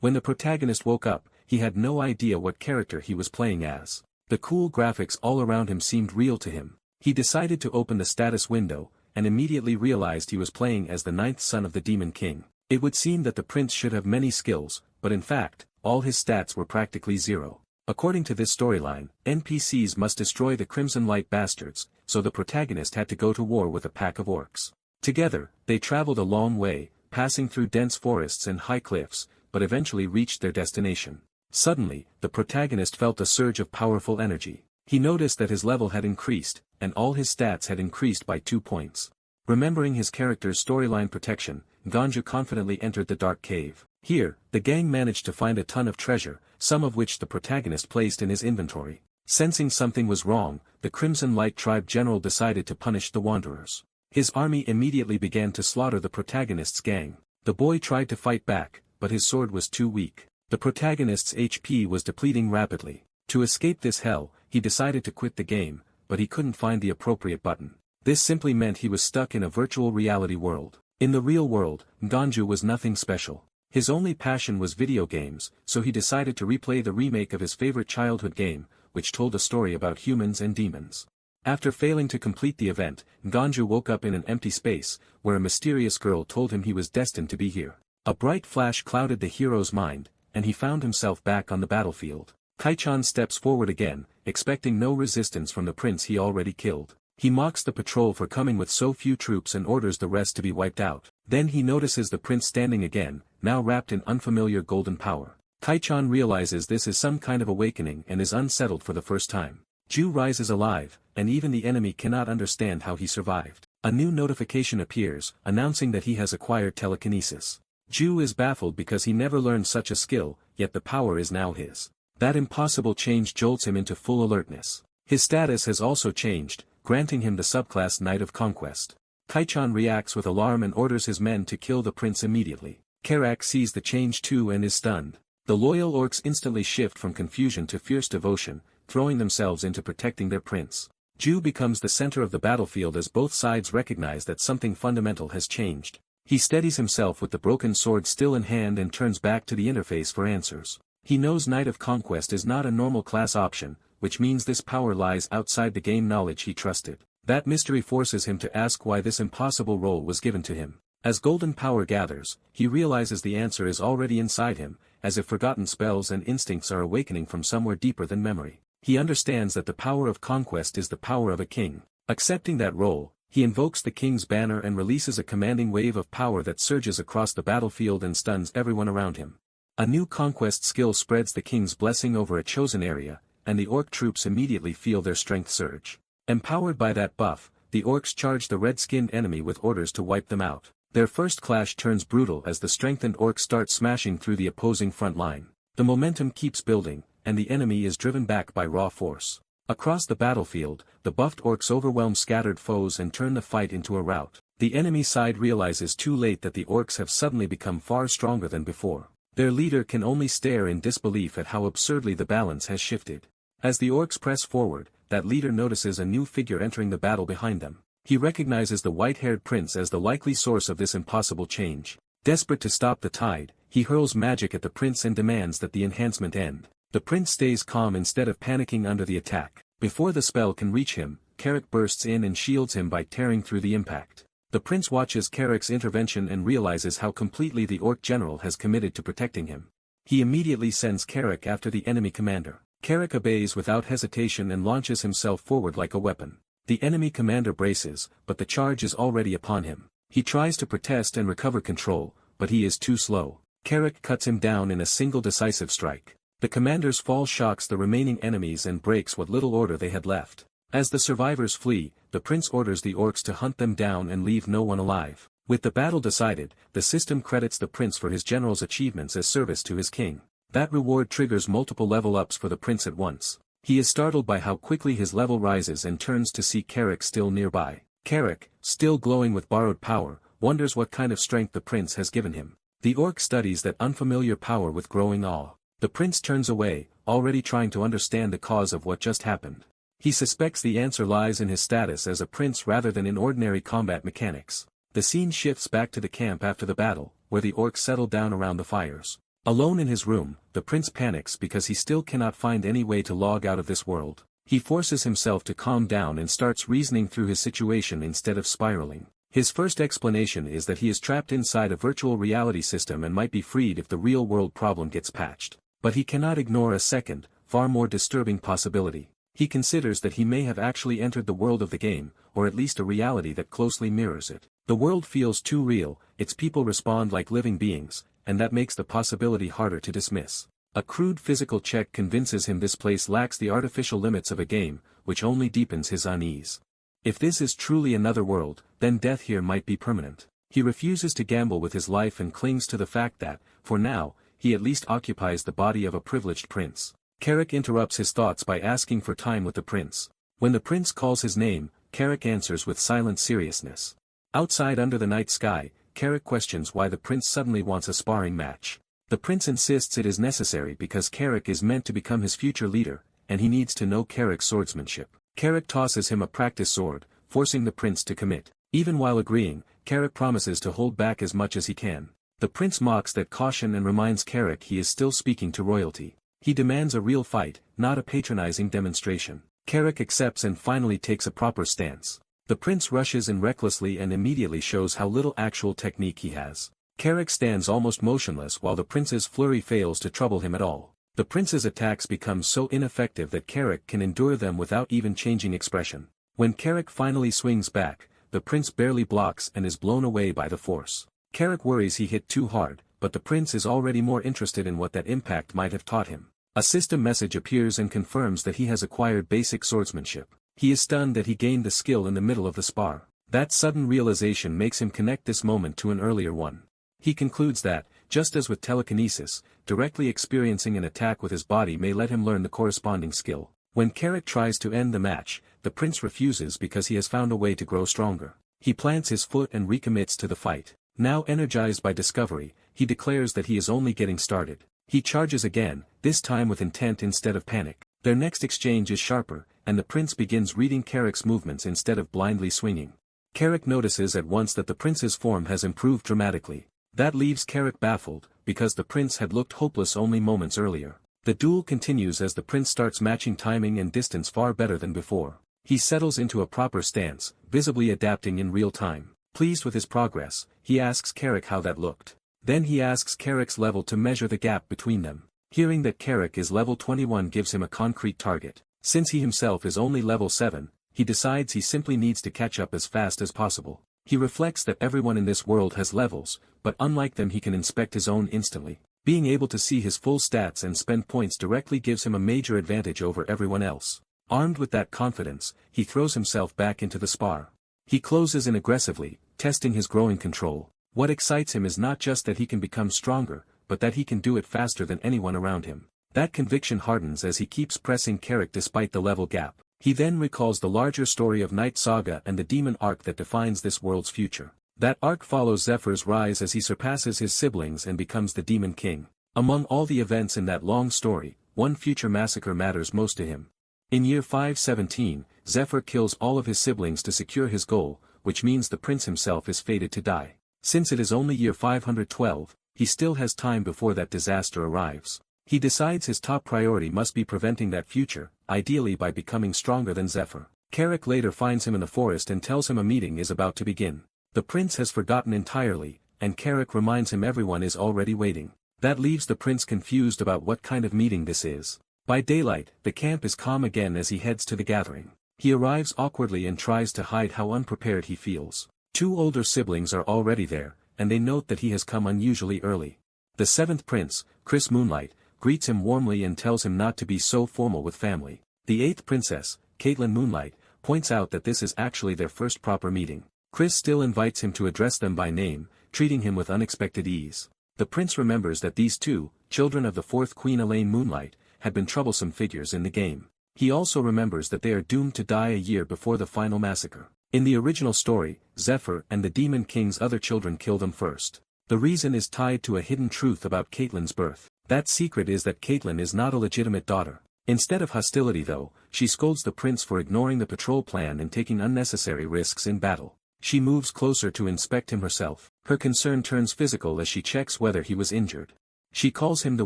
When the protagonist woke up, he had no idea what character he was playing as. The cool graphics all around him seemed real to him. He decided to open the status window, and immediately realized he was playing as the ninth son of the Demon King. It would seem that the prince should have many skills, but in fact, all his stats were practically zero. According to this storyline, NPCs must destroy the Crimson Light bastards, so the protagonist had to go to war with a pack of orcs. Together, they traveled a long way, passing through dense forests and high cliffs, but eventually reached their destination. Suddenly, the protagonist felt a surge of powerful energy. He noticed that his level had increased, and all his stats had increased by 2 points. Remembering his character's storyline protection, Ganju confidently entered the dark cave. Here, the gang managed to find a ton of treasure, some of which the protagonist placed in his inventory. Sensing something was wrong, the Crimson Light tribe general decided to punish the wanderers. His army immediately began to slaughter the protagonist's gang. The boy tried to fight back, but his sword was too weak. The protagonist's HP was depleting rapidly. To escape this hell, he decided to quit the game, but he couldn't find the appropriate button. This simply meant he was stuck in a virtual reality world. In the real world, Ganju was nothing special. His only passion was video games, so he decided to replay the remake of his favorite childhood game, which told a story about humans and demons. After failing to complete the event, Ganju woke up in an empty space, where a mysterious girl told him he was destined to be here. A bright flash clouded the hero's mind, and he found himself back on the battlefield. Kaichan steps forward again, expecting no resistance from the prince he already killed. He mocks the patrol for coming with so few troops and orders the rest to be wiped out. Then he notices the prince standing again, now wrapped in unfamiliar golden power. Kaichan realizes this is some kind of awakening and is unsettled for the first time. Ju rises alive, and even the enemy cannot understand how he survived. A new notification appears, announcing that he has acquired telekinesis. Ju is baffled because he never learned such a skill, yet the power is now his. That impossible change jolts him into full alertness. His status has also changed, granting him the subclass Knight of Conquest. Kaichan reacts with alarm and orders his men to kill the prince immediately. Karak sees the change too and is stunned. The loyal orcs instantly shift from confusion to fierce devotion, throwing themselves into protecting their prince. Ju becomes the center of the battlefield as both sides recognize that something fundamental has changed. He steadies himself with the broken sword still in hand and turns back to the interface for answers. He knows Knight of Conquest is not a normal class option, which means this power lies outside the game knowledge he trusted. That mystery forces him to ask why this impossible role was given to him. As golden power gathers, he realizes the answer is already inside him, as if forgotten spells and instincts are awakening from somewhere deeper than memory. He understands that the power of conquest is the power of a king. Accepting that role, he invokes the king's banner and releases a commanding wave of power that surges across the battlefield and stuns everyone around him. A new conquest skill spreads the king's blessing over a chosen area, and the orc troops immediately feel their strength surge. Empowered by that buff, the orcs charge the red-skinned enemy with orders to wipe them out. Their first clash turns brutal as the strengthened orcs start smashing through the opposing front line. The momentum keeps building, and the enemy is driven back by raw force. Across the battlefield, the buffed orcs overwhelm scattered foes and turn the fight into a rout. The enemy side realizes too late that the orcs have suddenly become far stronger than before. Their leader can only stare in disbelief at how absurdly the balance has shifted. As the orcs press forward, that leader notices a new figure entering the battle behind them. He recognizes the white-haired prince as the likely source of this impossible change. Desperate to stop the tide, he hurls magic at the prince and demands that the enhancement end. The prince stays calm instead of panicking under the attack. Before the spell can reach him, Carrick bursts in and shields him by tearing through the impact. The prince watches Carrick's intervention and realizes how completely the orc general has committed to protecting him. He immediately sends Carrick after the enemy commander. Carrick obeys without hesitation and launches himself forward like a weapon. The enemy commander braces, but the charge is already upon him. He tries to protest and recover control, but he is too slow. Carrick cuts him down in a single decisive strike. The commander's fall shocks the remaining enemies and breaks what little order they had left. As the survivors flee, the prince orders the orcs to hunt them down and leave no one alive. With the battle decided, the system credits the prince for his general's achievements as service to his king. That reward triggers multiple level ups for the prince at once. He is startled by how quickly his level rises and turns to see Carrick still nearby. Carrick, still glowing with borrowed power, wonders what kind of strength the prince has given him. The orc studies that unfamiliar power with growing awe. The prince turns away, already trying to understand the cause of what just happened. He suspects the answer lies in his status as a prince rather than in ordinary combat mechanics. The scene shifts back to the camp after the battle, where the orcs settle down around the fires. Alone in his room, the prince panics because he still cannot find any way to log out of this world. He forces himself to calm down and starts reasoning through his situation instead of spiraling. His first explanation is that he is trapped inside a virtual reality system and might be freed if the real-world problem gets patched. But he cannot ignore a second, far more disturbing possibility. He considers that he may have actually entered the world of the game, or at least a reality that closely mirrors it. The world feels too real, its people respond like living beings, and that makes the possibility harder to dismiss. A crude physical check convinces him this place lacks the artificial limits of a game, which only deepens his unease. If this is truly another world, then death here might be permanent. He refuses to gamble with his life and clings to the fact that, for now, he at least occupies the body of a privileged prince. Carrick interrupts his thoughts by asking for time with the prince. When the prince calls his name, Carrick answers with silent seriousness. Outside under the night sky, Carrick questions why the prince suddenly wants a sparring match. The prince insists it is necessary because Carrick is meant to become his future leader, and he needs to know Carrick's swordsmanship. Carrick tosses him a practice sword, forcing the prince to commit. Even while agreeing, Carrick promises to hold back as much as he can. The prince mocks that caution and reminds Carrick he is still speaking to royalty. He demands a real fight, not a patronizing demonstration. Carrick accepts and finally takes a proper stance. The prince rushes in recklessly and immediately shows how little actual technique he has. Carrick stands almost motionless while the prince's flurry fails to trouble him at all. The prince's attacks become so ineffective that Carrick can endure them without even changing expression. When Carrick finally swings back, the prince barely blocks and is blown away by the force. Carrick worries he hit too hard, but the prince is already more interested in what that impact might have taught him. A system message appears and confirms that he has acquired basic swordsmanship. He is stunned that he gained the skill in the middle of the spar. That sudden realization makes him connect this moment to an earlier one. He concludes that, just as with telekinesis, directly experiencing an attack with his body may let him learn the corresponding skill. When Carrick tries to end the match, the prince refuses because he has found a way to grow stronger. He plants his foot and recommits to the fight. Now energized by discovery, he declares that he is only getting started. He charges again, this time with intent instead of panic. Their next exchange is sharper, and the prince begins reading Carrick's movements instead of blindly swinging. Carrick notices at once that the prince's form has improved dramatically. That leaves Carrick baffled, because the prince had looked hopeless only moments earlier. The duel continues as the prince starts matching timing and distance far better than before. He settles into a proper stance, visibly adapting in real time. Pleased with his progress, he asks Carrick how that looked. Then he asks Carrick's level to measure the gap between them. Hearing that Carrick is level 21 gives him a concrete target. Since he himself is only level 7, he decides he simply needs to catch up as fast as possible. He reflects that everyone in this world has levels, but unlike them he can inspect his own instantly. Being able to see his full stats and spend points directly gives him a major advantage over everyone else. Armed with that confidence, he throws himself back into the spar. He closes in aggressively, testing his growing control. What excites him is not just that he can become stronger, but that he can do it faster than anyone around him. That conviction hardens as he keeps pressing Carrick despite the level gap. He then recalls the larger story of Night Saga and the demon arc that defines this world's future. That arc follows Zephyr's rise as he surpasses his siblings and becomes the Demon King. Among all the events in that long story, one future massacre matters most to him. In year 517, Zephyr kills all of his siblings to secure his goal, which means the prince himself is fated to die. Since it is only year 512, he still has time before that disaster arrives. He decides his top priority must be preventing that future, ideally by becoming stronger than Zephyr. Carrick later finds him in the forest and tells him a meeting is about to begin. The prince has forgotten entirely, and Carrick reminds him everyone is already waiting. That leaves the prince confused about what kind of meeting this is. By daylight, the camp is calm again as he heads to the gathering. He arrives awkwardly and tries to hide how unprepared he feels. Two older siblings are already there, and they note that he has come unusually early. The seventh prince, Chris Moonlight, greets him warmly and tells him not to be so formal with family. The eighth princess, Caitlin Moonlight, points out that this is actually their first proper meeting. Chris still invites him to address them by name, treating him with unexpected ease. The prince remembers that these two, children of the fourth Queen Elaine Moonlight, had been troublesome figures in the game. He also remembers that they are doomed to die a year before the final massacre. In the original story, Zephyr and the Demon King's other children kill them first. The reason is tied to a hidden truth about Caitlin's birth. That secret is that Caitlin is not a legitimate daughter. Instead of hostility though, she scolds the prince for ignoring the patrol plan and taking unnecessary risks in battle. She moves closer to inspect him herself. Her concern turns physical as she checks whether he was injured. She calls him the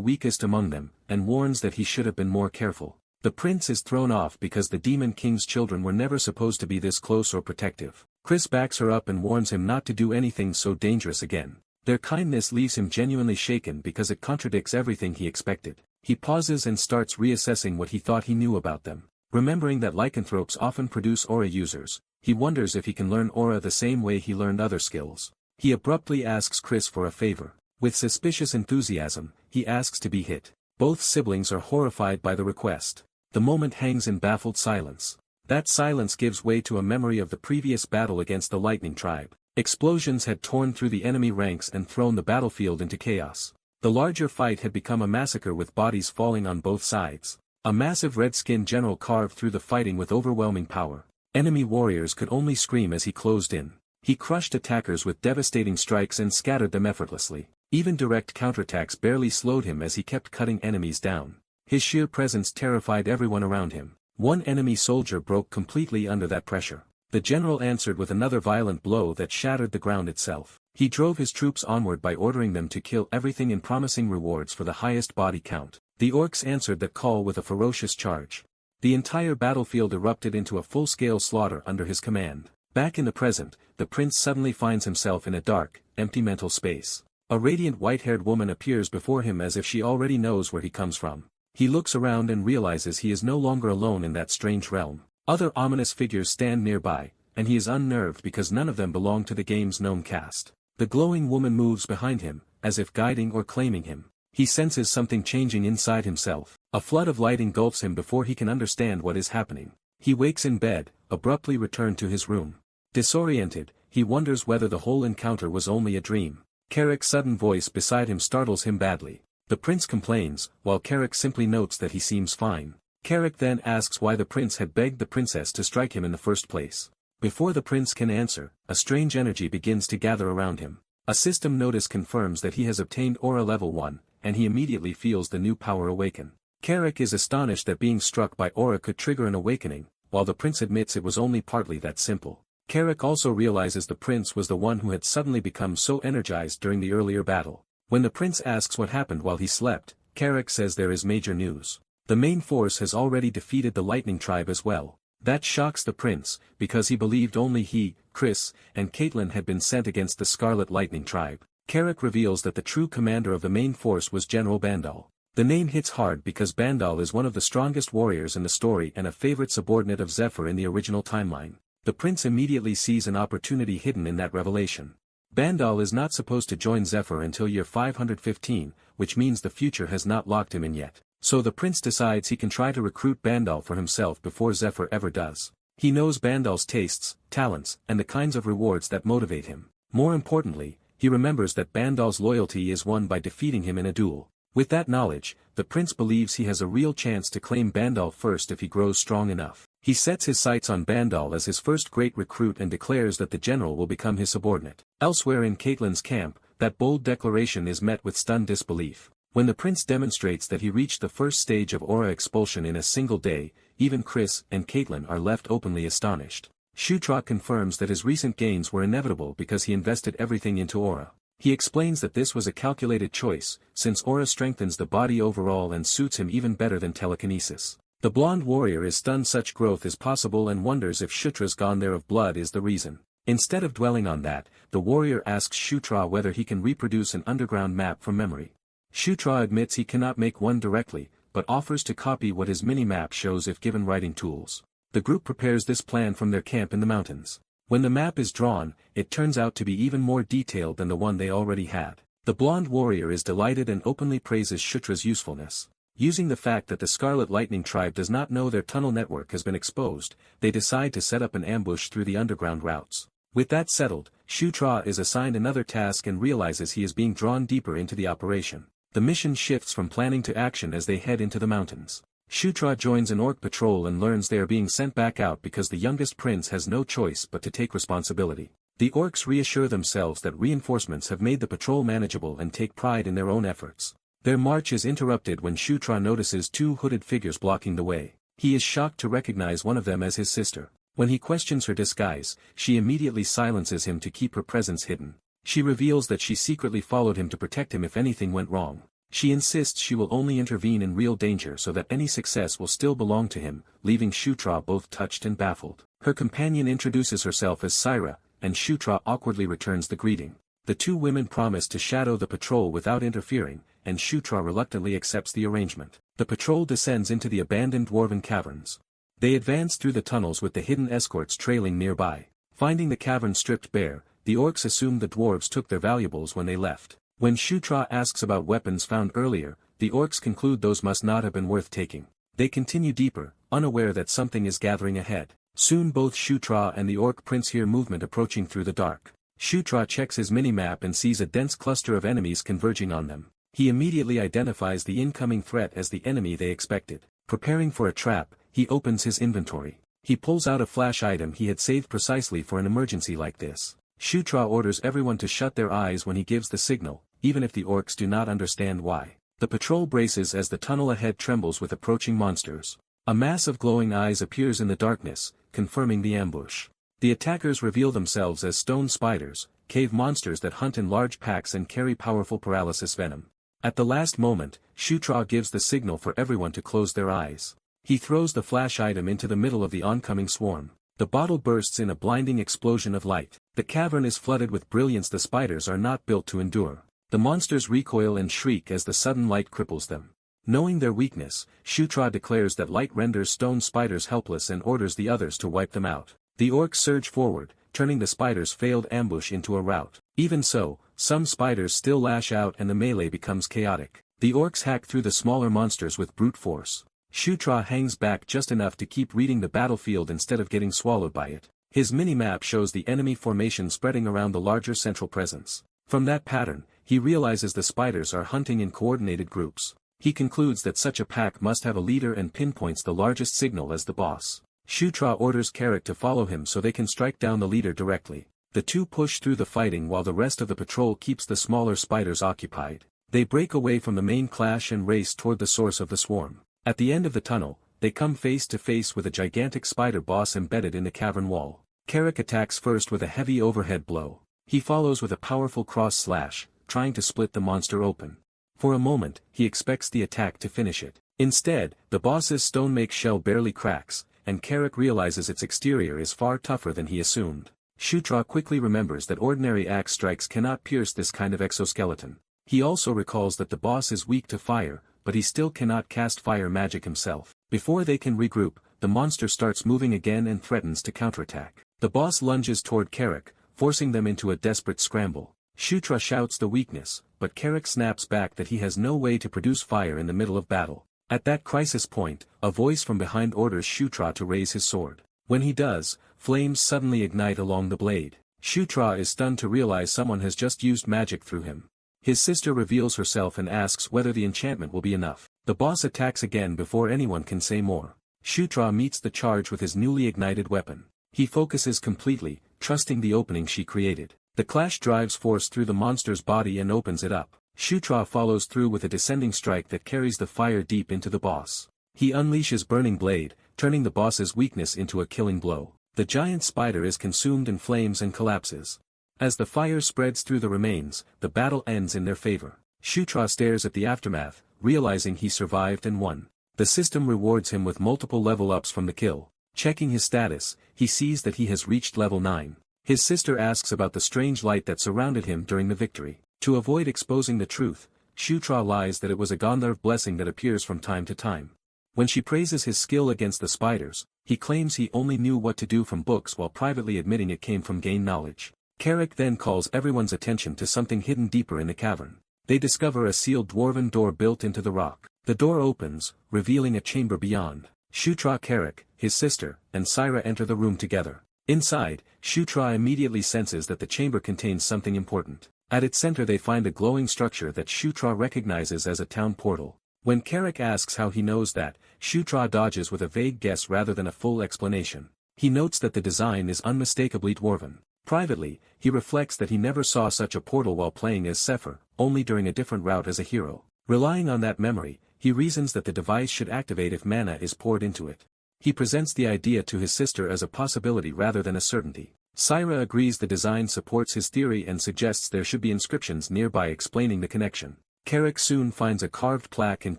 weakest among them, and warns that he should have been more careful. The prince is thrown off because the Demon King's children were never supposed to be this close or protective. Chris backs her up and warns him not to do anything so dangerous again. Their kindness leaves him genuinely shaken because it contradicts everything he expected. He pauses and starts reassessing what he thought he knew about them. Remembering that lycanthropes often produce aura users, he wonders if he can learn aura the same way he learned other skills. He abruptly asks Chris for a favor. With suspicious enthusiasm, he asks to be hit. Both siblings are horrified by the request. The moment hangs in baffled silence. That silence gives way to a memory of the previous battle against the Lightning Tribe. Explosions had torn through the enemy ranks and thrown the battlefield into chaos. The larger fight had become a massacre with bodies falling on both sides. A massive red-skinned general carved through the fighting with overwhelming power. Enemy warriors could only scream as he closed in. He crushed attackers with devastating strikes and scattered them effortlessly. Even direct counterattacks barely slowed him as he kept cutting enemies down. His sheer presence terrified everyone around him. One enemy soldier broke completely under that pressure. The general answered with another violent blow that shattered the ground itself. He drove his troops onward by ordering them to kill everything and promising rewards for the highest body count. The orcs answered that call with a ferocious charge. The entire battlefield erupted into a full-scale slaughter under his command. Back in the present, the prince suddenly finds himself in a dark, empty mental space. A radiant white-haired woman appears before him as if she already knows where he comes from. He looks around and realizes he is no longer alone in that strange realm. Other ominous figures stand nearby, and he is unnerved because none of them belong to the game's known cast. The glowing woman moves behind him, as if guiding or claiming him. He senses something changing inside himself. A flood of light engulfs him before he can understand what is happening. He wakes in bed, abruptly returned to his room. Disoriented, he wonders whether the whole encounter was only a dream. Carrick's sudden voice beside him startles him badly. The prince complains, while Carrick simply notes that he seems fine. Carrick then asks why the prince had begged the princess to strike him in the first place. Before the prince can answer, a strange energy begins to gather around him. A system notice confirms that he has obtained Aura Level 1, and he immediately feels the new power awaken. Carrick is astonished that being struck by Aura could trigger an awakening, while the prince admits it was only partly that simple. Carrick also realizes the prince was the one who had suddenly become so energized during the earlier battle. When the prince asks what happened while he slept, Carrick says there is major news. The main force has already defeated the Lightning Tribe as well. That shocks the prince, because he believed only he, Chris, and Caitlin had been sent against the Scarlet Lightning Tribe. Carrick reveals that the true commander of the main force was General Bandal. The name hits hard because Bandal is one of the strongest warriors in the story and a favorite subordinate of Zephyr in the original timeline. The prince immediately sees an opportunity hidden in that revelation. Bandal is not supposed to join Zephyr until year 515, which means the future has not locked him in yet. So the prince decides he can try to recruit Bandal for himself before Zephyr ever does. He knows Bandal's tastes, talents, and the kinds of rewards that motivate him. More importantly, he remembers that Bandal's loyalty is won by defeating him in a duel. With that knowledge, the prince believes he has a real chance to claim Bandal first if he grows strong enough. He sets his sights on Bandal as his first great recruit and declares that the general will become his subordinate. Elsewhere in Caitlin's camp, that bold declaration is met with stunned disbelief. When the prince demonstrates that he reached the first stage of aura expulsion in a single day, even Chris and Caitlin are left openly astonished. Shutra confirms that his recent gains were inevitable because he invested everything into aura. He explains that this was a calculated choice, since aura strengthens the body overall and suits him even better than telekinesis. The blonde warrior is stunned such growth is possible and wonders if Shutra's gone there of blood is the reason. Instead of dwelling on that, the warrior asks Shutra whether he can reproduce an underground map from memory. Shutra admits he cannot make one directly, but offers to copy what his mini-map shows if given writing tools. The group prepares this plan from their camp in the mountains. When the map is drawn, it turns out to be even more detailed than the one they already had. The blonde warrior is delighted and openly praises Shutra's usefulness. Using the fact that the Scarlet Lightning Tribe does not know their tunnel network has been exposed, they decide to set up an ambush through the underground routes. With that settled, Shutra is assigned another task and realizes he is being drawn deeper into the operation. The mission shifts from planning to action as they head into the mountains. Shutra joins an orc patrol and learns they are being sent back out because the youngest prince has no choice but to take responsibility. The orcs reassure themselves that reinforcements have made the patrol manageable and take pride in their own efforts. Their march is interrupted when Shutra notices two hooded figures blocking the way. He is shocked to recognize one of them as his sister. When he questions her disguise, she immediately silences him to keep her presence hidden. She reveals that she secretly followed him to protect him if anything went wrong. She insists she will only intervene in real danger so that any success will still belong to him, leaving Shutra both touched and baffled. Her companion introduces herself as Syra, and Shutra awkwardly returns the greeting. The two women promise to shadow the patrol without interfering, and Shutra reluctantly accepts the arrangement. The patrol descends into the abandoned dwarven caverns. They advance through the tunnels with the hidden escorts trailing nearby. Finding the cavern stripped bare, the orcs assume the dwarves took their valuables when they left. When Shutra asks about weapons found earlier, the orcs conclude those must not have been worth taking. They continue deeper, unaware that something is gathering ahead. Soon both Shutra and the orc prince hear movement approaching through the dark. Shutra checks his mini-map and sees a dense cluster of enemies converging on them. He immediately identifies the incoming threat as the enemy they expected. Preparing for a trap, he opens his inventory. He pulls out a flash item he had saved precisely for an emergency like this. Shutra orders everyone to shut their eyes when he gives the signal, even if the orcs do not understand why. The patrol braces as the tunnel ahead trembles with approaching monsters. A mass of glowing eyes appears in the darkness, confirming the ambush. The attackers reveal themselves as stone spiders, cave monsters that hunt in large packs and carry powerful paralysis venom. At the last moment, Shutra gives the signal for everyone to close their eyes. He throws the flash item into the middle of the oncoming swarm. The bottle bursts in a blinding explosion of light. The cavern is flooded with brilliance the spiders are not built to endure. The monsters recoil and shriek as the sudden light cripples them. Knowing their weakness, Shutra declares that light renders stone spiders helpless and orders the others to wipe them out. The orcs surge forward, turning the spiders' failed ambush into a rout. Even so, some spiders still lash out and the melee becomes chaotic. The orcs hack through the smaller monsters with brute force. Shutra hangs back just enough to keep reading the battlefield instead of getting swallowed by it. His mini-map shows the enemy formation spreading around the larger central presence. From that pattern, he realizes the spiders are hunting in coordinated groups. He concludes that such a pack must have a leader and pinpoints the largest signal as the boss. Shutra orders Carrick to follow him so they can strike down the leader directly. The two push through the fighting while the rest of the patrol keeps the smaller spiders occupied. They break away from the main clash and race toward the source of the swarm. At the end of the tunnel, they come face to face with a gigantic spider boss embedded in the cavern wall. Carrick attacks first with a heavy overhead blow. He follows with a powerful cross slash, trying to split the monster open. For a moment, he expects the attack to finish it. Instead, the boss's stone-make shell barely cracks, and Carrick realizes its exterior is far tougher than he assumed. Shutra quickly remembers that ordinary axe strikes cannot pierce this kind of exoskeleton. He also recalls that the boss is weak to fire, but he still cannot cast fire magic himself. Before they can regroup, the monster starts moving again and threatens to counterattack. The boss lunges toward Carrick, forcing them into a desperate scramble. Shutra shouts the weakness, but Carrick snaps back that he has no way to produce fire in the middle of battle. At that crisis point, a voice from behind orders Shutra to raise his sword. When he does, flames suddenly ignite along the blade. Shutra is stunned to realize someone has just used magic through him. His sister reveals herself and asks whether the enchantment will be enough. The boss attacks again before anyone can say more. Shutra meets the charge with his newly ignited weapon. He focuses completely, trusting the opening she created. The clash drives force through the monster's body and opens it up. Shutra follows through with a descending strike that carries the fire deep into the boss. He unleashes Burning Blade, turning the boss's weakness into a killing blow. The giant spider is consumed in flames and collapses. As the fire spreads through the remains, the battle ends in their favor. Shutra stares at the aftermath, realizing he survived and won. The system rewards him with multiple level-ups from the kill. Checking his status, he sees that he has reached level 9. His sister asks about the strange light that surrounded him during the victory. To avoid exposing the truth, Shutra lies that it was a Gandharv blessing that appears from time to time. When she praises his skill against the spiders, he claims he only knew what to do from books while privately admitting it came from gained knowledge. Carrick then calls everyone's attention to something hidden deeper in the cavern. They discover a sealed dwarven door built into the rock. The door opens, revealing a chamber beyond. Shutra, Carrick, his sister, and Syra enter the room together. Inside, Shutra immediately senses that the chamber contains something important. At its center they find a glowing structure that Shutra recognizes as a town portal. When Carrick asks how he knows that, Shutra dodges with a vague guess rather than a full explanation. He notes that the design is unmistakably dwarven. Privately, he reflects that he never saw such a portal while playing as Sephir, only during a different route as a hero. Relying on that memory, he reasons that the device should activate if mana is poured into it. He presents the idea to his sister as a possibility rather than a certainty. Syra agrees the design supports his theory and suggests there should be inscriptions nearby explaining the connection. Carrick soon finds a carved plaque and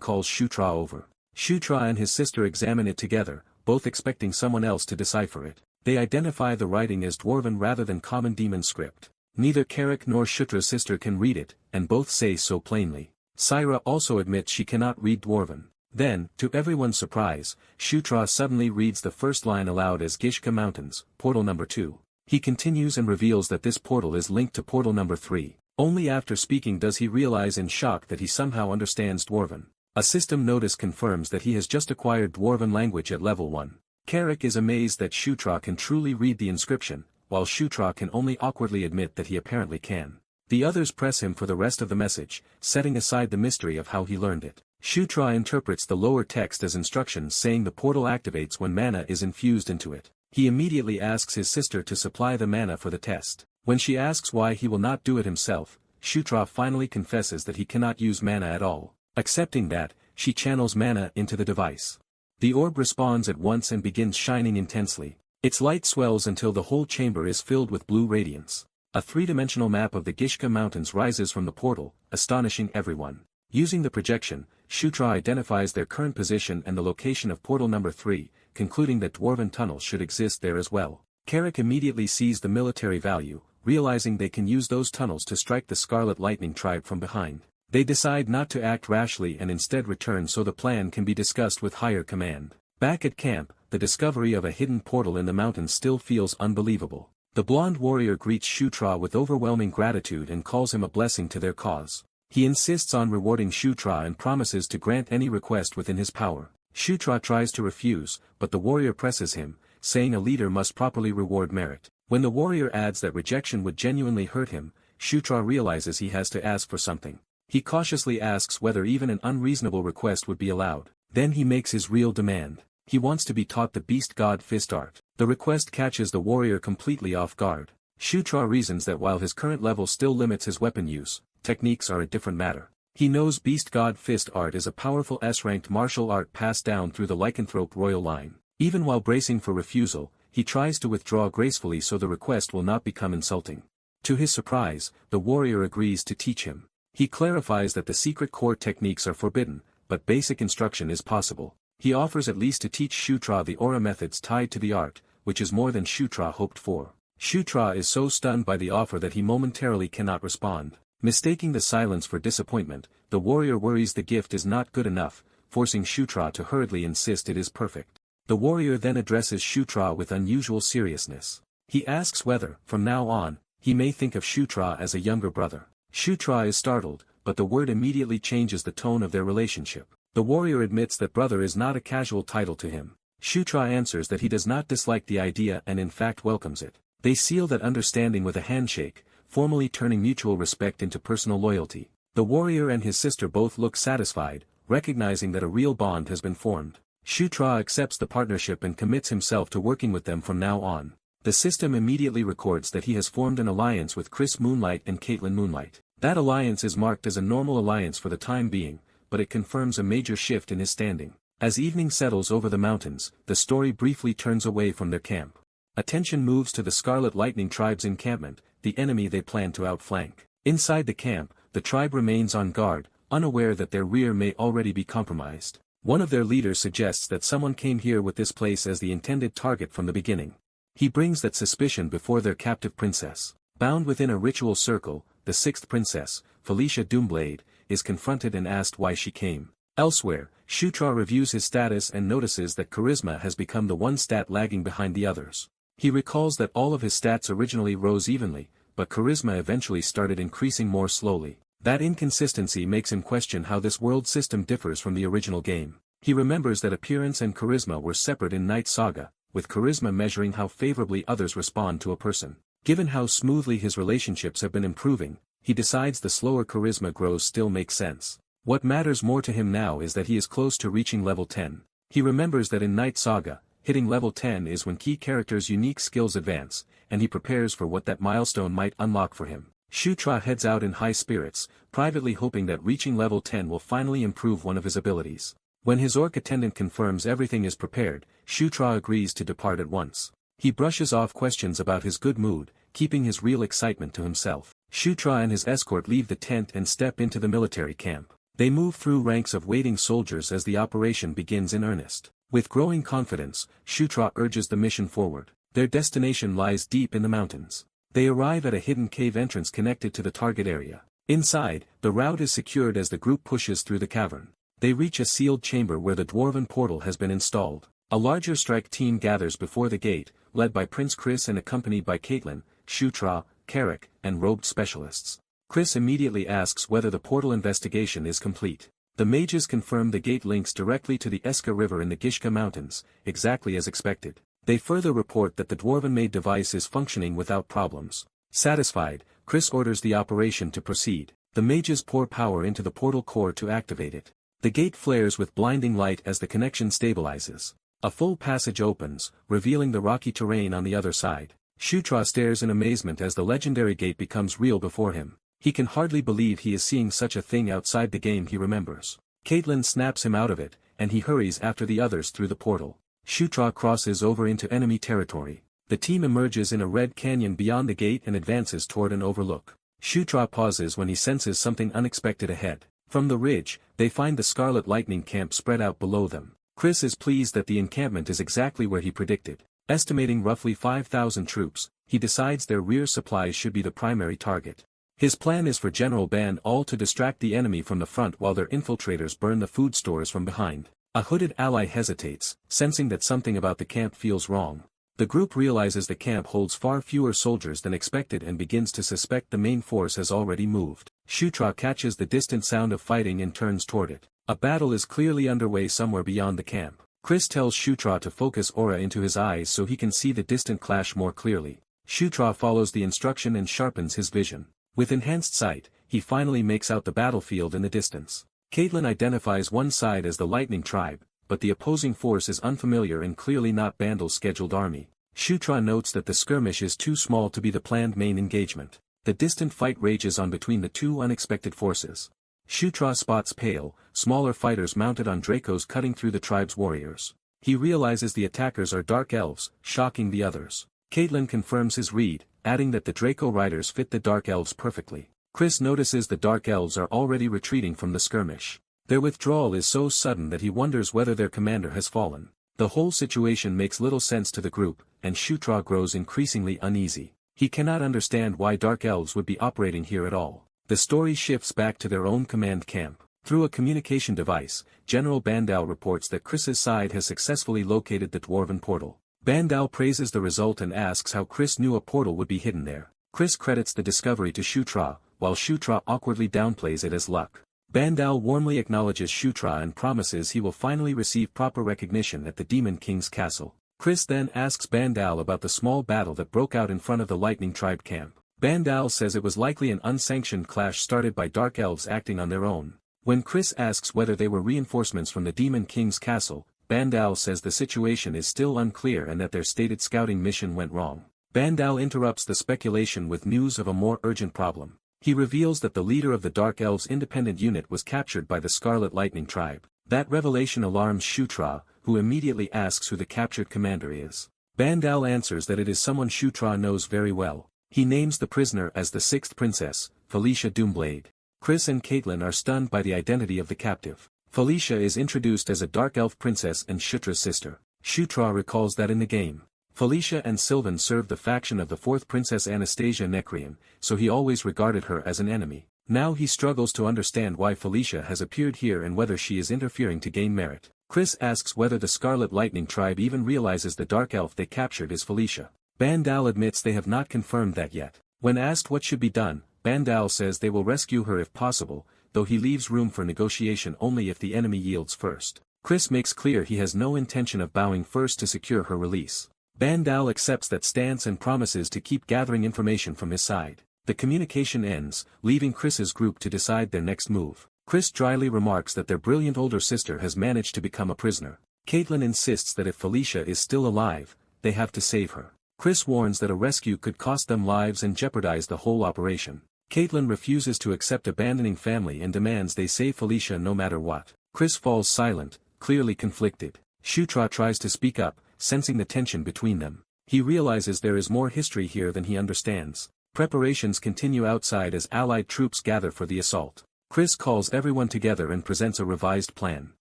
calls Shutra over. Shutra and his sister examine it together, both expecting someone else to decipher it. They identify the writing as Dwarven rather than common demon script. Neither Carrick nor Shutra's sister can read it, and both say so plainly. Syra also admits she cannot read Dwarven. Then, to everyone's surprise, Shutra suddenly reads the first line aloud as Gishka Mountains, portal number 2. He continues and reveals that this portal is linked to portal number 3. Only after speaking does he realize in shock that he somehow understands Dwarven. A system notice confirms that he has just acquired Dwarven language at level 1. Carrick is amazed that Shutra can truly read the inscription, while Shutra can only awkwardly admit that he apparently can. The others press him for the rest of the message, setting aside the mystery of how he learned it. Shutra interprets the lower text as instructions saying the portal activates when mana is infused into it. He immediately asks his sister to supply the mana for the test. When she asks why he will not do it himself, Shutra finally confesses that he cannot use mana at all. Accepting that, she channels mana into the device. The orb responds at once and begins shining intensely. Its light swells until the whole chamber is filled with blue radiance. A three-dimensional map of the Gishka Mountains rises from the portal, astonishing everyone. Using the projection, Shutra identifies their current position and the location of portal number 3, concluding that Dwarven tunnels should exist there as well. Carrick immediately sees the military value, realizing they can use those tunnels to strike the Scarlet Lightning tribe from behind. They decide not to act rashly and instead return so the plan can be discussed with higher command. Back at camp, the discovery of a hidden portal in the mountains still feels unbelievable. The blonde warrior greets Shutra with overwhelming gratitude and calls him a blessing to their cause. He insists on rewarding Shutra and promises to grant any request within his power. Shutra tries to refuse, but the warrior presses him, saying a leader must properly reward merit. When the warrior adds that rejection would genuinely hurt him, Shutra realizes he has to ask for something. He cautiously asks whether even an unreasonable request would be allowed. Then he makes his real demand. He wants to be taught the beast god fist art. The request catches the warrior completely off guard. Shutra reasons that while his current level still limits his weapon use, techniques are a different matter. He knows beast god fist art is a powerful S-ranked martial art passed down through the lycanthrope royal line. Even while bracing for refusal, he tries to withdraw gracefully so the request will not become insulting. To his surprise, the warrior agrees to teach him. He clarifies that the secret core techniques are forbidden, but basic instruction is possible. He offers at least to teach Shutra the aura methods tied to the art, which is more than Shutra hoped for. Shutra is so stunned by the offer that he momentarily cannot respond. Mistaking the silence for disappointment, the warrior worries the gift is not good enough, forcing Shutra to hurriedly insist it is perfect. The warrior then addresses Shutra with unusual seriousness. He asks whether, from now on, he may think of Shutra as a younger brother. Shutra is startled, but the word immediately changes the tone of their relationship. The warrior admits that brother is not a casual title to him. Shutra answers that he does not dislike the idea and in fact welcomes it. They seal that understanding with a handshake, formally turning mutual respect into personal loyalty. The warrior and his sister both look satisfied, recognizing that a real bond has been formed. Shutra accepts the partnership and commits himself to working with them from now on. The system immediately records that he has formed an alliance with Chris Moonlight and Caitlin Moonlight. That alliance is marked as a normal alliance for the time being, but it confirms a major shift in his standing. As evening settles over the mountains, the story briefly turns away from their camp. Attention moves to the Scarlet Lightning tribe's encampment, the enemy they plan to outflank. Inside the camp, the tribe remains on guard, unaware that their rear may already be compromised. One of their leaders suggests that someone came here with this place as the intended target from the beginning. He brings that suspicion before their captive princess. Bound within a ritual circle, the sixth princess, Felicia Doomblade, is confronted and asked why she came. Elsewhere, Shutra reviews his status and notices that charisma has become the one stat lagging behind the others. He recalls that all of his stats originally rose evenly, but charisma eventually started increasing more slowly. That inconsistency makes him question how this world system differs from the original game. He remembers that appearance and charisma were separate in Night Saga, with charisma measuring how favorably others respond to a person. Given how smoothly his relationships have been improving, he decides the slower charisma grows still makes sense. What matters more to him now is that he is close to reaching level 10. He remembers that in Night Saga, hitting level 10 is when key characters' unique skills advance, and he prepares for what that milestone might unlock for him. Shutra heads out in high spirits, privately hoping that reaching level 10 will finally improve one of his abilities. When his orc attendant confirms everything is prepared, Shutra agrees to depart at once. He brushes off questions about his good mood, keeping his real excitement to himself. Shutra and his escort leave the tent and step into the military camp. They move through ranks of waiting soldiers as the operation begins in earnest. With growing confidence, Shutra urges the mission forward. Their destination lies deep in the mountains. They arrive at a hidden cave entrance connected to the target area. Inside, the route is secured as the group pushes through the cavern. They reach a sealed chamber where the dwarven portal has been installed. A larger strike team gathers before the gate, led by Prince Chris and accompanied by Caitlin, Shutra, Carrick, and robed specialists. Chris immediately asks whether the portal investigation is complete. The mages confirm the gate links directly to the Eska River in the Gishka Mountains, exactly as expected. They further report that the dwarven-made device is functioning without problems. Satisfied, Chris orders the operation to proceed. The mages pour power into the portal core to activate it. The gate flares with blinding light as the connection stabilizes. A full passage opens, revealing the rocky terrain on the other side. Shutra stares in amazement as the legendary gate becomes real before him. He can hardly believe he is seeing such a thing outside the game he remembers. Caitlin snaps him out of it, and he hurries after the others through the portal. Shutra crosses over into enemy territory. The team emerges in a red canyon beyond the gate and advances toward an overlook. Shutra pauses when he senses something unexpected ahead. From the ridge, they find the Scarlet Lightning camp spread out below them. Chris is pleased that the encampment is exactly where he predicted. Estimating roughly 5,000 troops, he decides their rear supplies should be the primary target. His plan is for General Ban All to distract the enemy from the front while their infiltrators burn the food stores from behind. A hooded ally hesitates, sensing that something about the camp feels wrong. The group realizes the camp holds far fewer soldiers than expected and begins to suspect the main force has already moved. Shutra catches the distant sound of fighting and turns toward it. A battle is clearly underway somewhere beyond the camp. Chris tells Shutra to focus aura into his eyes so he can see the distant clash more clearly. Shutra follows the instruction and sharpens his vision. With enhanced sight, he finally makes out the battlefield in the distance. Caitlin identifies one side as the Lightning Tribe, but the opposing force is unfamiliar and clearly not Bandal's scheduled army. Shutra notes that the skirmish is too small to be the planned main engagement. The distant fight rages on between the two unexpected forces. Shutra spots pale, smaller fighters mounted on Dracos cutting through the tribe's warriors. He realizes the attackers are dark elves, shocking the others. Caitlin confirms his read, adding that the Draco riders fit the dark elves perfectly. Chris notices the dark elves are already retreating from the skirmish. Their withdrawal is so sudden that he wonders whether their commander has fallen. The whole situation makes little sense to the group, and Shutra grows increasingly uneasy. He cannot understand why dark elves would be operating here at all. The story shifts back to their own command camp. Through a communication device, General Bandal reports that Chris's side has successfully located the dwarven portal. Bandal praises the result and asks how Chris knew a portal would be hidden there. Chris credits the discovery to Shutra, while Shutra awkwardly downplays it as luck. Bandal warmly acknowledges Shutra and promises he will finally receive proper recognition at the Demon King's castle. Chris then asks Bandal about the small battle that broke out in front of the Lightning Tribe camp. Bandal says it was likely an unsanctioned clash started by dark elves acting on their own. When Chris asks whether they were reinforcements from the Demon King's castle, Bandal says the situation is still unclear and that their stated scouting mission went wrong. Bandal interrupts the speculation with news of a more urgent problem. He reveals that the leader of the Dark Elves' independent unit was captured by the Scarlet Lightning Tribe. That revelation alarms Shutra, who immediately asks who the captured commander is. Bandal answers that it is someone Shutra knows very well. He names the prisoner as the sixth princess, Felicia Doomblade. Chris and Caitlin are stunned by the identity of the captive. Felicia is introduced as a Dark Elf princess and Shutra's sister. Shutra recalls that in the game, Felicia and Sylvan served the faction of the fourth princess Anastasia Necrian, so he always regarded her as an enemy. Now he struggles to understand why Felicia has appeared here and whether she is interfering to gain merit. Chris asks whether the Scarlet Lightning Tribe even realizes the Dark Elf they captured is Felicia. Bandal admits they have not confirmed that yet. When asked what should be done, Bandal says they will rescue her if possible, though he leaves room for negotiation only if the enemy yields first. Chris makes clear he has no intention of bowing first to secure her release. Bandal accepts that stance and promises to keep gathering information from his side. The communication ends, leaving Chris's group to decide their next move. Chris dryly remarks that their brilliant older sister has managed to become a prisoner. Caitlin insists that if Felicia is still alive, they have to save her. Chris warns that a rescue could cost them lives and jeopardize the whole operation. Caitlin refuses to accept abandoning family and demands they save Felicia no matter what. Chris falls silent, clearly conflicted. Shutra tries to speak up, sensing the tension between them. He realizes there is more history here than he understands. Preparations continue outside as Allied troops gather for the assault. Chris calls everyone together and presents a revised plan.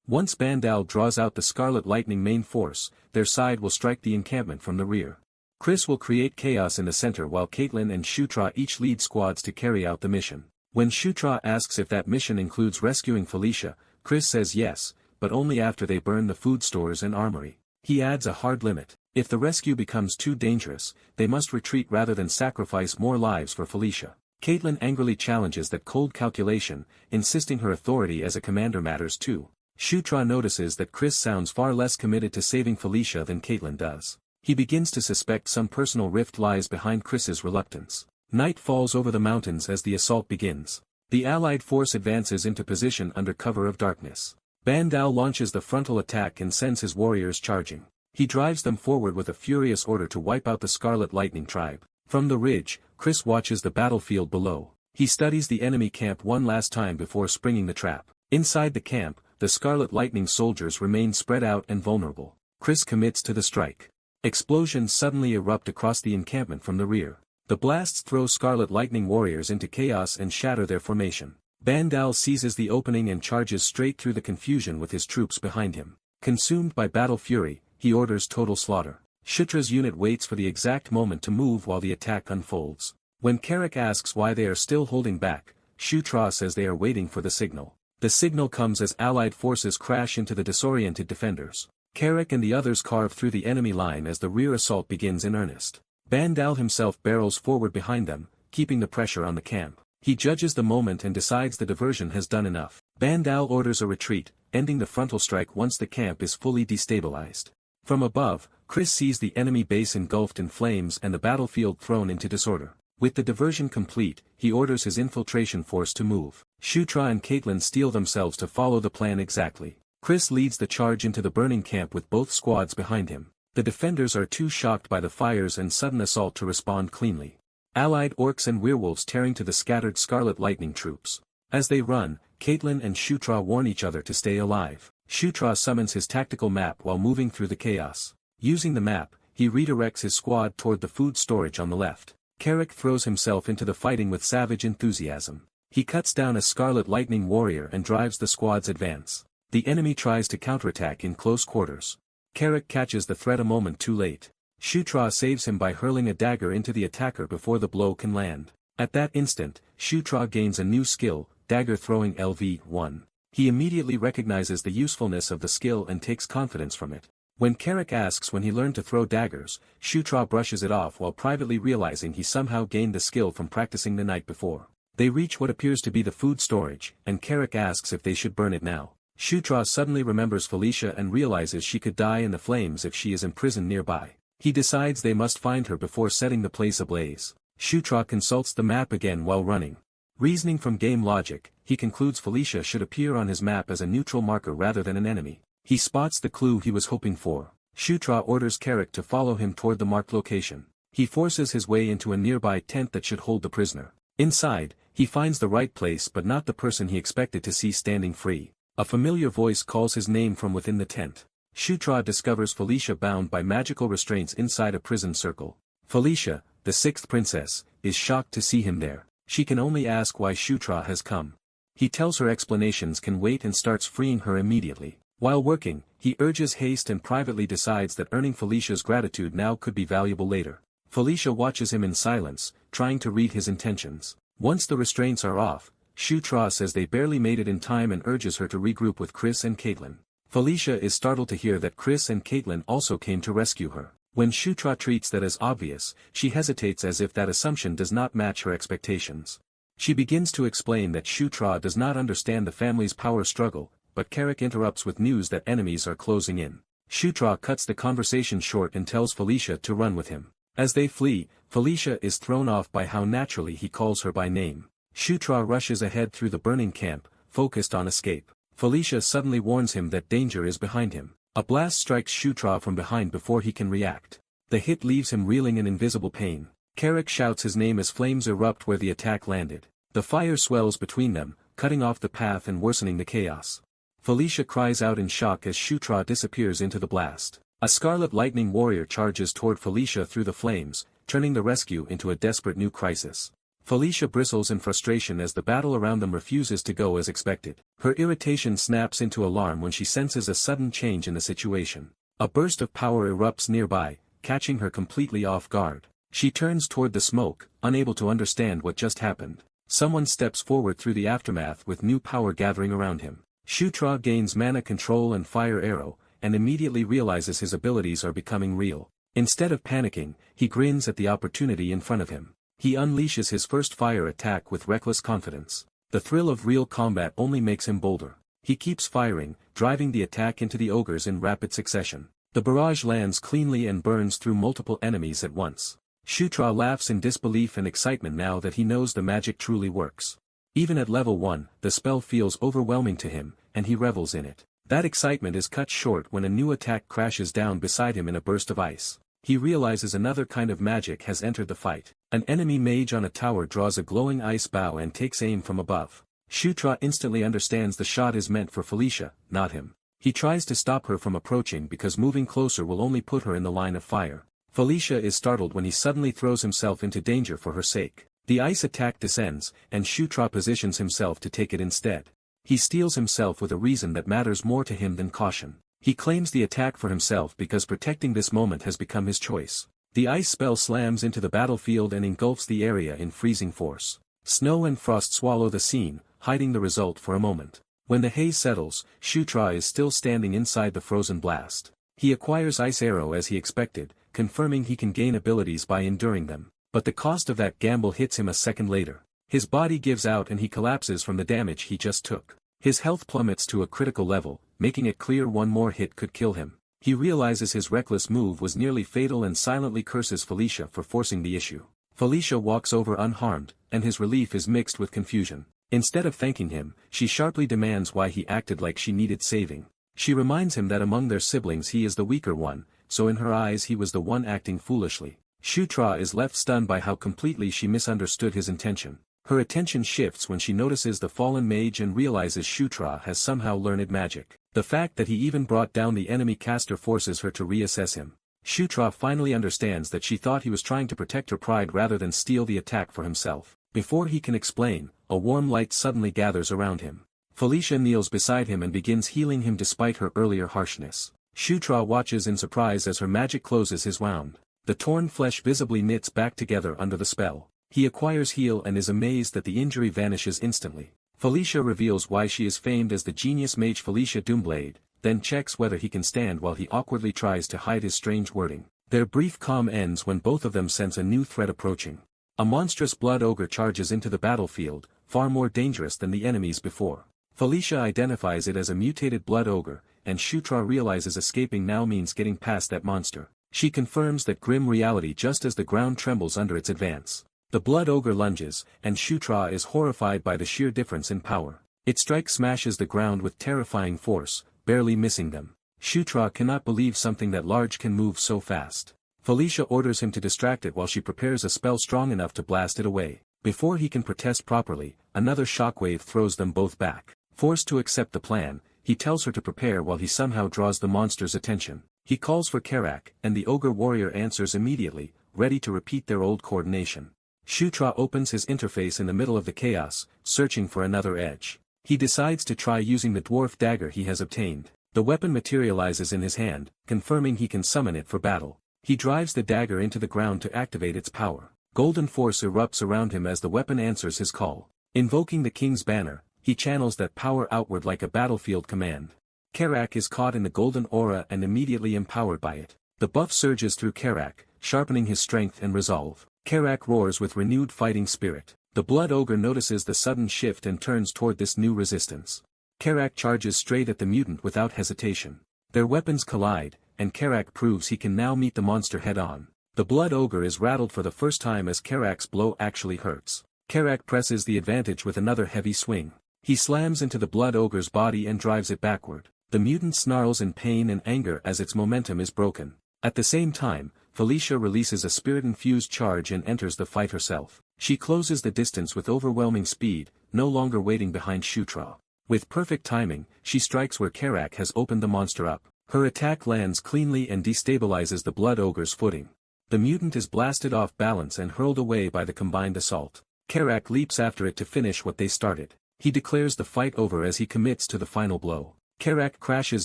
Once Bandal draws out the Scarlet Lightning main force, their side will strike the encampment from the rear. Chris will create chaos in the center while Caitlin and Shutra each lead squads to carry out the mission. When Shutra asks if that mission includes rescuing Felicia, Chris says yes, but only after they burn the food stores and armory. He adds a hard limit. If the rescue becomes too dangerous, they must retreat rather than sacrifice more lives for Felicia. Caitlin angrily challenges that cold calculation, insisting her authority as a commander matters too. Shutra notices that Chris sounds far less committed to saving Felicia than Caitlin does. He begins to suspect some personal rift lies behind Chris's reluctance. Night falls over the mountains as the assault begins. The Allied force advances into position under cover of darkness. Bandal launches the frontal attack and sends his warriors charging. He drives them forward with a furious order to wipe out the Scarlet Lightning tribe. From the ridge, Chris watches the battlefield below. He studies the enemy camp one last time before springing the trap. Inside the camp, the Scarlet Lightning soldiers remain spread out and vulnerable. Chris commits to the strike. Explosions suddenly erupt across the encampment from the rear. The blasts throw Scarlet Lightning warriors into chaos and shatter their formation. Bandal seizes the opening and charges straight through the confusion with his troops behind him. Consumed by battle fury, he orders total slaughter. Shutra's unit waits for the exact moment to move while the attack unfolds. When Carrick asks why they are still holding back, Shutra says they are waiting for the signal. The signal comes as Allied forces crash into the disoriented defenders. Carrick and the others carve through the enemy line as the rear assault begins in earnest. Bandal himself barrels forward behind them, keeping the pressure on the camp. He judges the moment and decides the diversion has done enough. Bandal orders a retreat, ending the frontal strike once the camp is fully destabilized. From above, Chris sees the enemy base engulfed in flames and the battlefield thrown into disorder. With the diversion complete, he orders his infiltration force to move. Shutra and Caitlin steel themselves to follow the plan exactly. Chris leads the charge into the burning camp with both squads behind him. The defenders are too shocked by the fires and sudden assault to respond cleanly. Allied orcs and werewolves tearing to the scattered Scarlet Lightning troops. As they run, Caitlin and Shutra warn each other to stay alive. Shutra summons his tactical map while moving through the chaos. Using the map, he redirects his squad toward the food storage on the left. Carrick throws himself into the fighting with savage enthusiasm. He cuts down a Scarlet Lightning warrior and drives the squad's advance. The enemy tries to counterattack in close quarters. Carrick catches the threat a moment too late. Shutra saves him by hurling a dagger into the attacker before the blow can land. At that instant, Shutra gains a new skill, dagger throwing LV1. He immediately recognizes the usefulness of the skill and takes confidence from it. When Carrick asks when he learned to throw daggers, Shutra brushes it off while privately realizing he somehow gained the skill from practicing the night before. They reach what appears to be the food storage, and Carrick asks if they should burn it now. Shutra suddenly remembers Felicia and realizes she could die in the flames if she is imprisoned nearby. He decides they must find her before setting the place ablaze. Shutra consults the map again while running. Reasoning from game logic, he concludes Felicia should appear on his map as a neutral marker rather than an enemy. He spots the clue he was hoping for. Shutra orders Carrick to follow him toward the marked location. He forces his way into a nearby tent that should hold the prisoner. Inside, he finds the right place but not the person he expected to see standing free. A familiar voice calls his name from within the tent. Shutra discovers Felicia bound by magical restraints inside a prison circle. Felicia, the sixth princess, is shocked to see him there. She can only ask why Shutra has come. He tells her explanations can wait and starts freeing her immediately. While working, he urges haste and privately decides that earning Felicia's gratitude now could be valuable later. Felicia watches him in silence, trying to read his intentions. Once the restraints are off, Shutra says they barely made it in time and urges her to regroup with Chris and Caitlin. Felicia is startled to hear that Chris and Caitlin also came to rescue her. When Shutra treats that as obvious, she hesitates as if that assumption does not match her expectations. She begins to explain that Shutra does not understand the family's power struggle, but Carrick interrupts with news that enemies are closing in. Shutra cuts the conversation short and tells Felicia to run with him. As they flee, Felicia is thrown off by how naturally he calls her by name. Shutra rushes ahead through the burning camp, focused on escape. Felicia suddenly warns him that danger is behind him. A blast strikes Shutra from behind before he can react. The hit leaves him reeling in invisible pain. Carrick shouts his name as flames erupt where the attack landed. The fire swells between them, cutting off the path and worsening the chaos. Felicia cries out in shock as Shutra disappears into the blast. A Scarlet Lightning warrior charges toward Felicia through the flames, turning the rescue into a desperate new crisis. Felicia bristles in frustration as the battle around them refuses to go as expected. Her irritation snaps into alarm when she senses a sudden change in the situation. A burst of power erupts nearby, catching her completely off guard. She turns toward the smoke, unable to understand what just happened. Someone steps forward through the aftermath with new power gathering around him. Shutra gains mana control and fire arrow, and immediately realizes his abilities are becoming real. Instead of panicking, he grins at the opportunity in front of him. He unleashes his first fire attack with reckless confidence. The thrill of real combat only makes him bolder. He keeps firing, driving the attack into the ogres in rapid succession. The barrage lands cleanly and burns through multiple enemies at once. Shutra laughs in disbelief and excitement now that he knows the magic truly works. Even at level 1, the spell feels overwhelming to him, and he revels in it. That excitement is cut short when a new attack crashes down beside him in a burst of ice. He realizes another kind of magic has entered the fight. An enemy mage on a tower draws a glowing ice bow and takes aim from above. Shutra instantly understands the shot is meant for Felicia, not him. He tries to stop her from approaching because moving closer will only put her in the line of fire. Felicia is startled when he suddenly throws himself into danger for her sake. The ice attack descends, and Shutra positions himself to take it instead. He steels himself with a reason that matters more to him than caution. He claims the attack for himself because protecting this moment has become his choice. The ice spell slams into the battlefield and engulfs the area in freezing force. Snow and frost swallow the scene, hiding the result for a moment. When the haze settles, Shutra is still standing inside the frozen blast. He acquires Ice Arrow as he expected, confirming he can gain abilities by enduring them. But the cost of that gamble hits him a second later. His body gives out and he collapses from the damage he just took. His health plummets to a critical level, making it clear one more hit could kill him. He realizes his reckless move was nearly fatal and silently curses Felicia for forcing the issue. Felicia walks over unharmed, and his relief is mixed with confusion. Instead of thanking him, she sharply demands why he acted like she needed saving. She reminds him that among their siblings he is the weaker one, so in her eyes he was the one acting foolishly. Shutra is left stunned by how completely she misunderstood his intention. Her attention shifts when she notices the fallen mage and realizes Shutra has somehow learned magic. The fact that he even brought down the enemy caster forces her to reassess him. Shutra finally understands that she thought he was trying to protect her pride rather than steal the attack for himself. Before he can explain, a warm light suddenly gathers around him. Felicia kneels beside him and begins healing him despite her earlier harshness. Shutra watches in surprise as her magic closes his wound. The torn flesh visibly knits back together under the spell. He acquires heal and is amazed that the injury vanishes instantly. Felicia reveals why she is famed as the genius mage Felicia Doomblade, then checks whether he can stand while he awkwardly tries to hide his strange wording. Their brief calm ends when both of them sense a new threat approaching. A monstrous blood ogre charges into the battlefield, far more dangerous than the enemies before. Felicia identifies it as a mutated blood ogre, and Shutra realizes escaping now means getting past that monster. She confirms that grim reality just as the ground trembles under its advance. The blood ogre lunges, and Shutra is horrified by the sheer difference in power. Its strike smashes the ground with terrifying force, barely missing them. Shutra cannot believe something that large can move so fast. Felicia orders him to distract it while she prepares a spell strong enough to blast it away. Before he can protest properly, another shockwave throws them both back. Forced to accept the plan, he tells her to prepare while he somehow draws the monster's attention. He calls for Karak, and the ogre warrior answers immediately, ready to repeat their old coordination. Shutra opens his interface in the middle of the chaos, searching for another edge. He decides to try using the dwarf dagger he has obtained. The weapon materializes in his hand, confirming he can summon it for battle. He drives the dagger into the ground to activate its power. Golden force erupts around him as the weapon answers his call. Invoking the king's banner, he channels that power outward like a battlefield command. Karak is caught in the golden aura and immediately empowered by it. The buff surges through Karak, sharpening his strength and resolve. Karak roars with renewed fighting spirit. The blood ogre notices the sudden shift and turns toward this new resistance. Karak charges straight at the mutant without hesitation. Their weapons collide, and Karak proves he can now meet the monster head-on. The blood ogre is rattled for the first time as Karak's blow actually hurts. Karak presses the advantage with another heavy swing. He slams into the blood ogre's body and drives it backward. The mutant snarls in pain and anger as its momentum is broken. At the same time, Felicia releases a spirit-infused charge and enters the fight herself. She closes the distance with overwhelming speed, no longer waiting behind Shutra. With perfect timing, she strikes where Karak has opened the monster up. Her attack lands cleanly and destabilizes the blood ogre's footing. The mutant is blasted off balance and hurled away by the combined assault. Karak leaps after it to finish what they started. He declares the fight over as he commits to the final blow. Karak crashes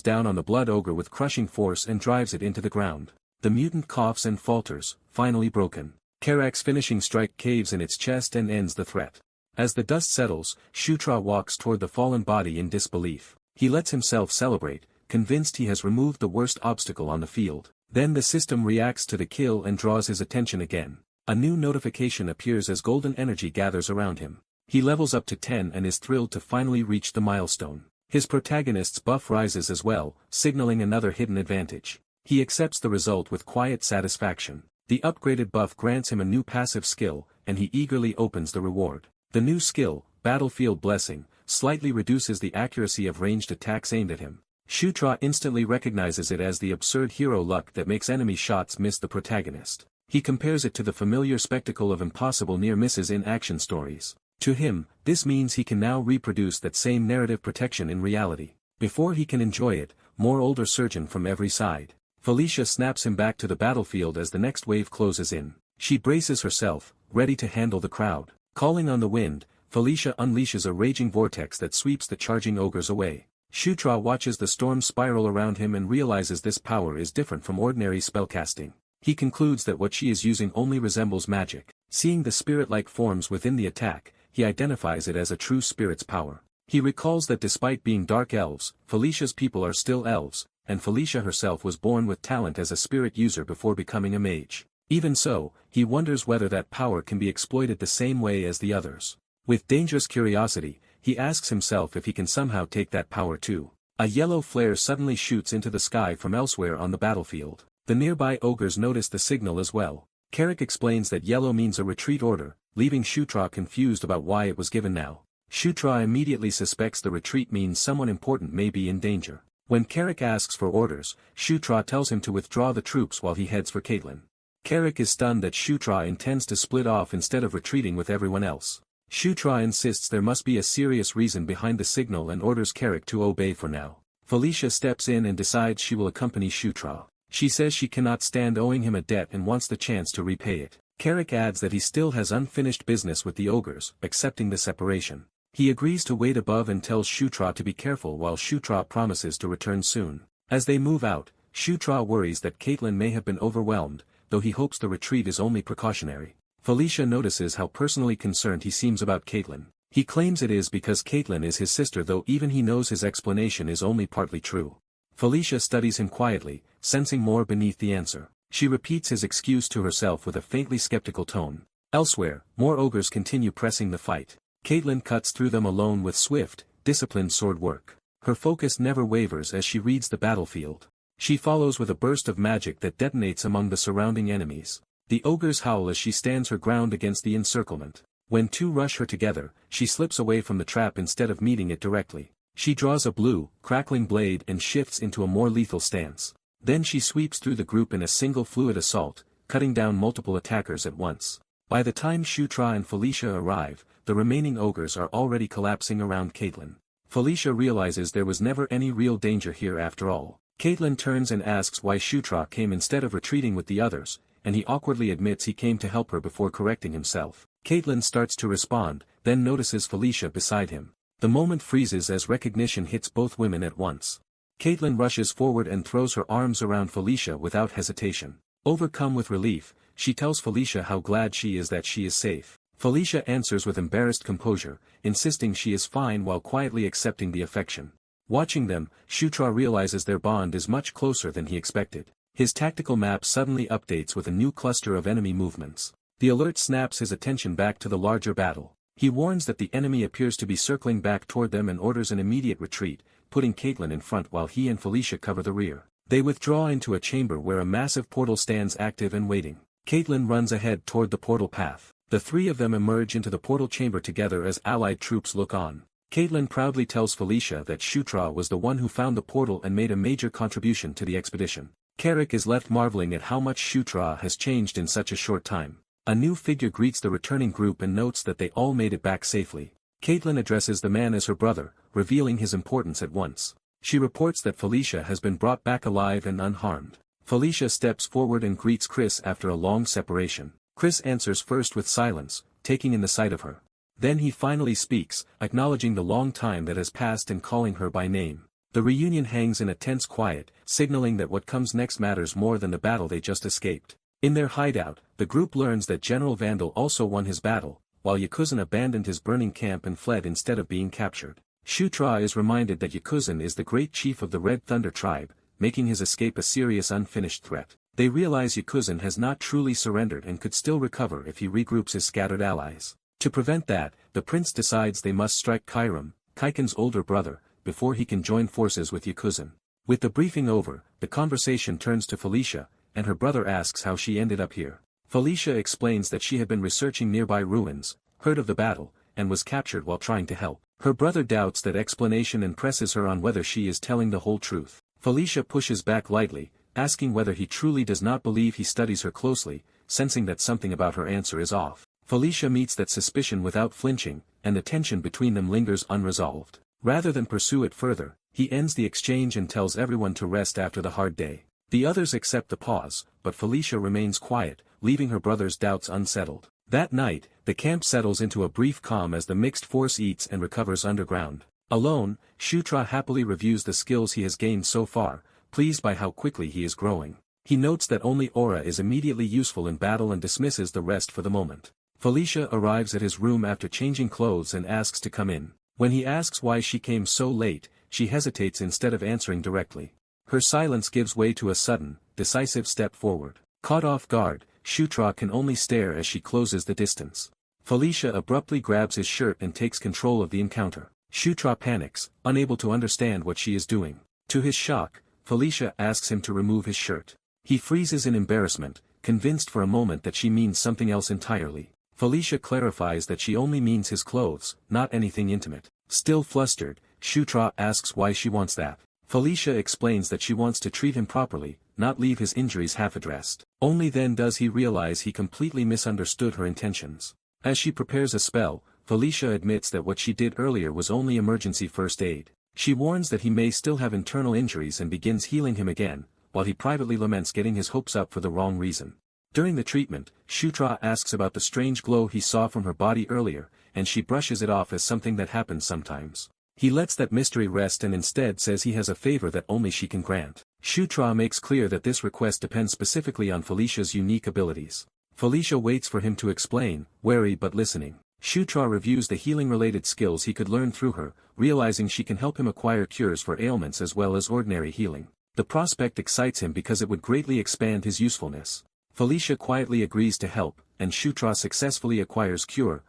down on the blood ogre with crushing force and drives it into the ground. The mutant coughs and falters, finally broken. Karak's finishing strike caves in its chest and ends the threat. As the dust settles, Shutra walks toward the fallen body in disbelief. He lets himself celebrate, convinced he has removed the worst obstacle on the field. Then the system reacts to the kill and draws his attention again. A new notification appears as golden energy gathers around him. He levels up to 10 and is thrilled to finally reach the milestone. His protagonist's buff rises as well, signaling another hidden advantage. He accepts the result with quiet satisfaction. The upgraded buff grants him a new passive skill, and he eagerly opens the reward. The new skill, Battlefield Blessing, slightly reduces the accuracy of ranged attacks aimed at him. Shutra instantly recognizes it as the absurd hero luck that makes enemy shots miss the protagonist. He compares it to the familiar spectacle of impossible near misses in action stories. To him, this means he can now reproduce that same narrative protection in reality. Before he can enjoy it, more older surgeon from every side. Felicia snaps him back to the battlefield as the next wave closes in. She braces herself, ready to handle the crowd. Calling on the wind, Felicia unleashes a raging vortex that sweeps the charging ogres away. Shutra watches the storm spiral around him and realizes this power is different from ordinary spellcasting. He concludes that what she is using only resembles magic. Seeing the spirit-like forms within the attack, he identifies it as a true spirit's power. He recalls that despite being dark elves, Felicia's people are still elves, and Felicia herself was born with talent as a spirit user before becoming a mage. Even so, he wonders whether that power can be exploited the same way as the others. With dangerous curiosity, he asks himself if he can somehow take that power too. A yellow flare suddenly shoots into the sky from elsewhere on the battlefield. The nearby ogres notice the signal as well. Karak explains that yellow means a retreat order, leaving Shutra confused about why it was given now. Shutra immediately suspects the retreat means someone important may be in danger. When Karak asks for orders, Shutra tells him to withdraw the troops while he heads for Caitlin. Karak is stunned that Shutra intends to split off instead of retreating with everyone else. Shutra insists there must be a serious reason behind the signal and orders Karak to obey for now. Felicia steps in and decides she will accompany Shutra. She says she cannot stand owing him a debt and wants the chance to repay it. Karak adds that he still has unfinished business with the ogres, accepting the separation. He agrees to wait above and tells Shutra to be careful while Shutra promises to return soon. As they move out, Shutra worries that Caitlin may have been overwhelmed, though he hopes the retreat is only precautionary. Felicia notices how personally concerned he seems about Caitlin. He claims it is because Caitlin is his sister, though even he knows his explanation is only partly true. Felicia studies him quietly, sensing more beneath the answer. She repeats his excuse to herself with a faintly skeptical tone. Elsewhere, more ogres continue pressing the fight. Caitlin cuts through them alone with swift, disciplined sword work. Her focus never wavers as she reads the battlefield. She follows with a burst of magic that detonates among the surrounding enemies. The ogres howl as she stands her ground against the encirclement. When two rush her together, she slips away from the trap instead of meeting it directly. She draws a blue, crackling blade and shifts into a more lethal stance. Then she sweeps through the group in a single fluid assault, cutting down multiple attackers at once. By the time Shutra and Felicia arrive, the remaining ogres are already collapsing around Caitlin. Felicia realizes there was never any real danger here after all. Caitlin turns and asks why Shutra came instead of retreating with the others, and he awkwardly admits he came to help her before correcting himself. Caitlin starts to respond, then notices Felicia beside him. The moment freezes as recognition hits both women at once. Caitlin rushes forward and throws her arms around Felicia without hesitation. Overcome with relief, she tells Felicia how glad she is that she is safe. Felicia answers with embarrassed composure, insisting she is fine while quietly accepting the affection. Watching them, Shutra realizes their bond is much closer than he expected. His tactical map suddenly updates with a new cluster of enemy movements. The alert snaps his attention back to the larger battle. He warns that the enemy appears to be circling back toward them and orders an immediate retreat, putting Caitlin in front while he and Felicia cover the rear. They withdraw into a chamber where a massive portal stands active and waiting. Caitlin runs ahead toward the portal path. The three of them emerge into the portal chamber together as allied troops look on. Caitlin proudly tells Felicia that Shutra was the one who found the portal and made a major contribution to the expedition. Karak is left marveling at how much Shutra has changed in such a short time. A new figure greets the returning group and notes that they all made it back safely. Caitlin addresses the man as her brother, revealing his importance at once. She reports that Felicia has been brought back alive and unharmed. Felicia steps forward and greets Chris after a long separation. Chris answers first with silence, taking in the sight of her. Then he finally speaks, acknowledging the long time that has passed and calling her by name. The reunion hangs in a tense quiet, signaling that what comes next matters more than the battle they just escaped. In their hideout, the group learns that General Vandal also won his battle, while Yakuzan abandoned his burning camp and fled instead of being captured. Shutra is reminded that Yakuzan is the great chief of the Red Thunder tribe, making his escape a serious unfinished threat. They realize Yakuzan has not truly surrendered and could still recover if he regroups his scattered allies. To prevent that, the prince decides they must strike Kairam, Kaiken's older brother, before he can join forces with Yakuzan. With the briefing over, the conversation turns to Felicia, and her brother asks how she ended up here. Felicia explains that she had been researching nearby ruins, heard of the battle, and was captured while trying to help. Her brother doubts that explanation and presses her on whether she is telling the whole truth. Felicia pushes back lightly, asking whether he truly does not believe he studies her closely, sensing that something about her answer is off. Felicia meets that suspicion without flinching, and the tension between them lingers unresolved. Rather than pursue it further, he ends the exchange and tells everyone to rest after the hard day. The others accept the pause, but Felicia remains quiet, leaving her brother's doubts unsettled. That night, the camp settles into a brief calm as the mixed force eats and recovers underground. Alone, Shutra happily reviews the skills he has gained so far, pleased by how quickly he is growing. He notes that only aura is immediately useful in battle and dismisses the rest for the moment. Felicia arrives at his room after changing clothes and asks to come in. When he asks why she came so late, she hesitates instead of answering directly. Her silence gives way to a sudden, decisive step forward. Caught off guard, Shutra can only stare as she closes the distance. Felicia abruptly grabs his shirt and takes control of the encounter. Shutra panics, unable to understand what she is doing. To his shock, Felicia asks him to remove his shirt. He freezes in embarrassment, convinced for a moment that she means something else entirely. Felicia clarifies that she only means his clothes, not anything intimate. Still flustered, Shutra asks why she wants that. Felicia explains that she wants to treat him properly, not leave his injuries half-addressed. Only then does he realize he completely misunderstood her intentions. As she prepares a spell, Felicia admits that what she did earlier was only emergency first aid. She warns that he may still have internal injuries and begins healing him again, while he privately laments getting his hopes up for the wrong reason. During the treatment, Shutra asks about the strange glow he saw from her body earlier, and she brushes it off as something that happens sometimes. He lets that mystery rest and instead says he has a favor that only she can grant. Shutra makes clear that this request depends specifically on Felicia's unique abilities. Felicia waits for him to explain, wary but listening. Shutra reviews the healing-related skills he could learn through her, realizing she can help him acquire cures for ailments as well as ordinary healing. The prospect excites him because it would greatly expand his usefulness. Felicia quietly agrees to help, and Shutra successfully acquires cure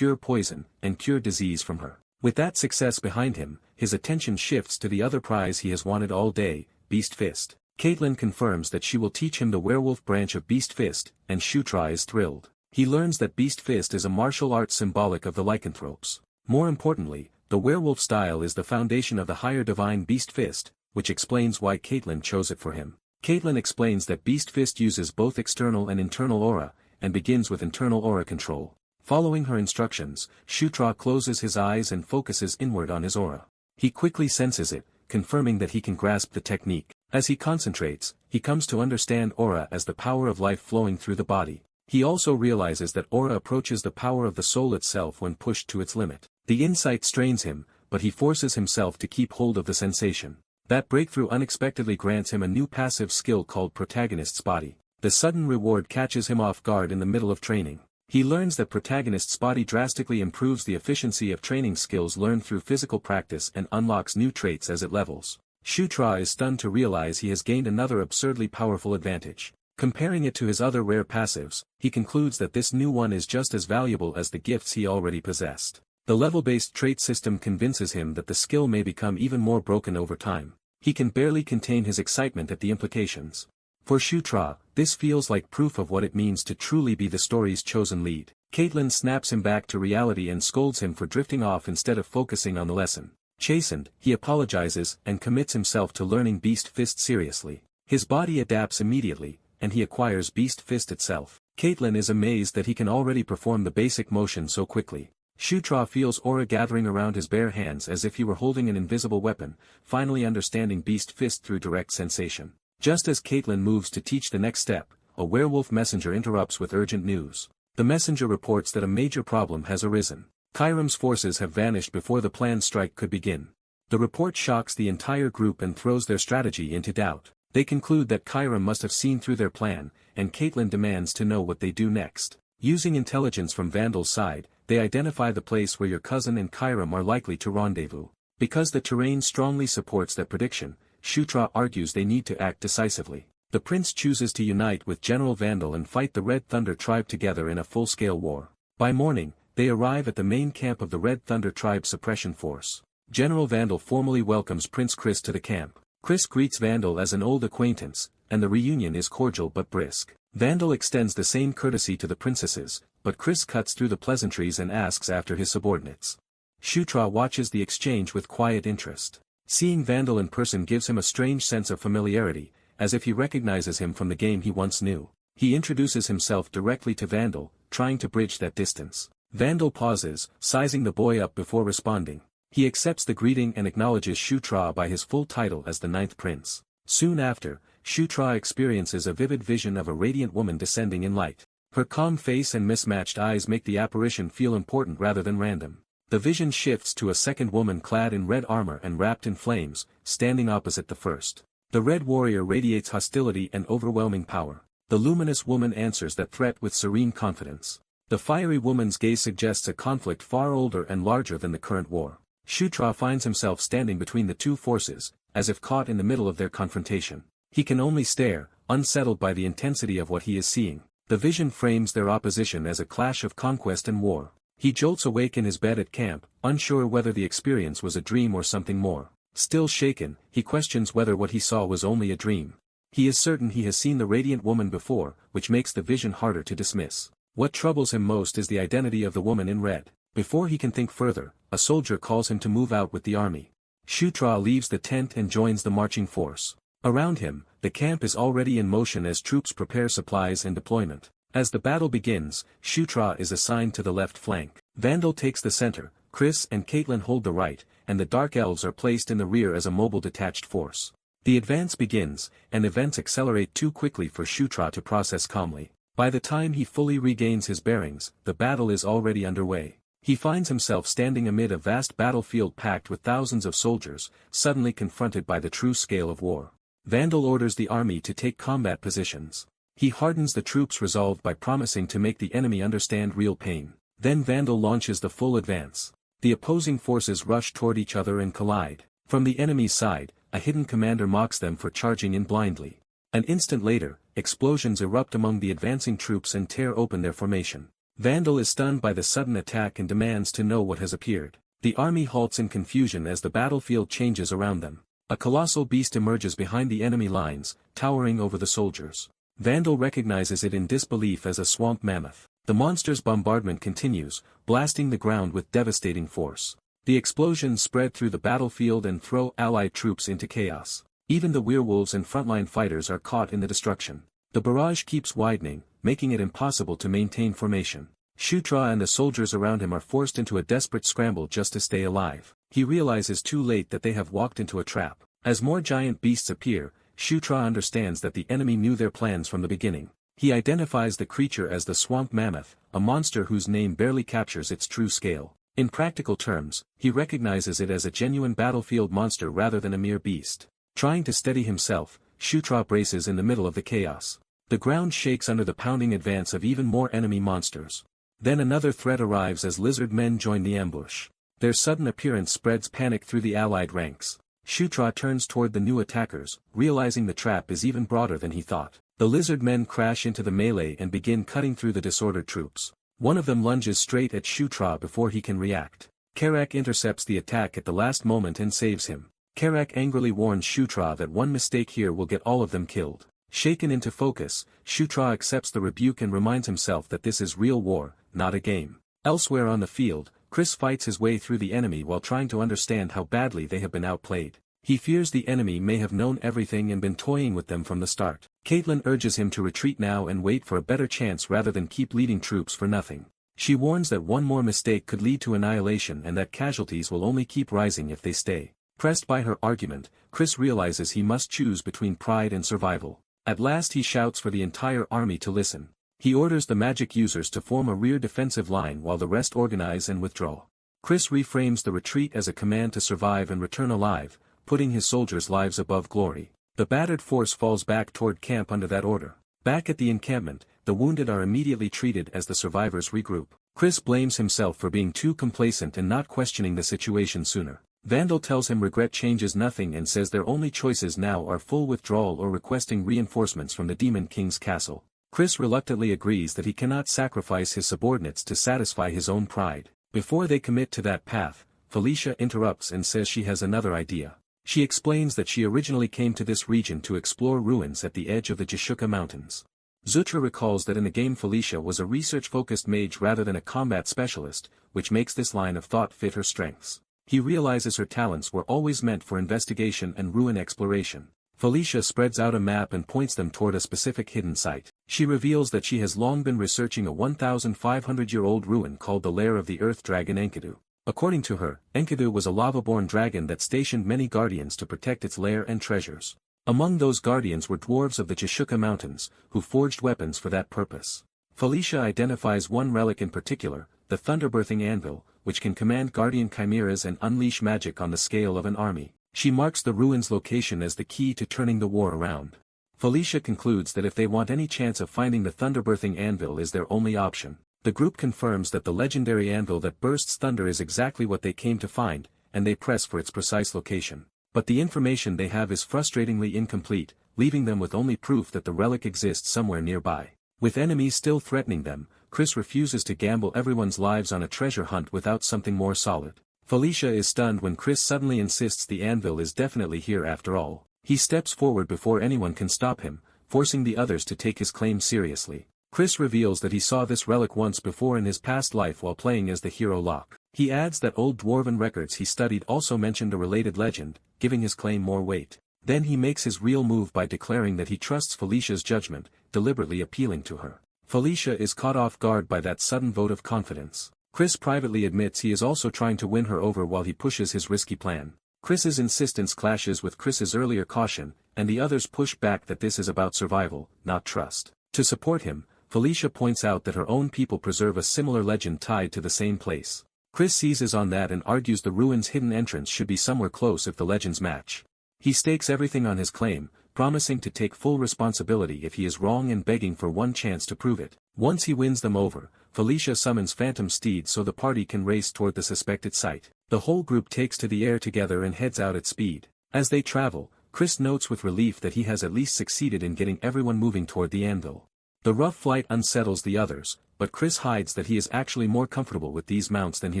poison, and cure disease from her. With that success behind him, his attention shifts to the other prize he has wanted all day, Beast Fist. Caitlin confirms that she will teach him the werewolf branch of Beast Fist, and Shutra is thrilled. He learns that Beast Fist is a martial art symbolic of the lycanthropes. More importantly, the werewolf style is the foundation of the higher divine Beast Fist, which explains why Caitlin chose it for him. Caitlin explains that Beast Fist uses both external and internal aura, and begins with internal aura control. Following her instructions, Shutra closes his eyes and focuses inward on his aura. He quickly senses it, confirming that he can grasp the technique. As he concentrates, he comes to understand aura as the power of life flowing through the body. He also realizes that aura approaches the power of the soul itself when pushed to its limit. The insight strains him, but he forces himself to keep hold of the sensation. That breakthrough unexpectedly grants him a new passive skill called Protagonist's Body. The sudden reward catches him off guard in the middle of training. He learns that Protagonist's Body drastically improves the efficiency of training skills learned through physical practice and unlocks new traits as it levels. Shutra is stunned to realize he has gained another absurdly powerful advantage. Comparing it to his other rare passives, he concludes that this new one is just as valuable as the gifts he already possessed. The level-based trait system convinces him that the skill may become even more broken over time. He can barely contain his excitement at the implications. For Shutra, this feels like proof of what it means to truly be the story's chosen lead. Caitlin snaps him back to reality and scolds him for drifting off instead of focusing on the lesson. Chastened, he apologizes and commits himself to learning Beast Fist seriously. His body adapts immediately, and he acquires Beast Fist itself. Caitlin is amazed that he can already perform the basic motion so quickly. Shutra feels aura gathering around his bare hands as if he were holding an invisible weapon, finally understanding Beast Fist through direct sensation. Just as Caitlin moves to teach the next step, a werewolf messenger interrupts with urgent news. The messenger reports that a major problem has arisen. Kairam's forces have vanished before the planned strike could begin. The report shocks the entire group and throws their strategy into doubt. They conclude that Kairam must have seen through their plan, and Caitlin demands to know what they do next. Using intelligence from Vandal's side, they identify the place where your cousin and Kairam are likely to rendezvous. Because the terrain strongly supports that prediction, Shutra argues they need to act decisively. The prince chooses to unite with General Vandal and fight the Red Thunder tribe together in a full-scale war. By morning, they arrive at the main camp of the Red Thunder tribe suppression force. General Vandal formally welcomes Prince Chris to the camp. Chris greets Vandal as an old acquaintance, and the reunion is cordial but brisk. Vandal extends the same courtesy to the princesses, but Chris cuts through the pleasantries and asks after his subordinates. Shutra watches the exchange with quiet interest. Seeing Vandal in person gives him a strange sense of familiarity, as if he recognizes him from the game he once knew. He introduces himself directly to Vandal, trying to bridge that distance. Vandal pauses, sizing the boy up before responding. He accepts the greeting and acknowledges Shutra by his full title as the Ninth Prince. Soon after, Shutra experiences a vivid vision of a radiant woman descending in light. Her calm face and mismatched eyes make the apparition feel important rather than random. The vision shifts to a second woman clad in red armor and wrapped in flames, standing opposite the first. The red warrior radiates hostility and overwhelming power. The luminous woman answers that threat with serene confidence. The fiery woman's gaze suggests a conflict far older and larger than the current war. Shutra finds himself standing between the two forces, as if caught in the middle of their confrontation. He can only stare, unsettled by the intensity of what he is seeing. The vision frames their opposition as a clash of conquest and war. He jolts awake in his bed at camp, unsure whether the experience was a dream or something more. Still shaken, he questions whether what he saw was only a dream. He is certain he has seen the radiant woman before, which makes the vision harder to dismiss. What troubles him most is the identity of the woman in red. Before he can think further, a soldier calls him to move out with the army. Shutra leaves the tent and joins the marching force. Around him, the camp is already in motion as troops prepare supplies and deployment. As the battle begins, Shutra is assigned to the left flank. Vandal takes the center, Chris and Caitlin hold the right, and the Dark Elves are placed in the rear as a mobile detached force. The advance begins, and events accelerate too quickly for Shutra to process calmly. By the time he fully regains his bearings, the battle is already underway. He finds himself standing amid a vast battlefield packed with thousands of soldiers, suddenly confronted by the true scale of war. Vandal orders the army to take combat positions. He hardens the troops' resolve by promising to make the enemy understand real pain. Then Vandal launches the full advance. The opposing forces rush toward each other and collide. From the enemy's side, a hidden commander mocks them for charging in blindly. An instant later, explosions erupt among the advancing troops and tear open their formation. Vandal is stunned by the sudden attack and demands to know what has appeared. The army halts in confusion as the battlefield changes around them. A colossal beast emerges behind the enemy lines, towering over the soldiers. Vandal recognizes it in disbelief as a swamp mammoth. The monster's bombardment continues, blasting the ground with devastating force. The explosions spread through the battlefield and throw allied troops into chaos. Even the werewolves and frontline fighters are caught in the destruction. The barrage keeps widening, making it impossible to maintain formation. Shutra and the soldiers around him are forced into a desperate scramble just to stay alive. He realizes too late that they have walked into a trap. As more giant beasts appear, Shutra understands that the enemy knew their plans from the beginning. He identifies the creature as the swamp mammoth, a monster whose name barely captures its true scale. In practical terms, he recognizes it as a genuine battlefield monster rather than a mere beast. Trying to steady himself, Shutra braces in the middle of the chaos. The ground shakes under the pounding advance of even more enemy monsters. Then another threat arrives as lizard men join the ambush. Their sudden appearance spreads panic through the allied ranks. Shutra turns toward the new attackers, realizing the trap is even broader than he thought. The lizard men crash into the melee and begin cutting through the disordered troops. One of them lunges straight at Shutra before he can react. Karak intercepts the attack at the last moment and saves him. Karak angrily warns Shutra that one mistake here will get all of them killed. Shaken into focus, Shutra accepts the rebuke and reminds himself that this is real war, not a game. Elsewhere on the field, Chris fights his way through the enemy while trying to understand how badly they have been outplayed. He fears the enemy may have known everything and been toying with them from the start. Caitlin urges him to retreat now and wait for a better chance rather than keep leading troops for nothing. She warns that one more mistake could lead to annihilation and that casualties will only keep rising if they stay. Pressed by her argument, Chris realizes he must choose between pride and survival. At last he shouts for the entire army to listen. He orders the magic users to form a rear defensive line while the rest organize and withdraw. Chris reframes the retreat as a command to survive and return alive, putting his soldiers' lives above glory. The battered force falls back toward camp under that order. Back at the encampment, the wounded are immediately treated as the survivors regroup. Chris blames himself for being too complacent and not questioning the situation sooner. Vandal tells him regret changes nothing and says their only choices now are full withdrawal or requesting reinforcements from the Demon King's castle. Chris reluctantly agrees that he cannot sacrifice his subordinates to satisfy his own pride. Before they commit to that path, Felicia interrupts and says she has another idea. She explains that she originally came to this region to explore ruins at the edge of the Jishuka Mountains. Zutra recalls that in the game Felicia was a research-focused mage rather than a combat specialist, which makes this line of thought fit her strengths. He realizes her talents were always meant for investigation and ruin exploration. Felicia spreads out a map and points them toward a specific hidden site. She reveals that she has long been researching a 1,500-year-old ruin called the Lair of the Earth Dragon Enkidu. According to her, Enkidu was a lava-born dragon that stationed many guardians to protect its lair and treasures. Among those guardians were dwarves of the Jishuka Mountains, who forged weapons for that purpose. Felicia identifies one relic in particular, the Thunderbirthing Anvil, which can command guardian chimeras and unleash magic on the scale of an army. She marks the ruin's location as the key to turning the war around. Felicia concludes that if they want any chance of finding the Thunderbirthing Anvil is their only option. The group confirms that the legendary anvil that bursts thunder is exactly what they came to find, and they press for its precise location. But the information they have is frustratingly incomplete, leaving them with only proof that the relic exists somewhere nearby. With enemies still threatening them, Chris refuses to gamble everyone's lives on a treasure hunt without something more solid. Felicia is stunned when Chris suddenly insists the anvil is definitely here after all. He steps forward before anyone can stop him, forcing the others to take his claim seriously. Chris reveals that he saw this relic once before in his past life while playing as the hero Locke. He adds that old dwarven records he studied also mentioned a related legend, giving his claim more weight. Then he makes his real move by declaring that he trusts Felicia's judgment, deliberately appealing to her. Felicia is caught off guard by that sudden vote of confidence. Chris privately admits he is also trying to win her over while he pushes his risky plan. Chris's insistence clashes with Chris's earlier caution, and the others push back that this is about survival, not trust. To support him, Felicia points out that her own people preserve a similar legend tied to the same place. Chris seizes on that and argues the ruin's hidden entrance should be somewhere close if the legends match. He stakes everything on his claim, promising to take full responsibility if he is wrong and begging for one chance to prove it. Once he wins them over, Felicia summons phantom steeds so the party can race toward the suspected site. The whole group takes to the air together and heads out at speed. As they travel, Chris notes with relief that he has at least succeeded in getting everyone moving toward the anvil. The rough flight unsettles the others, but Chris hides that he is actually more comfortable with these mounts than he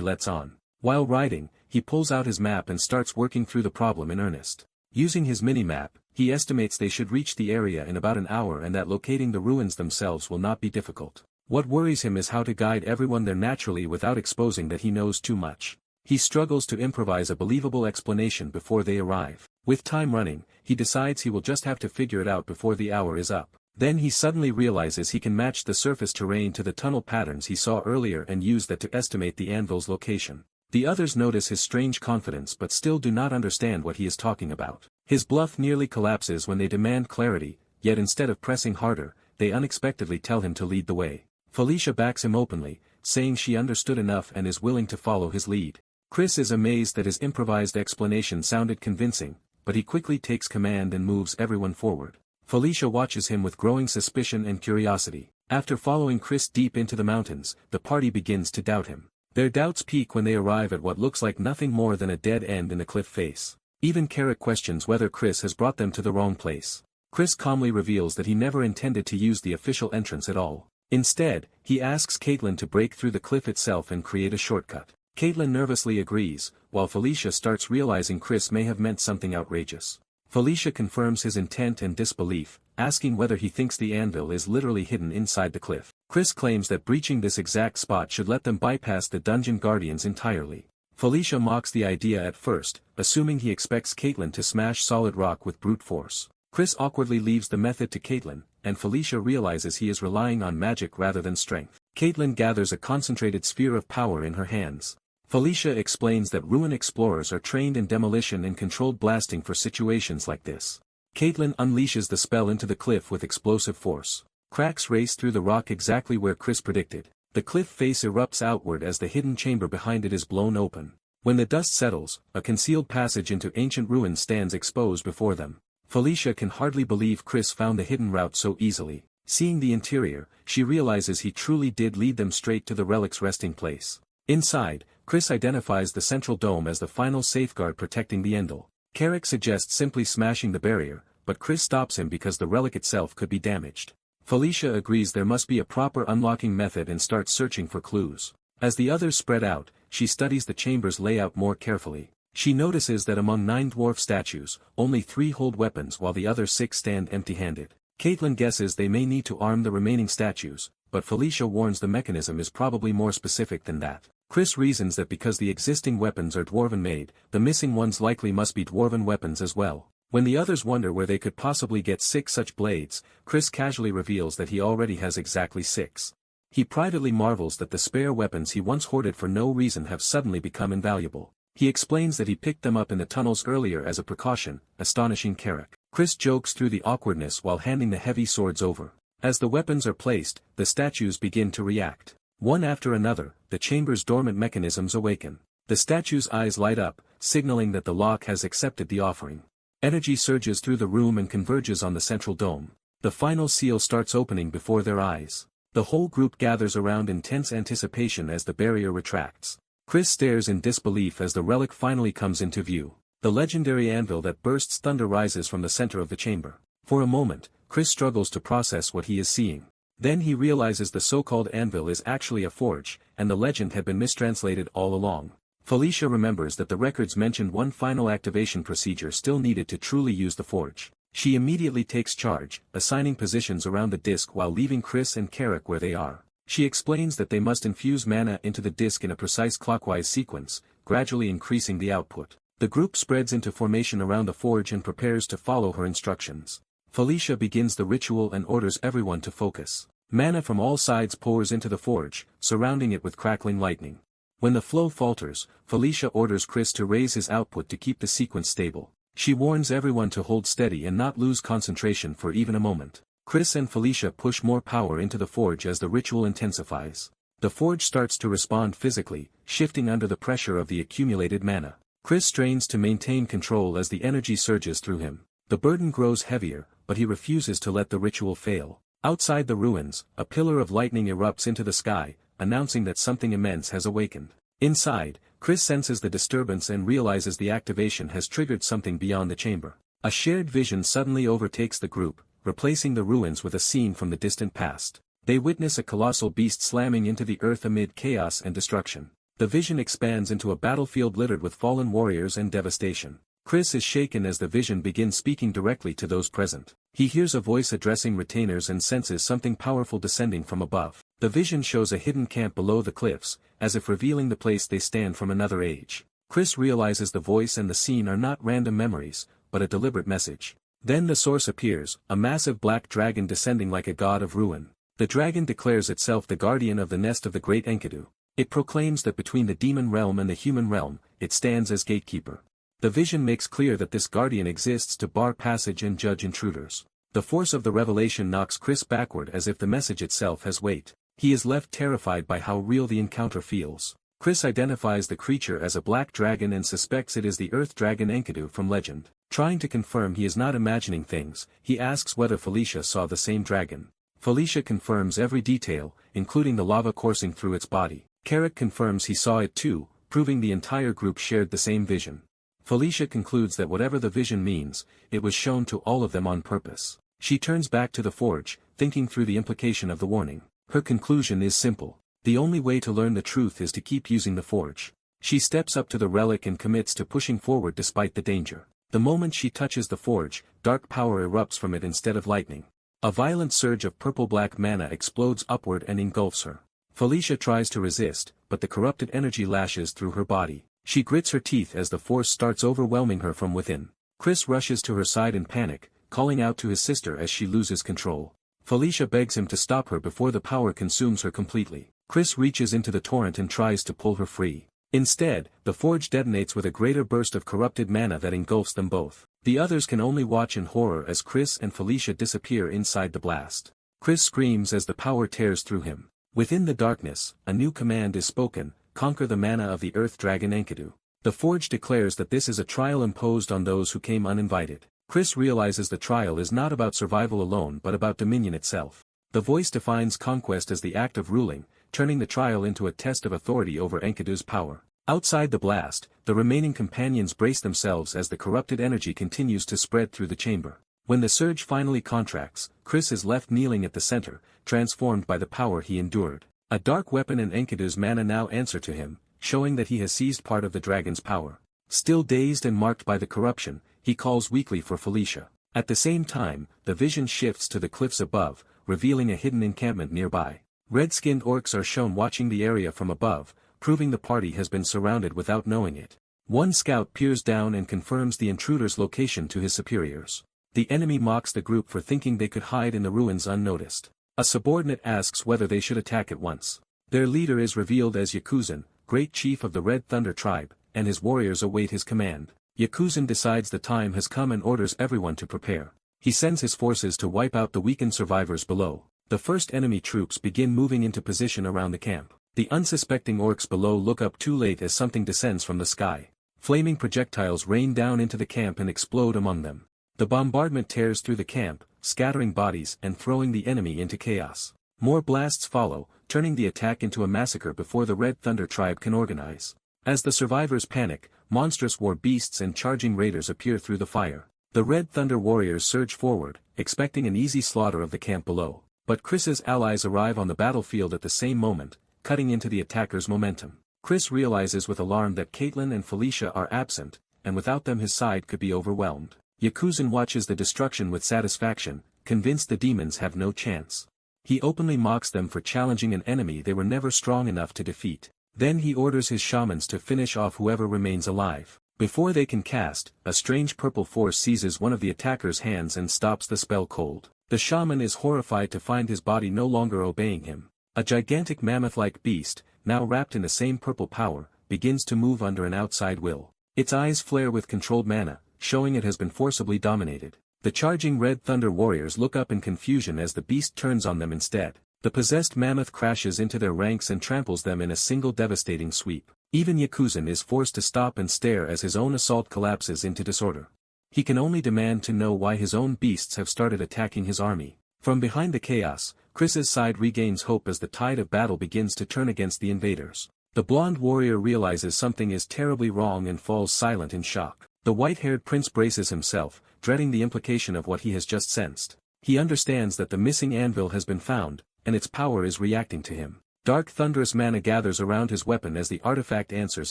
lets on. While riding, he pulls out his map and starts working through the problem in earnest. Using his mini-map, he estimates they should reach the area in about an hour and that locating the ruins themselves will not be difficult. What worries him is how to guide everyone there naturally without exposing that he knows too much. He struggles to improvise a believable explanation before they arrive. With time running, he decides he will just have to figure it out before the hour is up. Then he suddenly realizes he can match the surface terrain to the tunnel patterns he saw earlier and use that to estimate the anvil's location. The others notice his strange confidence but still do not understand what he is talking about. His bluff nearly collapses when they demand clarity, yet instead of pressing harder, they unexpectedly tell him to lead the way. Felicia backs him openly, saying she understood enough and is willing to follow his lead. Chris is amazed that his improvised explanation sounded convincing, but he quickly takes command and moves everyone forward. Felicia watches him with growing suspicion and curiosity. After following Chris deep into the mountains, the party begins to doubt him. Their doubts peak when they arrive at what looks like nothing more than a dead end in a cliff face. Even Carrot questions whether Chris has brought them to the wrong place. Chris calmly reveals that he never intended to use the official entrance at all. Instead, he asks Caitlin to break through the cliff itself and create a shortcut. Caitlin nervously agrees, while Felicia starts realizing Chris may have meant something outrageous. Felicia confirms his intent and disbelief, asking whether he thinks the anvil is literally hidden inside the cliff. Chris claims that breaching this exact spot should let them bypass the dungeon guardians entirely. Felicia mocks the idea at first, assuming he expects Caitlin to smash solid rock with brute force. Chris awkwardly leaves the method to Caitlin, and Felicia realizes he is relying on magic rather than strength. Caitlin gathers a concentrated sphere of power in her hands. Felicia explains that ruin explorers are trained in demolition and controlled blasting for situations like this. Caitlin unleashes the spell into the cliff with explosive force. Cracks race through the rock exactly where Chris predicted. The cliff face erupts outward as the hidden chamber behind it is blown open. When the dust settles, a concealed passage into ancient ruins stands exposed before them. Felicia can hardly believe Chris found the hidden route so easily. Seeing the interior, she realizes he truly did lead them straight to the relic's resting place. Inside, Chris identifies the central dome as the final safeguard protecting the Endel. Carrick suggests simply smashing the barrier, but Chris stops him because the relic itself could be damaged. Felicia agrees there must be a proper unlocking method and starts searching for clues. As the others spread out, she studies the chamber's layout more carefully. She notices that among 9 dwarf statues, only 3 hold weapons while the other 6 stand empty-handed. Caitlin guesses they may need to arm the remaining statues, but Felicia warns the mechanism is probably more specific than that. Chris reasons that because the existing weapons are dwarven-made, the missing ones likely must be dwarven weapons as well. When the others wonder where they could possibly get 6 such blades, Chris casually reveals that he already has exactly 6. He privately marvels that the spare weapons he once hoarded for no reason have suddenly become invaluable. He explains that he picked them up in the tunnels earlier as a precaution, astonishing Carrick. Chris jokes through the awkwardness while handing the heavy swords over. As the weapons are placed, the statues begin to react. One after another, the chamber's dormant mechanisms awaken. The statue's eyes light up, signaling that the lock has accepted the offering. Energy surges through the room and converges on the central dome. The final seal starts opening before their eyes. The whole group gathers around in tense anticipation as the barrier retracts. Chris stares in disbelief as the relic finally comes into view. The legendary anvil that bursts thunder rises from the center of the chamber. For a moment, Chris struggles to process what he is seeing. Then he realizes the so-called anvil is actually a forge, and the legend had been mistranslated all along. Felicia remembers that the records mentioned one final activation procedure still needed to truly use the forge. She immediately takes charge, assigning positions around the disc while leaving Chris and Carrick where they are. She explains that they must infuse mana into the disc in a precise clockwise sequence, gradually increasing the output. The group spreads into formation around the forge and prepares to follow her instructions. Felicia begins the ritual and orders everyone to focus. Mana from all sides pours into the forge, surrounding it with crackling lightning. When the flow falters, Felicia orders Chris to raise his output to keep the sequence stable. She warns everyone to hold steady and not lose concentration for even a moment. Chris and Felicia push more power into the forge as the ritual intensifies. The forge starts to respond physically, shifting under the pressure of the accumulated mana. Chris strains to maintain control as the energy surges through him. The burden grows heavier, but he refuses to let the ritual fail. Outside the ruins, a pillar of lightning erupts into the sky, announcing that something immense has awakened. Inside, Chris senses the disturbance and realizes the activation has triggered something beyond the chamber. A shared vision suddenly overtakes the group, replacing the ruins with a scene from the distant past. They witness a colossal beast slamming into the earth amid chaos and destruction. The vision expands into a battlefield littered with fallen warriors and devastation. Chris is shaken as the vision begins speaking directly to those present. He hears a voice addressing retainers and senses something powerful descending from above. The vision shows a hidden camp below the cliffs, as if revealing the place they stand from another age. Chris realizes the voice and the scene are not random memories, but a deliberate message. Then the source appears, a massive black dragon descending like a god of ruin. The dragon declares itself the guardian of the nest of the great Enkidu. It proclaims that between the demon realm and the human realm, it stands as gatekeeper. The vision makes clear that this guardian exists to bar passage and judge intruders. The force of the revelation knocks Chris backward as if the message itself has weight. He is left terrified by how real the encounter feels. Chris identifies the creature as a black dragon and suspects it is the earth dragon Enkidu from legend. Trying to confirm he is not imagining things, he asks whether Felicia saw the same dragon. Felicia confirms every detail, including the lava coursing through its body. Carrick confirms he saw it too, proving the entire group shared the same vision. Felicia concludes that whatever the vision means, it was shown to all of them on purpose. She turns back to the forge, thinking through the implication of the warning. Her conclusion is simple. The only way to learn the truth is to keep using the forge. She steps up to the relic and commits to pushing forward despite the danger. The moment she touches the forge, dark power erupts from it instead of lightning. A violent surge of purple-black mana explodes upward and engulfs her. Felicia tries to resist, but the corrupted energy lashes through her body. She grits her teeth as the force starts overwhelming her from within. Chris rushes to her side in panic, calling out to his sister as she loses control. Felicia begs him to stop her before the power consumes her completely. Chris reaches into the torrent and tries to pull her free. Instead, the forge detonates with a greater burst of corrupted mana that engulfs them both. The others can only watch in horror as Chris and Felicia disappear inside the blast. Chris screams as the power tears through him. Within the darkness, a new command is spoken: conquer the mana of the earth dragon Enkidu. The forge declares that this is a trial imposed on those who came uninvited. Chris realizes the trial is not about survival alone but about dominion itself. The voice defines conquest as the act of ruling, turning the trial into a test of authority over Enkidu's power. Outside the blast, the remaining companions brace themselves as the corrupted energy continues to spread through the chamber. When the surge finally contracts, Chris is left kneeling at the center, transformed by the power he endured. A dark weapon and Enkidu's mana now answer to him, showing that he has seized part of the dragon's power. Still dazed and marked by the corruption, he calls weakly for Felicia. At the same time, the vision shifts to the cliffs above, revealing a hidden encampment nearby. Red-skinned orcs are shown watching the area from above, proving the party has been surrounded without knowing it. One scout peers down and confirms the intruder's location to his superiors. The enemy mocks the group for thinking they could hide in the ruins unnoticed. A subordinate asks whether they should attack at once. Their leader is revealed as Yakuzan, great chief of the Red Thunder tribe, and his warriors await his command. Yakuzan decides the time has come and orders everyone to prepare. He sends his forces to wipe out the weakened survivors below. The first enemy troops begin moving into position around the camp. The unsuspecting orcs below look up too late as something descends from the sky. Flaming projectiles rain down into the camp and explode among them. The bombardment tears through the camp, scattering bodies and throwing the enemy into chaos. More blasts follow, turning the attack into a massacre before the Red Thunder tribe can organize. As the survivors panic, monstrous war beasts and charging raiders appear through the fire. The Red Thunder warriors surge forward, expecting an easy slaughter of the camp below. But Chris's allies arrive on the battlefield at the same moment, cutting into the attackers' momentum. Chris realizes with alarm that Caitlin and Felicia are absent, and without them his side could be overwhelmed. Yakuzan watches the destruction with satisfaction, convinced the demons have no chance. He openly mocks them for challenging an enemy they were never strong enough to defeat. Then he orders his shamans to finish off whoever remains alive. Before they can cast, a strange purple force seizes one of the attacker's hands and stops the spell cold. The shaman is horrified to find his body no longer obeying him. A gigantic mammoth-like beast, now wrapped in the same purple power, begins to move under an outside will. Its eyes flare with controlled mana, showing it has been forcibly dominated. The charging Red Thunder warriors look up in confusion as the beast turns on them instead. The possessed mammoth crashes into their ranks and tramples them in a single devastating sweep. Even Yakuzan is forced to stop and stare as his own assault collapses into disorder. He can only demand to know why his own beasts have started attacking his army. From behind the chaos, Chris's side regains hope as the tide of battle begins to turn against the invaders. The blonde warrior realizes something is terribly wrong and falls silent in shock. The white-haired prince braces himself, dreading the implication of what he has just sensed. He understands that the missing anvil has been found, and its power is reacting to him. Dark thunderous mana gathers around his weapon as the artifact answers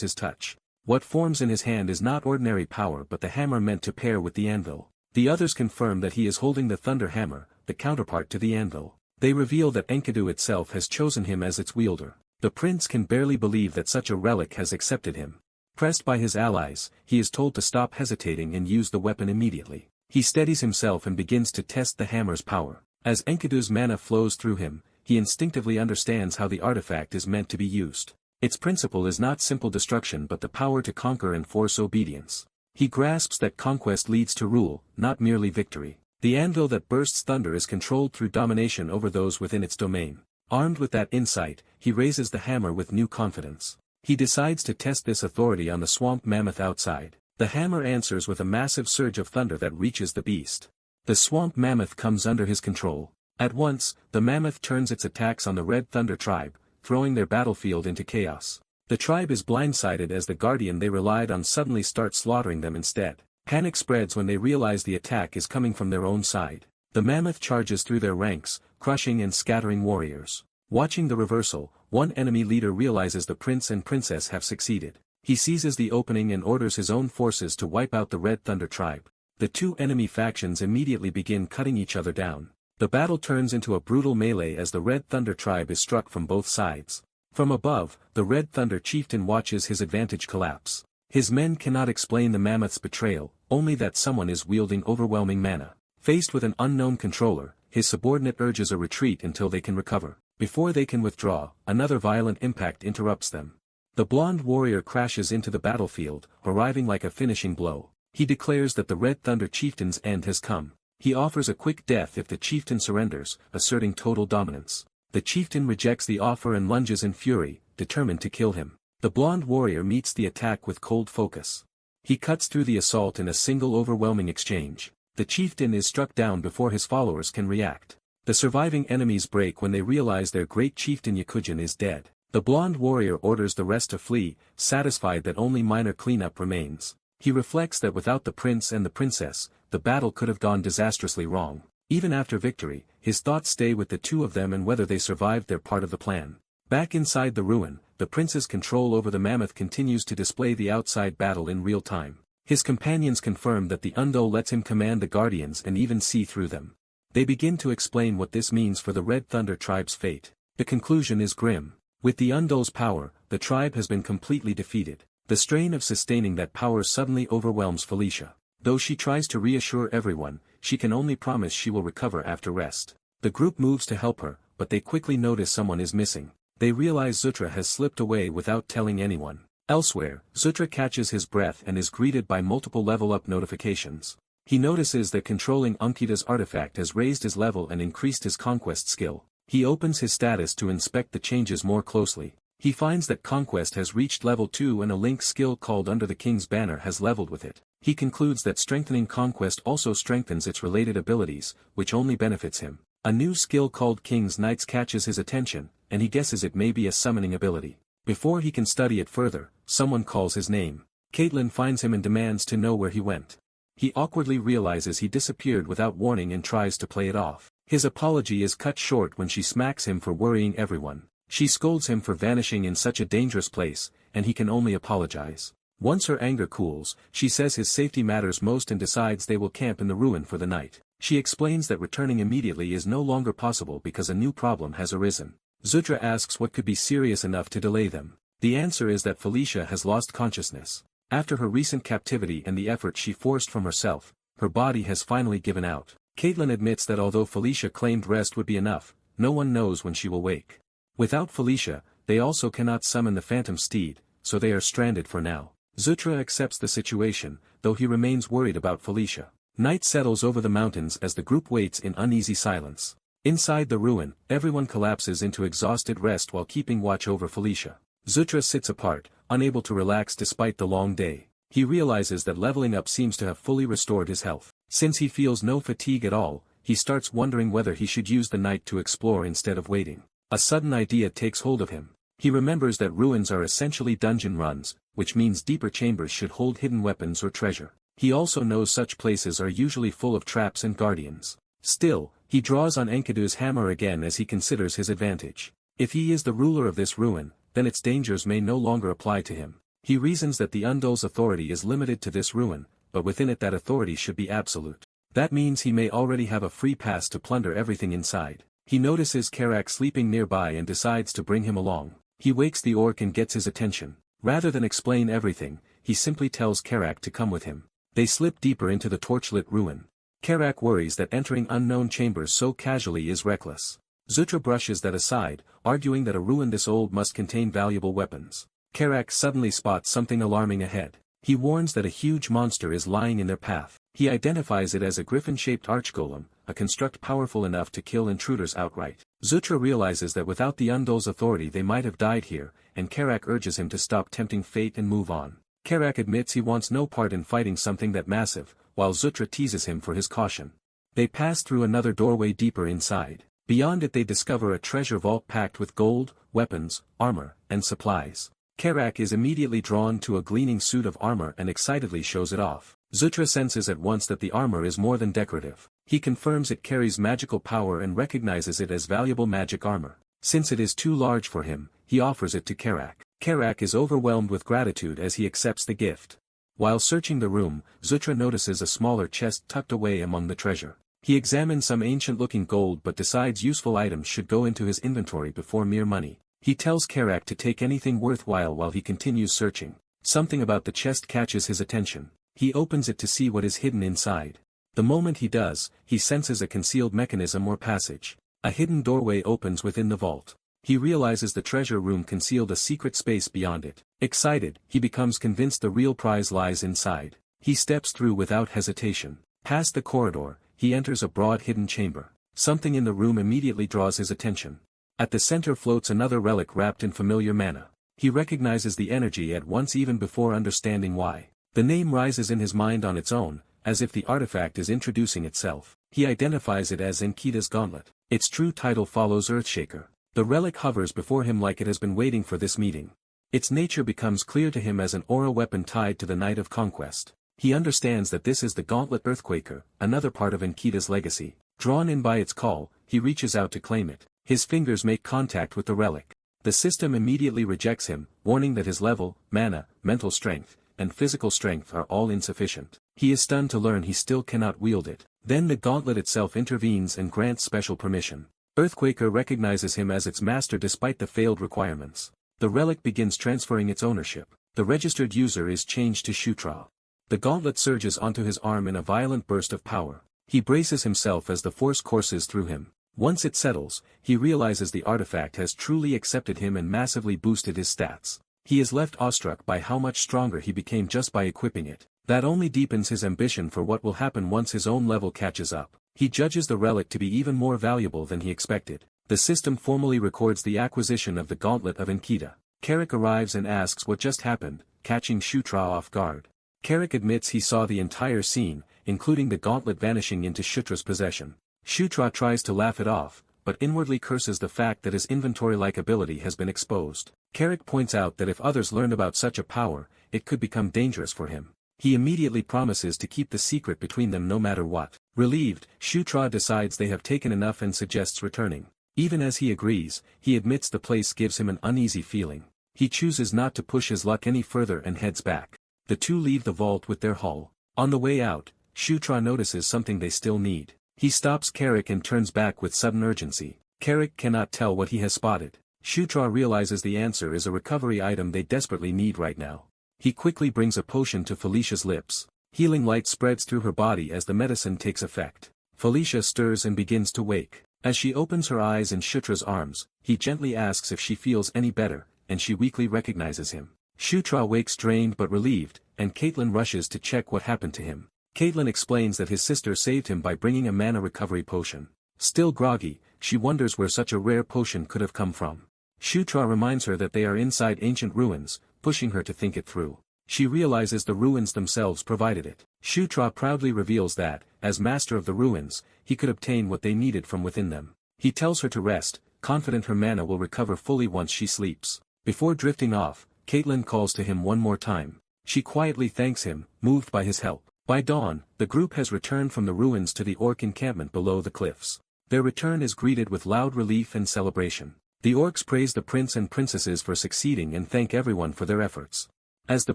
his touch. What forms in his hand is not ordinary power but the hammer meant to pair with the anvil. The others confirm that he is holding the thunder hammer, the counterpart to the anvil. They reveal that Enkidu itself has chosen him as its wielder. The prince can barely believe that such a relic has accepted him. Pressed by his allies, he is told to stop hesitating and use the weapon immediately. He steadies himself and begins to test the hammer's power. As Enkidu's mana flows through him, he instinctively understands how the artifact is meant to be used. Its principle is not simple destruction but the power to conquer and force obedience. He grasps that conquest leads to rule, not merely victory. The anvil that bursts thunder is controlled through domination over those within its domain. Armed with that insight, he raises the hammer with new confidence. He decides to test this authority on the swamp mammoth outside. The hammer answers with a massive surge of thunder that reaches the beast. The swamp mammoth comes under his control. At once, the mammoth turns its attacks on the Red Thunder tribe, throwing their battlefield into chaos. The tribe is blindsided as the guardian they relied on suddenly starts slaughtering them instead. Panic spreads when they realize the attack is coming from their own side. The mammoth charges through their ranks, crushing and scattering warriors. Watching the reversal, one enemy leader realizes the prince and princess have succeeded. He seizes the opening and orders his own forces to wipe out the Red Thunder tribe. The two enemy factions immediately begin cutting each other down. The battle turns into a brutal melee as the Red Thunder tribe is struck from both sides. From above, the Red Thunder chieftain watches his advantage collapse. His men cannot explain the mammoth's betrayal, only that someone is wielding overwhelming mana. Faced with an unknown controller, his subordinate urges a retreat until they can recover. Before they can withdraw, another violent impact interrupts them. The blonde warrior crashes into the battlefield, arriving like a finishing blow. He declares that the Red Thunder chieftain's end has come. He offers a quick death if the chieftain surrenders, asserting total dominance. The chieftain rejects the offer and lunges in fury, determined to kill him. The blonde warrior meets the attack with cold focus. He cuts through the assault in a single overwhelming exchange. The chieftain is struck down before his followers can react. The surviving enemies break when they realize their great chieftain Yakujin is dead. The blonde warrior orders the rest to flee, satisfied that only minor cleanup remains. He reflects that without the prince and the princess, the battle could have gone disastrously wrong. Even after victory, his thoughts stay with the two of them and whether they survived their part of the plan. Back inside the ruin, the prince's control over the mammoth continues to display the outside battle in real time. His companions confirm that the Undo lets him command the guardians and even see through them. They begin to explain what this means for the Red Thunder tribe's fate. The conclusion is grim. With the Undo's power, the tribe has been completely defeated. The strain of sustaining that power suddenly overwhelms Felicia. Though she tries to reassure everyone, she can only promise she will recover after rest. The group moves to help her, but they quickly notice someone is missing. They realize Zutra has slipped away without telling anyone. Elsewhere, Zutra catches his breath and is greeted by multiple level-up notifications. He notices that controlling Ankida's artifact has raised his level and increased his conquest skill. He opens his status to inspect the changes more closely. He finds that Conquest has reached level 2 and a link skill called Under the King's Banner has leveled with it. He concludes that strengthening Conquest also strengthens its related abilities, which only benefits him. A new skill called King's Knights catches his attention, and he guesses it may be a summoning ability. Before he can study it further, someone calls his name. Caitlin finds him and demands to know where he went. He awkwardly realizes he disappeared without warning and tries to play it off. His apology is cut short when she smacks him for worrying everyone. She scolds him for vanishing in such a dangerous place, and he can only apologize. Once her anger cools, she says his safety matters most and decides they will camp in the ruin for the night. She explains that returning immediately is no longer possible because a new problem has arisen. Zutra asks what could be serious enough to delay them. The answer is that Felicia has lost consciousness. After her recent captivity and the effort she forced from herself, her body has finally given out. Caitlin admits that although Felicia claimed rest would be enough, no one knows when she will wake. Without Felicia, they also cannot summon the Phantom Steed, so they are stranded for now. Zutra accepts the situation, though he remains worried about Felicia. Night settles over the mountains as the group waits in uneasy silence. Inside the ruin, everyone collapses into exhausted rest while keeping watch over Felicia. Zutra sits apart, unable to relax despite the long day. He realizes that leveling up seems to have fully restored his health. Since he feels no fatigue at all, he starts wondering whether he should use the night to explore instead of waiting. A sudden idea takes hold of him. He remembers that ruins are essentially dungeon runs, which means deeper chambers should hold hidden weapons or treasure. He also knows such places are usually full of traps and guardians. Still, he draws on Enkidu's hammer again as he considers his advantage. If he is the ruler of this ruin, then its dangers may no longer apply to him. He reasons that the Undul's authority is limited to this ruin, but within it that authority should be absolute. That means he may already have a free pass to plunder everything inside. He notices Karak sleeping nearby and decides to bring him along. He wakes the orc and gets his attention. Rather than explain everything, he simply tells Karak to come with him. They slip deeper into the torchlit ruin. Karak worries that entering unknown chambers so casually is reckless. Zutra brushes that aside, arguing that a ruin this old must contain valuable weapons. Karak suddenly spots something alarming ahead. He warns that a huge monster is lying in their path. He identifies it as a griffin-shaped archgolem, a construct powerful enough to kill intruders outright. Zutra realizes that without the Undul's authority they might have died here, and Karak urges him to stop tempting fate and move on. Karak admits he wants no part in fighting something that massive, while Zutra teases him for his caution. They pass through another doorway deeper inside. Beyond it they discover a treasure vault packed with gold, weapons, armor, and supplies. Karak is immediately drawn to a gleaming suit of armor and excitedly shows it off. Zutra senses at once that the armor is more than decorative. He confirms it carries magical power and recognizes it as valuable magic armor. Since it is too large for him, he offers it to Karak. Karak is overwhelmed with gratitude as he accepts the gift. While searching the room, Zutra notices a smaller chest tucked away among the treasure. He examines some ancient-looking gold but decides useful items should go into his inventory before mere money. He tells Karak to take anything worthwhile while he continues searching. Something about the chest catches his attention. He opens it to see what is hidden inside. The moment he does, he senses a concealed mechanism or passage. A hidden doorway opens within the vault. He realizes the treasure room concealed a secret space beyond it. Excited, he becomes convinced the real prize lies inside. He steps through without hesitation. Past the corridor, he enters a broad hidden chamber. Something in the room immediately draws his attention. At the center floats another relic wrapped in familiar mana. He recognizes the energy at once even before understanding why. The name rises in his mind on its own, as if the artifact is introducing itself. He identifies it as Enkida's gauntlet. Its true title follows Earthshaker. The relic hovers before him like it has been waiting for this meeting. Its nature becomes clear to him as an aura weapon tied to the Night of Conquest. He understands that this is the Gauntlet Earthquaker, another part of Enkida's legacy. Drawn in by its call, he reaches out to claim it. His fingers make contact with the relic. The system immediately rejects him, warning that his level, mana, mental strength, and physical strength are all insufficient. He is stunned to learn he still cannot wield it. Then the gauntlet itself intervenes and grants special permission. Earthquaker recognizes him as its master despite the failed requirements. The relic begins transferring its ownership. The registered user is changed to Shutra. The gauntlet surges onto his arm in a violent burst of power. He braces himself as the force courses through him. Once it settles, he realizes the artifact has truly accepted him and massively boosted his stats. He is left awestruck by how much stronger he became just by equipping it. That only deepens his ambition for what will happen once his own level catches up. He judges the relic to be even more valuable than he expected. The system formally records the acquisition of the Gauntlet of Enkida. Carrick arrives and asks what just happened, catching Shutra off guard. Carrick admits he saw the entire scene, including the gauntlet vanishing into Shutra's possession. Shutra tries to laugh it off, but inwardly curses the fact that his inventory-like ability has been exposed. Carrick points out that if others learned about such a power, it could become dangerous for him. He immediately promises to keep the secret between them no matter what. Relieved, Shutra decides they have taken enough and suggests returning. Even as he agrees, he admits the place gives him an uneasy feeling. He chooses not to push his luck any further and heads back. The two leave the vault with their haul. On the way out, Shutra notices something they still need. He stops Carrick and turns back with sudden urgency. Carrick cannot tell what he has spotted. Shutra realizes the answer is a recovery item they desperately need right now. He quickly brings a potion to Felicia's lips. Healing light spreads through her body as the medicine takes effect. Felicia stirs and begins to wake. As she opens her eyes in Shutra's arms, he gently asks if she feels any better, and she weakly recognizes him. Shutra wakes drained but relieved, and Caitlin rushes to check what happened to him. Caitlin explains that his sister saved him by bringing a mana recovery potion. Still groggy, she wonders where such a rare potion could have come from. Shutra reminds her that they are inside ancient ruins, pushing her to think it through. She realizes the ruins themselves provided it. Shutra proudly reveals that, as master of the ruins, he could obtain what they needed from within them. He tells her to rest, confident her mana will recover fully once she sleeps. Before drifting off, Caitlin calls to him one more time. She quietly thanks him, moved by his help. By dawn, the group has returned from the ruins to the orc encampment below the cliffs. Their return is greeted with loud relief and celebration. The orcs praise the prince and princesses for succeeding and thank everyone for their efforts. As the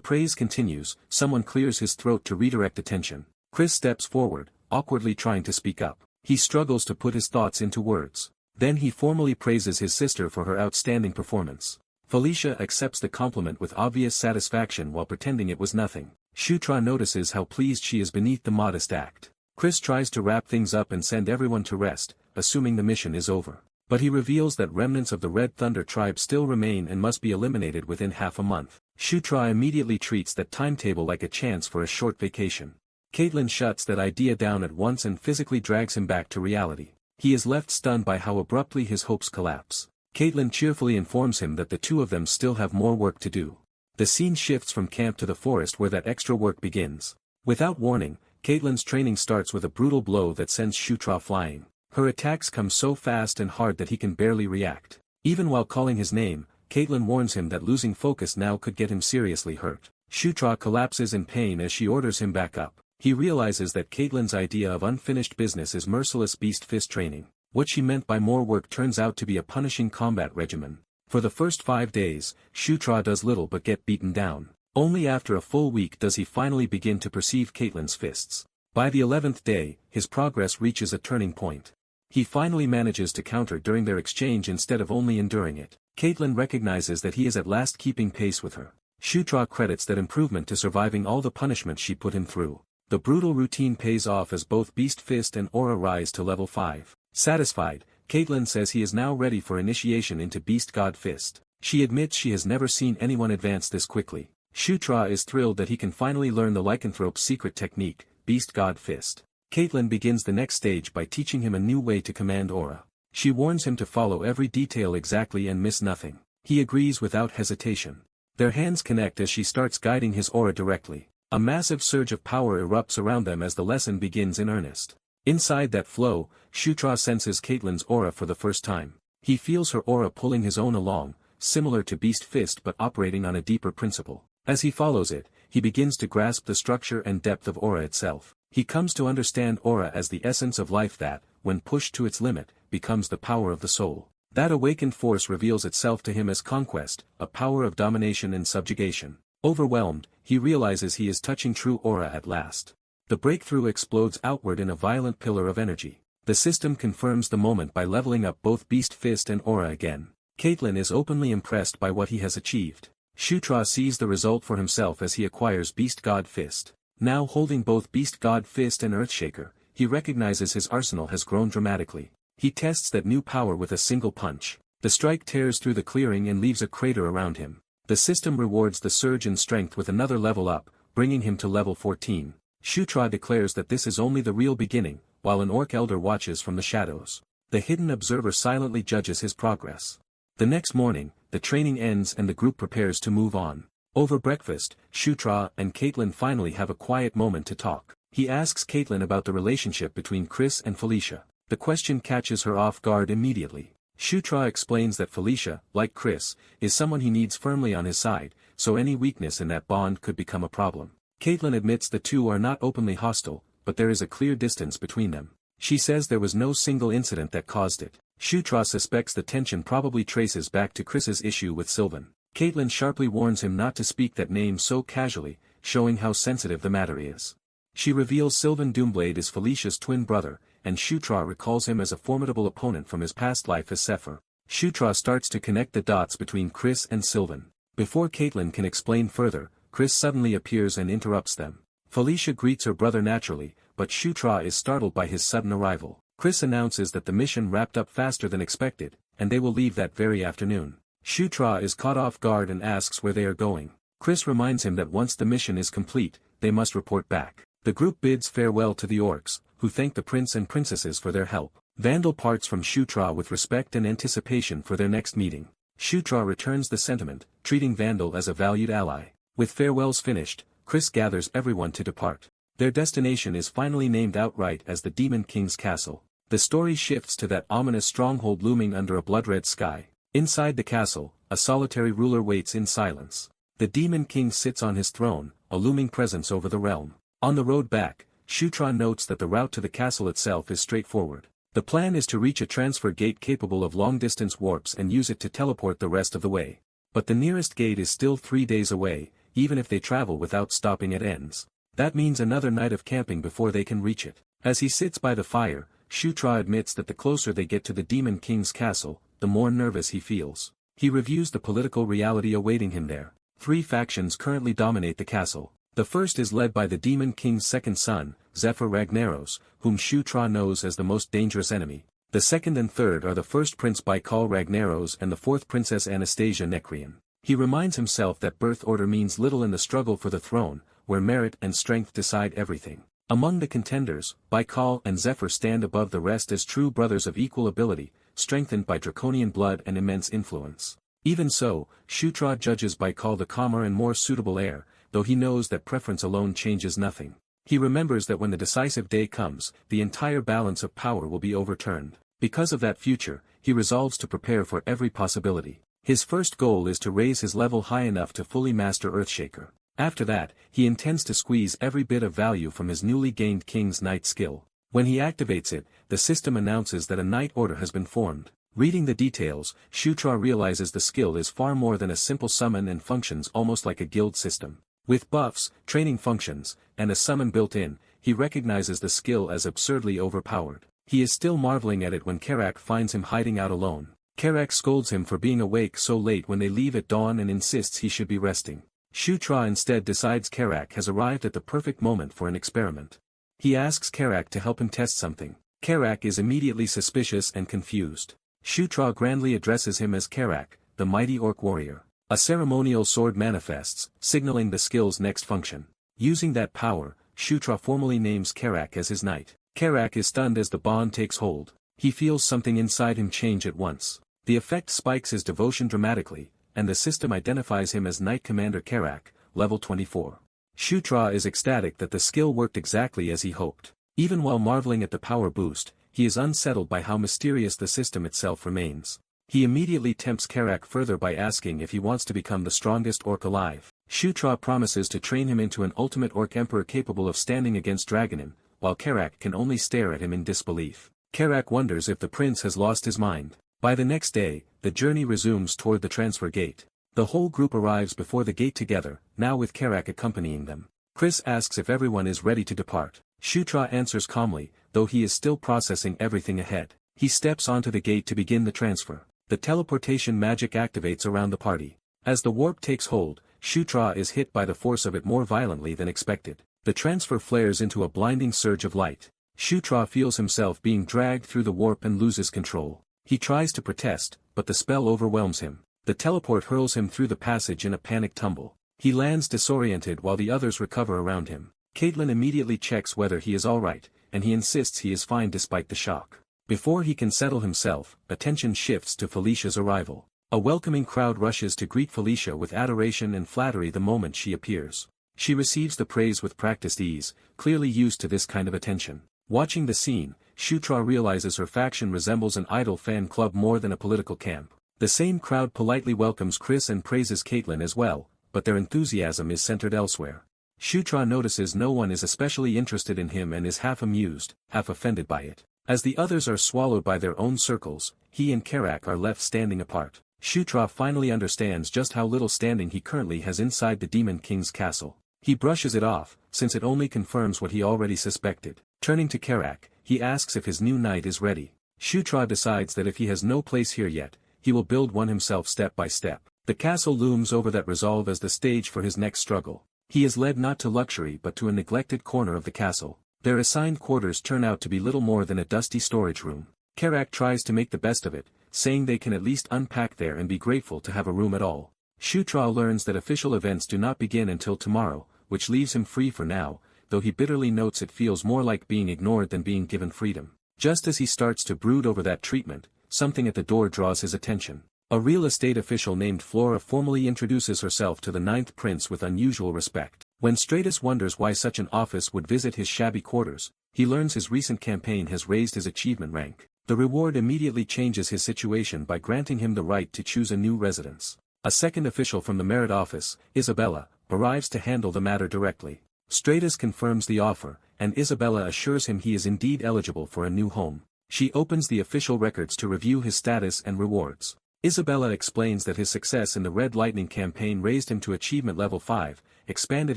praise continues, someone clears his throat to redirect attention. Chris steps forward, awkwardly trying to speak up. He struggles to put his thoughts into words. Then he formally praises his sister for her outstanding performance. Felicia accepts the compliment with obvious satisfaction while pretending it was nothing. Shutra notices how pleased she is beneath the modest act. Chris tries to wrap things up and send everyone to rest, assuming the mission is over. But he reveals that remnants of the Red Thunder tribe still remain and must be eliminated within half a month. Shutra immediately treats that timetable like a chance for a short vacation. Caitlin shuts that idea down at once and physically drags him back to reality. He is left stunned by how abruptly his hopes collapse. Caitlin cheerfully informs him that the two of them still have more work to do. The scene shifts from camp to the forest where that extra work begins. Without warning, Caitlin's training starts with a brutal blow that sends Shutra flying. Her attacks come so fast and hard that he can barely react. Even while calling his name, Caitlin warns him that losing focus now could get him seriously hurt. Shutra collapses in pain as she orders him back up. He realizes that Caitlin's idea of unfinished business is merciless beast fist training. What she meant by more work turns out to be a punishing combat regimen. For the first 5 days, Shutra does little but get beaten down. Only after a full week does he finally begin to perceive Caitlin's fists. By the 11th day, his progress reaches a turning point. He finally manages to counter during their exchange instead of only enduring it. Caitlin recognizes that he is at last keeping pace with her. Shutra credits that improvement to surviving all the punishment she put him through. The brutal routine pays off as both Beast Fist and Aura rise to level 5. Satisfied, Caitlin says he is now ready for initiation into Beast God Fist. She admits she has never seen anyone advance this quickly. Shutra is thrilled that he can finally learn the lycanthrope's secret technique, Beast God Fist. Caitlin begins the next stage by teaching him a new way to command aura. She warns him to follow every detail exactly and miss nothing. He agrees without hesitation. Their hands connect as she starts guiding his aura directly. A massive surge of power erupts around them as the lesson begins in earnest. Inside that flow, Shutra senses Caitlin's aura for the first time. He feels her aura pulling his own along, similar to Beast Fist but operating on a deeper principle. As he follows it, he begins to grasp the structure and depth of aura itself. He comes to understand aura as the essence of life that, when pushed to its limit, becomes the power of the soul. That awakened force reveals itself to him as conquest, a power of domination and subjugation. Overwhelmed, he realizes he is touching true aura at last. The breakthrough explodes outward in a violent pillar of energy. The system confirms the moment by leveling up both Beast Fist and aura again. Caitlin is openly impressed by what he has achieved. Shutra sees the result for himself as he acquires Beast God Fist. Now holding both Beast God Fist and Earthshaker, he recognizes his arsenal has grown dramatically. He tests that new power with a single punch. The strike tears through the clearing and leaves a crater around him. The system rewards the surge in strength with another level up, bringing him to level 14. Shutra declares that this is only the real beginning, while an orc elder watches from the shadows. The hidden observer silently judges his progress. The next morning, the training ends and the group prepares to move on. Over breakfast, Shutra and Caitlin finally have a quiet moment to talk. He asks Caitlin about the relationship between Chris and Felicia. The question catches her off guard immediately. Shutra explains that Felicia, like Chris, is someone he needs firmly on his side, so any weakness in that bond could become a problem. Caitlin admits the two are not openly hostile, but there is a clear distance between them. She says there was no single incident that caused it. Shutra suspects the tension probably traces back to Chris's issue with Sylvan. Caitlin sharply warns him not to speak that name so casually, showing how sensitive the matter is. She reveals Sylvan Doomblade is Felicia's twin brother, and Shutra recalls him as a formidable opponent from his past life as Sephir. Shutra starts to connect the dots between Chris and Sylvan. Before Caitlin can explain further, Chris suddenly appears and interrupts them. Felicia greets her brother naturally, but Shutra is startled by his sudden arrival. Chris announces that the mission wrapped up faster than expected, and they will leave that very afternoon. Shutra is caught off guard and asks where they are going. Chris reminds him that once the mission is complete, they must report back. The group bids farewell to the orcs, who thank the prince and princesses for their help. Vandal parts from Shutra with respect and anticipation for their next meeting. Shutra returns the sentiment, treating Vandal as a valued ally. With farewells finished, Chris gathers everyone to depart. Their destination is finally named outright as the Demon King's Castle. The story shifts to that ominous stronghold looming under a blood-red sky. Inside the castle, a solitary ruler waits in silence. The Demon King sits on his throne, a looming presence over the realm. On the road back, Shutra notes that the route to the castle itself is straightforward. The plan is to reach a transfer gate capable of long-distance warps and use it to teleport the rest of the way. But the nearest gate is still 3 days away, even if they travel without stopping at ends. That means another night of camping before they can reach it. As he sits by the fire, Shutra admits that the closer they get to the Demon King's castle, the more nervous he feels. He reviews the political reality awaiting him there. 3 factions currently dominate the castle. The first is led by the Demon King's second son, Zephyr Ragnaros, whom Shutra knows as the most dangerous enemy. The second and third are the first Prince Baikal Ragnaros and the fourth Princess Anastasia Nekrian. He reminds himself that birth order means little in the struggle for the throne, where merit and strength decide everything. Among the contenders, Baikal and Zephyr stand above the rest as true brothers of equal ability, strengthened by draconian blood and immense influence. Even so, Shutra judges Baikal the calmer and more suitable heir, though he knows that preference alone changes nothing. He remembers that when the decisive day comes, the entire balance of power will be overturned. Because of that future, he resolves to prepare for every possibility. His first goal is to raise his level high enough to fully master Earthshaker. After that, he intends to squeeze every bit of value from his newly gained King's Knight skill. When he activates it, the system announces that a Knight Order has been formed. Reading the details, Shutra realizes the skill is far more than a simple summon and functions almost like a guild system. With buffs, training functions, and a summon built in, he recognizes the skill as absurdly overpowered. He is still marveling at it when Karak finds him hiding out alone. Karak scolds him for being awake so late when they leave at dawn and insists he should be resting. Shutra instead decides Karak has arrived at the perfect moment for an experiment. He asks Karak to help him test something. Karak is immediately suspicious and confused. Shutra grandly addresses him as Karak, the mighty orc warrior. A ceremonial sword manifests, signaling the skill's next function. Using that power, Shutra formally names Karak as his knight. Karak is stunned as the bond takes hold. He feels something inside him change at once. The effect spikes his devotion dramatically, and the system identifies him as Knight Commander Karak, level 24. Shutra is ecstatic that the skill worked exactly as he hoped. Even while marveling at the power boost, he is unsettled by how mysterious the system itself remains. He immediately tempts Karak further by asking if he wants to become the strongest orc alive. Shutra promises to train him into an ultimate orc emperor capable of standing against Dragonin, while Karak can only stare at him in disbelief. Karak wonders if the prince has lost his mind. By the next day, the journey resumes toward the transfer gate. The whole group arrives before the gate together, now with Karak accompanying them. Chris asks if everyone is ready to depart. Shutra answers calmly, though he is still processing everything ahead. He steps onto the gate to begin the transfer. The teleportation magic activates around the party. As the warp takes hold, Shutra is hit by the force of it more violently than expected. The transfer flares into a blinding surge of light. Shutra feels himself being dragged through the warp and loses control. He tries to protest, but the spell overwhelms him. The teleport hurls him through the passage in a panic tumble. He lands disoriented while the others recover around him. Caitlin immediately checks whether he is alright, and he insists he is fine despite the shock. Before he can settle himself, attention shifts to Felicia's arrival. A welcoming crowd rushes to greet Felicia with adoration and flattery the moment she appears. She receives the praise with practiced ease, clearly used to this kind of attention. Watching the scene, Shutra realizes her faction resembles an idol fan club more than a political camp. The same crowd politely welcomes Chris and praises Caitlin as well, but their enthusiasm is centered elsewhere. Shutra notices no one is especially interested in him and is half amused, half offended by it. As the others are swallowed by their own circles, he and Karak are left standing apart. Shutra finally understands just how little standing he currently has inside the Demon King's castle. He brushes it off, since it only confirms what he already suspected. Turning to Karak, he asks if his new knight is ready. Shutra decides that if he has no place here yet, he will build one himself step by step. The castle looms over that resolve as the stage for his next struggle. He is led not to luxury but to a neglected corner of the castle. Their assigned quarters turn out to be little more than a dusty storage room. Karak tries to make the best of it, saying they can at least unpack there and be grateful to have a room at all. Shutra learns that official events do not begin until tomorrow, which leaves him free for now, though he bitterly notes it feels more like being ignored than being given freedom. Just as he starts to brood over that treatment, something at the door draws his attention. A real estate official named Flora formally introduces herself to the ninth prince with unusual respect. When Stratus wonders why such an office would visit his shabby quarters, he learns his recent campaign has raised his achievement rank. The reward immediately changes his situation by granting him the right to choose a new residence. A second official from the merit office, Isabella, arrives to handle the matter directly. Stratus confirms the offer, and Isabella assures him he is indeed eligible for a new home. She opens the official records to review his status and rewards. Isabella explains that his success in the Red Lightning campaign raised him to achievement level 5, expanded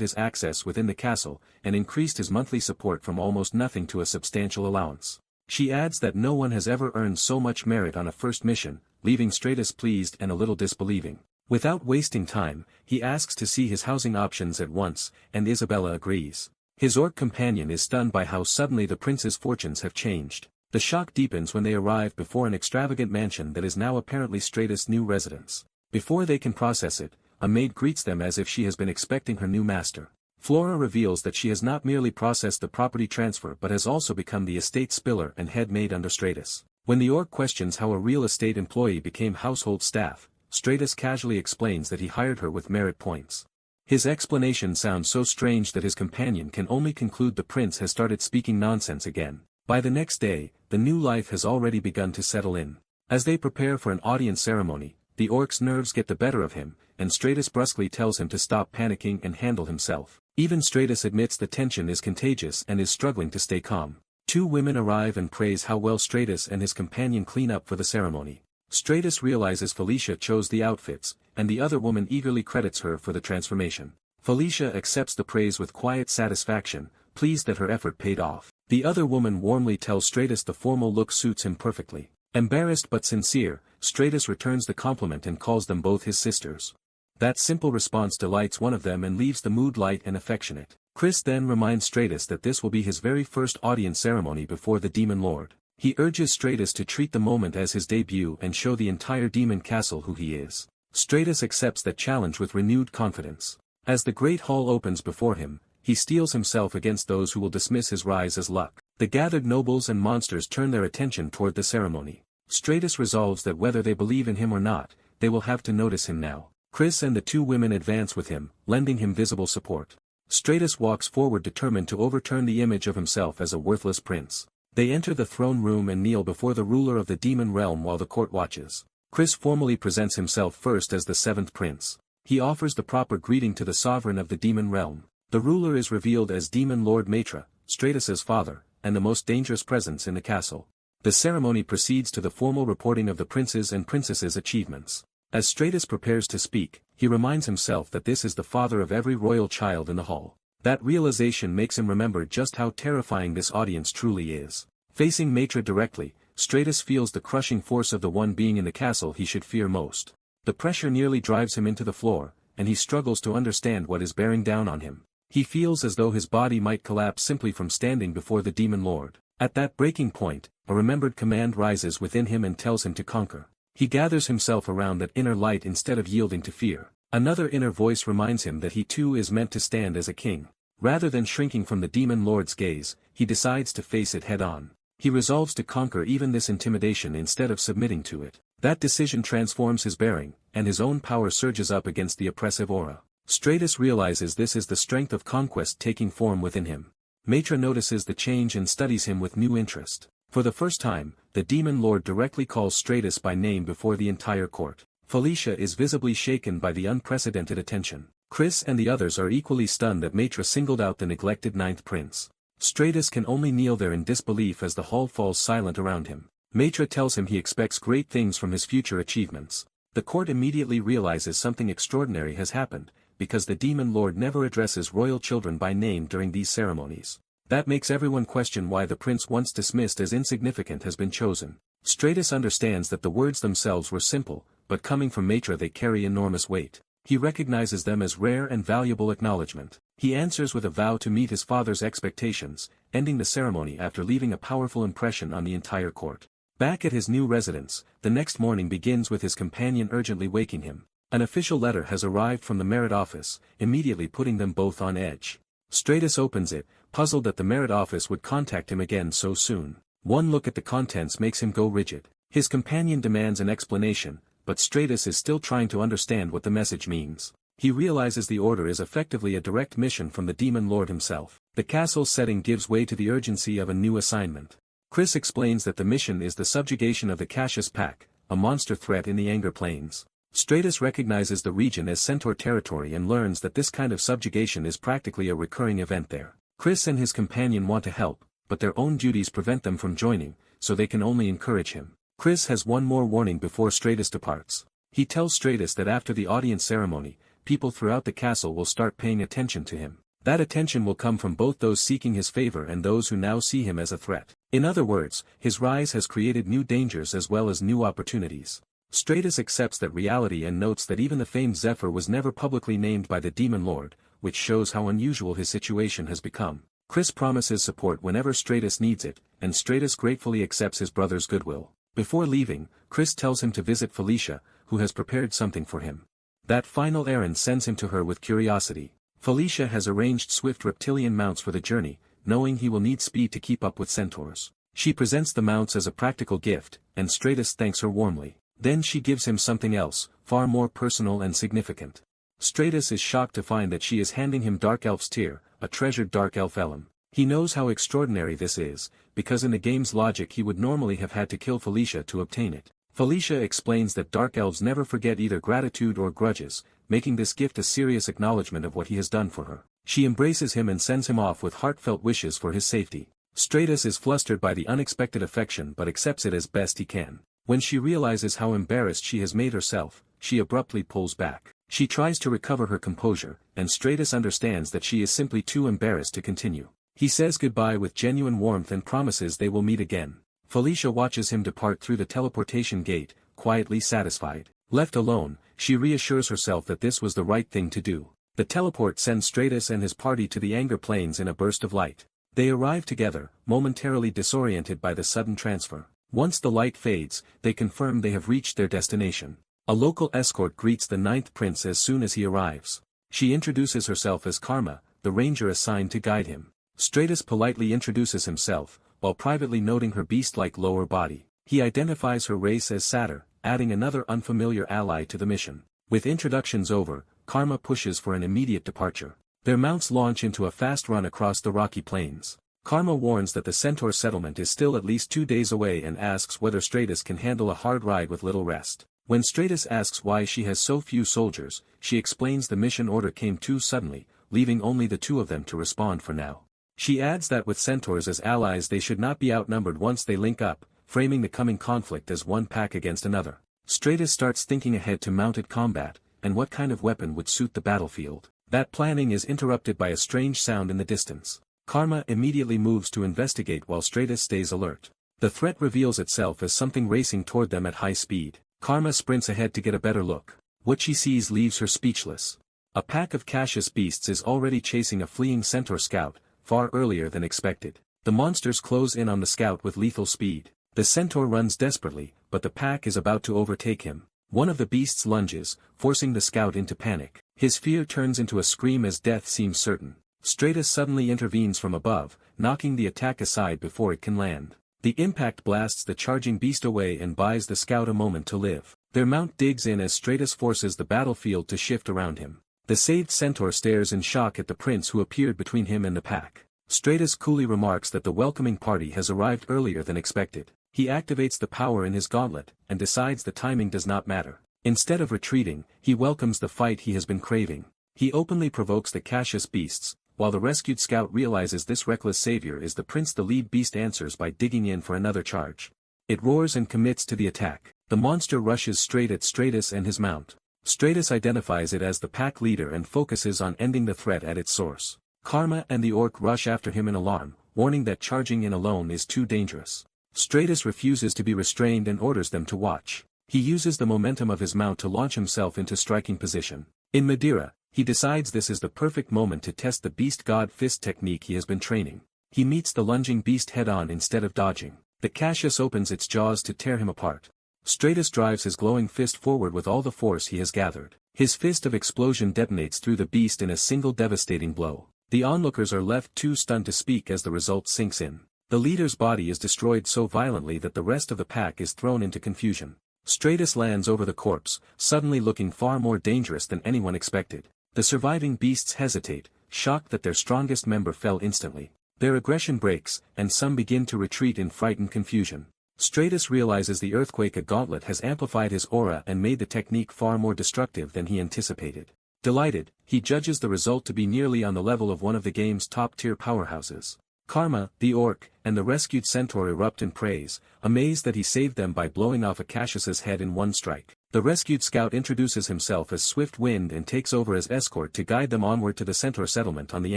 his access within the castle, and increased his monthly support from almost nothing to a substantial allowance. She adds that no one has ever earned so much merit on a first mission, leaving Stratus pleased and a little disbelieving. Without wasting time, he asks to see his housing options at once, and Isabella agrees. His orc companion is stunned by how suddenly the prince's fortunes have changed. The shock deepens when they arrive before an extravagant mansion that is now apparently Stratus' new residence. Before they can process it, a maid greets them as if she has been expecting her new master. Flora reveals that she has not merely processed the property transfer but has also become the estate spiller and head maid under Stratus. When the orc questions how a real estate employee became household staff, Stratus casually explains that he hired her with merit points. His explanation sounds so strange that his companion can only conclude the prince has started speaking nonsense again. By the next day, the new life has already begun to settle in. As they prepare for an audience ceremony, the orc's nerves get the better of him, and Stratus brusquely tells him to stop panicking and handle himself. Even Stratus admits the tension is contagious and is struggling to stay calm. Two women arrive and praise how well Stratus and his companion clean up for the ceremony. Stratus realizes Felicia chose the outfits, and the other woman eagerly credits her for the transformation. Felicia accepts the praise with quiet satisfaction, pleased that her effort paid off. The other woman warmly tells Stratus the formal look suits him perfectly. Embarrassed but sincere, Stratus returns the compliment and calls them both his sisters. That simple response delights one of them and leaves the mood light and affectionate. Chris then reminds Stratus that this will be his very first audience ceremony before the Demon Lord. He urges Stratus to treat the moment as his debut and show the entire demon castle who he is. Stratus accepts that challenge with renewed confidence. As the great hall opens before him, he steels himself against those who will dismiss his rise as luck. The gathered nobles and monsters turn their attention toward the ceremony. Stratus resolves that whether they believe in him or not, they will have to notice him now. Chris and the two women advance with him, lending him visible support. Stratus walks forward determined to overturn the image of himself as a worthless prince. They enter the throne room and kneel before the ruler of the demon realm while the court watches. Chris formally presents himself first as the seventh prince. He offers the proper greeting to the sovereign of the demon realm. The ruler is revealed as Demon Lord Matra, Stratus's father, and the most dangerous presence in the castle. The ceremony proceeds to the formal reporting of the prince's and princess's achievements. As Stratus prepares to speak, he reminds himself that this is the father of every royal child in the hall. That realization makes him remember just how terrifying this audience truly is. Facing Matra directly, Stratus feels the crushing force of the one being in the castle he should fear most. The pressure nearly drives him into the floor, and he struggles to understand what is bearing down on him. He feels as though his body might collapse simply from standing before the Demon Lord. At that breaking point, a remembered command rises within him and tells him to conquer. He gathers himself around that inner light instead of yielding to fear. Another inner voice reminds him that he too is meant to stand as a king. Rather than shrinking from the Demon Lord's gaze, he decides to face it head-on. He resolves to conquer even this intimidation instead of submitting to it. That decision transforms his bearing, and his own power surges up against the oppressive aura. Stratus realizes this is the strength of conquest taking form within him. Matra notices the change and studies him with new interest. For the first time, the Demon Lord directly calls Stratus by name before the entire court. Felicia is visibly shaken by the unprecedented attention. Chris and the others are equally stunned that Matra singled out the neglected ninth prince. Stratus can only kneel there in disbelief as the hall falls silent around him. Matra tells him he expects great things from his future achievements. The court immediately realizes something extraordinary has happened, because the Demon Lord never addresses royal children by name during these ceremonies. That makes everyone question why the prince once dismissed as insignificant has been chosen. Stratus understands that the words themselves were simple, but coming from Matra they carry enormous weight. He recognizes them as rare and valuable acknowledgement. He answers with a vow to meet his father's expectations, ending the ceremony after leaving a powerful impression on the entire court. Back at his new residence, the next morning begins with his companion urgently waking him. An official letter has arrived from the merit office, immediately putting them both on edge. Stratus opens it, puzzled that the merit office would contact him again so soon. One look at the contents makes him go rigid. His companion demands an explanation, but Stratus is still trying to understand what the message means. He realizes the order is effectively a direct mission from the Demon Lord himself. The castle's setting gives way to the urgency of a new assignment. Chris explains that the mission is the subjugation of the Cassius Pack, a monster threat in the Anger Plains. Stratus recognizes the region as Centaur territory and learns that this kind of subjugation is practically a recurring event there. Chris and his companion want to help, but their own duties prevent them from joining, so they can only encourage him. Chris has one more warning before Stratus departs. He tells Stratus that after the audience ceremony, people throughout the castle will start paying attention to him. That attention will come from both those seeking his favor and those who now see him as a threat. In other words, his rise has created new dangers as well as new opportunities. Stratus accepts that reality and notes that even the famed Zephyr was never publicly named by the Demon Lord, which shows how unusual his situation has become. Chris promises support whenever Stratus needs it, and Stratus gratefully accepts his brother's goodwill. Before leaving, Chris tells him to visit Felicia, who has prepared something for him. That final errand sends him to her with curiosity. Felicia has arranged swift reptilian mounts for the journey, knowing he will need speed to keep up with centaurs. She presents the mounts as a practical gift, and Stratus thanks her warmly. Then she gives him something else, far more personal and significant. Stratus is shocked to find that she is handing him Dark Elf's tear, a treasured Dark Elf elm. He knows how extraordinary this is, because in the game's logic he would normally have had to kill Felicia to obtain it. Felicia explains that Dark Elves never forget either gratitude or grudges, making this gift a serious acknowledgement of what he has done for her. She embraces him and sends him off with heartfelt wishes for his safety. Stratus is flustered by the unexpected affection but accepts it as best he can. When she realizes how embarrassed she has made herself, she abruptly pulls back. She tries to recover her composure, and Stratus understands that she is simply too embarrassed to continue. He says goodbye with genuine warmth and promises they will meet again. Felicia watches him depart through the teleportation gate, quietly satisfied. Left alone, she reassures herself that this was the right thing to do. The teleport sends Stratus and his party to the Anger Plains in a burst of light. They arrive together, momentarily disoriented by the sudden transfer. Once the light fades, they confirm they have reached their destination. A local escort greets the ninth prince as soon as he arrives. She introduces herself as Karma, the ranger assigned to guide him. Stratus politely introduces himself, while privately noting her beast-like lower body. He identifies her race as Satyr, adding another unfamiliar ally to the mission. With introductions over, Karma pushes for an immediate departure. Their mounts launch into a fast run across the rocky plains. Karma warns that the Centaur settlement is still at least 2 days away and asks whether Stratus can handle a hard ride with little rest. When Stratus asks why she has so few soldiers, she explains the mission order came too suddenly, leaving only the 2 of them to respond for now. She adds that with Centaurs as allies they should not be outnumbered once they link up, framing the coming conflict as one pack against another. Stratus starts thinking ahead to mounted combat, and what kind of weapon would suit the battlefield. That planning is interrupted by a strange sound in the distance. Karma immediately moves to investigate while Stratus stays alert. The threat reveals itself as something racing toward them at high speed. Karma sprints ahead to get a better look. What she sees leaves her speechless. A pack of Cassius beasts is already chasing a fleeing Centaur scout, far earlier than expected. The monsters close in on the scout with lethal speed. The Centaur runs desperately, but the pack is about to overtake him. One of the beasts lunges, forcing the scout into panic. His fear turns into a scream as death seems certain. Stratus suddenly intervenes from above, knocking the attack aside before it can land. The impact blasts the charging beast away and buys the scout a moment to live. Their mount digs in as Stratus forces the battlefield to shift around him. The saved Centaur stares in shock at the prince who appeared between him and the pack. Stratus coolly remarks that the welcoming party has arrived earlier than expected. He activates the power in his gauntlet, and decides the timing does not matter. Instead of retreating, he welcomes the fight he has been craving. He openly provokes the Cassius beasts, while the rescued scout realizes this reckless savior is the prince. The lead beast answers by digging in for another charge. It roars and commits to the attack. The monster rushes straight at Stratus and his mount. Stratus identifies it as the pack leader and focuses on ending the threat at its source. Karma and the orc rush after him in alarm, warning that charging in alone is too dangerous. Stratus refuses to be restrained and orders them to watch. He uses the momentum of his mount to launch himself into striking position. In Madeira, he decides this is the perfect moment to test the beast god fist technique he has been training. He meets the lunging beast head-on instead of dodging. The Cassius opens its jaws to tear him apart. Stratus drives his glowing fist forward with all the force he has gathered. His fist of explosion detonates through the beast in a single devastating blow. The onlookers are left too stunned to speak as the result sinks in. The leader's body is destroyed so violently that the rest of the pack is thrown into confusion. Stratus lands over the corpse, suddenly looking far more dangerous than anyone expected. The surviving beasts hesitate, shocked that their strongest member fell instantly. Their aggression breaks, and some begin to retreat in frightened confusion. Stratus realizes the earthquake gauntlet has amplified his aura and made the technique far more destructive than he anticipated. Delighted, he judges the result to be nearly on the level of one of the game's top-tier powerhouses. Karma, the orc, and the rescued centaur erupt in praise, amazed that he saved them by blowing off a Cassius's head in one strike. The rescued scout introduces himself as Swift Wind and takes over as escort to guide them onward to the centaur settlement on the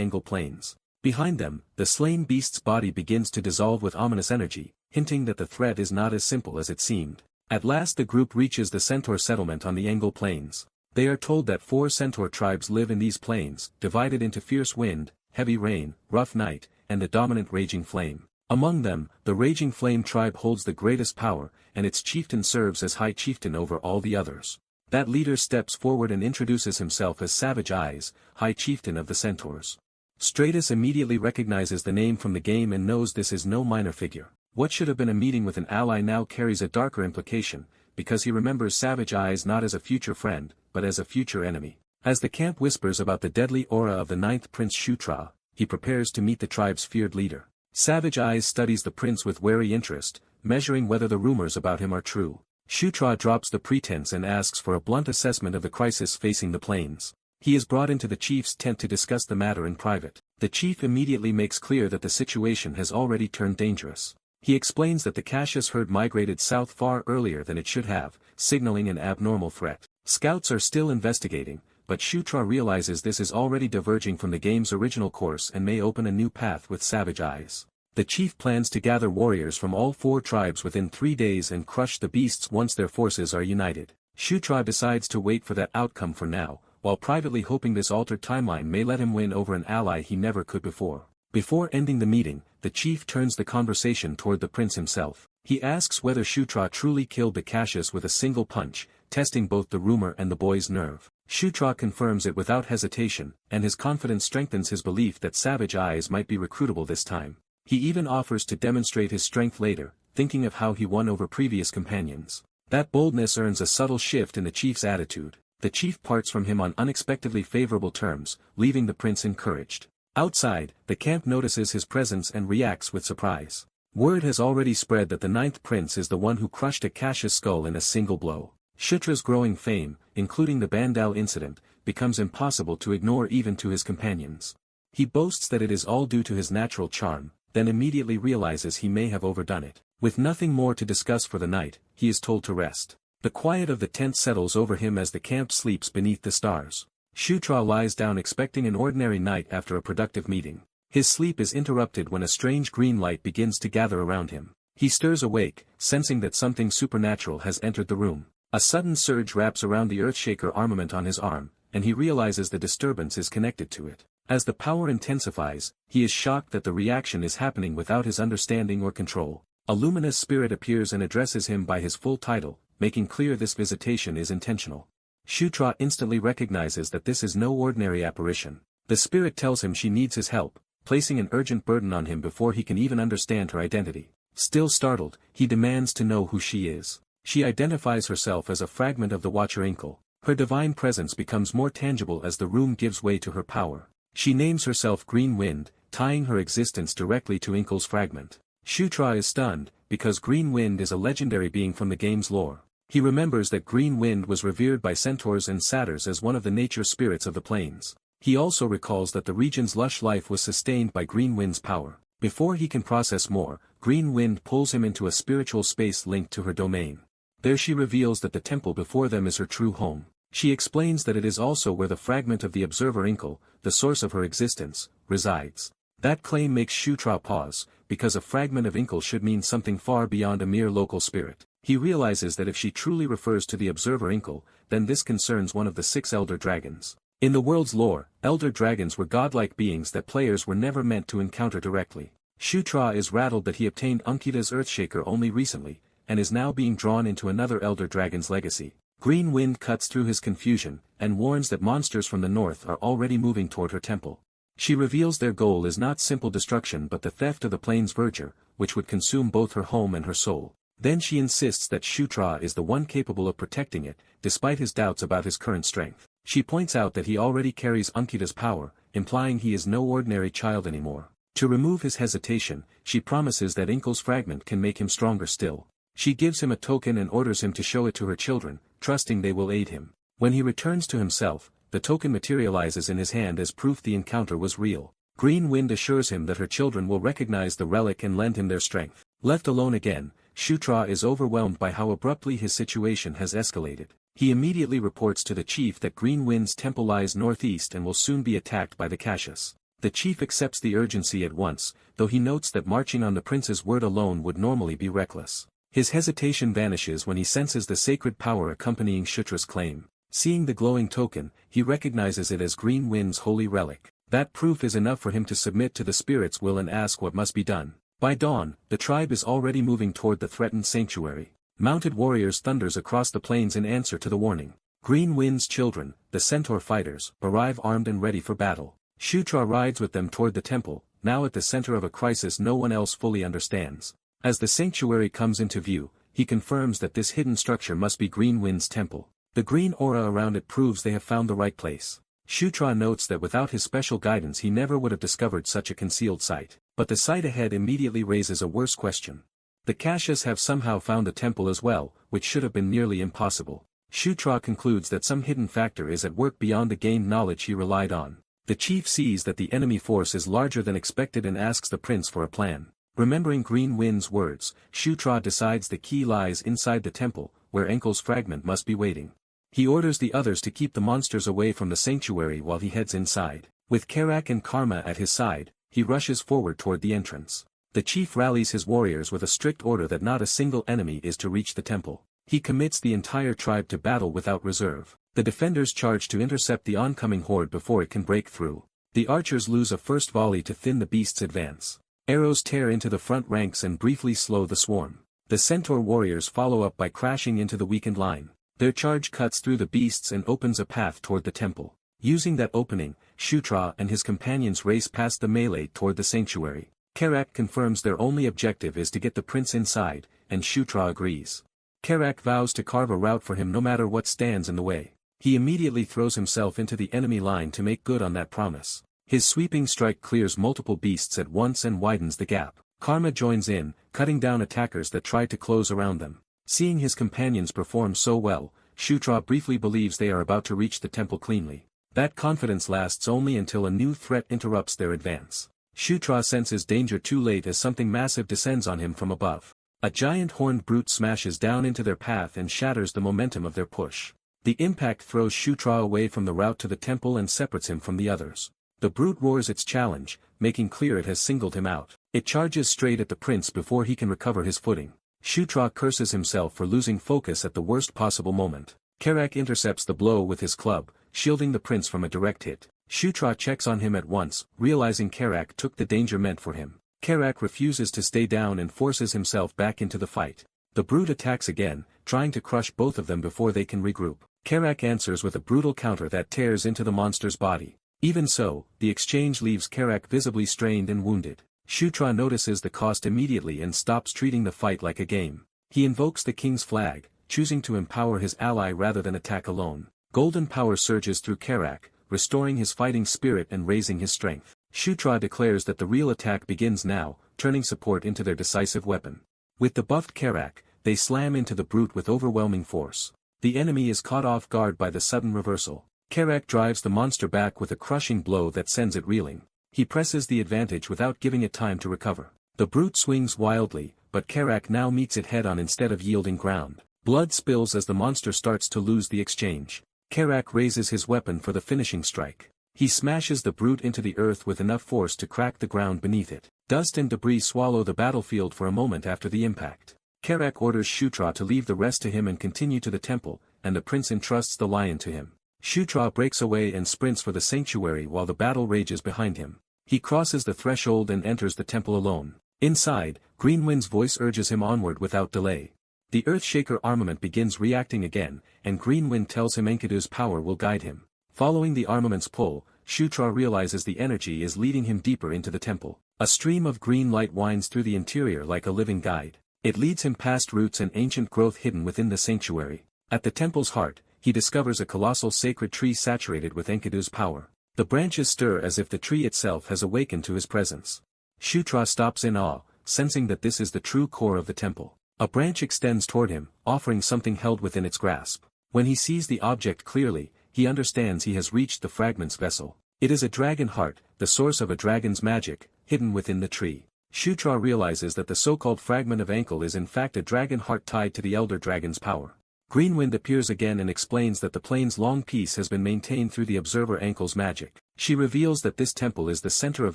Angle Plains. Behind them, the slain beast's body begins to dissolve with ominous energy, hinting that the threat is not as simple as it seemed. At last the group reaches the centaur settlement on the Angle Plains. They are told that 4 centaur tribes live in these plains, divided into Fierce Wind, Heavy Rain, Rough Night, and the dominant Raging Flame. Among them, the Raging Flame tribe holds the greatest power, and its chieftain serves as high chieftain over all the others. That leader steps forward and introduces himself as Savage Eyes, high chieftain of the centaurs. Stratus immediately recognizes the name from the game and knows this is no minor figure. What should have been a meeting with an ally now carries a darker implication, because he remembers Savage Eyes not as a future friend, but as a future enemy. As the camp whispers about the deadly aura of the 9th Prince Shutra, he prepares to meet the tribe's feared leader. Savage Eyes studies the prince with wary interest, measuring whether the rumors about him are true. Shutra drops the pretense and asks for a blunt assessment of the crisis facing the plains. He is brought into the chief's tent to discuss the matter in private. The chief immediately makes clear that the situation has already turned dangerous. He explains that the Cassius herd migrated south far earlier than it should have, signaling an abnormal threat. Scouts are still investigating, but Shutra realizes this is already diverging from the game's original course and may open a new path with Savage Eyes. The chief plans to gather warriors from all 4 tribes within 3 days and crush the beasts once their forces are united. Shutra decides to wait for that outcome for now, while privately hoping this altered timeline may let him win over an ally he never could before. Before ending the meeting, the chief turns the conversation toward the prince himself. He asks whether Shutra truly killed the Cassius with a single punch, testing both the rumor and the boy's nerve. Shutra confirms it without hesitation, and his confidence strengthens his belief that Savage Eyes might be recruitable this time. He even offers to demonstrate his strength later, thinking of how he won over previous companions. That boldness earns a subtle shift in the chief's attitude. The chief parts from him on unexpectedly favorable terms, leaving the prince encouraged. Outside, the camp notices his presence and reacts with surprise. Word has already spread that the ninth prince is the one who crushed a Cassius skull in a single blow. Shutra's growing fame, including the Bandal incident, becomes impossible to ignore even to his companions. He boasts that it is all due to his natural charm, then immediately realizes he may have overdone it. With nothing more to discuss for the night, he is told to rest. The quiet of the tent settles over him as the camp sleeps beneath the stars. Shutra lies down expecting an ordinary night after a productive meeting. His sleep is interrupted when a strange green light begins to gather around him. He stirs awake, sensing that something supernatural has entered the room. A sudden surge wraps around the Earthshaker armament on his arm, and he realizes the disturbance is connected to it. As the power intensifies, he is shocked that the reaction is happening without his understanding or control. A luminous spirit appears and addresses him by his full title, making clear this visitation is intentional. Shutra instantly recognizes that this is no ordinary apparition. The spirit tells him she needs his help, placing an urgent burden on him before he can even understand her identity. Still startled, he demands to know who she is. She identifies herself as a fragment of the Watcher Inkle. Her divine presence becomes more tangible as the room gives way to her power. She names herself Green Wind, tying her existence directly to Inkle's fragment. Shutra is stunned, because Green Wind is a legendary being from the game's lore. He remembers that Green Wind was revered by centaurs and satyrs as one of the nature spirits of the plains. He also recalls that the region's lush life was sustained by Green Wind's power. Before he can process more, Green Wind pulls him into a spiritual space linked to her domain. There she reveals that the temple before them is her true home. She explains that it is also where the fragment of the Observer Inkle, the source of her existence, resides. That claim makes Shutra pause, because a fragment of Inkle should mean something far beyond a mere local spirit. He realizes that if she truly refers to the Observer Inkle, then this concerns one of the 6 Elder Dragons. In the world's lore, Elder Dragons were godlike beings that players were never meant to encounter directly. Shutra is rattled that he obtained Ankita's Earthshaker only recently, and is now being drawn into another Elder Dragon's legacy. Green Wind cuts through his confusion, and warns that monsters from the north are already moving toward her temple. She reveals their goal is not simple destruction but the theft of the plains verdure, which would consume both her home and her soul. Then she insists that Shutra is the one capable of protecting it, despite his doubts about his current strength. She points out that he already carries Ankita's power, implying he is no ordinary child anymore. To remove his hesitation, she promises that Inkle's fragment can make him stronger still. She gives him a token and orders him to show it to her children, trusting they will aid him. When he returns to himself, the token materializes in his hand as proof the encounter was real. Green Wind assures him that her children will recognize the relic and lend him their strength. Left alone again, Shutra is overwhelmed by how abruptly his situation has escalated. He immediately reports to the chief that Green Wind's temple lies northeast and will soon be attacked by the Cassius. The chief accepts the urgency at once, though he notes that marching on the prince's word alone would normally be reckless. His hesitation vanishes when he senses the sacred power accompanying Shutra's claim. Seeing the glowing token, he recognizes it as Green Wind's holy relic. That proof is enough for him to submit to the spirit's will and ask what must be done. By dawn, the tribe is already moving toward the threatened sanctuary. Mounted warriors thunders across the plains in answer to the warning. Green Wind's children, the centaur fighters, arrive armed and ready for battle. Shutra rides with them toward the temple, now at the center of a crisis no one else fully understands. As the sanctuary comes into view, he confirms that this hidden structure must be Green Wind's temple. The green aura around it proves they have found the right place. Shutra notes that without his special guidance he never would have discovered such a concealed site. But the sight ahead immediately raises a worse question. The Cassius have somehow found the temple as well, which should have been nearly impossible. Shutra concludes that some hidden factor is at work beyond the gained knowledge he relied on. The chief sees that the enemy force is larger than expected and asks the prince for a plan. Remembering Green Wind's words, Shutra decides the key lies inside the temple, where Inkle's fragment must be waiting. He orders the others to keep the monsters away from the sanctuary while he heads inside. With Karak and Karma at his side, he rushes forward toward the entrance. The chief rallies his warriors with a strict order that not a single enemy is to reach the temple. He commits the entire tribe to battle without reserve. The defenders charge to intercept the oncoming horde before it can break through. The archers lose a first volley to thin the beast's advance. Arrows tear into the front ranks and briefly slow the swarm. The centaur warriors follow up by crashing into the weakened line. Their charge cuts through the beasts and opens a path toward the temple. Using that opening, Shutra and his companions race past the melee toward the sanctuary. Karak confirms their only objective is to get the prince inside, and Shutra agrees. Karak vows to carve a route for him no matter what stands in the way. He immediately throws himself into the enemy line to make good on that promise. His sweeping strike clears multiple beasts at once and widens the gap. Karma joins in, cutting down attackers that try to close around them. Seeing his companions perform so well, Shutra briefly believes they are about to reach the temple cleanly. That confidence lasts only until a new threat interrupts their advance. Shutra senses danger too late as something massive descends on him from above. A giant horned brute smashes down into their path and shatters the momentum of their push. The impact throws Shutra away from the route to the temple and separates him from the others. The brute roars its challenge, making clear it has singled him out. It charges straight at the prince before he can recover his footing. Shutra curses himself for losing focus at the worst possible moment. Karak intercepts the blow with his club, shielding the prince from a direct hit. Shutra checks on him at once, realizing Karak took the danger meant for him. Karak refuses to stay down and forces himself back into the fight. The brute attacks again, trying to crush both of them before they can regroup. Karak answers with a brutal counter that tears into the monster's body. Even so, the exchange leaves Karak visibly strained and wounded. Shutra notices the cost immediately and stops treating the fight like a game. He invokes the king's flag, choosing to empower his ally rather than attack alone. Golden power surges through Karak, restoring his fighting spirit and raising his strength. Shutra declares that the real attack begins now, turning support into their decisive weapon. With the buffed Karak, they slam into the brute with overwhelming force. The enemy is caught off guard by the sudden reversal. Karak drives the monster back with a crushing blow that sends it reeling. He presses the advantage without giving it time to recover. The brute swings wildly, but Karak now meets it head-on instead of yielding ground. Blood spills as the monster starts to lose the exchange. Karak raises his weapon for the finishing strike. He smashes the brute into the earth with enough force to crack the ground beneath it. Dust and debris swallow the battlefield for a moment after the impact. Karak orders Shutra to leave the rest to him and continue to the temple, and the prince entrusts the lion to him. Shutra breaks away and sprints for the sanctuary while the battle rages behind him. He crosses the threshold and enters the temple alone. Inside, Greenwind's voice urges him onward without delay. The Earthshaker armament begins reacting again, and Greenwind tells him Enkidu's power will guide him. Following the armament's pull, Shutra realizes the energy is leading him deeper into the temple. A stream of green light winds through the interior like a living guide. It leads him past roots and ancient growth hidden within the sanctuary. At the temple's heart, he discovers a colossal sacred tree saturated with Enkidu's power. The branches stir as if the tree itself has awakened to his presence. Shutra stops in awe, sensing that this is the true core of the temple. A branch extends toward him, offering something held within its grasp. When he sees the object clearly, he understands he has reached the fragment's vessel. It is a dragon heart, the source of a dragon's magic, hidden within the tree. Shutra realizes that the so-called fragment of Ankle is in fact a dragon heart tied to the elder dragon's power. Greenwind appears again and explains that the plane's long peace has been maintained through the observer Ankle's magic. She reveals that this temple is the center of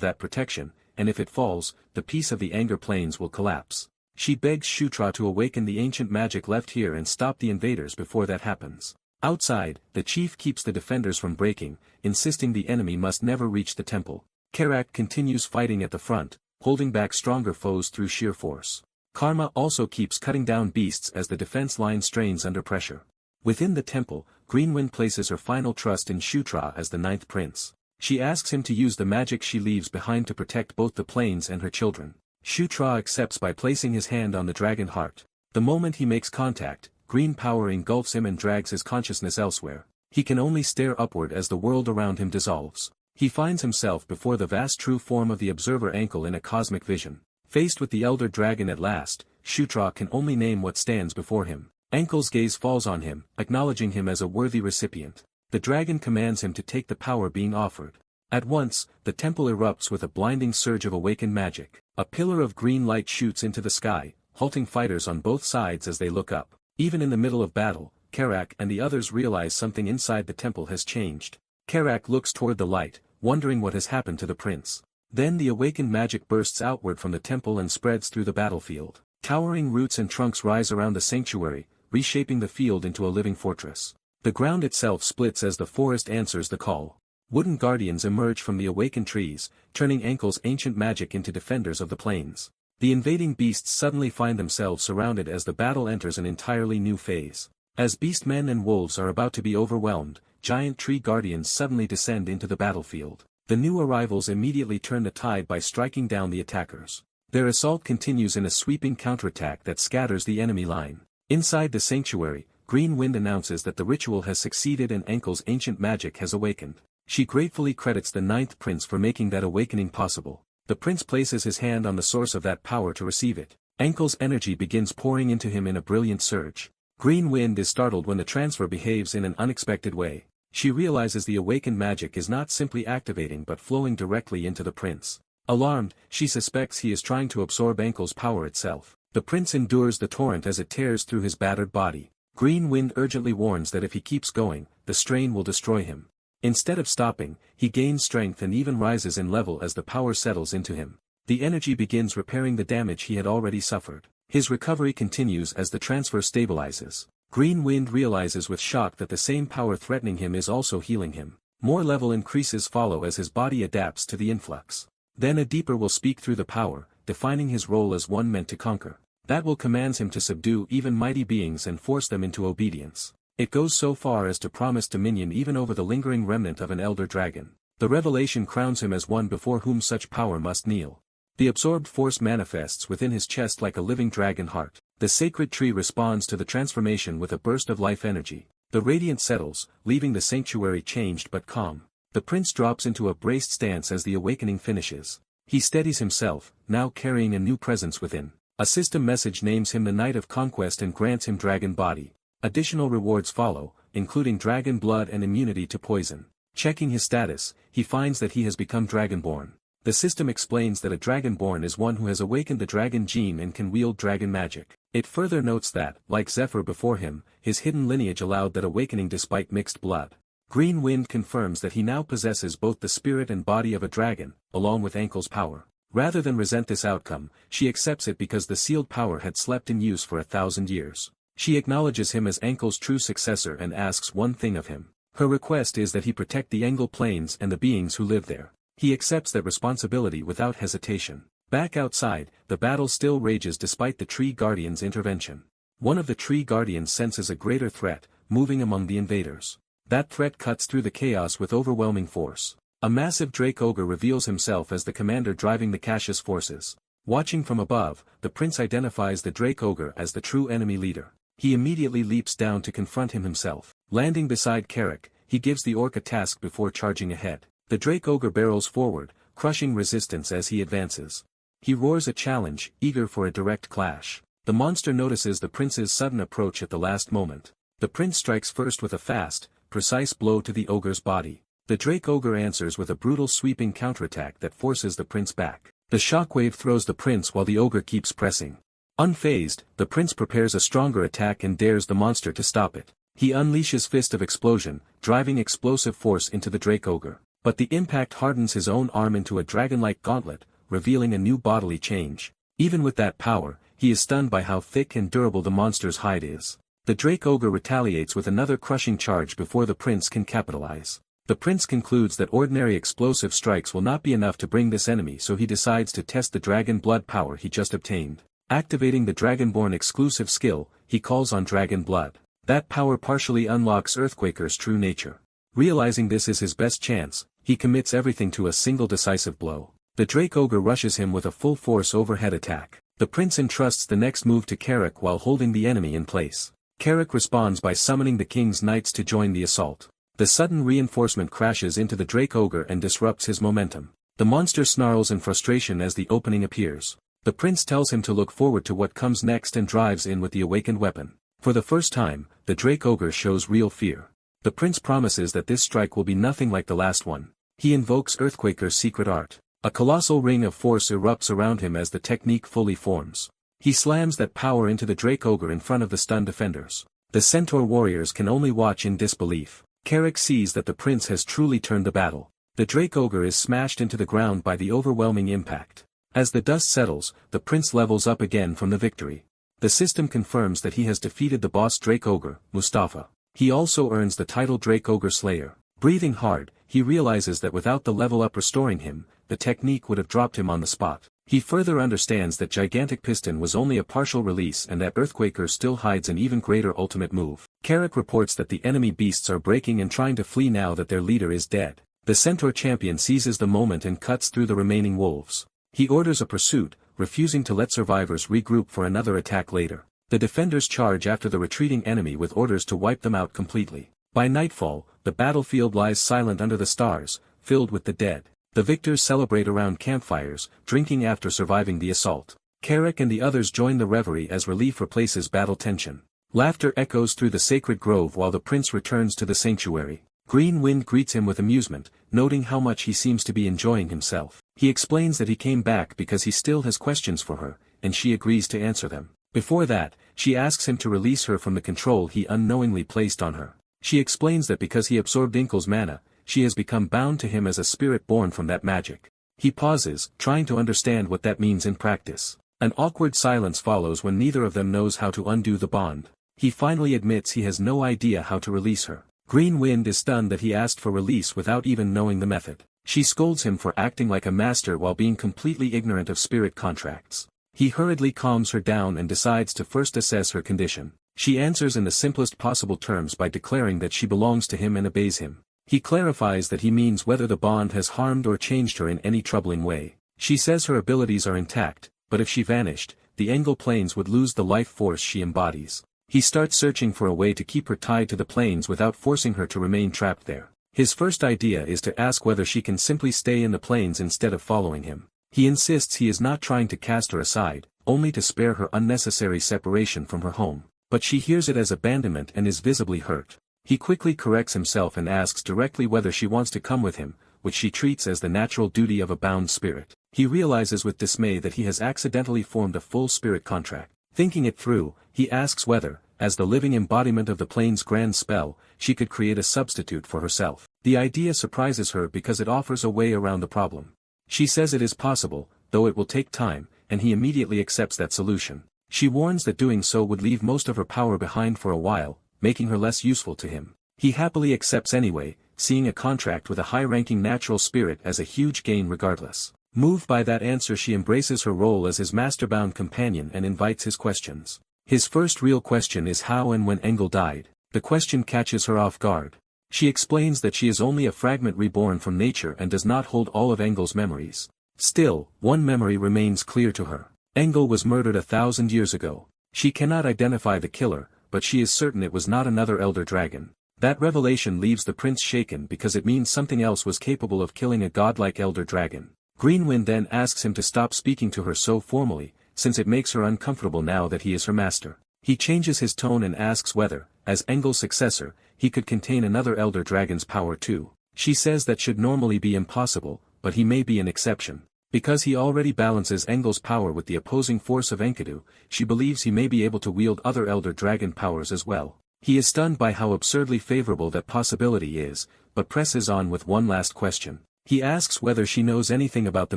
that protection, and if it falls, the peace of the Anger planes will collapse. She begs Shutra to awaken the ancient magic left here and stop the invaders before that happens. Outside, the chief keeps the defenders from breaking, insisting the enemy must never reach the temple. Karak continues fighting at the front, holding back stronger foes through sheer force. Karma also keeps cutting down beasts as the defense line strains under pressure. Within the temple, Greenwind places her final trust in Shutra as the ninth prince. She asks him to use the magic she leaves behind to protect both the plains and her children. Shutra accepts by placing his hand on the dragon heart. The moment he makes contact, green power engulfs him and drags his consciousness elsewhere. He can only stare upward as the world around him dissolves. He finds himself before the vast true form of the observer Ankle in a cosmic vision. Faced with the elder dragon at last, Shutra can only name what stands before him. Ankle's gaze falls on him, acknowledging him as a worthy recipient. The dragon commands him to take the power being offered. At once, the temple erupts with a blinding surge of awakened magic. A pillar of green light shoots into the sky, halting fighters on both sides as they look up. Even in the middle of battle, Karak and the others realize something inside the temple has changed. Karak looks toward the light, wondering what has happened to the prince. Then the awakened magic bursts outward from the temple and spreads through the battlefield. Towering roots and trunks rise around the sanctuary, reshaping the field into a living fortress. The ground itself splits as the forest answers the call. Wooden guardians emerge from the awakened trees, turning Ankle's ancient magic into defenders of the plains. The invading beasts suddenly find themselves surrounded as the battle enters an entirely new phase. As beastmen and wolves are about to be overwhelmed, giant tree guardians suddenly descend into the battlefield. The new arrivals immediately turn the tide by striking down the attackers. Their assault continues in a sweeping counterattack that scatters the enemy line. Inside the sanctuary, Green Wind announces that the ritual has succeeded and Ankle's ancient magic has awakened. She gratefully credits the ninth prince for making that awakening possible. The prince places his hand on the source of that power to receive it. Ankle's energy begins pouring into him in a brilliant surge. Green Wind is startled when the transfer behaves in an unexpected way. She realizes the awakened magic is not simply activating but flowing directly into the prince. Alarmed, she suspects he is trying to absorb Ankle's power itself. The prince endures the torrent as it tears through his battered body. Green Wind urgently warns that if he keeps going, the strain will destroy him. Instead of stopping, he gains strength and even rises in level as the power settles into him. The energy begins repairing the damage he had already suffered. His recovery continues as the transfer stabilizes. Green Wind realizes with shock that the same power threatening him is also healing him. More level increases follow as his body adapts to the influx. Then a deeper will speak through the power, defining his role as one meant to conquer. That will commands him to subdue even mighty beings and force them into obedience. It goes so far as to promise dominion even over the lingering remnant of an elder dragon. The revelation crowns him as one before whom such power must kneel. The absorbed force manifests within his chest like a living dragon heart. The sacred tree responds to the transformation with a burst of life energy. The radiance settles, leaving the sanctuary changed but calm. The prince drops into a braced stance as the awakening finishes. He steadies himself, now carrying a new presence within. A system message names him the Knight of Conquest and grants him dragon body. Additional rewards follow, including dragon blood and immunity to poison. Checking his status, he finds that he has become dragonborn. The system explains that a dragonborn is one who has awakened the dragon gene and can wield dragon magic. It further notes that, like Zephyr before him, his hidden lineage allowed that awakening despite mixed blood. Green Wind confirms that he now possesses both the spirit and body of a dragon, along with Ankle's power. Rather than resent this outcome, she accepts it because the sealed power had slept in use for 1,000 years. She acknowledges him as Ankle's true successor and asks one thing of him. Her request is that he protect the Angle Plains and the beings who live there. He accepts that responsibility without hesitation. Back outside, the battle still rages despite the Tree Guardian's intervention. One of the Tree Guardians senses a greater threat, moving among the invaders. That threat cuts through the chaos with overwhelming force. A massive Drake Ogre reveals himself as the commander driving the Cassius forces. Watching from above, the prince identifies the Drake Ogre as the true enemy leader. He immediately leaps down to confront him himself. Landing beside Carrick, he gives the orc a task before charging ahead. The Drake Ogre barrels forward, crushing resistance as he advances. He roars a challenge, eager for a direct clash. The monster notices the prince's sudden approach at the last moment. The prince strikes first with a fast, precise blow to the ogre's body. The Drake Ogre answers with a brutal sweeping counterattack that forces the prince back. The shockwave throws the prince while the ogre keeps pressing. Unfazed, the prince prepares a stronger attack and dares the monster to stop it. He unleashes Fist of Explosion, driving explosive force into the Drake Ogre. But the impact hardens his own arm into a dragon-like gauntlet, revealing a new bodily change. Even with that power, he is stunned by how thick and durable the monster's hide is. The Drake Ogre retaliates with another crushing charge before the prince can capitalize. The prince concludes that ordinary explosive strikes will not be enough to bring this enemy, so he decides to test the dragon blood power he just obtained. Activating the Dragonborn exclusive skill, he calls on dragon blood. That power partially unlocks Earthquaker's true nature. Realizing this is his best chance, he commits everything to a single decisive blow. The Drake Ogre rushes him with a full force overhead attack. The prince entrusts the next move to Carrick while holding the enemy in place. Carrick responds by summoning the king's knights to join the assault. The sudden reinforcement crashes into the Drake Ogre and disrupts his momentum. The monster snarls in frustration as the opening appears. The prince tells him to look forward to what comes next and drives in with the awakened weapon. For the first time, the Drake Ogre shows real fear. The prince promises that this strike will be nothing like the last one. He invokes Earthquaker's secret art. A colossal ring of force erupts around him as the technique fully forms. He slams that power into the Drake Ogre in front of the stunned defenders. The Centaur warriors can only watch in disbelief. Carrick sees that the prince has truly turned the battle. The Drake Ogre is smashed into the ground by the overwhelming impact. As the dust settles, the prince levels up again from the victory. The system confirms that he has defeated the boss Drake Ogre, Mustafa. He also earns the title Drake Ogre Slayer. Breathing hard, he realizes that without the level up restoring him, the technique would have dropped him on the spot. He further understands that Gigantic Piston was only a partial release and that Earthquaker still hides an even greater ultimate move. Carrick reports that the enemy beasts are breaking and trying to flee now that their leader is dead. The Centaur champion seizes the moment and cuts through the remaining wolves. He orders a pursuit, refusing to let survivors regroup for another attack later. The defenders charge after the retreating enemy with orders to wipe them out completely. By nightfall, the battlefield lies silent under the stars, filled with the dead. The victors celebrate around campfires, drinking after surviving the assault. Carrick and the others join the reverie as relief replaces battle tension. Laughter echoes through the sacred grove while the prince returns to the sanctuary. Green Wind greets him with amusement, noting how much he seems to be enjoying himself. He explains that he came back because he still has questions for her, and she agrees to answer them. Before that, she asks him to release her from the control he unknowingly placed on her. She explains that because he absorbed Inkle's mana, she has become bound to him as a spirit born from that magic. He pauses, trying to understand what that means in practice. An awkward silence follows when neither of them knows how to undo the bond. He finally admits he has no idea how to release her. Green Wind is stunned that he asked for release without even knowing the method. She scolds him for acting like a master while being completely ignorant of spirit contracts. He hurriedly calms her down and decides to first assess her condition. She answers in the simplest possible terms by declaring that she belongs to him and obeys him. He clarifies that he means whether the bond has harmed or changed her in any troubling way. She says her abilities are intact, but if she vanished, the Engel planes would lose the life force she embodies. He starts searching for a way to keep her tied to the planes without forcing her to remain trapped there. His first idea is to ask whether she can simply stay in the planes instead of following him. He insists he is not trying to cast her aside, only to spare her unnecessary separation from her home. But she hears it as abandonment and is visibly hurt. He quickly corrects himself and asks directly whether she wants to come with him, which she treats as the natural duty of a bound spirit. He realizes with dismay that he has accidentally formed a full spirit contract. Thinking it through, he asks whether, as the living embodiment of the plane's grand spell, she could create a substitute for herself. The idea surprises her because it offers a way around the problem. She says it is possible, though it will take time, and he immediately accepts that solution. She warns that doing so would leave most of her power behind for a while, making her less useful to him. He happily accepts anyway, seeing a contract with a high-ranking natural spirit as a huge gain regardless. Moved by that answer, she embraces her role as his masterbound companion and invites his questions. His first real question is how and when Engel died. The question catches her off guard. She explains that she is only a fragment reborn from nature and does not hold all of Engel's memories. Still, one memory remains clear to her. Engel was murdered 1,000 years ago. She cannot identify the killer, but she is certain it was not another elder dragon. That revelation leaves the prince shaken because it means something else was capable of killing a godlike elder dragon. Greenwind then asks him to stop speaking to her so formally, since it makes her uncomfortable now that he is her master. He changes his tone and asks whether, as Engel's successor, he could contain another elder dragon's power too. She says that should normally be impossible, but he may be an exception. Because he already balances Engel's power with the opposing force of Enkidu, she believes he may be able to wield other elder dragon powers as well. He is stunned by how absurdly favorable that possibility is, but presses on with one last question. He asks whether she knows anything about the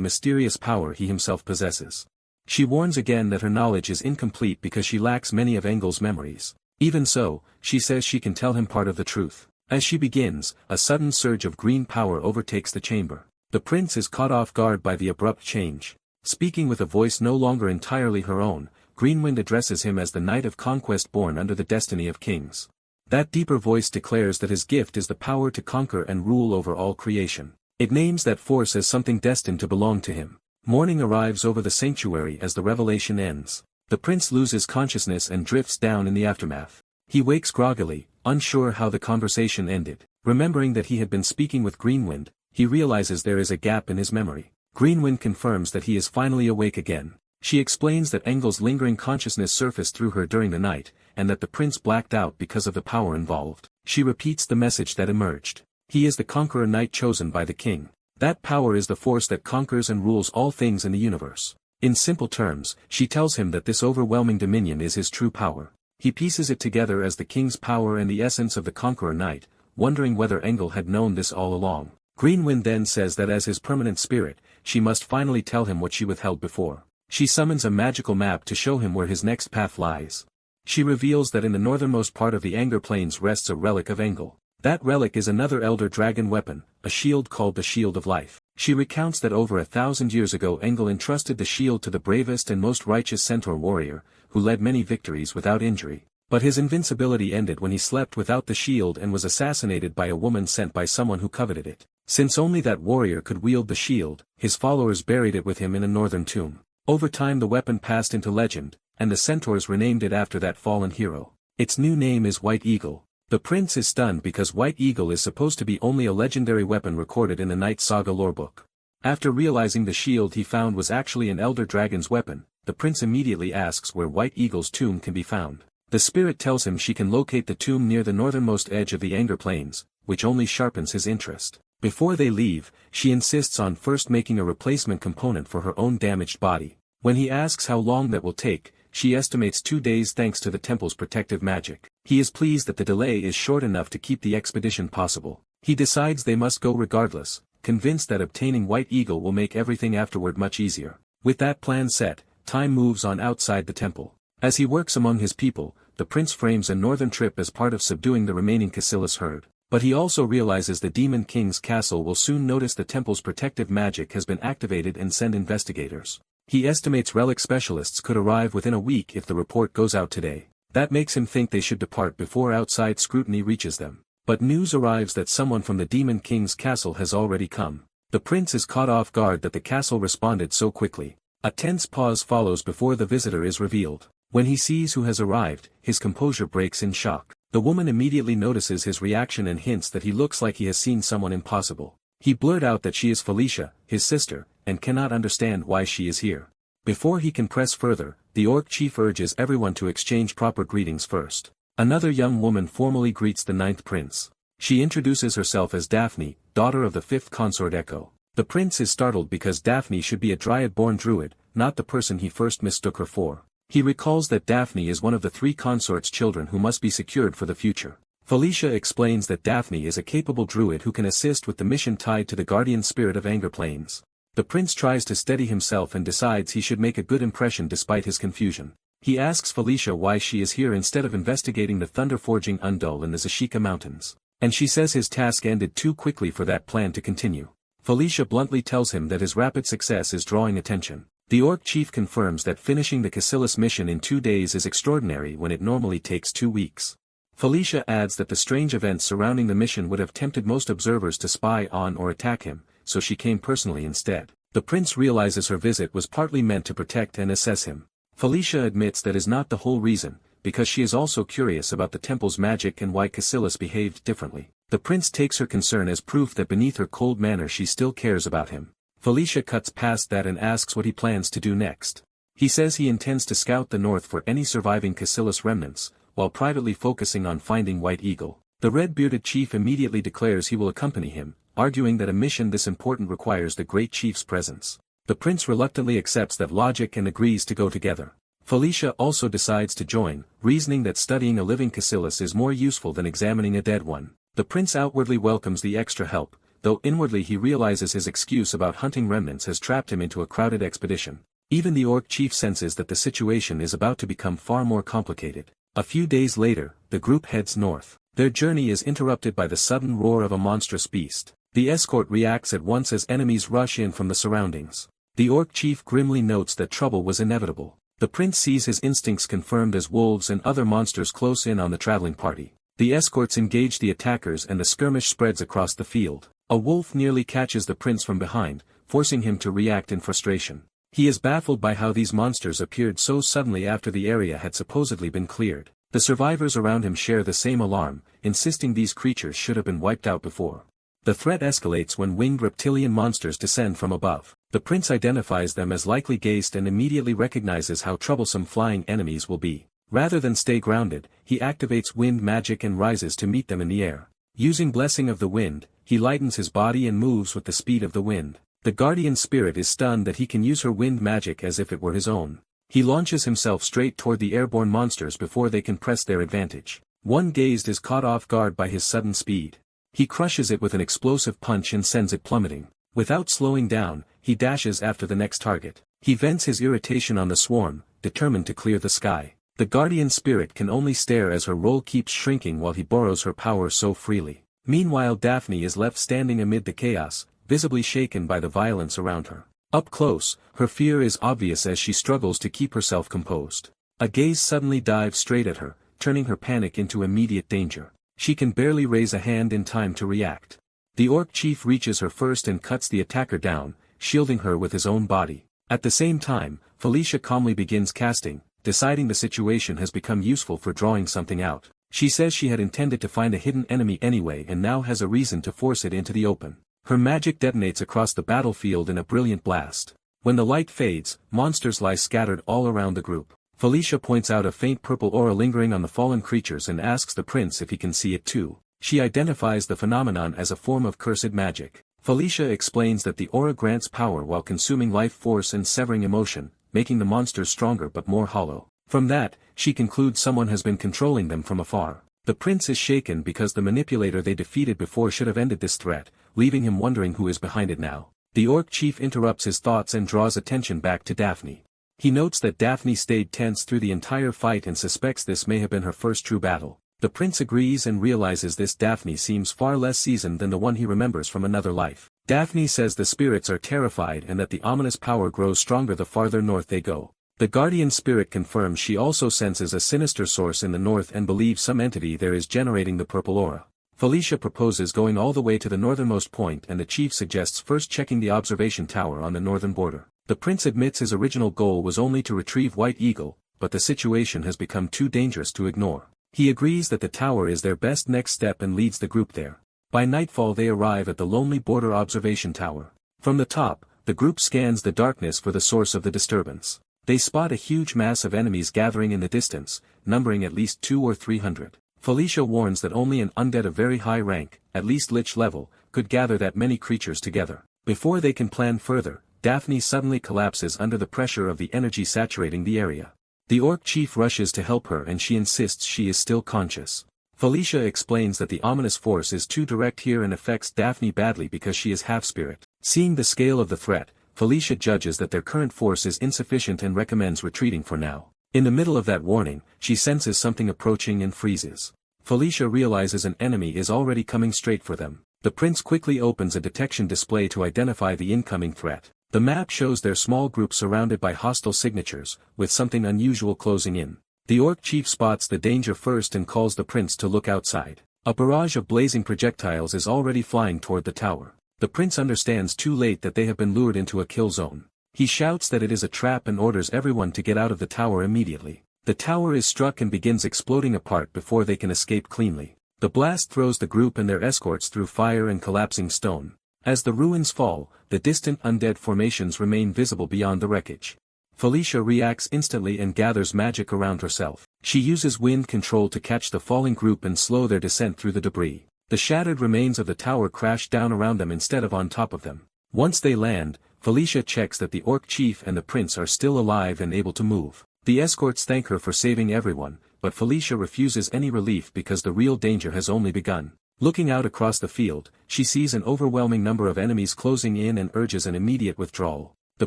mysterious power he himself possesses. She warns again that her knowledge is incomplete because she lacks many of Engel's memories. Even so, she says she can tell him part of the truth. As she begins, a sudden surge of green power overtakes the chamber. The prince is caught off guard by the abrupt change. Speaking with a voice no longer entirely her own, Greenwind addresses him as the knight of conquest born under the destiny of kings. That deeper voice declares that his gift is the power to conquer and rule over all creation. It names that force as something destined to belong to him. Morning arrives over the sanctuary as the revelation ends. The prince loses consciousness and drifts down in the aftermath. He wakes groggily, unsure how the conversation ended. Remembering that he had been speaking with Greenwind, he realizes there is a gap in his memory. Greenwind confirms that he is finally awake again. She explains that Engel's lingering consciousness surfaced through her during the night, and that the prince blacked out because of the power involved. She repeats the message that emerged. He is the conqueror knight chosen by the king. That power is the force that conquers and rules all things in the universe. In simple terms, she tells him that this overwhelming dominion is his true power. He pieces it together as the king's power and the essence of the conqueror knight, wondering whether Engel had known this all along. Greenwind then says that as his permanent spirit, she must finally tell him what she withheld before. She summons a magical map to show him where his next path lies. She reveals that in the northernmost part of the Anger Plains rests a relic of Engel. That relic is another elder dragon weapon, a shield called the Shield of Life. She recounts that over 1,000 years ago Engel entrusted the shield to the bravest and most righteous centaur warrior, who led many victories without injury. But his invincibility ended when he slept without the shield and was assassinated by a woman sent by someone who coveted it. Since only that warrior could wield the shield, his followers buried it with him in a northern tomb. Over time the weapon passed into legend, and the centaurs renamed it after that fallen hero. Its new name is White Eagle. The prince is stunned because White Eagle is supposed to be only a legendary weapon recorded in the Night Saga lorebook. After realizing the shield he found was actually an elder dragon's weapon, the prince immediately asks where White Eagle's tomb can be found. The spirit tells him she can locate the tomb near the northernmost edge of the Anger Plains, which only sharpens his interest. Before they leave, she insists on first making a replacement component for her own damaged body. When he asks how long that will take, she estimates 2 days thanks to the temple's protective magic. He is pleased that the delay is short enough to keep the expedition possible. He decides they must go regardless, convinced that obtaining White Eagle will make everything afterward much easier. With that plan set, time moves on outside the temple. As he works among his people, the prince frames a northern trip as part of subduing the remaining Cassilis herd. But he also realizes the Demon King's castle will soon notice the temple's protective magic has been activated and send investigators. He estimates relic specialists could arrive within a week if the report goes out today. That makes him think they should depart before outside scrutiny reaches them. But news arrives that someone from the Demon King's castle has already come. The prince is caught off guard that the castle responded so quickly. A tense pause follows before the visitor is revealed. When he sees who has arrived, his composure breaks in shock. The woman immediately notices his reaction and hints that he looks like he has seen someone impossible. He blurts out that she is Felicia, his sister, and cannot understand why she is here. Before he can press further, the orc chief urges everyone to exchange proper greetings first. Another young woman formally greets the 9th prince. She introduces herself as Daphne, daughter of the 5th consort Echo. The prince is startled because Daphne should be a dryad-born druid, not the person he first mistook her for. He recalls that Daphne is one of the 3 consort's children who must be secured for the future. Felicia explains that Daphne is a capable druid who can assist with the mission tied to the guardian spirit of Anger Plains. The prince tries to steady himself and decides he should make a good impression despite his confusion. He asks Felicia why she is here instead of investigating the thunder-forging Undul in the Zashika Mountains. And she says his task ended too quickly for that plan to continue. Felicia bluntly tells him that his rapid success is drawing attention. The orc chief confirms that finishing the Cassilis mission in 2 days is extraordinary when it normally takes 2 weeks. Felicia adds that the strange events surrounding the mission would have tempted most observers to spy on or attack him, so she came personally instead. The prince realizes her visit was partly meant to protect and assess him. Felicia admits that is not the whole reason, because she is also curious about the temple's magic and why Cassilis behaved differently. The prince takes her concern as proof that beneath her cold manner she still cares about him. Felicia cuts past that and asks what he plans to do next. He says he intends to scout the north for any surviving Cassilis remnants, while privately focusing on finding White Eagle. The red-bearded chief immediately declares he will accompany him, arguing that a mission this important requires the great chief's presence. The prince reluctantly accepts that logic and agrees to go together. Felicia also decides to join, reasoning that studying a living Cassilis is more useful than examining a dead one. The prince outwardly welcomes the extra help, though inwardly he realizes his excuse about hunting remnants has trapped him into a crowded expedition. Even the orc chief senses that the situation is about to become far more complicated. A few days later, the group heads north. Their journey is interrupted by the sudden roar of a monstrous beast. The escort reacts at once as enemies rush in from the surroundings. The orc chief grimly notes that trouble was inevitable. The prince sees his instincts confirmed as wolves and other monsters close in on the traveling party. The escorts engage the attackers and the skirmish spreads across the field. A wolf nearly catches the prince from behind, forcing him to react in frustration. He is baffled by how these monsters appeared so suddenly after the area had supposedly been cleared. The survivors around him share the same alarm, insisting these creatures should have been wiped out before. The threat escalates when winged reptilian monsters descend from above. The prince identifies them as likely Geist and immediately recognizes how troublesome flying enemies will be. Rather than stay grounded, he activates wind magic and rises to meet them in the air. Using Blessing of the Wind, he lightens his body and moves with the speed of the wind. The guardian spirit is stunned that he can use her wind magic as if it were his own. He launches himself straight toward the airborne monsters before they can press their advantage. One Gazed is caught off guard by his sudden speed. He crushes it with an explosive punch and sends it plummeting. Without slowing down, he dashes after the next target. He vents his irritation on the swarm, determined to clear the sky. The guardian spirit can only stare as her role keeps shrinking while he borrows her power so freely. Meanwhile Daphne is left standing amid the chaos, visibly shaken by the violence around her. Up close, her fear is obvious as she struggles to keep herself composed. A gaze suddenly dives straight at her, turning her panic into immediate danger. She can barely raise a hand in time to react. The orc chief reaches her first and cuts the attacker down, shielding her with his own body. At the same time, Felicia calmly begins casting, deciding the situation has become useful for drawing something out. She says she had intended to find a hidden enemy anyway and now has a reason to force it into the open. Her magic detonates across the battlefield in a brilliant blast. When the light fades, monsters lie scattered all around the group. Felicia points out a faint purple aura lingering on the fallen creatures and asks the prince if he can see it too. She identifies the phenomenon as a form of cursed magic. Felicia explains that the aura grants power while consuming life force and severing emotion, making the monsters stronger but more hollow. From that, she concludes someone has been controlling them from afar. The prince is shaken because the manipulator they defeated before should have ended this threat, leaving him wondering who is behind it now. The orc chief interrupts his thoughts and draws attention back to Daphne. He notes that Daphne stayed tense through the entire fight and suspects this may have been her first true battle. The prince agrees and realizes this Daphne seems far less seasoned than the one he remembers from another life. Daphne says the spirits are terrified and that the ominous power grows stronger the farther north they go. The guardian spirit confirms she also senses a sinister source in the north and believes some entity there is generating the purple aura. Felicia proposes going all the way to the northernmost point and the chief suggests first checking the observation tower on the northern border. The prince admits his original goal was only to retrieve White Eagle, but the situation has become too dangerous to ignore. He agrees that the tower is their best next step and leads the group there. By nightfall they arrive at the lonely border observation tower. From the top, the group scans the darkness for the source of the disturbance. They spot a huge mass of enemies gathering in the distance, numbering at least 200 or 300. Felicia warns that only an undead of very high rank, at least lich level, could gather that many creatures together. Before they can plan further, Daphne suddenly collapses under the pressure of the energy saturating the area. The orc chief rushes to help her and she insists she is still conscious. Felicia explains that the ominous force is too direct here and affects Daphne badly because she is half-spirit. Seeing the scale of the threat, Felicia judges that their current force is insufficient and recommends retreating for now. In the middle of that warning, she senses something approaching and freezes. Felicia realizes an enemy is already coming straight for them. The prince quickly opens a detection display to identify the incoming threat. The map shows their small group surrounded by hostile signatures, with something unusual closing in. The orc chief spots the danger first and calls the prince to look outside. A barrage of blazing projectiles is already flying toward the tower. The prince understands too late that they have been lured into a kill zone. He shouts that it is a trap and orders everyone to get out of the tower immediately. The tower is struck and begins exploding apart before they can escape cleanly. The blast throws the group and their escorts through fire and collapsing stone. As the ruins fall, the distant undead formations remain visible beyond the wreckage. Felicia reacts instantly and gathers magic around herself. She uses wind control to catch the falling group and slow their descent through the debris. The shattered remains of the tower crash down around them instead of on top of them. Once they land, Felicia checks that the orc chief and the prince are still alive and able to move. The escorts thank her for saving everyone, but Felicia refuses any relief because the real danger has only begun. Looking out across the field, she sees an overwhelming number of enemies closing in and urges an immediate withdrawal. The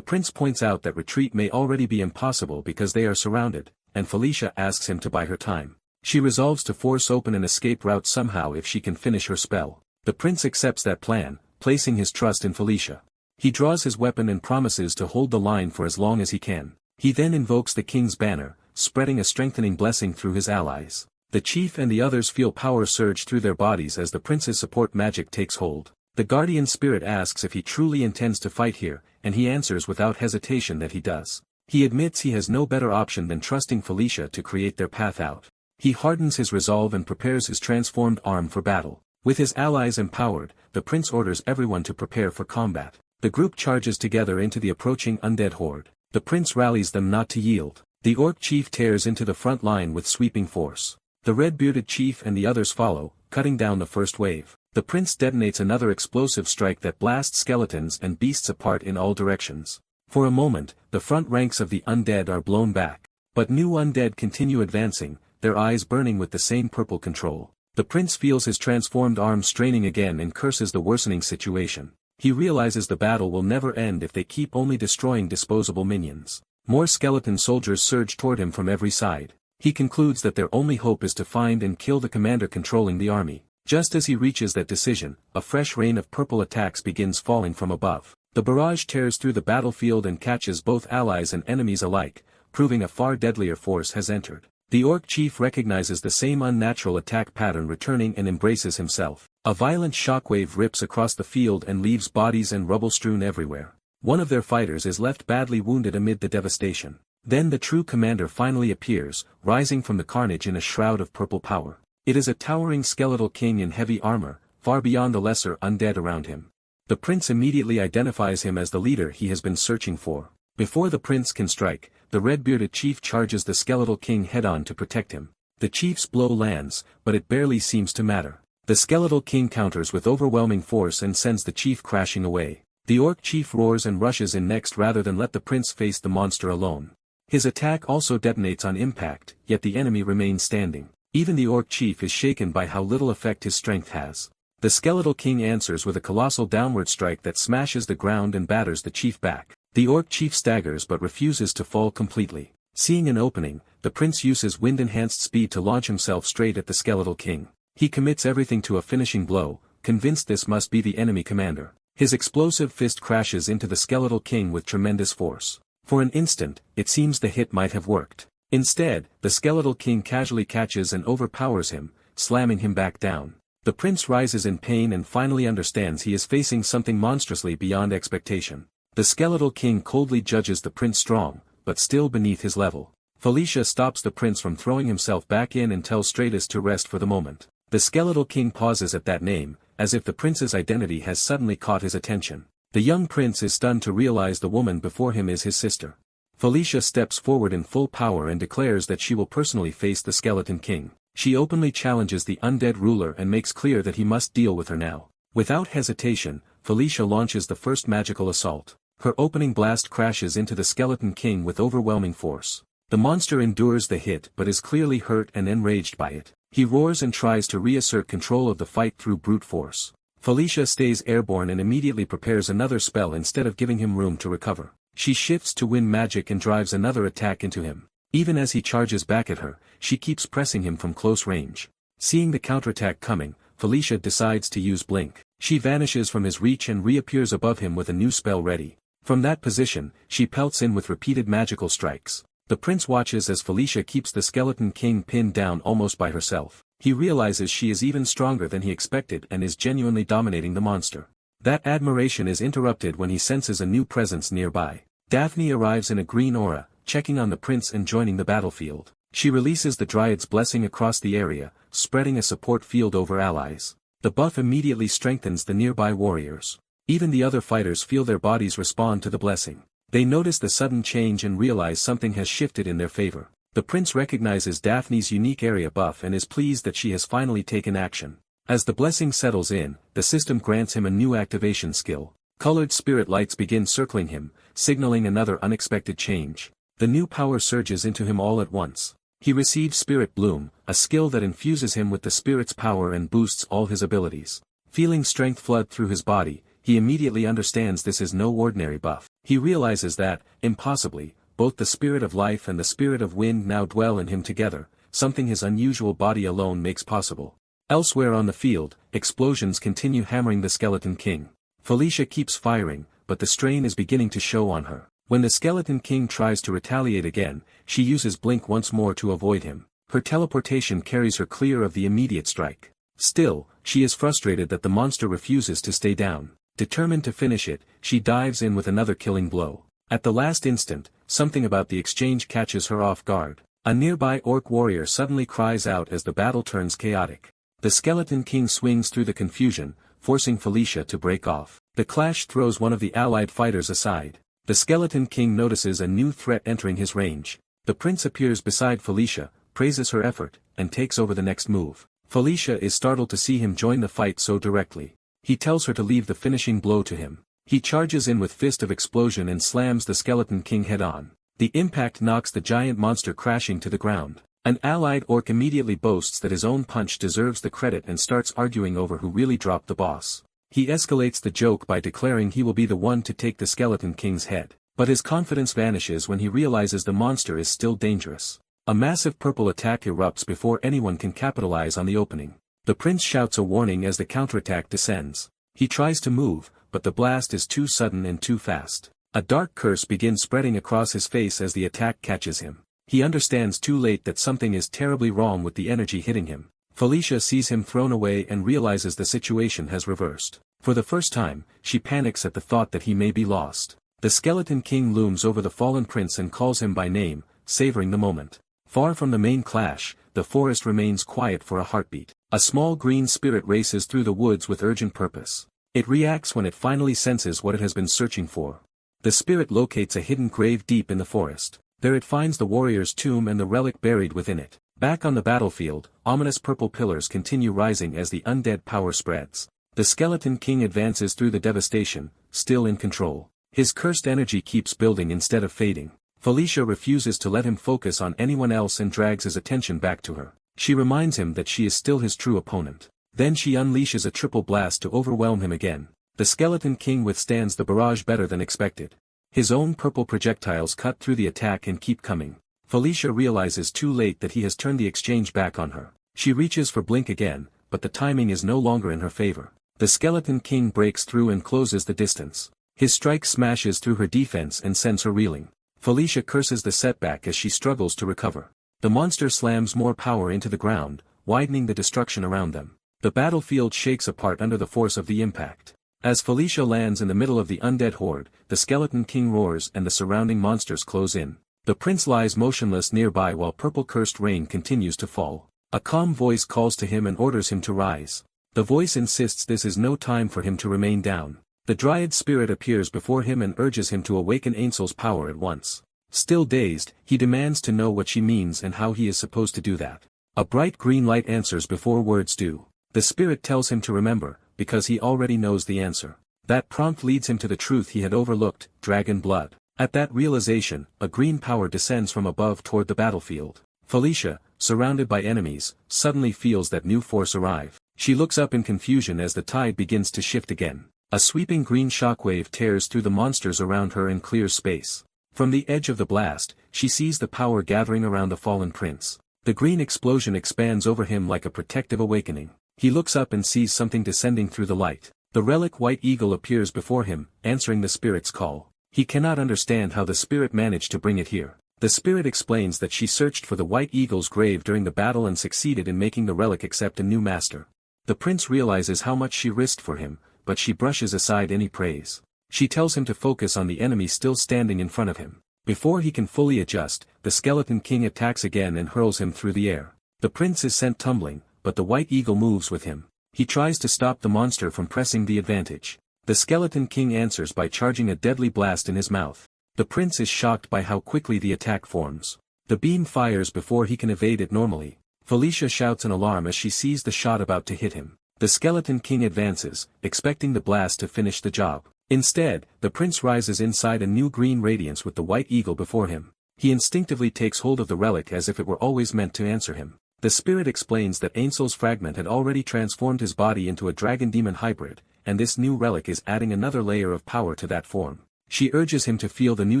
prince points out that retreat may already be impossible because they are surrounded, and Felicia asks him to buy her time. She resolves to force open an escape route somehow if she can finish her spell. The prince accepts that plan, placing his trust in Felicia. He draws his weapon and promises to hold the line for as long as he can. He then invokes the king's banner, spreading a strengthening blessing through his allies. The chief and the others feel power surge through their bodies as the prince's support magic takes hold. The guardian spirit asks if he truly intends to fight here, and he answers without hesitation that he does. He admits he has no better option than trusting Felicia to create their path out. He hardens his resolve and prepares his transformed arm for battle. With his allies empowered, the prince orders everyone to prepare for combat. The group charges together into the approaching undead horde. The prince rallies them not to yield. The orc chief tears into the front line with sweeping force. The red-bearded chief and the others follow, cutting down the first wave. The prince detonates another explosive strike that blasts skeletons and beasts apart in all directions. For a moment, the front ranks of the undead are blown back. But new undead continue advancing, their eyes burning with the same purple control. The prince feels his transformed arm straining again and curses the worsening situation. He realizes the battle will never end if they keep only destroying disposable minions. More skeleton soldiers surge toward him from every side. He concludes that their only hope is to find and kill the commander controlling the army. Just as he reaches that decision, a fresh rain of purple attacks begins falling from above. The barrage tears through the battlefield and catches both allies and enemies alike, proving a far deadlier force has entered. The orc chief recognizes the same unnatural attack pattern returning and embraces himself. A violent shockwave rips across the field and leaves bodies and rubble strewn everywhere. One of their fighters is left badly wounded amid the devastation. Then the true commander finally appears, rising from the carnage in a shroud of purple power. It is a towering skeletal king in heavy armor, far beyond the lesser undead around him. The prince immediately identifies him as the leader he has been searching for. Before the prince can strike, the red-bearded chief charges the skeletal king head-on to protect him. The chief's blow lands, but it barely seems to matter. The skeletal king counters with overwhelming force and sends the chief crashing away. The orc chief roars and rushes in next rather than let the prince face the monster alone. His attack also detonates on impact, yet the enemy remains standing. Even the orc chief is shaken by how little effect his strength has. The skeletal king answers with a colossal downward strike that smashes the ground and batters the chief back. The orc chief staggers but refuses to fall completely. Seeing an opening, the prince uses wind-enhanced speed to launch himself straight at the skeletal king. He commits everything to a finishing blow, convinced this must be the enemy commander. His explosive fist crashes into the skeletal king with tremendous force. For an instant, it seems the hit might have worked. Instead, the skeletal king casually catches and overpowers him, slamming him back down. The prince rises in pain and finally understands he is facing something monstrously beyond expectation. The skeletal king coldly judges the prince strong, but still beneath his level. Felicia stops the prince from throwing himself back in and tells Stratus to rest for the moment. The skeletal king pauses at that name, as if the prince's identity has suddenly caught his attention. The young prince is stunned to realize the woman before him is his sister. Felicia steps forward in full power and declares that she will personally face the skeleton king. She openly challenges the undead ruler and makes clear that he must deal with her now. Without hesitation, Felicia launches the first magical assault. Her opening blast crashes into the skeleton king with overwhelming force. The monster endures the hit but is clearly hurt and enraged by it. He roars and tries to reassert control of the fight through brute force. Felicia stays airborne and immediately prepares another spell instead of giving him room to recover. She shifts to wind magic and drives another attack into him. Even as he charges back at her, she keeps pressing him from close range. Seeing the counterattack coming, Felicia decides to use Blink. She vanishes from his reach and reappears above him with a new spell ready. From that position, she pelts in with repeated magical strikes. The prince watches as Felicia keeps the skeleton king pinned down almost by herself. He realizes she is even stronger than he expected and is genuinely dominating the monster. That admiration is interrupted when he senses a new presence nearby. Daphne arrives in a green aura, checking on the prince and joining the battlefield. She releases the Dryad's blessing across the area, spreading a support field over allies. The buff immediately strengthens the nearby warriors. Even the other fighters feel their bodies respond to the blessing. They notice the sudden change and realize something has shifted in their favor. The prince recognizes Daphne's unique area buff and is pleased that she has finally taken action. As the blessing settles in, the system grants him a new activation skill. Colored spirit lights begin circling him, signaling another unexpected change. The new power surges into him all at once. He receives Spirit Bloom, a skill that infuses him with the spirit's power and boosts all his abilities. Feeling strength flood through his body, he immediately understands this is no ordinary buff. He realizes that, impossibly, both the spirit of life and the spirit of wind now dwell in him together, something his unusual body alone makes possible. Elsewhere on the field, explosions continue hammering the skeleton king. Felicia keeps firing, but the strain is beginning to show on her. When the skeleton king tries to retaliate again, she uses Blink once more to avoid him. Her teleportation carries her clear of the immediate strike. Still, she is frustrated that the monster refuses to stay down. Determined to finish it, she dives in with another killing blow. At the last instant, something about the exchange catches her off guard. A nearby orc warrior suddenly cries out as the battle turns chaotic. The skeleton king swings through the confusion, forcing Felicia to break off. The clash throws one of the allied fighters aside. The skeleton king notices a new threat entering his range. The prince appears beside Felicia, praises her effort, and takes over the next move. Felicia is startled to see him join the fight so directly. He tells her to leave the finishing blow to him. He charges in with Fist of Explosion and slams the skeleton king head-on. The impact knocks the giant monster crashing to the ground. An allied orc immediately boasts that his own punch deserves the credit and starts arguing over who really dropped the boss. He escalates the joke by declaring he will be the one to take the skeleton king's head. But his confidence vanishes when he realizes the monster is still dangerous. A massive purple attack erupts before anyone can capitalize on the opening. The prince shouts a warning as the counterattack descends. He tries to move, but the blast is too sudden and too fast. A dark curse begins spreading across his face as the attack catches him. He understands too late that something is terribly wrong with the energy hitting him. Felicia sees him thrown away and realizes the situation has reversed. For the first time, she panics at the thought that he may be lost. The Skeleton King looms over the fallen prince and calls him by name, savoring the moment. Far from the main clash, the forest remains quiet for a heartbeat. A small green spirit races through the woods with urgent purpose. It reacts when it finally senses what it has been searching for. The spirit locates a hidden grave deep in the forest. There it finds the warrior's tomb and the relic buried within it. Back on the battlefield, ominous purple pillars continue rising as the undead power spreads. The Skeleton King advances through the devastation, still in control. His cursed energy keeps building instead of fading. Felicia refuses to let him focus on anyone else and drags his attention back to her. She reminds him that she is still his true opponent. Then she unleashes a triple blast to overwhelm him again. The Skeleton King withstands the barrage better than expected. His own purple projectiles cut through the attack and keep coming. Felicia realizes too late that he has turned the exchange back on her. She reaches for Blink again, but the timing is no longer in her favor. The Skeleton King breaks through and closes the distance. His strike smashes through her defense and sends her reeling. Felicia curses the setback as she struggles to recover. The monster slams more power into the ground, widening the destruction around them. The battlefield shakes apart under the force of the impact. As Felicia lands in the middle of the undead horde, the Skeleton King roars and the surrounding monsters close in. The prince lies motionless nearby while purple cursed rain continues to fall. A calm voice calls to him and orders him to rise. The voice insists this is no time for him to remain down. The Dryad spirit appears before him and urges him to awaken Ainsl's power at once. Still dazed, he demands to know what she means and how he is supposed to do that. A bright green light answers before words do. The spirit tells him to remember, because he already knows the answer. That prompt leads him to the truth he had overlooked, dragon blood. At that realization, a green power descends from above toward the battlefield. Felicia, surrounded by enemies, suddenly feels that new force arrive. She looks up in confusion as the tide begins to shift again. A sweeping green shockwave tears through the monsters around her and clears space. From the edge of the blast, she sees the power gathering around the fallen prince. The green explosion expands over him like a protective awakening. He looks up and sees something descending through the light. The relic White Eagle appears before him, answering the spirit's call. He cannot understand how the spirit managed to bring it here. The spirit explains that she searched for the White Eagle's grave during the battle and succeeded in making the relic accept a new master. The prince realizes how much she risked for him, but she brushes aside any praise. She tells him to focus on the enemy still standing in front of him. Before he can fully adjust, the Skeleton King attacks again and hurls him through the air. The prince is sent tumbling, but the White Eagle moves with him. He tries to stop the monster from pressing the advantage. The Skeleton King answers by charging a deadly blast in his mouth. The prince is shocked by how quickly the attack forms. The beam fires before he can evade it normally. Felicia shouts in alarm as she sees the shot about to hit him. The Skeleton King advances, expecting the blast to finish the job. Instead, the prince rises inside a new green radiance with the White Eagle before him. He instinctively takes hold of the relic as if it were always meant to answer him. The spirit explains that Ainsl's fragment had already transformed his body into a dragon-demon hybrid, and this new relic is adding another layer of power to that form. She urges him to feel the new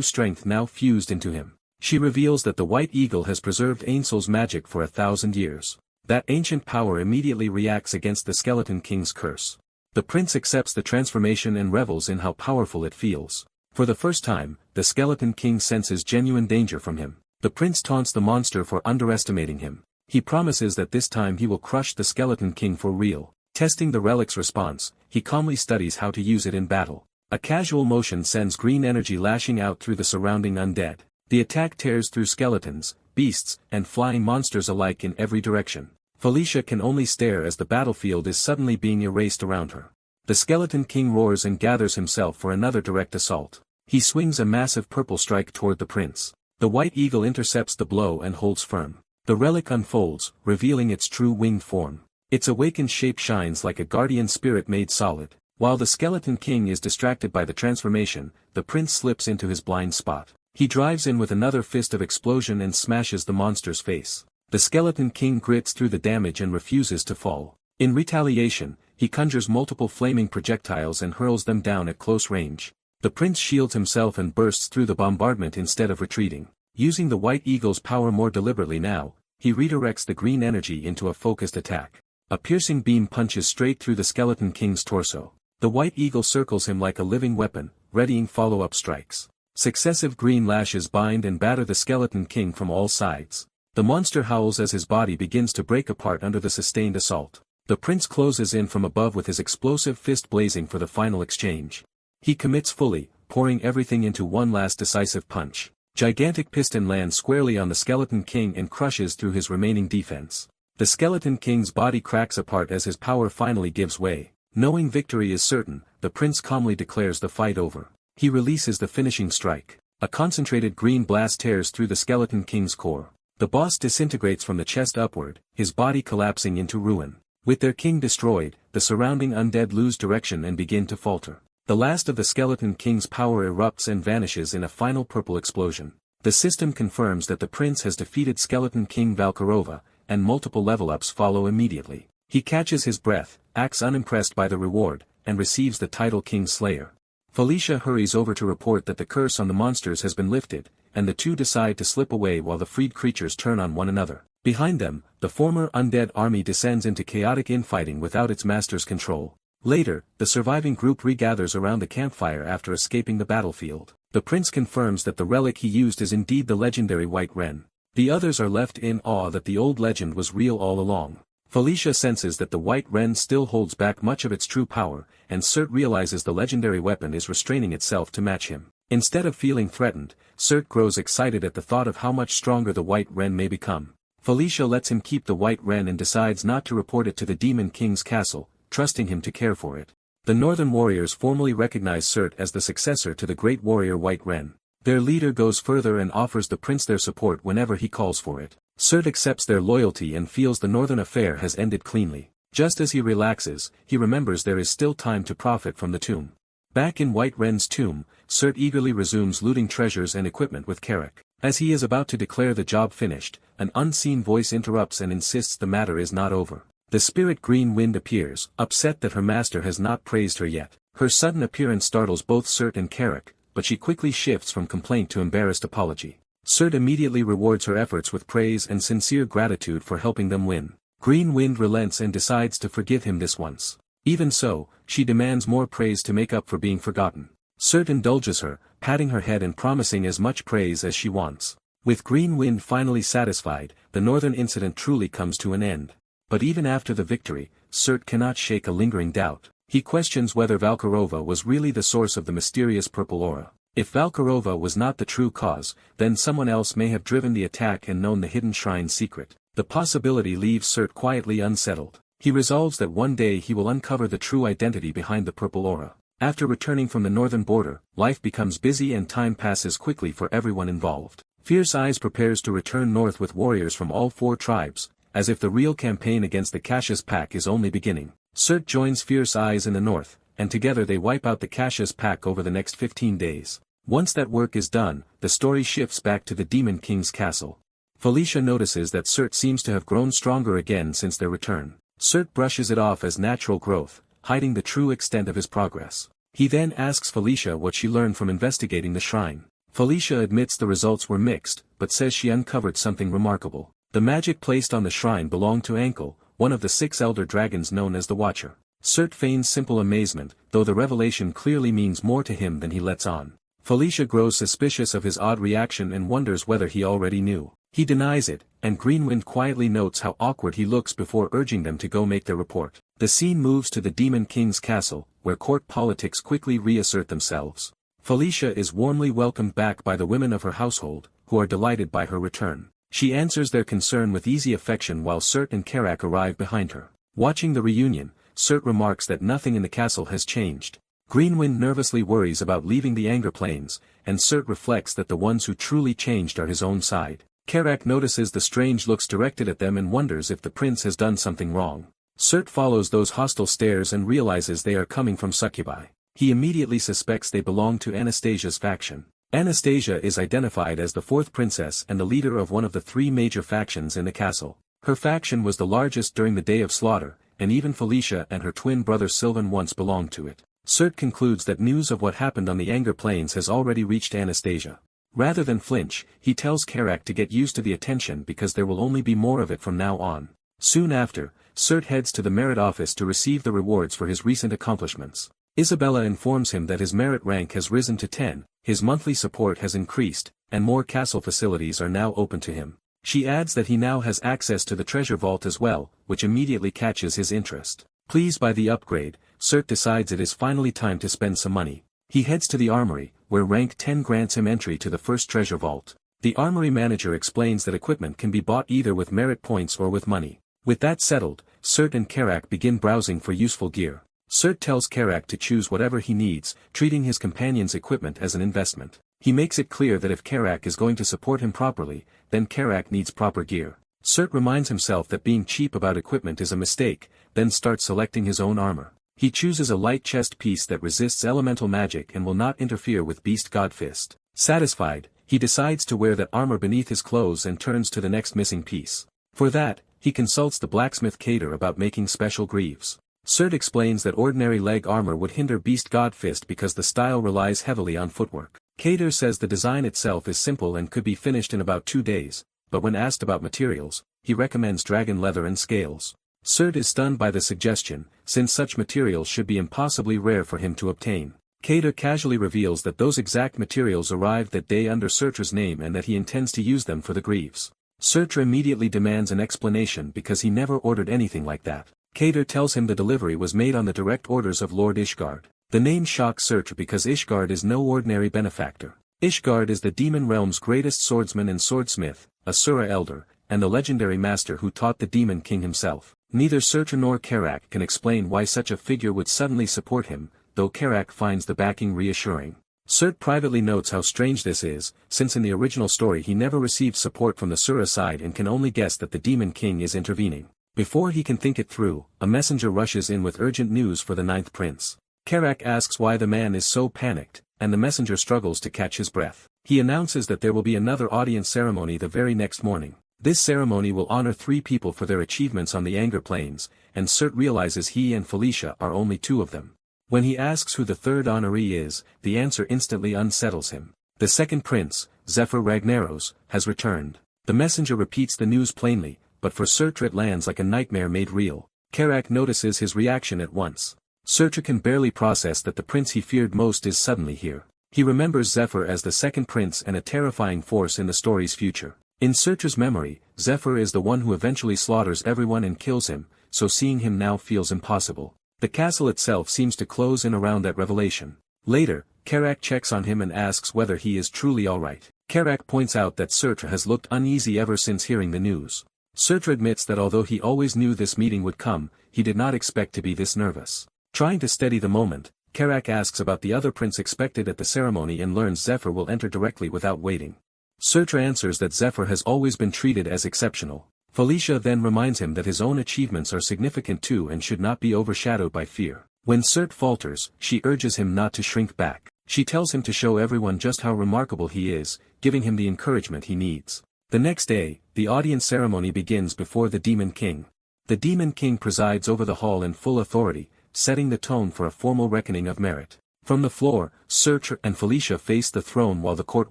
strength now fused into him. She reveals that the White Eagle has preserved Ainsl's magic for 1,000 years. That ancient power immediately reacts against the Skeleton King's curse. The prince accepts the transformation and revels in how powerful it feels. For the first time, the Skeleton King senses genuine danger from him. The prince taunts the monster for underestimating him. He promises that this time he will crush the Skeleton King for real. Testing the relic's response, he calmly studies how to use it in battle. A casual motion sends green energy lashing out through the surrounding undead. The attack tears through skeletons, beasts, and flying monsters alike in every direction. Felicia can only stare as the battlefield is suddenly being erased around her. The Skeleton King roars and gathers himself for another direct assault. He swings a massive purple strike toward the prince. The White Eagle intercepts the blow and holds firm. The relic unfolds, revealing its true winged form. Its awakened shape shines like a guardian spirit made solid. While the Skeleton King is distracted by the transformation, the prince slips into his blind spot. He drives in with another fist of explosion and smashes the monster's face. The Skeleton King grits through the damage and refuses to fall. In retaliation, he conjures multiple flaming projectiles and hurls them down at close range. The prince shields himself and bursts through the bombardment instead of retreating. Using the White Eagle's power more deliberately now, he redirects the green energy into a focused attack. A piercing beam punches straight through the Skeleton King's torso. The White Eagle circles him like a living weapon, readying follow-up strikes. Successive green lashes bind and batter the Skeleton King from all sides. The monster howls as his body begins to break apart under the sustained assault. The prince closes in from above with his explosive fist blazing for the final exchange. He commits fully, pouring everything into one last decisive punch. Gigantic piston lands squarely on the Skeleton King and crushes through his remaining defense. The Skeleton King's body cracks apart as his power finally gives way. Knowing victory is certain, the prince calmly declares the fight over. He releases the finishing strike. A concentrated green blast tears through the Skeleton King's core. The boss disintegrates from the chest upward, his body collapsing into ruin. With their king destroyed, the surrounding undead lose direction and begin to falter. The last of the Skeleton King's power erupts and vanishes in a final purple explosion. The system confirms that the prince has defeated Skeleton King Valkarova, and multiple level-ups follow immediately. He catches his breath, acts unimpressed by the reward, and receives the title King Slayer. Felicia hurries over to report that the curse on the monsters has been lifted, and the two decide to slip away while the freed creatures turn on one another. Behind them, the former undead army descends into chaotic infighting without its master's control. Later, the surviving group regathers around the campfire after escaping the battlefield. The prince confirms that the relic he used is indeed the legendary White Wren. The others are left in awe that the old legend was real all along. Felicia senses that the White Wren still holds back much of its true power, and Cert realizes the legendary weapon is restraining itself to match him. Instead of feeling threatened, Cert grows excited at the thought of how much stronger the White Wren may become. Felicia lets him keep the White Wren and decides not to report it to the Demon King's castle, trusting him to care for it. The Northern warriors formally recognize Cert as the successor to the great warrior White Wren. Their leader goes further and offers the prince their support whenever he calls for it. Cert accepts their loyalty and feels the northern affair has ended cleanly. Just as he relaxes, he remembers there is still time to profit from the tomb. Back in White Wren's tomb, Cert eagerly resumes looting treasures and equipment with Carrick. As he is about to declare the job finished, an unseen voice interrupts and insists the matter is not over. The spirit Green Wind appears, upset that her master has not praised her yet. Her sudden appearance startles both Cert and Carrick, but she quickly shifts from complaint to embarrassed apology. Cert immediately rewards her efforts with praise and sincere gratitude for helping them win. Green Wind relents and decides to forgive him this once. Even so, she demands more praise to make up for being forgotten. Cert indulges her, patting her head and promising as much praise as she wants. With Green Wind finally satisfied, the northern incident truly comes to an end. But even after the victory, Cert cannot shake a lingering doubt. He questions whether Valkarova was really the source of the mysterious purple aura. If Valkarova was not the true cause, then someone else may have driven the attack and known the hidden shrine's secret. The possibility leaves Cert quietly unsettled. He resolves that one day he will uncover the true identity behind the purple aura. After returning from the northern border, life becomes busy and time passes quickly for everyone involved. Fierce Eyes prepares to return north with warriors from all 4 tribes, as if the real campaign against the Cassius Pack is only beginning. Cert joins Fierce Eyes in the north, and together they wipe out the Cassius Pack over the next 15 days. Once that work is done, the story shifts back to the Demon King's castle. Felicia notices that Cert seems to have grown stronger again since their return. Cert brushes it off as natural growth, hiding the true extent of his progress. He then asks Felicia what she learned from investigating the shrine. Felicia admits the results were mixed, but says she uncovered something remarkable. The magic placed on the shrine belonged to Ankle, one of the 6 elder dragons known as the Watcher. Cert feigns simple amazement, though the revelation clearly means more to him than he lets on. Felicia grows suspicious of his odd reaction and wonders whether he already knew. He denies it, and Greenwind quietly notes how awkward he looks before urging them to go make their report. The scene moves to the Demon King's castle, where court politics quickly reassert themselves. Felicia is warmly welcomed back by the women of her household, who are delighted by her return. She answers their concern with easy affection while Cert and Carrack arrive behind her. Watching the reunion, Cert remarks that nothing in the castle has changed. Greenwind nervously worries about leaving the Anger Plains, and Cert reflects that the ones who truly changed are his own side. Carrack notices the strange looks directed at them and wonders if the prince has done something wrong. Cert follows those hostile stares and realizes they are coming from succubi. He immediately suspects they belong to Anastasia's faction. Anastasia is identified as the 4th princess and the leader of one of the 3 major factions in the castle. Her faction was the largest during the Day of Slaughter, and even Felicia and her twin brother Sylvan once belonged to it. Cert concludes that news of what happened on the Anger Plains has already reached Anastasia. Rather than flinch, he tells Karak to get used to the attention because there will only be more of it from now on. Soon after, Surt heads to the merit office to receive the rewards for his recent accomplishments. Isabella informs him that his merit rank has risen to 10, his monthly support has increased, and more castle facilities are now open to him. She adds that he now has access to the treasure vault as well, which immediately catches his interest. Pleased by the upgrade, Surt decides it is finally time to spend some money. He heads to the armory, where rank 10 grants him entry to the first treasure vault. The armory manager explains that equipment can be bought either with merit points or with money. With that settled, Surt and Karak begin browsing for useful gear. Surt tells Karak to choose whatever he needs, treating his companion's equipment as an investment. He makes it clear that if Karak is going to support him properly, then Karak needs proper gear. Surt reminds himself that being cheap about equipment is a mistake, then starts selecting his own armor. He chooses a light chest piece that resists elemental magic and will not interfere with Beast God Fist. Satisfied, he decides to wear that armor beneath his clothes and turns to the next missing piece. For that, he consults the blacksmith Kader about making special greaves. Surt explains that ordinary leg armor would hinder Beast God Fist because the style relies heavily on footwork. Kader says the design itself is simple and could be finished in about 2 days, but when asked about materials, he recommends dragon leather and scales. Surt is stunned by the suggestion, since such materials should be impossibly rare for him to obtain. Kader casually reveals that those exact materials arrived that day under Surtra's name and that he intends to use them for the greaves. Surtra immediately demands an explanation because he never ordered anything like that. Kader tells him the delivery was made on the direct orders of Lord Ishgard. The name shocks Surtra because Ishgard is no ordinary benefactor. Ishgard is the demon realm's greatest swordsman and swordsmith, a Sura elder, and the legendary master who taught the demon king himself. Neither Surtra nor Karak can explain why such a figure would suddenly support him, though Karak finds the backing reassuring. Surt privately notes how strange this is, since in the original story he never received support from the Sura side and can only guess that the demon king is intervening. Before he can think it through, a messenger rushes in with urgent news for the 9th prince. Karak asks why the man is so panicked, and the messenger struggles to catch his breath. He announces that there will be another audience ceremony the very next morning. This ceremony will honor 3 people for their achievements on the Anger Plains, and Surt realizes he and Felicia are only 2 of them. When he asks who the 3rd honoree is, the answer instantly unsettles him. The 2nd prince, Zephyr Ragnaros, has returned. The messenger repeats the news plainly, but for Surtra it lands like a nightmare made real. Karak notices his reaction at once. Surtra can barely process that the prince he feared most is suddenly here. He remembers Zephyr as the 2nd prince and a terrifying force in the story's future. In Surtra's memory, Zephyr is the one who eventually slaughters everyone and kills him, so seeing him now feels impossible. The castle itself seems to close in around that revelation. Later, Karak checks on him and asks whether he is truly alright. Karak points out that Surtra has looked uneasy ever since hearing the news. Surtra admits that although he always knew this meeting would come, he did not expect to be this nervous. Trying to steady the moment, Karak asks about the other prince expected at the ceremony and learns Zephyr will enter directly without waiting. Surtra answers that Zephyr has always been treated as exceptional. Felicia then reminds him that his own achievements are significant too and should not be overshadowed by fear. When Surt falters, she urges him not to shrink back. She tells him to show everyone just how remarkable he is, giving him the encouragement he needs. The next day, the audience ceremony begins before the Demon King. The Demon King presides over the hall in full authority, setting the tone for a formal reckoning of merit. From the floor, Surtra and Felicia face the throne while the court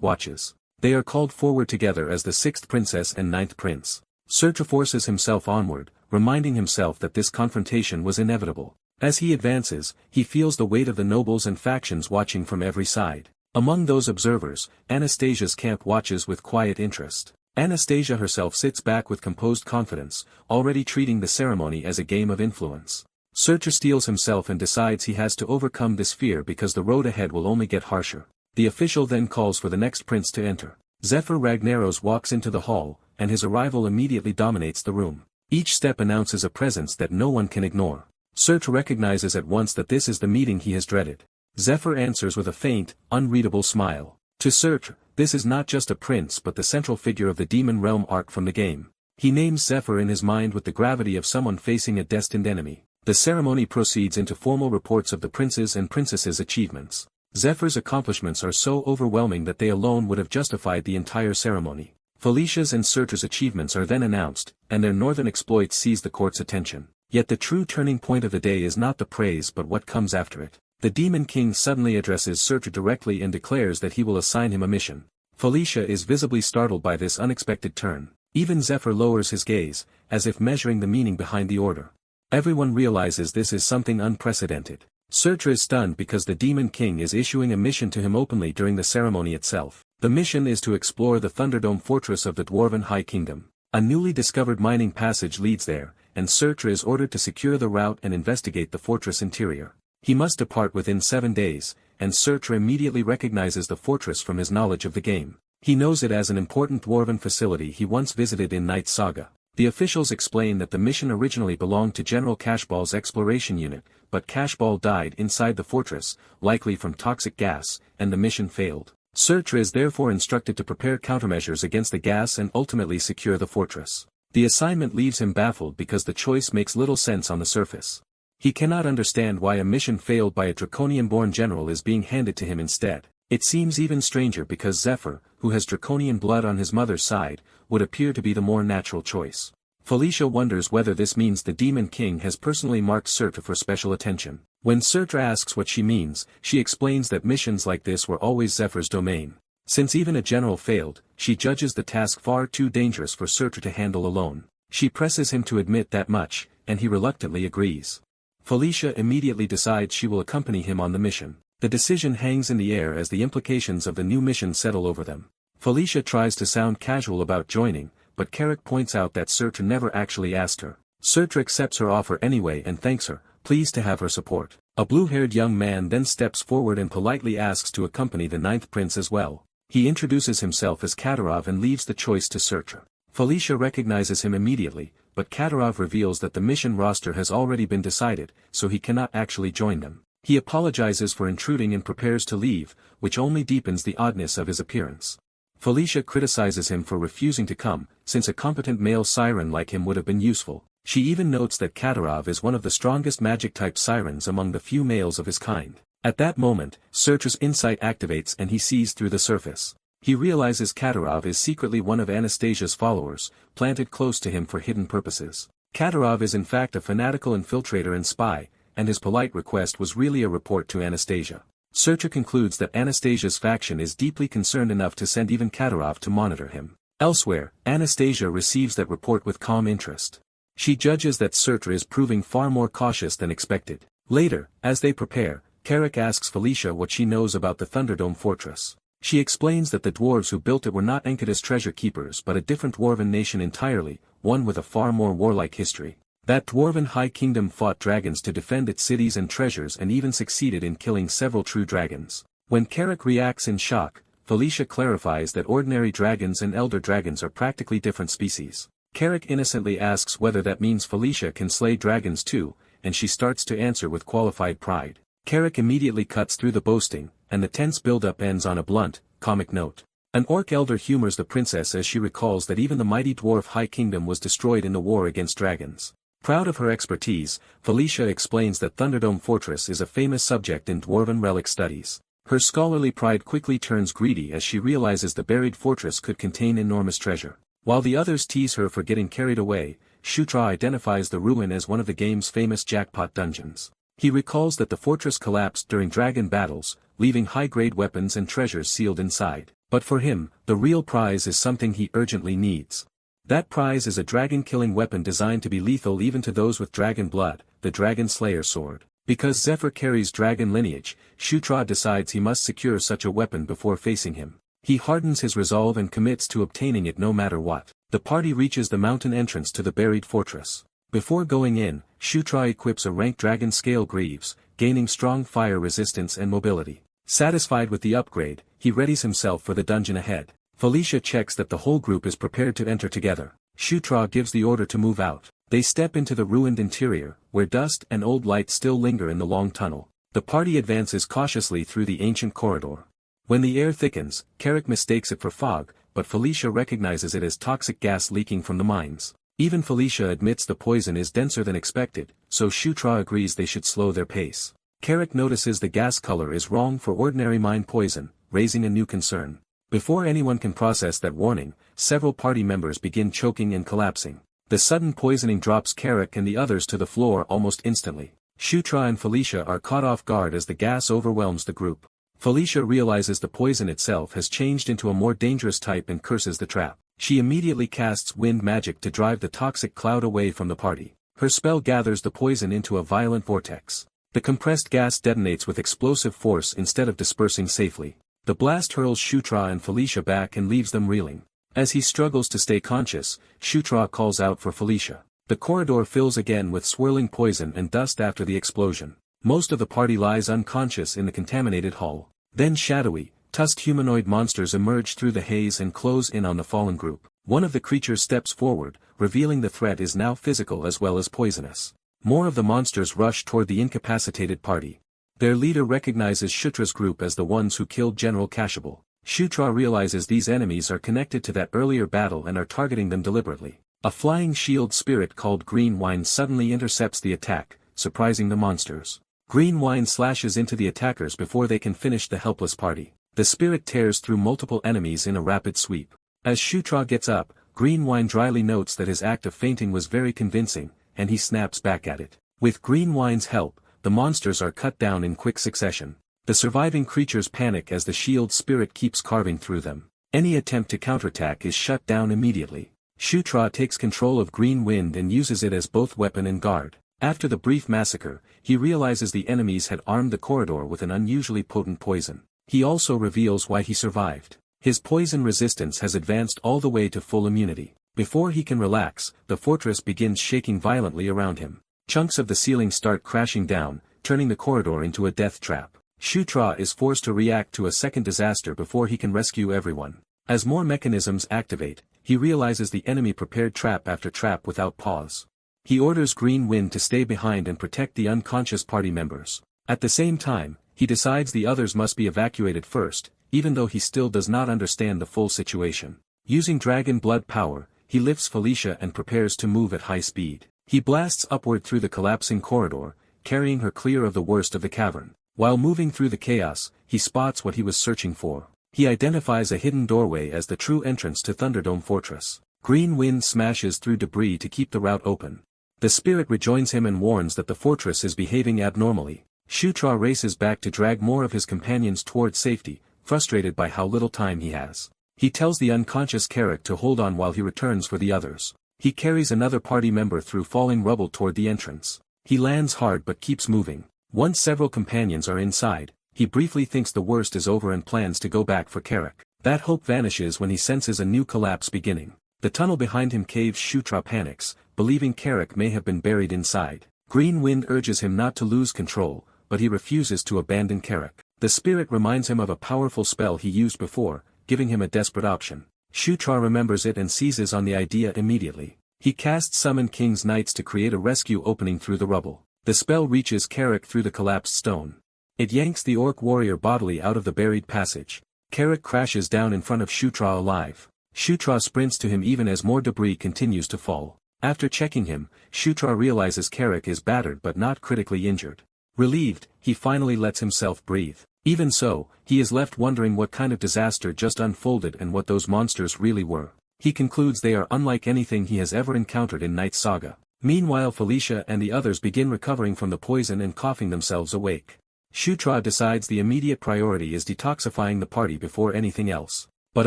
watches. They are called forward together as the 6th princess and 9th prince. Surtra forces himself onward, reminding himself that this confrontation was inevitable. As he advances, he feels the weight of the nobles and factions watching from every side. Among those observers, Anastasia's camp watches with quiet interest. Anastasia herself sits back with composed confidence, already treating the ceremony as a game of influence. Surtra steels himself and decides he has to overcome this fear because the road ahead will only get harsher. The official then calls for the next prince to enter. Zephyr Ragnaros walks into the hall, and his arrival immediately dominates the room. Each step announces a presence that no one can ignore. Surtra recognizes at once that this is the meeting he has dreaded. Zephyr answers with a faint, unreadable smile. To Surtra, this is not just a prince but the central figure of the Demon Realm arc from the game. He names Zephyr in his mind with the gravity of someone facing a destined enemy. The ceremony proceeds into formal reports of the prince's and princess's achievements. Zephyr's accomplishments are so overwhelming that they alone would have justified the entire ceremony. Felicia's and Surtra's achievements are then announced, and their northern exploits seize the court's attention. Yet the true turning point of the day is not the praise but what comes after it. The Demon King suddenly addresses Surtra directly and declares that he will assign him a mission. Felicia is visibly startled by this unexpected turn. Even Zephyr lowers his gaze, as if measuring the meaning behind the order. Everyone realizes this is something unprecedented. Surtur is stunned because the Demon King is issuing a mission to him openly during the ceremony itself. The mission is to explore the Thunderdome fortress of the Dwarven High Kingdom. A newly discovered mining passage leads there, and Surtur is ordered to secure the route and investigate the fortress interior. He must depart within 7 days, and Surtur immediately recognizes the fortress from his knowledge of the game. He knows it as an important dwarven facility he once visited in Night Saga. The officials explain that the mission originally belonged to General Cashball's exploration unit, but Cashball died inside the fortress, likely from toxic gas, and the mission failed. Surtur is therefore instructed to prepare countermeasures against the gas and ultimately secure the fortress. The assignment leaves him baffled because the choice makes little sense on the surface. He cannot understand why a mission failed by a Draconian-born general is being handed to him instead. It seems even stranger because Zephyr, who has Draconian blood on his mother's side, would appear to be the more natural choice. Felicia wonders whether this means the Demon King has personally marked Surtur for special attention. When Surtur asks what she means, she explains that missions like this were always Zephyr's domain. Since even a general failed, she judges the task far too dangerous for Surtur to handle alone. She presses him to admit that much, and he reluctantly agrees. Felicia immediately decides she will accompany him on the mission. The decision hangs in the air as the implications of the new mission settle over them. Felicia tries to sound casual about joining, but Carrick points out that Surtur never actually asked her. Surtur accepts her offer anyway and thanks her, pleased to have her support. A blue-haired young man then steps forward and politely asks to accompany the ninth prince as well. He introduces himself as Katarov and leaves the choice to Surtur. Felicia recognizes him immediately, but Katarov reveals that the mission roster has already been decided, so he cannot actually join them. He apologizes for intruding and prepares to leave, which only deepens the oddness of his appearance. Felicia criticizes him for refusing to come, since a competent male siren like him would have been useful. She even notes that Katarov is one of the strongest magic-type sirens among the few males of his kind. At that moment, Surtur's insight activates and he sees through the surface. He realizes Katarov is secretly one of Anastasia's followers, planted close to him for hidden purposes. Katarov is in fact a fanatical infiltrator and spy, and his polite request was really a report to Anastasia. Surtur concludes that Anastasia's faction is deeply concerned enough to send even Katarov to monitor him. Elsewhere, Anastasia receives that report with calm interest. She judges that Surtur is proving far more cautious than expected. Later, as they prepare, Carrick asks Felicia what she knows about the Thunderdome fortress. She explains that the dwarves who built it were not Enkidu's treasure keepers but a different dwarven nation entirely, one with a far more warlike history. That dwarven high kingdom fought dragons to defend its cities and treasures and even succeeded in killing several true dragons. When Carrick reacts in shock, Felicia clarifies that ordinary dragons and elder dragons are practically different species. Carrick innocently asks whether that means Felicia can slay dragons too, and she starts to answer with qualified pride. Carrick immediately cuts through the boasting, and the tense build-up ends on a blunt, comic note. An orc elder humors the princess as she recalls that even the mighty dwarf high kingdom was destroyed in the war against dragons. Proud of her expertise, Felicia explains that Thunderdome Fortress is a famous subject in dwarven relic studies. Her scholarly pride quickly turns greedy as she realizes the buried fortress could contain enormous treasure. While the others tease her for getting carried away, Shutra identifies the ruin as one of the game's famous jackpot dungeons. He recalls that the fortress collapsed during dragon battles, leaving high-grade weapons and treasures sealed inside. But for him, the real prize is something he urgently needs. That prize is a dragon-killing weapon designed to be lethal even to those with dragon blood, the Dragon Slayer sword. Because Zephyr carries dragon lineage, Shutra decides he must secure such a weapon before facing him. He hardens his resolve and commits to obtaining it no matter what. The party reaches the mountain entrance to the buried fortress. Before going in, Shutra equips a ranked dragon scale greaves, gaining strong fire resistance and mobility. Satisfied with the upgrade, he readies himself for the dungeon ahead. Felicia checks that the whole group is prepared to enter together. Shutra gives the order to move out. They step into the ruined interior, where dust and old lights still linger in the long tunnel. The party advances cautiously through the ancient corridor. When the air thickens, Carrick mistakes it for fog, but Felicia recognizes it as toxic gas leaking from the mines. Even Felicia admits the poison is denser than expected, so Shutra agrees they should slow their pace. Carrick notices the gas color is wrong for ordinary mine poison, raising a new concern. Before anyone can process that warning, several party members begin choking and collapsing. The sudden poisoning drops Carrick and the others to the floor almost instantly. Shutra and Felicia are caught off guard as the gas overwhelms the group. Felicia realizes the poison itself has changed into a more dangerous type and curses the trap. She immediately casts wind magic to drive the toxic cloud away from the party. Her spell gathers the poison into a violent vortex. The compressed gas detonates with explosive force instead of dispersing safely. The blast hurls Shutra and Felicia back and leaves them reeling. As he struggles to stay conscious, Shutra calls out for Felicia. The corridor fills again with swirling poison and dust after the explosion. Most of the party lies unconscious in the contaminated hall. Then shadowy, tusked humanoid monsters emerge through the haze and close in on the fallen group. One of the creatures steps forward, revealing the threat is now physical as well as poisonous. More of the monsters rush toward the incapacitated party. Their leader recognizes Shutra's group as the ones who killed General Kashabal. Shutra realizes these enemies are connected to that earlier battle and are targeting them deliberately. A flying shield spirit called Green Wine suddenly intercepts the attack, surprising the monsters. Green Wine slashes into the attackers before they can finish the helpless party. The spirit tears through multiple enemies in a rapid sweep. As Shutra gets up, Green Wine dryly notes that his act of fainting was very convincing, and he snaps back at it. With Green Wine's help, the monsters are cut down in quick succession. The surviving creatures panic as the shield spirit keeps carving through them. Any attempt to counterattack is shut down immediately. Shutra takes control of Green Wind and uses it as both weapon and guard. After the brief massacre, he realizes the enemies had armed the corridor with an unusually potent poison. He also reveals why he survived. His poison resistance has advanced all the way to full immunity. Before he can relax, the fortress begins shaking violently around him. Chunks of the ceiling start crashing down, turning the corridor into a death trap. Shutra is forced to react to a second disaster before he can rescue everyone. As more mechanisms activate, he realizes the enemy prepared trap after trap without pause. He orders Green Wind to stay behind and protect the unconscious party members. At the same time, he decides the others must be evacuated first, even though he still does not understand the full situation. Using dragon blood power, he lifts Felicia and prepares to move at high speed. He blasts upward through the collapsing corridor, carrying her clear of the worst of the cavern. While moving through the chaos, he spots what he was searching for. He identifies a hidden doorway as the true entrance to Thunderdome Fortress. Green Wind smashes through debris to keep the route open. The spirit rejoins him and warns that the fortress is behaving abnormally. Shutra races back to drag more of his companions toward safety, frustrated by how little time he has. He tells the unconscious Carrick to hold on while he returns for the others. He carries another party member through falling rubble toward the entrance. He lands hard but keeps moving. Once several companions are inside, he briefly thinks the worst is over and plans to go back for Carrick. That hope vanishes when he senses a new collapse beginning. The tunnel behind him caves. Shutra panics, believing Carrick may have been buried inside. Green Wind urges him not to lose control, but he refuses to abandon Carrick. The spirit reminds him of a powerful spell he used before, giving him a desperate option. Shutra remembers it and seizes on the idea immediately. He casts Summon King's Knights to create a rescue opening through the rubble. The spell reaches Carrick through the collapsed stone. It yanks the orc warrior bodily out of the buried passage. Carrick crashes down in front of Shutra alive. Shutra sprints to him even as more debris continues to fall. After checking him, Shutra realizes Carrick is battered but not critically injured. Relieved, he finally lets himself breathe. Even so, he is left wondering what kind of disaster just unfolded and what those monsters really were. He concludes they are unlike anything he has ever encountered in Night Saga. Meanwhile, Felicia and the others begin recovering from the poison and coughing themselves awake. Shutra decides the immediate priority is detoxifying the party before anything else. But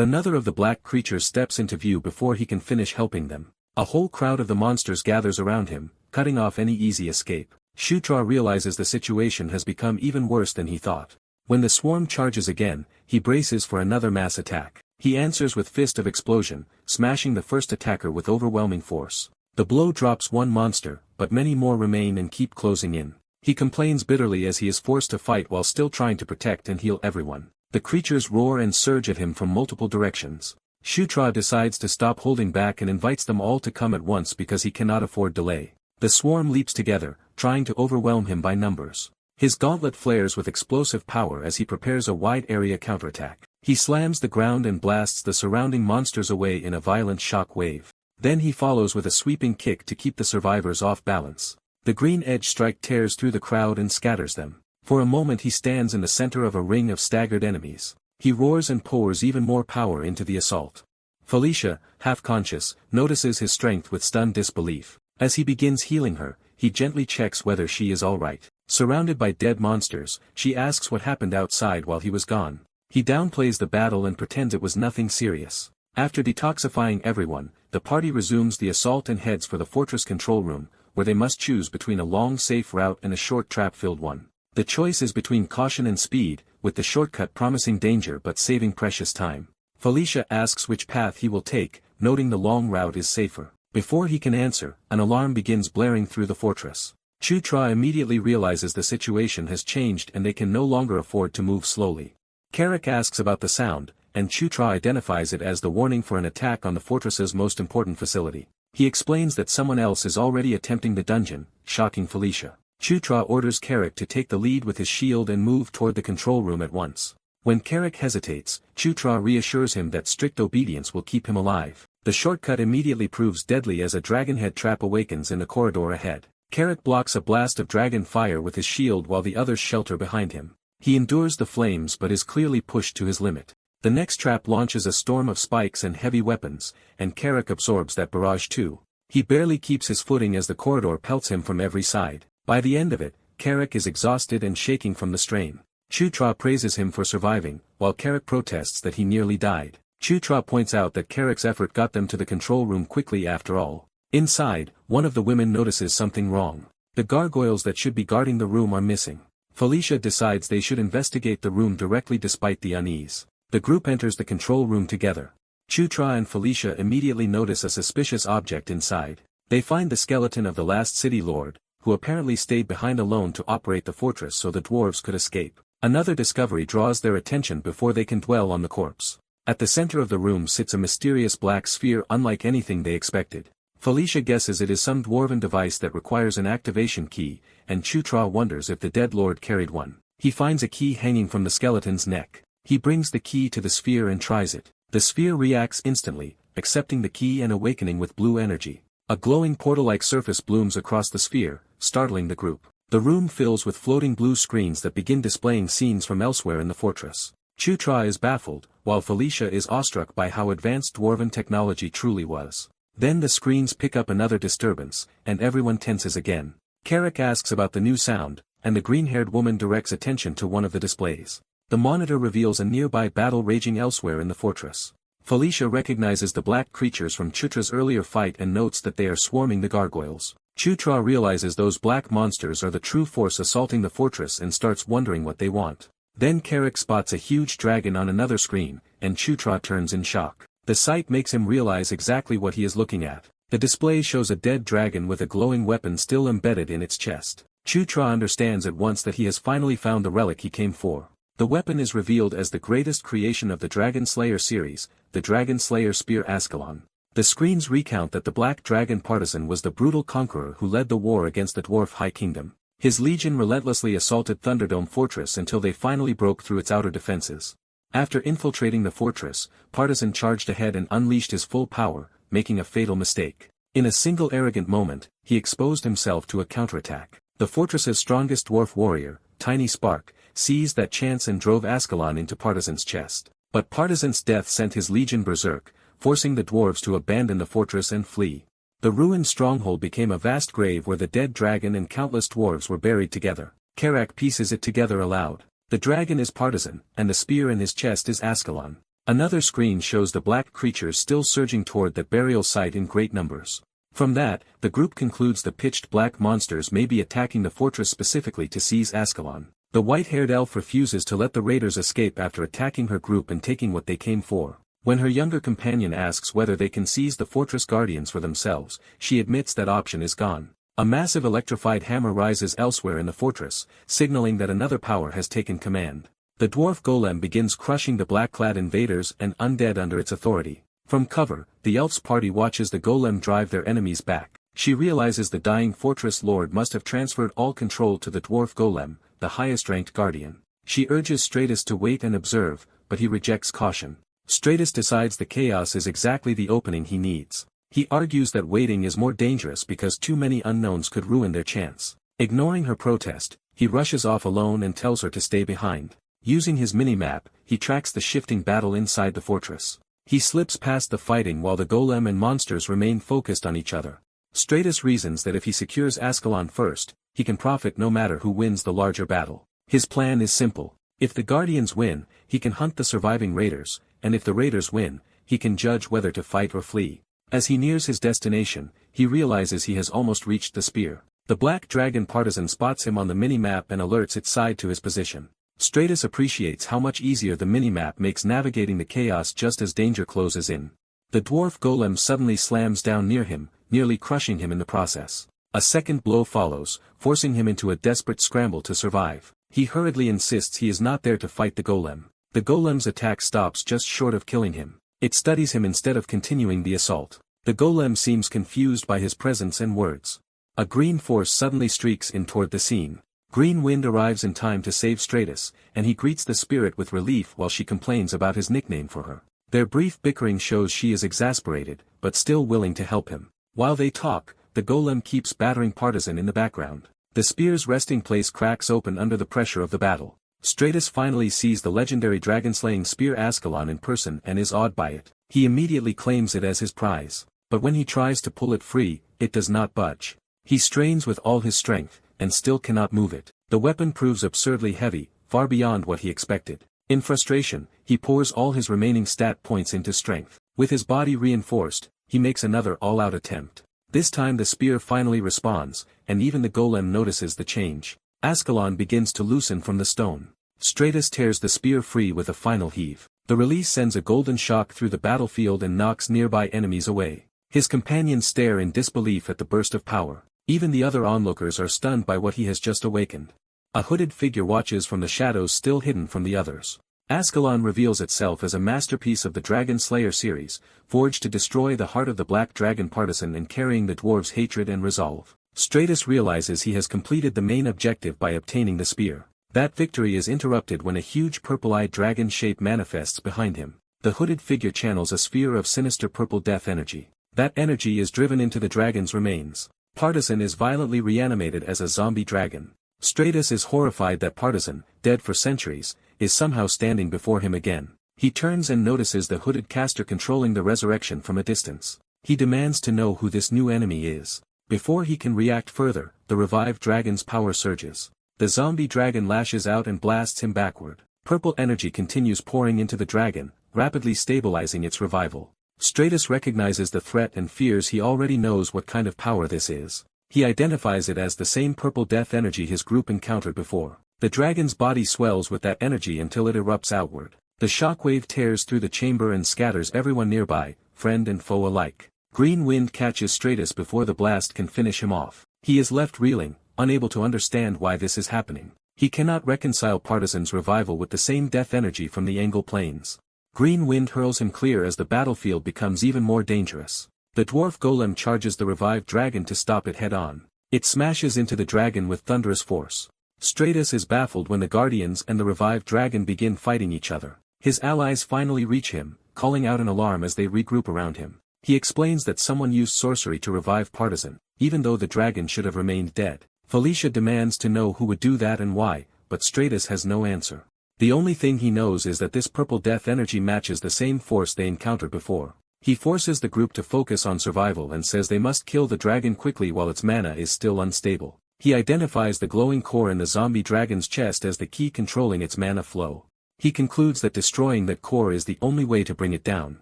another of the black creatures steps into view before he can finish helping them. A whole crowd of the monsters gathers around him, cutting off any easy escape. Shutra realizes the situation has become even worse than he thought. When the swarm charges again, he braces for another mass attack. He answers with Fist of Explosion, smashing the first attacker with overwhelming force. The blow drops one monster, but many more remain and keep closing in. He complains bitterly as he is forced to fight while still trying to protect and heal everyone. The creatures roar and surge at him from multiple directions. Shutra decides to stop holding back and invites them all to come at once because he cannot afford delay. The swarm leaps together, trying to overwhelm him by numbers. His gauntlet flares with explosive power as he prepares a wide-area counterattack. He slams the ground and blasts the surrounding monsters away in a violent shock wave. Then he follows with a sweeping kick to keep the survivors off balance. The green edge strike tears through the crowd and scatters them. For a moment he stands in the center of a ring of staggered enemies. He roars and pours even more power into the assault. Felicia, half conscious, notices his strength with stunned disbelief. As he begins healing her, he gently checks whether she is alright. Surrounded by dead monsters, she asks what happened outside while he was gone. He downplays the battle and pretends it was nothing serious. After detoxifying everyone, the party resumes the assault and heads for the fortress control room, where they must choose between a long safe route and a short trap-filled one. The choice is between caution and speed, with the shortcut promising danger but saving precious time. Felicia asks which path he will take, noting the long route is safer. Before he can answer, an alarm begins blaring through the fortress. Chutra immediately realizes the situation has changed and they can no longer afford to move slowly. Carrick asks about the sound, and Chutra identifies it as the warning for an attack on the fortress's most important facility. He explains that someone else is already attempting the dungeon, shocking Felicia. Chutra orders Carrick to take the lead with his shield and move toward the control room at once. When Carrick hesitates, Chutra reassures him that strict obedience will keep him alive. The shortcut immediately proves deadly as a dragonhead trap awakens in the corridor ahead. Carrick blocks a blast of dragon fire with his shield while the others shelter behind him. He endures the flames but is clearly pushed to his limit. The next trap launches a storm of spikes and heavy weapons, and Carrick absorbs that barrage too. He barely keeps his footing as the corridor pelts him from every side. By the end of it, Carrick is exhausted and shaking from the strain. Chutra praises him for surviving, while Carrick protests that he nearly died. Chutra points out that Carrick's effort got them to the control room quickly after all. Inside, one of the women notices something wrong. The gargoyles that should be guarding the room are missing. Felicia decides they should investigate the room directly despite the unease. The group enters the control room together. Chutra and Felicia immediately notice a suspicious object inside. They find the skeleton of the last city lord, who apparently stayed behind alone to operate the fortress so the dwarves could escape. Another discovery draws their attention before they can dwell on the corpse. At the center of the room sits a mysterious black sphere unlike anything they expected. Felicia guesses it is some dwarven device that requires an activation key, and Chutra wonders if the dead lord carried one. He finds a key hanging from the skeleton's neck. He brings the key to the sphere and tries it. The sphere reacts instantly, accepting the key and awakening with blue energy. A glowing portal-like surface blooms across the sphere, startling the group. The room fills with floating blue screens that begin displaying scenes from elsewhere in the fortress. Chutra is baffled, while Felicia is awestruck by how advanced dwarven technology truly was. Then the screens pick up another disturbance, and everyone tenses again. Carrick asks about the new sound, and the green-haired woman directs attention to one of the displays. The monitor reveals a nearby battle raging elsewhere in the fortress. Felicia recognizes the black creatures from Chutra's earlier fight and notes that they are swarming the gargoyles. Chutra realizes those black monsters are the true force assaulting the fortress and starts wondering what they want. Then Carrick spots a huge dragon on another screen, and Chutra turns in shock. The sight makes him realize exactly what he is looking at. The display shows a dead dragon with a glowing weapon still embedded in its chest. Chutra understands at once that he has finally found the relic he came for. The weapon is revealed as the greatest creation of the Dragon Slayer series, the Dragon Slayer Spear Ascalon. The screens recount that the Black Dragon Partisan was the brutal conqueror who led the war against the Dwarf High Kingdom. His legion relentlessly assaulted Thunderdome Fortress until they finally broke through its outer defenses. After infiltrating the fortress, Partisan charged ahead and unleashed his full power, making a fatal mistake. In a single arrogant moment, he exposed himself to a counterattack. The fortress's strongest dwarf warrior, Tiny Spark, seized that chance and drove Ascalon into Partisan's chest. But Partisan's death sent his legion berserk, forcing the dwarves to abandon the fortress and flee. The ruined stronghold became a vast grave where the dead dragon and countless dwarves were buried together. Carrick pieces it together aloud. The dragon is Partisan, and the spear in his chest is Ascalon. Another screen shows the black creatures still surging toward that burial site in great numbers. From that, the group concludes the pitched black monsters may be attacking the fortress specifically to seize Ascalon. The white-haired elf refuses to let the raiders escape after attacking her group and taking what they came for. When her younger companion asks whether they can seize the fortress guardians for themselves, she admits that option is gone. A massive electrified hammer rises elsewhere in the fortress, signaling that another power has taken command. The dwarf golem begins crushing the black-clad invaders and undead under its authority. From cover, the elf's party watches the golem drive their enemies back. She realizes the dying fortress lord must have transferred all control to the dwarf golem, the highest-ranked guardian. She urges Stratus to wait and observe, but he rejects caution. Stratus decides the chaos is exactly the opening he needs. He argues that waiting is more dangerous because too many unknowns could ruin their chance. Ignoring her protest, he rushes off alone and tells her to stay behind. Using his mini-map, he tracks the shifting battle inside the fortress. He slips past the fighting while the golem and monsters remain focused on each other. Stratus reasons that if he secures Ascalon first, he can profit no matter who wins the larger battle. His plan is simple. If the Guardians win, he can hunt the surviving raiders, and if the raiders win, he can judge whether to fight or flee. As he nears his destination, he realizes he has almost reached the spear. The Black Dragon partisan spots him on the mini-map and alerts its side to his position. Stratus appreciates how much easier the mini-map makes navigating the chaos just as danger closes in. The dwarf golem suddenly slams down near him, nearly crushing him in the process. A second blow follows, forcing him into a desperate scramble to survive. He hurriedly insists he is not there to fight the golem. The golem's attack stops just short of killing him. It studies him instead of continuing the assault. The golem seems confused by his presence and words. A green force suddenly streaks in toward the scene. Green Wind arrives in time to save Stratus, and he greets the spirit with relief while she complains about his nickname for her. Their brief bickering shows she is exasperated, but still willing to help him. While they talk, the golem keeps battering Partisan in the background. The spear's resting place cracks open under the pressure of the battle. Stratus finally sees the legendary dragon-slaying spear Ascalon in person and is awed by it. He immediately claims it as his prize, but when he tries to pull it free, it does not budge. He strains with all his strength, and still cannot move it. The weapon proves absurdly heavy, far beyond what he expected. In frustration, he pours all his remaining stat points into strength. With his body reinforced, he makes another all-out attempt. This time the spear finally responds, and even the golem notices the change. Ascalon begins to loosen from the stone. Stratus tears the spear free with a final heave. The release sends a golden shock through the battlefield and knocks nearby enemies away. His companions stare in disbelief at the burst of power. Even the other onlookers are stunned by what he has just awakened. A hooded figure watches from the shadows still hidden from the others. Ascalon reveals itself as a masterpiece of the Dragon Slayer series, forged to destroy the heart of the Black Dragon partisan and carrying the dwarves' hatred and resolve. Stratus realizes he has completed the main objective by obtaining the spear. That victory is interrupted when a huge purple-eyed dragon shape manifests behind him. The hooded figure channels a sphere of sinister purple death energy. That energy is driven into the dragon's remains. Partisan is violently reanimated as a zombie dragon. Stratus is horrified that Partisan, dead for centuries, is somehow standing before him again. He turns and notices the hooded caster controlling the resurrection from a distance. He demands to know who this new enemy is. Before he can react further, the revived dragon's power surges. The zombie dragon lashes out and blasts him backward. Purple energy continues pouring into the dragon, rapidly stabilizing its revival. Stratus recognizes the threat and fears he already knows what kind of power this is. He identifies it as the same purple death energy his group encountered before. The dragon's body swells with that energy until it erupts outward. The shockwave tears through the chamber and scatters everyone nearby, friend and foe alike. Green Wind catches Stratus before the blast can finish him off. He is left reeling, unable to understand why this is happening. He cannot reconcile Partisan's revival with the same death energy from the Angle Plains. Green Wind hurls him clear as the battlefield becomes even more dangerous. The dwarf golem charges the revived dragon to stop it head-on. It smashes into the dragon with thunderous force. Stratus is baffled when the Guardians and the revived dragon begin fighting each other. His allies finally reach him, calling out an alarm as they regroup around him. He explains that someone used sorcery to revive Partisan, even though the dragon should have remained dead. Felicia demands to know who would do that and why, but Stratus has no answer. The only thing he knows is that this purple death energy matches the same force they encountered before. He forces the group to focus on survival and says they must kill the dragon quickly while its mana is still unstable. He identifies the glowing core in the zombie dragon's chest as the key controlling its mana flow. He concludes that destroying that core is the only way to bring it down.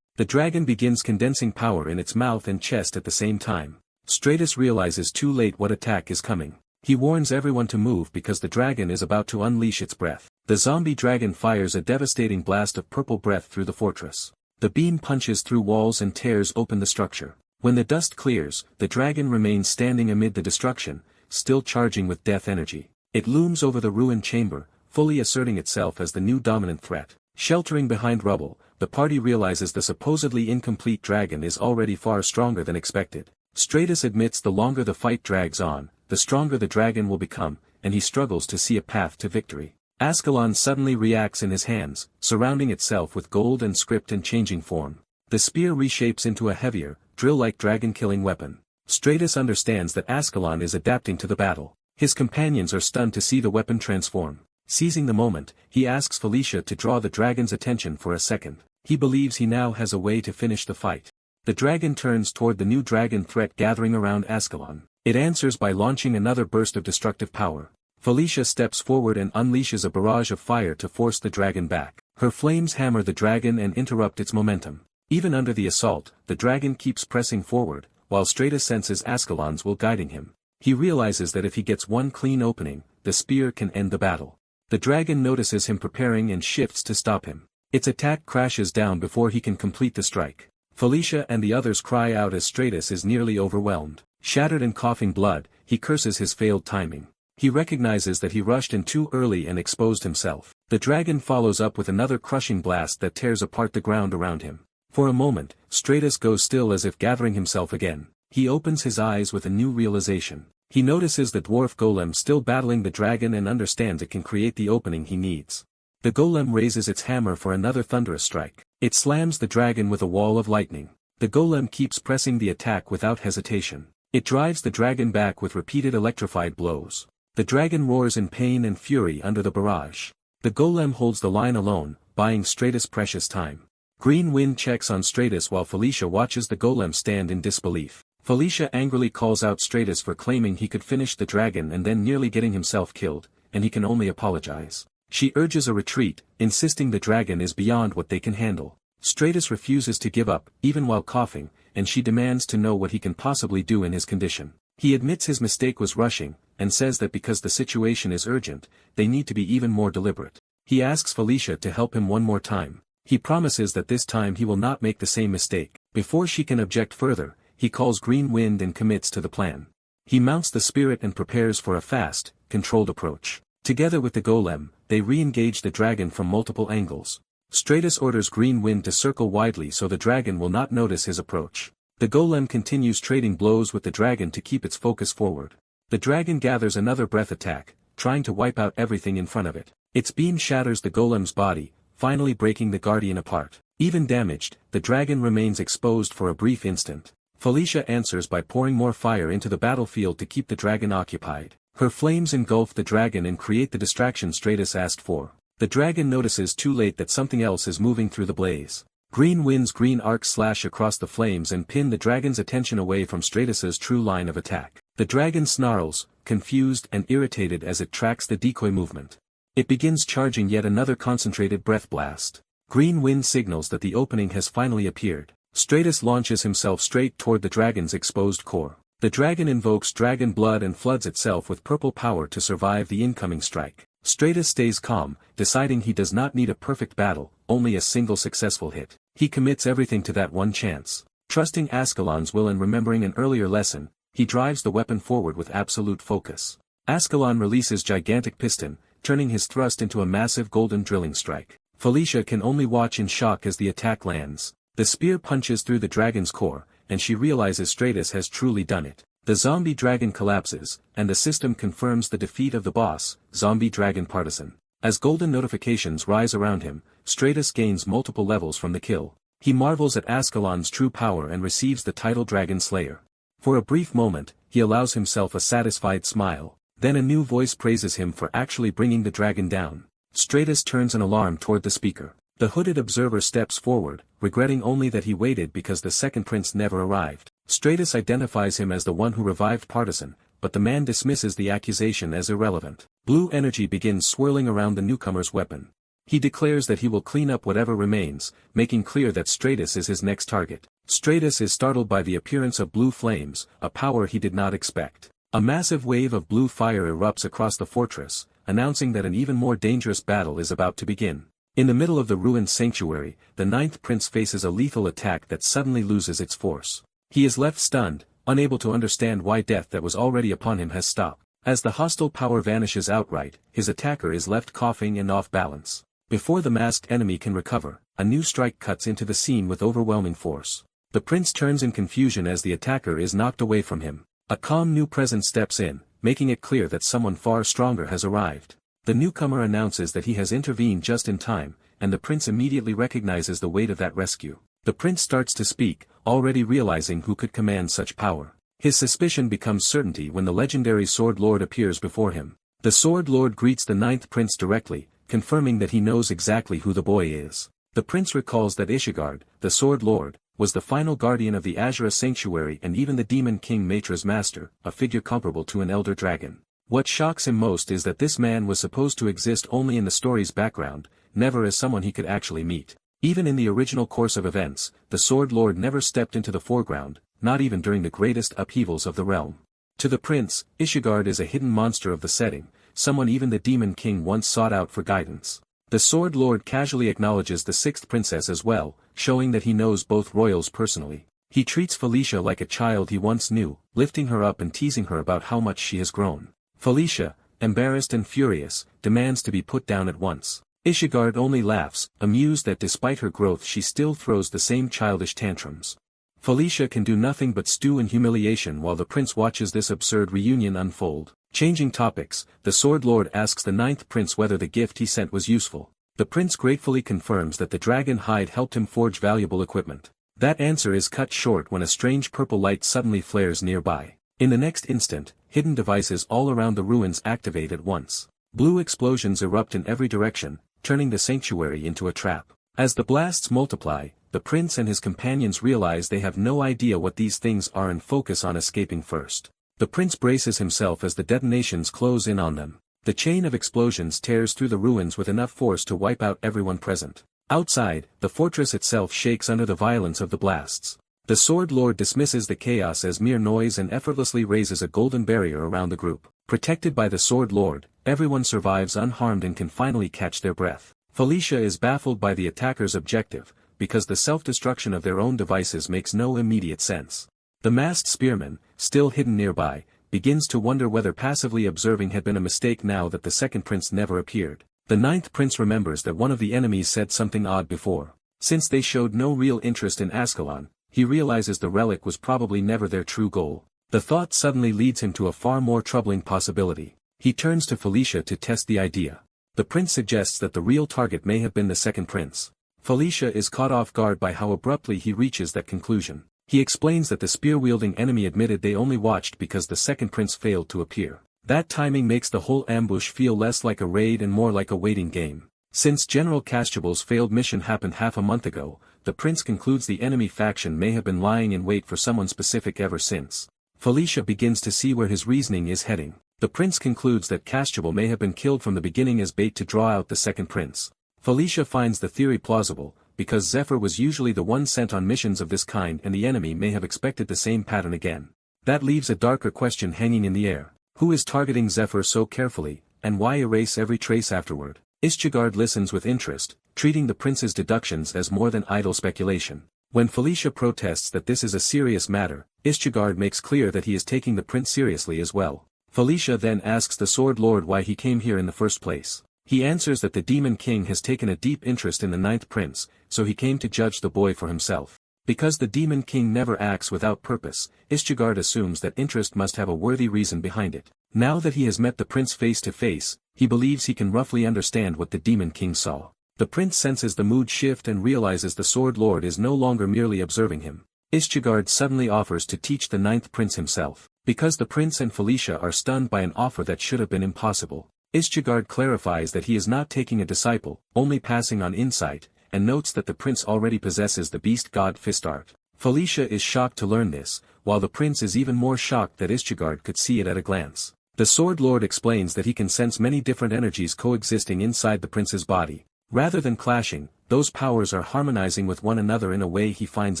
The dragon begins condensing power in its mouth and chest at the same time. Stratus realizes too late what attack is coming. He warns everyone to move because the dragon is about to unleash its breath. The zombie dragon fires a devastating blast of purple breath through the fortress. The beam punches through walls and tears open the structure. When the dust clears, the dragon remains standing amid the destruction, still charging with death energy. It looms over the ruined chamber, fully asserting itself as the new dominant threat. Sheltering behind rubble, the party realizes the supposedly incomplete dragon is already far stronger than expected. Stratus admits the longer the fight drags on, the stronger the dragon will become, and he struggles to see a path to victory. Ascalon suddenly reacts in his hands, surrounding itself with gold and script and changing form. The spear reshapes into a heavier, drill-like dragon-killing weapon. Stratus understands that Ascalon is adapting to the battle. His companions are stunned to see the weapon transform. Seizing the moment, he asks Felicia to draw the dragon's attention for a second. He believes he now has a way to finish the fight. The dragon turns toward the new dragon threat gathering around Ascalon. It answers by launching another burst of destructive power. Felicia steps forward and unleashes a barrage of fire to force the dragon back. Her flames hammer the dragon and interrupt its momentum. Even under the assault, the dragon keeps pressing forward, while Stratus senses Ascalon's will guiding him. He realizes that if he gets one clean opening, the spear can end the battle. The dragon notices him preparing and shifts to stop him. Its attack crashes down before he can complete the strike. Felicia and the others cry out as Stratus is nearly overwhelmed. Shattered and coughing blood, he curses his failed timing. He recognizes that he rushed in too early and exposed himself. The dragon follows up with another crushing blast that tears apart the ground around him. For a moment, Stratus goes still as if gathering himself again. He opens his eyes with a new realization. He notices the dwarf golem still battling the dragon and understands it can create the opening he needs. The golem raises its hammer for another thunderous strike. It slams the dragon with a wall of lightning. The golem keeps pressing the attack without hesitation. It drives the dragon back with repeated electrified blows. The dragon roars in pain and fury under the barrage. The golem holds the line alone, buying Stratus precious time. Green Wind checks on Stratus while Felicia watches the golem stand in disbelief. Felicia angrily calls out Stratus for claiming he could finish the dragon and then nearly getting himself killed, and he can only apologize. She urges a retreat, insisting the dragon is beyond what they can handle. Stratus refuses to give up, even while coughing, and she demands to know what he can possibly do in his condition. He admits his mistake was rushing, and says that because the situation is urgent, they need to be even more deliberate. He asks Felicia to help him one more time. He promises that this time he will not make the same mistake. Before she can object further, he calls Green Wind and commits to the plan. He mounts the spirit and prepares for a fast, controlled approach. Together with the golem, they re-engage the dragon from multiple angles. Stratus orders Green Wind to circle widely so the dragon will not notice his approach. The golem continues trading blows with the dragon to keep its focus forward. The dragon gathers another breath attack, trying to wipe out everything in front of it. Its beam shatters the golem's body, finally breaking the guardian apart. Even damaged, the dragon remains exposed for a brief instant. Felicia answers by pouring more fire into the battlefield to keep the dragon occupied. Her flames engulf the dragon and create the distraction Stratus asked for. The dragon notices too late that something else is moving through the blaze. Green Wind's green arcs slash across the flames and pin the dragon's attention away from Stratus's true line of attack. The dragon snarls, confused and irritated as it tracks the decoy movement. It begins charging yet another concentrated breath blast. Green Wind signals that the opening has finally appeared. Stratus launches himself straight toward the dragon's exposed core. The dragon invokes dragon blood and floods itself with purple power to survive the incoming strike. Stratus stays calm, deciding he does not need a perfect battle, only a single successful hit. He commits everything to that one chance. Trusting Ascalon's will and remembering an earlier lesson, he drives the weapon forward with absolute focus. Ascalon releases gigantic piston, turning his thrust into a massive golden drilling strike. Felicia can only watch in shock as the attack lands. The spear punches through the dragon's core, and she realizes Stratus has truly done it. The zombie dragon collapses, and the system confirms the defeat of the boss, zombie dragon partisan. As golden notifications rise around him, Stratus gains multiple levels from the kill. He marvels at Ascalon's true power and receives the title Dragon Slayer. For a brief moment, he allows himself a satisfied smile. Then a new voice praises him for actually bringing the dragon down. Stratus turns an alarm toward the speaker. The hooded observer steps forward, regretting only that he waited because the second prince never arrived. Stratus identifies him as the one who revived Partisan, but the man dismisses the accusation as irrelevant. Blue energy begins swirling around the newcomer's weapon. He declares that he will clean up whatever remains, making clear that Stratus is his next target. Stratus is startled by the appearance of blue flames, a power he did not expect. A massive wave of blue fire erupts across the fortress, announcing that an even more dangerous battle is about to begin. In the middle of the ruined sanctuary, the ninth prince faces a lethal attack that suddenly loses its force. He is left stunned, unable to understand why death that was already upon him has stopped. As the hostile power vanishes outright, his attacker is left coughing and off balance. Before the masked enemy can recover, a new strike cuts into the scene with overwhelming force. The prince turns in confusion as the attacker is knocked away from him. A calm new presence steps in, making it clear that someone far stronger has arrived. The newcomer announces that he has intervened just in time, and the prince immediately recognizes the weight of that rescue. The prince starts to speak, already realizing who could command such power. His suspicion becomes certainty when the legendary Sword Lord appears before him. The Sword Lord greets the ninth prince directly, confirming that he knows exactly who the boy is. The prince recalls that Ishigard, the Sword Lord, was the final guardian of the Azura Sanctuary and even the Demon King Matra's master, a figure comparable to an elder dragon. What shocks him most is that this man was supposed to exist only in the story's background, never as someone he could actually meet. Even in the original course of events, the Sword Lord never stepped into the foreground, not even during the greatest upheavals of the realm. To the prince, Ishigard is a hidden monster of the setting, someone even the Demon King once sought out for guidance. The Sword Lord casually acknowledges the sixth princess as well, showing that he knows both royals personally. He treats Felicia like a child he once knew, lifting her up and teasing her about how much she has grown. Felicia, embarrassed and furious, demands to be put down at once. Ishigard only laughs, amused that despite her growth she still throws the same childish tantrums. Felicia can do nothing but stew in humiliation while the prince watches this absurd reunion unfold. Changing topics, the Sword Lord asks the ninth prince whether the gift he sent was useful. The prince gratefully confirms that the dragon hide helped him forge valuable equipment. That answer is cut short when a strange purple light suddenly flares nearby. In the next instant, hidden devices all around the ruins activate at once. Blue explosions erupt in every direction, turning the sanctuary into a trap. As the blasts multiply, the prince and his companions realize they have no idea what these things are and focus on escaping first. The prince braces himself as the detonations close in on them. The chain of explosions tears through the ruins with enough force to wipe out everyone present. Outside, the fortress itself shakes under the violence of the blasts. The Sword Lord dismisses the chaos as mere noise and effortlessly raises a golden barrier around the group. Protected by the Sword Lord, everyone survives unharmed and can finally catch their breath. Felicia is baffled by the attackers' objective, because the self-destruction of their own devices makes no immediate sense. The masked spearman, still hidden nearby, begins to wonder whether passively observing had been a mistake now that the second prince never appeared. The ninth prince remembers that one of the enemies said something odd before. Since they showed no real interest in Ascalon, he realizes the relic was probably never their true goal. The thought suddenly leads him to a far more troubling possibility. He turns to Felicia to test the idea. The prince suggests that the real target may have been the second prince. Felicia is caught off guard by how abruptly he reaches that conclusion. He explains that the spear-wielding enemy admitted they only watched because the second prince failed to appear. That timing makes the whole ambush feel less like a raid and more like a waiting game. Since General Castable's failed mission happened half a month ago, the prince concludes the enemy faction may have been lying in wait for someone specific ever since. Felicia begins to see where his reasoning is heading. The prince concludes that Castable may have been killed from the beginning as bait to draw out the second prince. Felicia finds the theory plausible, because Zephyr was usually the one sent on missions of this kind and the enemy may have expected the same pattern again. That leaves a darker question hanging in the air. Who is targeting Zephyr so carefully, and why erase every trace afterward? Ishigard listens with interest, treating the prince's deductions as more than idle speculation. When Felicia protests that this is a serious matter, Ishigard makes clear that he is taking the prince seriously as well. Felicia then asks the Sword Lord why he came here in the first place. He answers that the Demon King has taken a deep interest in the ninth prince, so he came to judge the boy for himself. Because the Demon King never acts without purpose, Ishigard assumes that interest must have a worthy reason behind it. Now that he has met the prince face to face, he believes he can roughly understand what the Demon King saw. The prince senses the mood shift and realizes the Sword Lord is no longer merely observing him. Ishigard suddenly offers to teach the ninth prince himself. Because the prince and Felicia are stunned by an offer that should have been impossible, Ishigard clarifies that he is not taking a disciple, only passing on insight, and notes that the prince already possesses the beast god fist art. Felicia is shocked to learn this, while the prince is even more shocked that Ishigard could see it at a glance. The Sword Lord explains that he can sense many different energies coexisting inside the prince's body. Rather than clashing, those powers are harmonizing with one another in a way he finds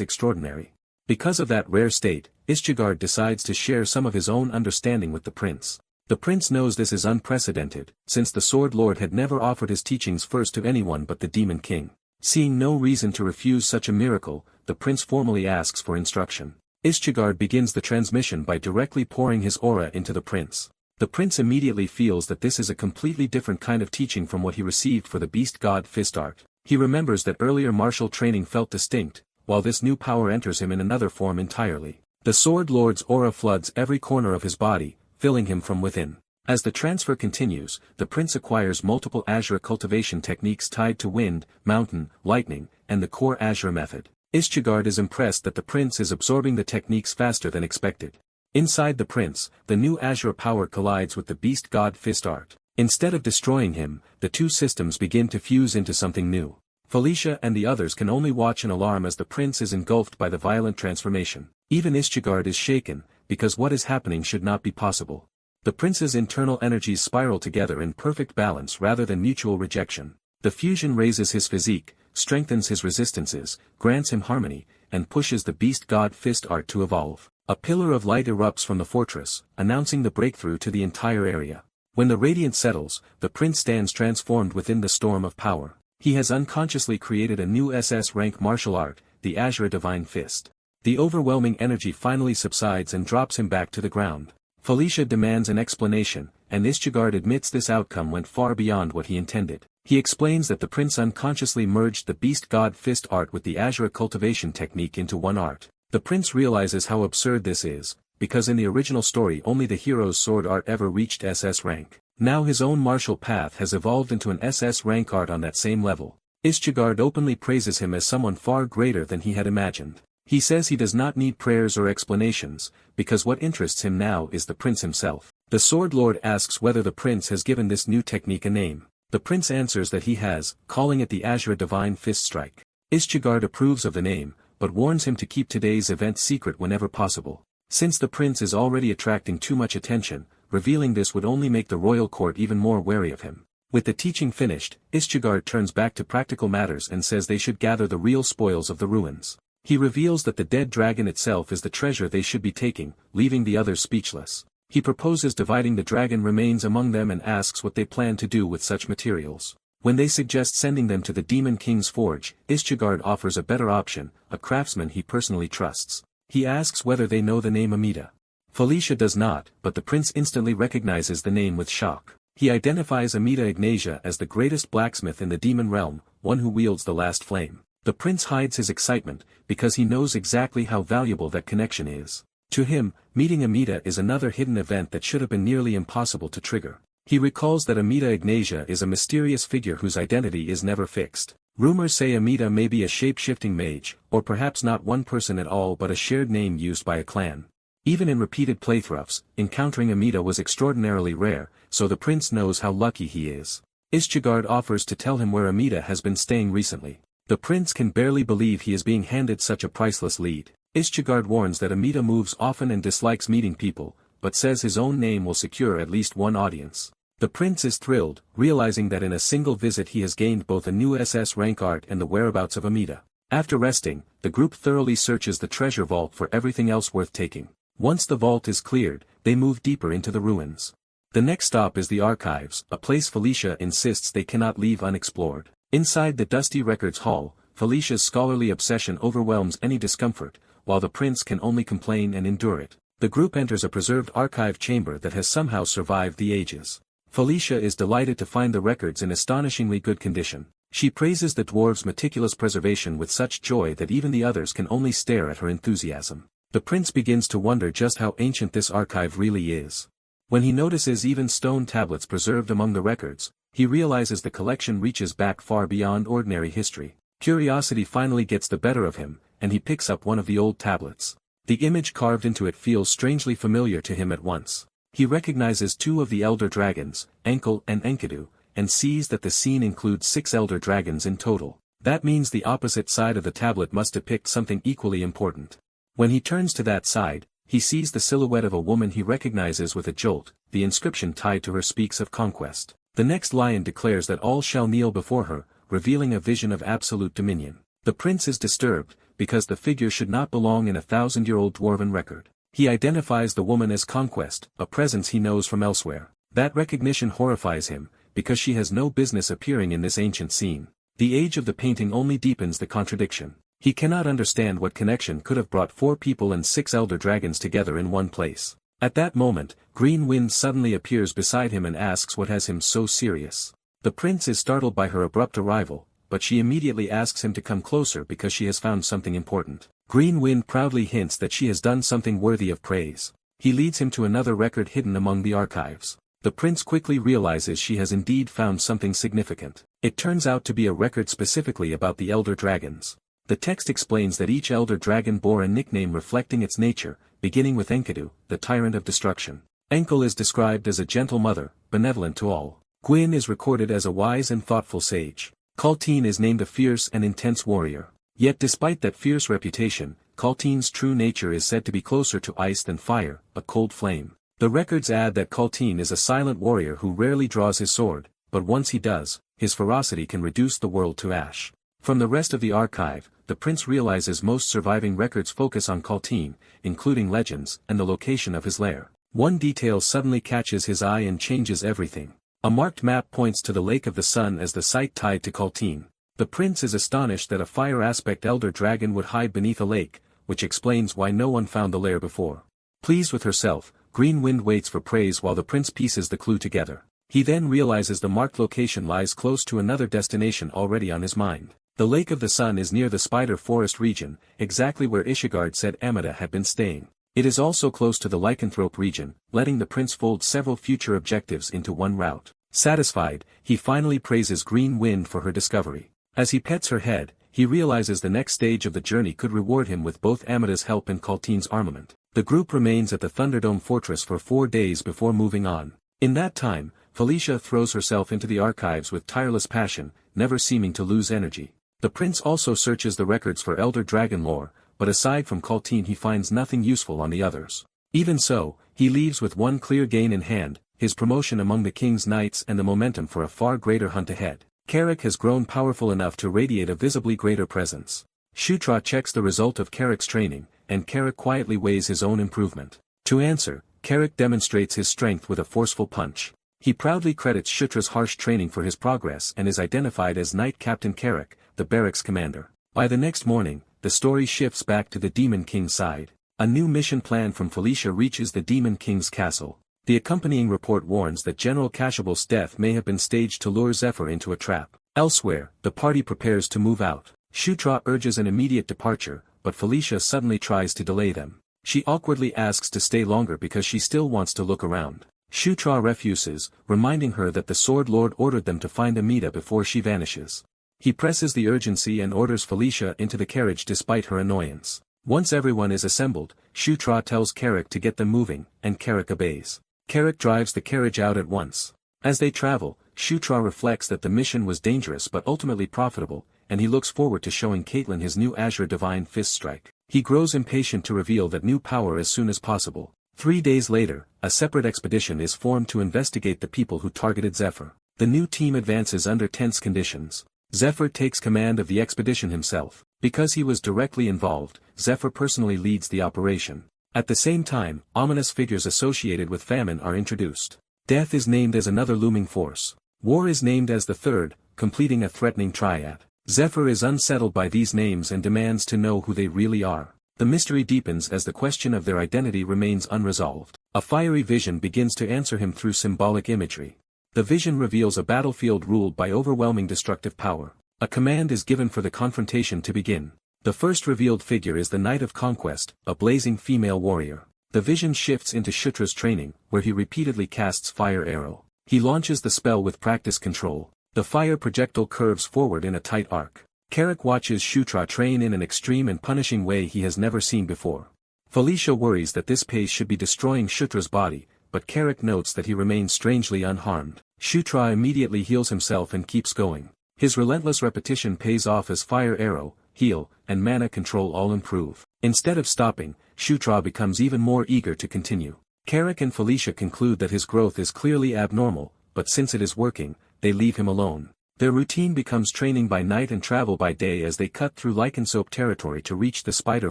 extraordinary. Because of that rare state, Ishigard decides to share some of his own understanding with the prince. The prince knows this is unprecedented, since the Sword Lord had never offered his teachings first to anyone but the Demon King. Seeing no reason to refuse such a miracle, the prince formally asks for instruction. Ishigard begins the transmission by directly pouring his aura into the prince. The prince immediately feels that this is a completely different kind of teaching from what he received for the beast god fist art. He remembers that earlier martial training felt distinct, while this new power enters him in another form entirely. The Sword Lord's aura floods every corner of his body, filling him from within. As the transfer continues, the prince acquires multiple Azure cultivation techniques tied to wind, mountain, lightning, and the core Azure method. Ishigard is impressed that the prince is absorbing the techniques faster than expected. Inside the prince, the new Azure power collides with the beast god fist art. Instead of destroying him, the two systems begin to fuse into something new. Felicia and the others can only watch in alarm as the prince is engulfed by the violent transformation. Even Ishchigard is shaken, because what is happening should not be possible. The prince's internal energies spiral together in perfect balance rather than mutual rejection. The fusion raises his physique, strengthens his resistances, grants him harmony, and pushes the beast god fist art to evolve. A pillar of light erupts from the fortress, announcing the breakthrough to the entire area. When the radiance settles, the prince stands transformed within the storm of power. He has unconsciously created a new SS rank martial art, the Azure Divine Fist. The overwhelming energy finally subsides and drops him back to the ground. Felicia demands an explanation, and Ishchigard admits this outcome went far beyond what he intended. He explains that the prince unconsciously merged the beast god fist art with the Azure cultivation technique into one art. The prince realizes how absurd this is, because in the original story only the hero's sword art ever reached SS rank. Now his own martial path has evolved into an SS rank art on that same level. Ishchigard openly praises him as someone far greater than he had imagined. He says he does not need prayers or explanations, because what interests him now is the prince himself. The Sword Lord asks whether the prince has given this new technique a name. The prince answers that he has, calling it the Azure Divine Fist Strike. Ishchigard approves of the name, but warns him to keep today's event secret whenever possible. Since the prince is already attracting too much attention, revealing this would only make the royal court even more wary of him. With the teaching finished, Ishchigard turns back to practical matters and says they should gather the real spoils of the ruins. He reveals that the dead dragon itself is the treasure they should be taking, leaving the others speechless. He proposes dividing the dragon remains among them and asks what they plan to do with such materials. When they suggest sending them to the Demon King's forge, Ishchigard offers a better option, a craftsman he personally trusts. He asks whether they know the name Amida. Felicia does not, but the prince instantly recognizes the name with shock. He identifies Amida Ignatia as the greatest blacksmith in the demon realm, one who wields the last flame. The prince hides his excitement, because he knows exactly how valuable that connection is. To him, meeting Amida is another hidden event that should have been nearly impossible to trigger. He recalls that Amida Ignatia is a mysterious figure whose identity is never fixed. Rumors say Amida may be a shape-shifting mage, or perhaps not one person at all but a shared name used by a clan. Even in repeated playthroughs, encountering Amida was extraordinarily rare, so the prince knows how lucky he is. Ishchigard offers to tell him where Amida has been staying recently. The prince can barely believe he is being handed such a priceless lead. Ishchigard warns that Amida moves often and dislikes meeting people, but says his own name will secure at least one audience. The prince is thrilled, realizing that in a single visit he has gained both a new SS rank art and the whereabouts of Amida. After resting, the group thoroughly searches the treasure vault for everything else worth taking. Once the vault is cleared, they move deeper into the ruins. The next stop is the archives, a place Felicia insists they cannot leave unexplored. Inside the dusty records hall, Felicia's scholarly obsession overwhelms any discomfort, while the prince can only complain and endure it. The group enters a preserved archive chamber that has somehow survived the ages. Felicia is delighted to find the records in astonishingly good condition. She praises the dwarves' meticulous preservation with such joy that even the others can only stare at her enthusiasm. The prince begins to wonder just how ancient this archive really is. When he notices even stone tablets preserved among the records, he realizes the collection reaches back far beyond ordinary history. Curiosity finally gets the better of him, and he picks up one of the old tablets. The image carved into it feels strangely familiar to him at once. He recognizes two of the elder dragons, Enkel and Enkidu, and sees that the scene includes 6 elder dragons in total. That means the opposite side of the tablet must depict something equally important. When he turns to that side, he sees the silhouette of a woman he recognizes with a jolt. The inscription tied to her speaks of conquest. The next lion declares that all shall kneel before her, revealing a vision of absolute dominion. The prince is disturbed, because the figure should not belong in a 1,000-year-old dwarven record. He identifies the woman as Conquest, a presence he knows from elsewhere. That recognition horrifies him, because she has no business appearing in this ancient scene. The age of the painting only deepens the contradiction. He cannot understand what connection could have brought 4 people and 6 elder dragons together in one place. At that moment, Green Wind suddenly appears beside him and asks what has him so serious. The prince is startled by her abrupt arrival, but she immediately asks him to come closer because she has found something important. Green Wind proudly hints that she has done something worthy of praise. He leads him to another record hidden among the archives. The prince quickly realizes she has indeed found something significant. It turns out to be a record specifically about the elder dragons. The text explains that each elder dragon bore a nickname reflecting its nature, beginning with Enkidu, the tyrant of destruction. Enkel is described as a gentle mother, benevolent to all. Gwyn is recorded as a wise and thoughtful sage. Kalteen is named a fierce and intense warrior. Yet despite that fierce reputation, Kalteen's true nature is said to be closer to ice than fire, a cold flame. The records add that Kalteen is a silent warrior who rarely draws his sword, but once he does, his ferocity can reduce the world to ash. From the rest of the archive, the prince realizes most surviving records focus on Kalteen, including legends and the location of his lair. One detail suddenly catches his eye and changes everything. A marked map points to the Lake of the Sun as the site tied to Kalteen. The prince is astonished that a fire aspect elder dragon would hide beneath a lake, which explains why no one found the lair before. Pleased with herself, Green Wind waits for praise while the prince pieces the clue together. He then realizes the marked location lies close to another destination already on his mind. The Lake of the Sun is near the Spider Forest region, exactly where Ishigard said Amida had been staying. It is also close to the Lycanthrope region, letting the prince fold several future objectives into one route. Satisfied, he finally praises Green Wind for her discovery. As he pets her head, he realizes the next stage of the journey could reward him with both Amida's help and Kalteen's armament. The group remains at the Thunderdome Fortress for 4 days before moving on. In that time, Felicia throws herself into the archives with tireless passion, never seeming to lose energy. The prince also searches the records for Elder Dragon lore, but aside from Kalteen he finds nothing useful on the others. Even so, he leaves with one clear gain in hand, his promotion among the king's knights and the momentum for a far greater hunt ahead. Carrick has grown powerful enough to radiate a visibly greater presence. Shutra checks the result of Carrick's training, and Carrick quietly weighs his own improvement. To answer, Carrick demonstrates his strength with a forceful punch. He proudly credits Shutra's harsh training for his progress and is identified as Knight Captain Carrick, the barracks commander. By the next morning, the story shifts back to the Demon King's side. A new mission plan from Felicia reaches the Demon King's castle. The accompanying report warns that General Cashable's death may have been staged to lure Zephyr into a trap. Elsewhere, the party prepares to move out. Shutra urges an immediate departure, but Felicia suddenly tries to delay them. She awkwardly asks to stay longer because she still wants to look around. Shutra refuses, reminding her that the Sword Lord ordered them to find Amida before she vanishes. He presses the urgency and orders Felicia into the carriage despite her annoyance. Once everyone is assembled, Shutra tells Carrick to get them moving, and Carrick obeys. Carrick drives the carriage out at once. As they travel, Shutra reflects that the mission was dangerous but ultimately profitable, and he looks forward to showing Caitlin his new Azure Divine Fist Strike. He grows impatient to reveal that new power as soon as possible. 3 days later, a separate expedition is formed to investigate the people who targeted Zephyr. The new team advances under tense conditions. Zephyr takes command of the expedition himself. Because he was directly involved, Zephyr personally leads the operation. At the same time, ominous figures associated with famine are introduced. Death is named as another looming force. War is named as the third, completing a threatening triad. Zephyr is unsettled by these names and demands to know who they really are. The mystery deepens as the question of their identity remains unresolved. A fiery vision begins to answer him through symbolic imagery. The vision reveals a battlefield ruled by overwhelming destructive power. A command is given for the confrontation to begin. The first revealed figure is the Knight of Conquest, a blazing female warrior. The vision shifts into Shutra's training, where he repeatedly casts Fire Arrow. He launches the spell with practiced control. The fire projectile curves forward in a tight arc. Carrick watches Shutra train in an extreme and punishing way he has never seen before. Felicia worries that this pace should be destroying Shutra's body, but Carrick notes that he remains strangely unharmed. Shutra immediately heals himself and keeps going. His relentless repetition pays off as Fire Arrow, Heal, and Mana Control all improve. Instead of stopping, Shutra becomes even more eager to continue. Carrick and Felicia conclude that his growth is clearly abnormal, but since it is working, they leave him alone. Their routine becomes training by night and travel by day as they cut through Lycanthrope territory to reach the Spider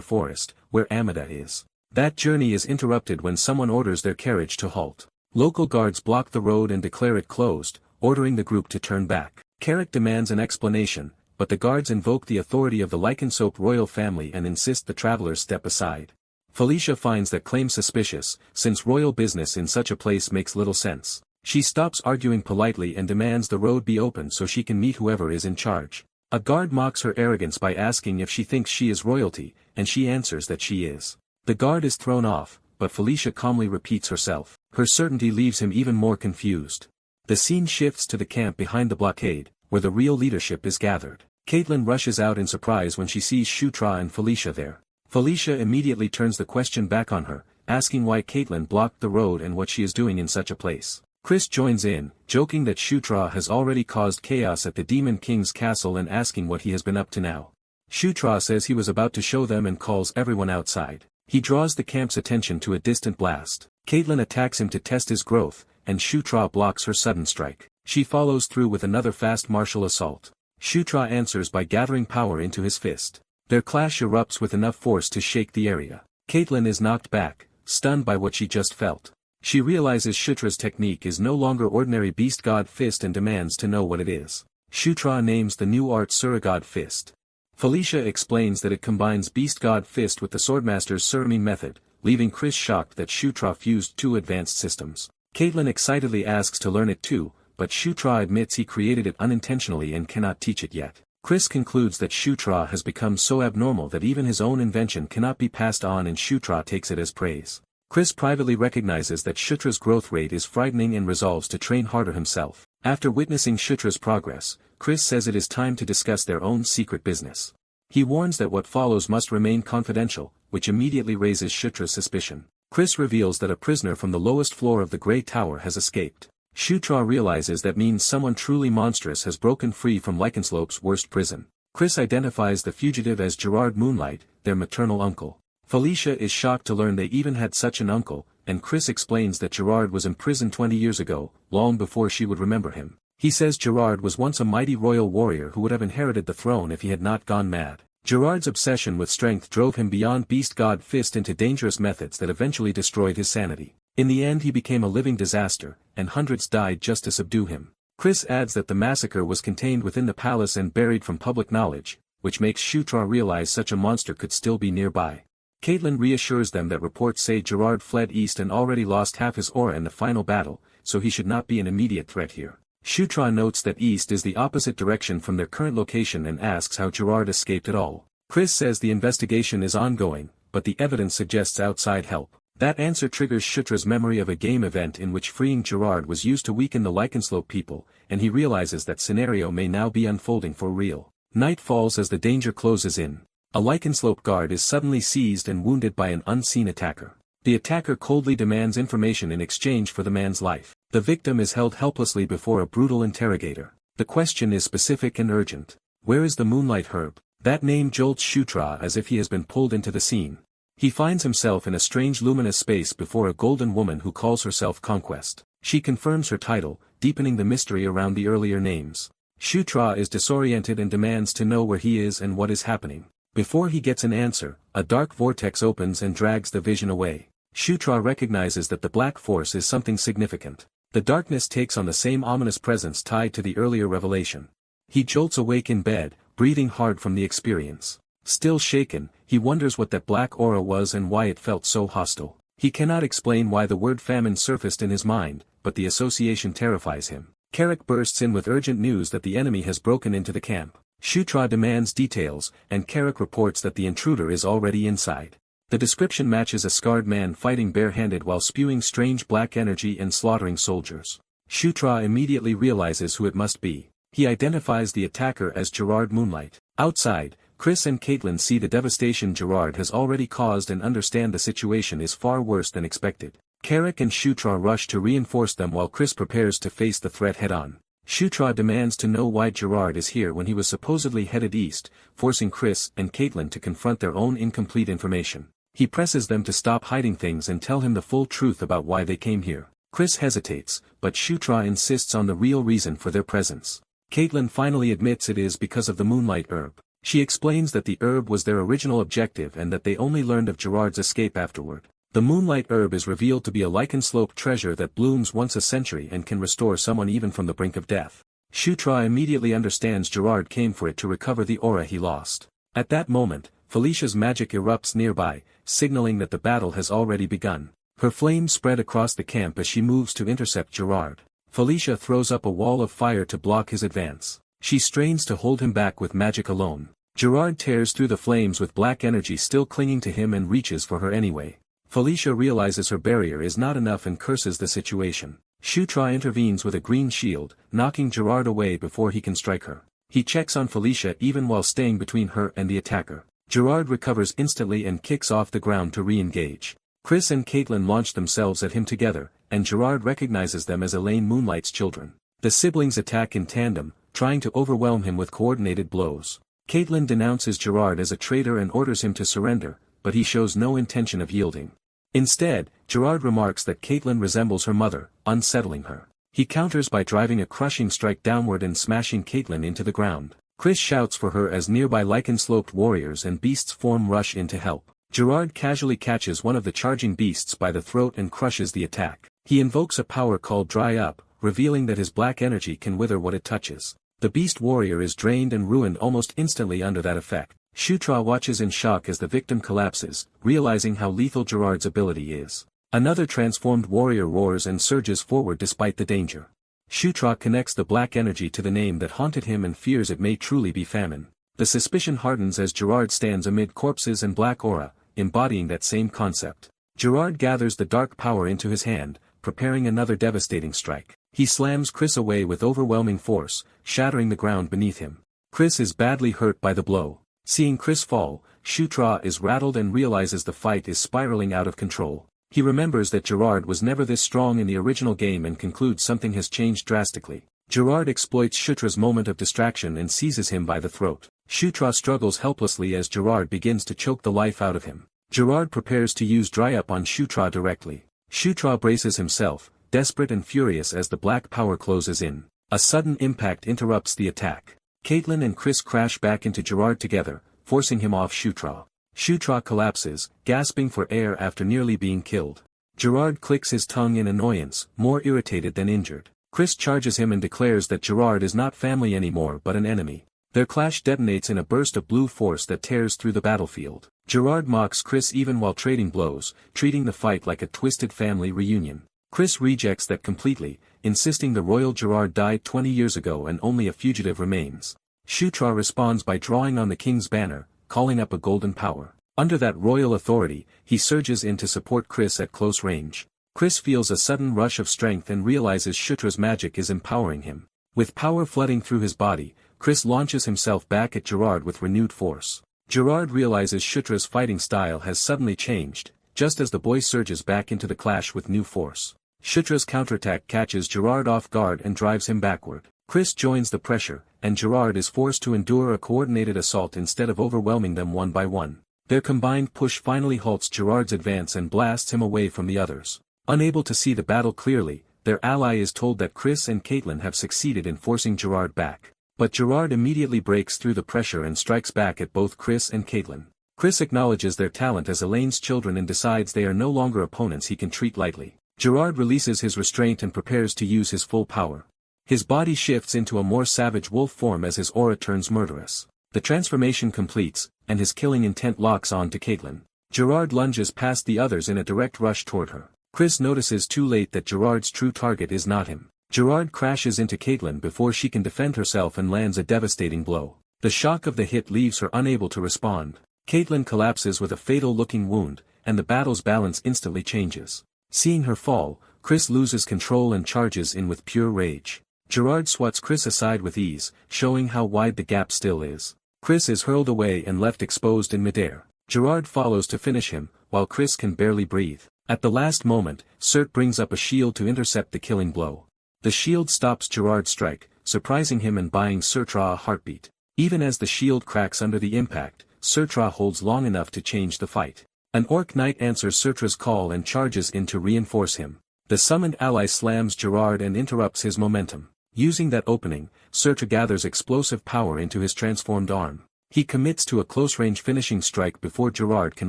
Forest, where Amida is. That journey is interrupted when someone orders their carriage to halt. Local guards block the road and declare it closed, ordering the group to turn back. Carrick demands an explanation, but the guards invoke the authority of the Lycanthrope royal family and insist the travelers step aside. Felicia finds that claim suspicious, since royal business in such a place makes little sense. She stops arguing politely and demands the road be opened so she can meet whoever is in charge. A guard mocks her arrogance by asking if she thinks she is royalty, and she answers that she is. The guard is thrown off, but Felicia calmly repeats herself. Her certainty leaves him even more confused. The scene shifts to the camp behind the blockade, where the real leadership is gathered. Caitlin rushes out in surprise when she sees Shutra and Felicia there. Felicia immediately turns the question back on her, asking why Caitlin blocked the road and what she is doing in such a place. Chris joins in, joking that Shutra has already caused chaos at the Demon King's castle and asking what he has been up to now. Shutra says he was about to show them and calls everyone outside. He draws the camp's attention to a distant blast. Caitlyn attacks him to test his growth, and Shutra blocks her sudden strike. She follows through with another fast martial assault. Shutra answers by gathering power into his fist. Their clash erupts with enough force to shake the area. Caitlyn is knocked back, stunned by what she just felt. She realizes Shutra's technique is no longer ordinary beast god fist and demands to know what it is. Shutra names the new art Suragod Fist. Felicia explains that it combines beast god fist with the swordmaster's Surami method, leaving Chris shocked that Shutra fused two advanced systems. Caitlyn excitedly asks to learn it too, but Shutra admits he created it unintentionally and cannot teach it yet. Chris concludes that Shutra has become so abnormal that even his own invention cannot be passed on, and Shutra takes it as praise. Chris privately recognizes that Shutra's growth rate is frightening and resolves to train harder himself. After witnessing Shutra's progress, Chris says it is time to discuss their own secret business. He warns that what follows must remain confidential, which immediately raises Shutra's suspicion. Chris reveals that a prisoner from the lowest floor of the Grey Tower has escaped. Shutra realizes that means someone truly monstrous has broken free from Lycanslope's worst prison. Chris identifies the fugitive as Gerard Moonlight, their maternal uncle. Felicia is shocked to learn they even had such an uncle, and Chris explains that Gerard was imprisoned 20 years ago, long before she would remember him. He says Gerard was once a mighty royal warrior who would have inherited the throne if he had not gone mad. Gerard's obsession with strength drove him beyond beast god fist into dangerous methods that eventually destroyed his sanity. In the end he became a living disaster, and hundreds died just to subdue him. Chris adds that the massacre was contained within the palace and buried from public knowledge, which makes Shutra realize such a monster could still be nearby. Caitlyn reassures them that reports say Gerard fled east and already lost half his aura in the final battle, so he should not be an immediate threat here. Shutra notes that east is the opposite direction from their current location and asks how Gerard escaped at all. Chris says the investigation is ongoing, but the evidence suggests outside help. That answer triggers Shutra's memory of a game event in which freeing Gerard was used to weaken the Lycanslope people, and he realizes that scenario may now be unfolding for real. Night falls as the danger closes in. A Lycanslope guard is suddenly seized and wounded by an unseen attacker. The attacker coldly demands information in exchange for the man's life. The victim is held helplessly before a brutal interrogator. The question is specific and urgent. Where is the Moonlight Herb? That name jolts Shutra as if he has been pulled into the scene. He finds himself in a strange luminous space before a golden woman who calls herself Conquest. She confirms her title, deepening the mystery around the earlier names. Shutra is disoriented and demands to know where he is and what is happening. Before he gets an answer, a dark vortex opens and drags the vision away. Shutra recognizes that the black force is something significant. The darkness takes on the same ominous presence tied to the earlier revelation. He jolts awake in bed, breathing hard from the experience. Still shaken, he wonders what that black aura was and why it felt so hostile. He cannot explain why the word famine surfaced in his mind, but the association terrifies him. Carrick bursts in with urgent news that the enemy has broken into the camp. Shutra demands details, and Carrick reports that the intruder is already inside. The description matches a scarred man fighting barehanded while spewing strange black energy and slaughtering soldiers. Shutra immediately realizes who it must be. He identifies the attacker as Gerard Moonlight. Outside, Chris and Caitlyn see the devastation Gerard has already caused and understand the situation is far worse than expected. Carrick and Shutra rush to reinforce them while Chris prepares to face the threat head-on. Shutra demands to know why Gerard is here when he was supposedly headed east, forcing Chris and Caitlyn to confront their own incomplete information. He presses them to stop hiding things and tell him the full truth about why they came here. Chris hesitates, but Shutra insists on the real reason for their presence. Caitlyn finally admits it is because of the Moonlight Herb. She explains that the herb was their original objective and that they only learned of Gerard's escape afterward. The Moonlight Herb is revealed to be a Lycanslope treasure that blooms once a century and can restore someone even from the brink of death. Shutra immediately understands Gerard came for it to recover the aura he lost. At that moment, Felicia's magic erupts nearby, signaling that the battle has already begun. Her flames spread across the camp as she moves to intercept Gerard. Felicia throws up a wall of fire to block his advance. She strains to hold him back with magic alone. Gerard tears through the flames with black energy still clinging to him and reaches for her anyway. Felicia realizes her barrier is not enough and curses the situation. Shutra intervenes with a green shield, knocking Gerard away before he can strike her. He checks on Felicia even while staying between her and the attacker. Gerard recovers instantly and kicks off the ground to re-engage. Chris and Caitlyn launch themselves at him together, and Gerard recognizes them as Elaine Moonlight's children. The siblings attack in tandem, trying to overwhelm him with coordinated blows. Caitlin denounces Gerard as a traitor and orders him to surrender, but he shows no intention of yielding. Instead, Gerard remarks that Caitlin resembles her mother, unsettling her. He counters by driving a crushing strike downward and smashing Caitlin into the ground. Chris shouts for her as nearby lichen-sloped warriors and beasts form rush in to help. Gerard casually catches one of the charging beasts by the throat and crushes the attack. He invokes a power called Dry Up, revealing that his black energy can wither what it touches. The beast warrior is drained and ruined almost instantly under that effect. Shutra watches in shock as the victim collapses, realizing how lethal Gerard's ability is. Another transformed warrior roars and surges forward despite the danger. Shutra connects the black energy to the name that haunted him and fears it may truly be famine. The suspicion hardens as Gerard stands amid corpses and black aura, embodying that same concept. Gerard gathers the dark power into his hand, preparing another devastating strike. He slams Chris away with overwhelming force, shattering the ground beneath him. Chris is badly hurt by the blow. Seeing Chris fall, Shutra is rattled and realizes the fight is spiraling out of control. He remembers that Gerard was never this strong in the original game and concludes something has changed drastically. Gerard exploits Shutra's moment of distraction and seizes him by the throat. Shutra struggles helplessly as Gerard begins to choke the life out of him. Gerard prepares to use Dry Up on Shutra directly. Shutra braces himself, desperate and furious as the black power closes in. A sudden impact interrupts the attack. Caitlin and Chris crash back into Gerard together, forcing him off Shutra. Shutra collapses, gasping for air after nearly being killed. Gerard clicks his tongue in annoyance, more irritated than injured. Chris charges him and declares that Gerard is not family anymore but an enemy. Their clash detonates in a burst of blue force that tears through the battlefield. Gerard mocks Chris even while trading blows, treating the fight like a twisted family reunion. Chris rejects that completely, insisting the royal Gerard died 20 years ago and only a fugitive remains. Shutra responds by drawing on the king's banner, calling up a golden power. Under that royal authority, he surges in to support Chris at close range. Chris feels a sudden rush of strength and realizes Shutra's magic is empowering him. With power flooding through his body, Chris launches himself back at Gerard with renewed force. Gerard realizes Shutra's fighting style has suddenly changed, just as the boy surges back into the clash with new force. Shutra's counterattack catches Gerard off guard and drives him backward. Chris joins the pressure, and Gerard is forced to endure a coordinated assault instead of overwhelming them one by one. Their combined push finally halts Gerard's advance and blasts him away from the others. Unable to see the battle clearly, their ally is told that Chris and Caitlin have succeeded in forcing Gerard back. But Gerard immediately breaks through the pressure and strikes back at both Chris and Caitlin. Chris acknowledges their talent as Elaine's children and decides they are no longer opponents he can treat lightly. Gerard releases his restraint and prepares to use his full power. His body shifts into a more savage wolf form as his aura turns murderous. The transformation completes, and his killing intent locks on to Caitlin. Gerard lunges past the others in a direct rush toward her. Chris notices too late that Gerard's true target is not him. Gerard crashes into Caitlin before she can defend herself and lands a devastating blow. The shock of the hit leaves her unable to respond. Caitlin collapses with a fatal-looking wound, and the battle's balance instantly changes. Seeing her fall, Chris loses control and charges in with pure rage. Gerard swats Chris aside with ease, showing how wide the gap still is. Chris is hurled away and left exposed in midair. Gerard follows to finish him, while Chris can barely breathe. At the last moment, Surt brings up a shield to intercept the killing blow. The shield stops Gerard's strike, surprising him and buying Surtra a heartbeat. Even as the shield cracks under the impact, Surtra holds long enough to change the fight. An orc knight answers Surtra's call and charges in to reinforce him. The summoned ally slams Gerard and interrupts his momentum. Using that opening, Surtra gathers explosive power into his transformed arm. He commits to a close-range finishing strike before Gerard can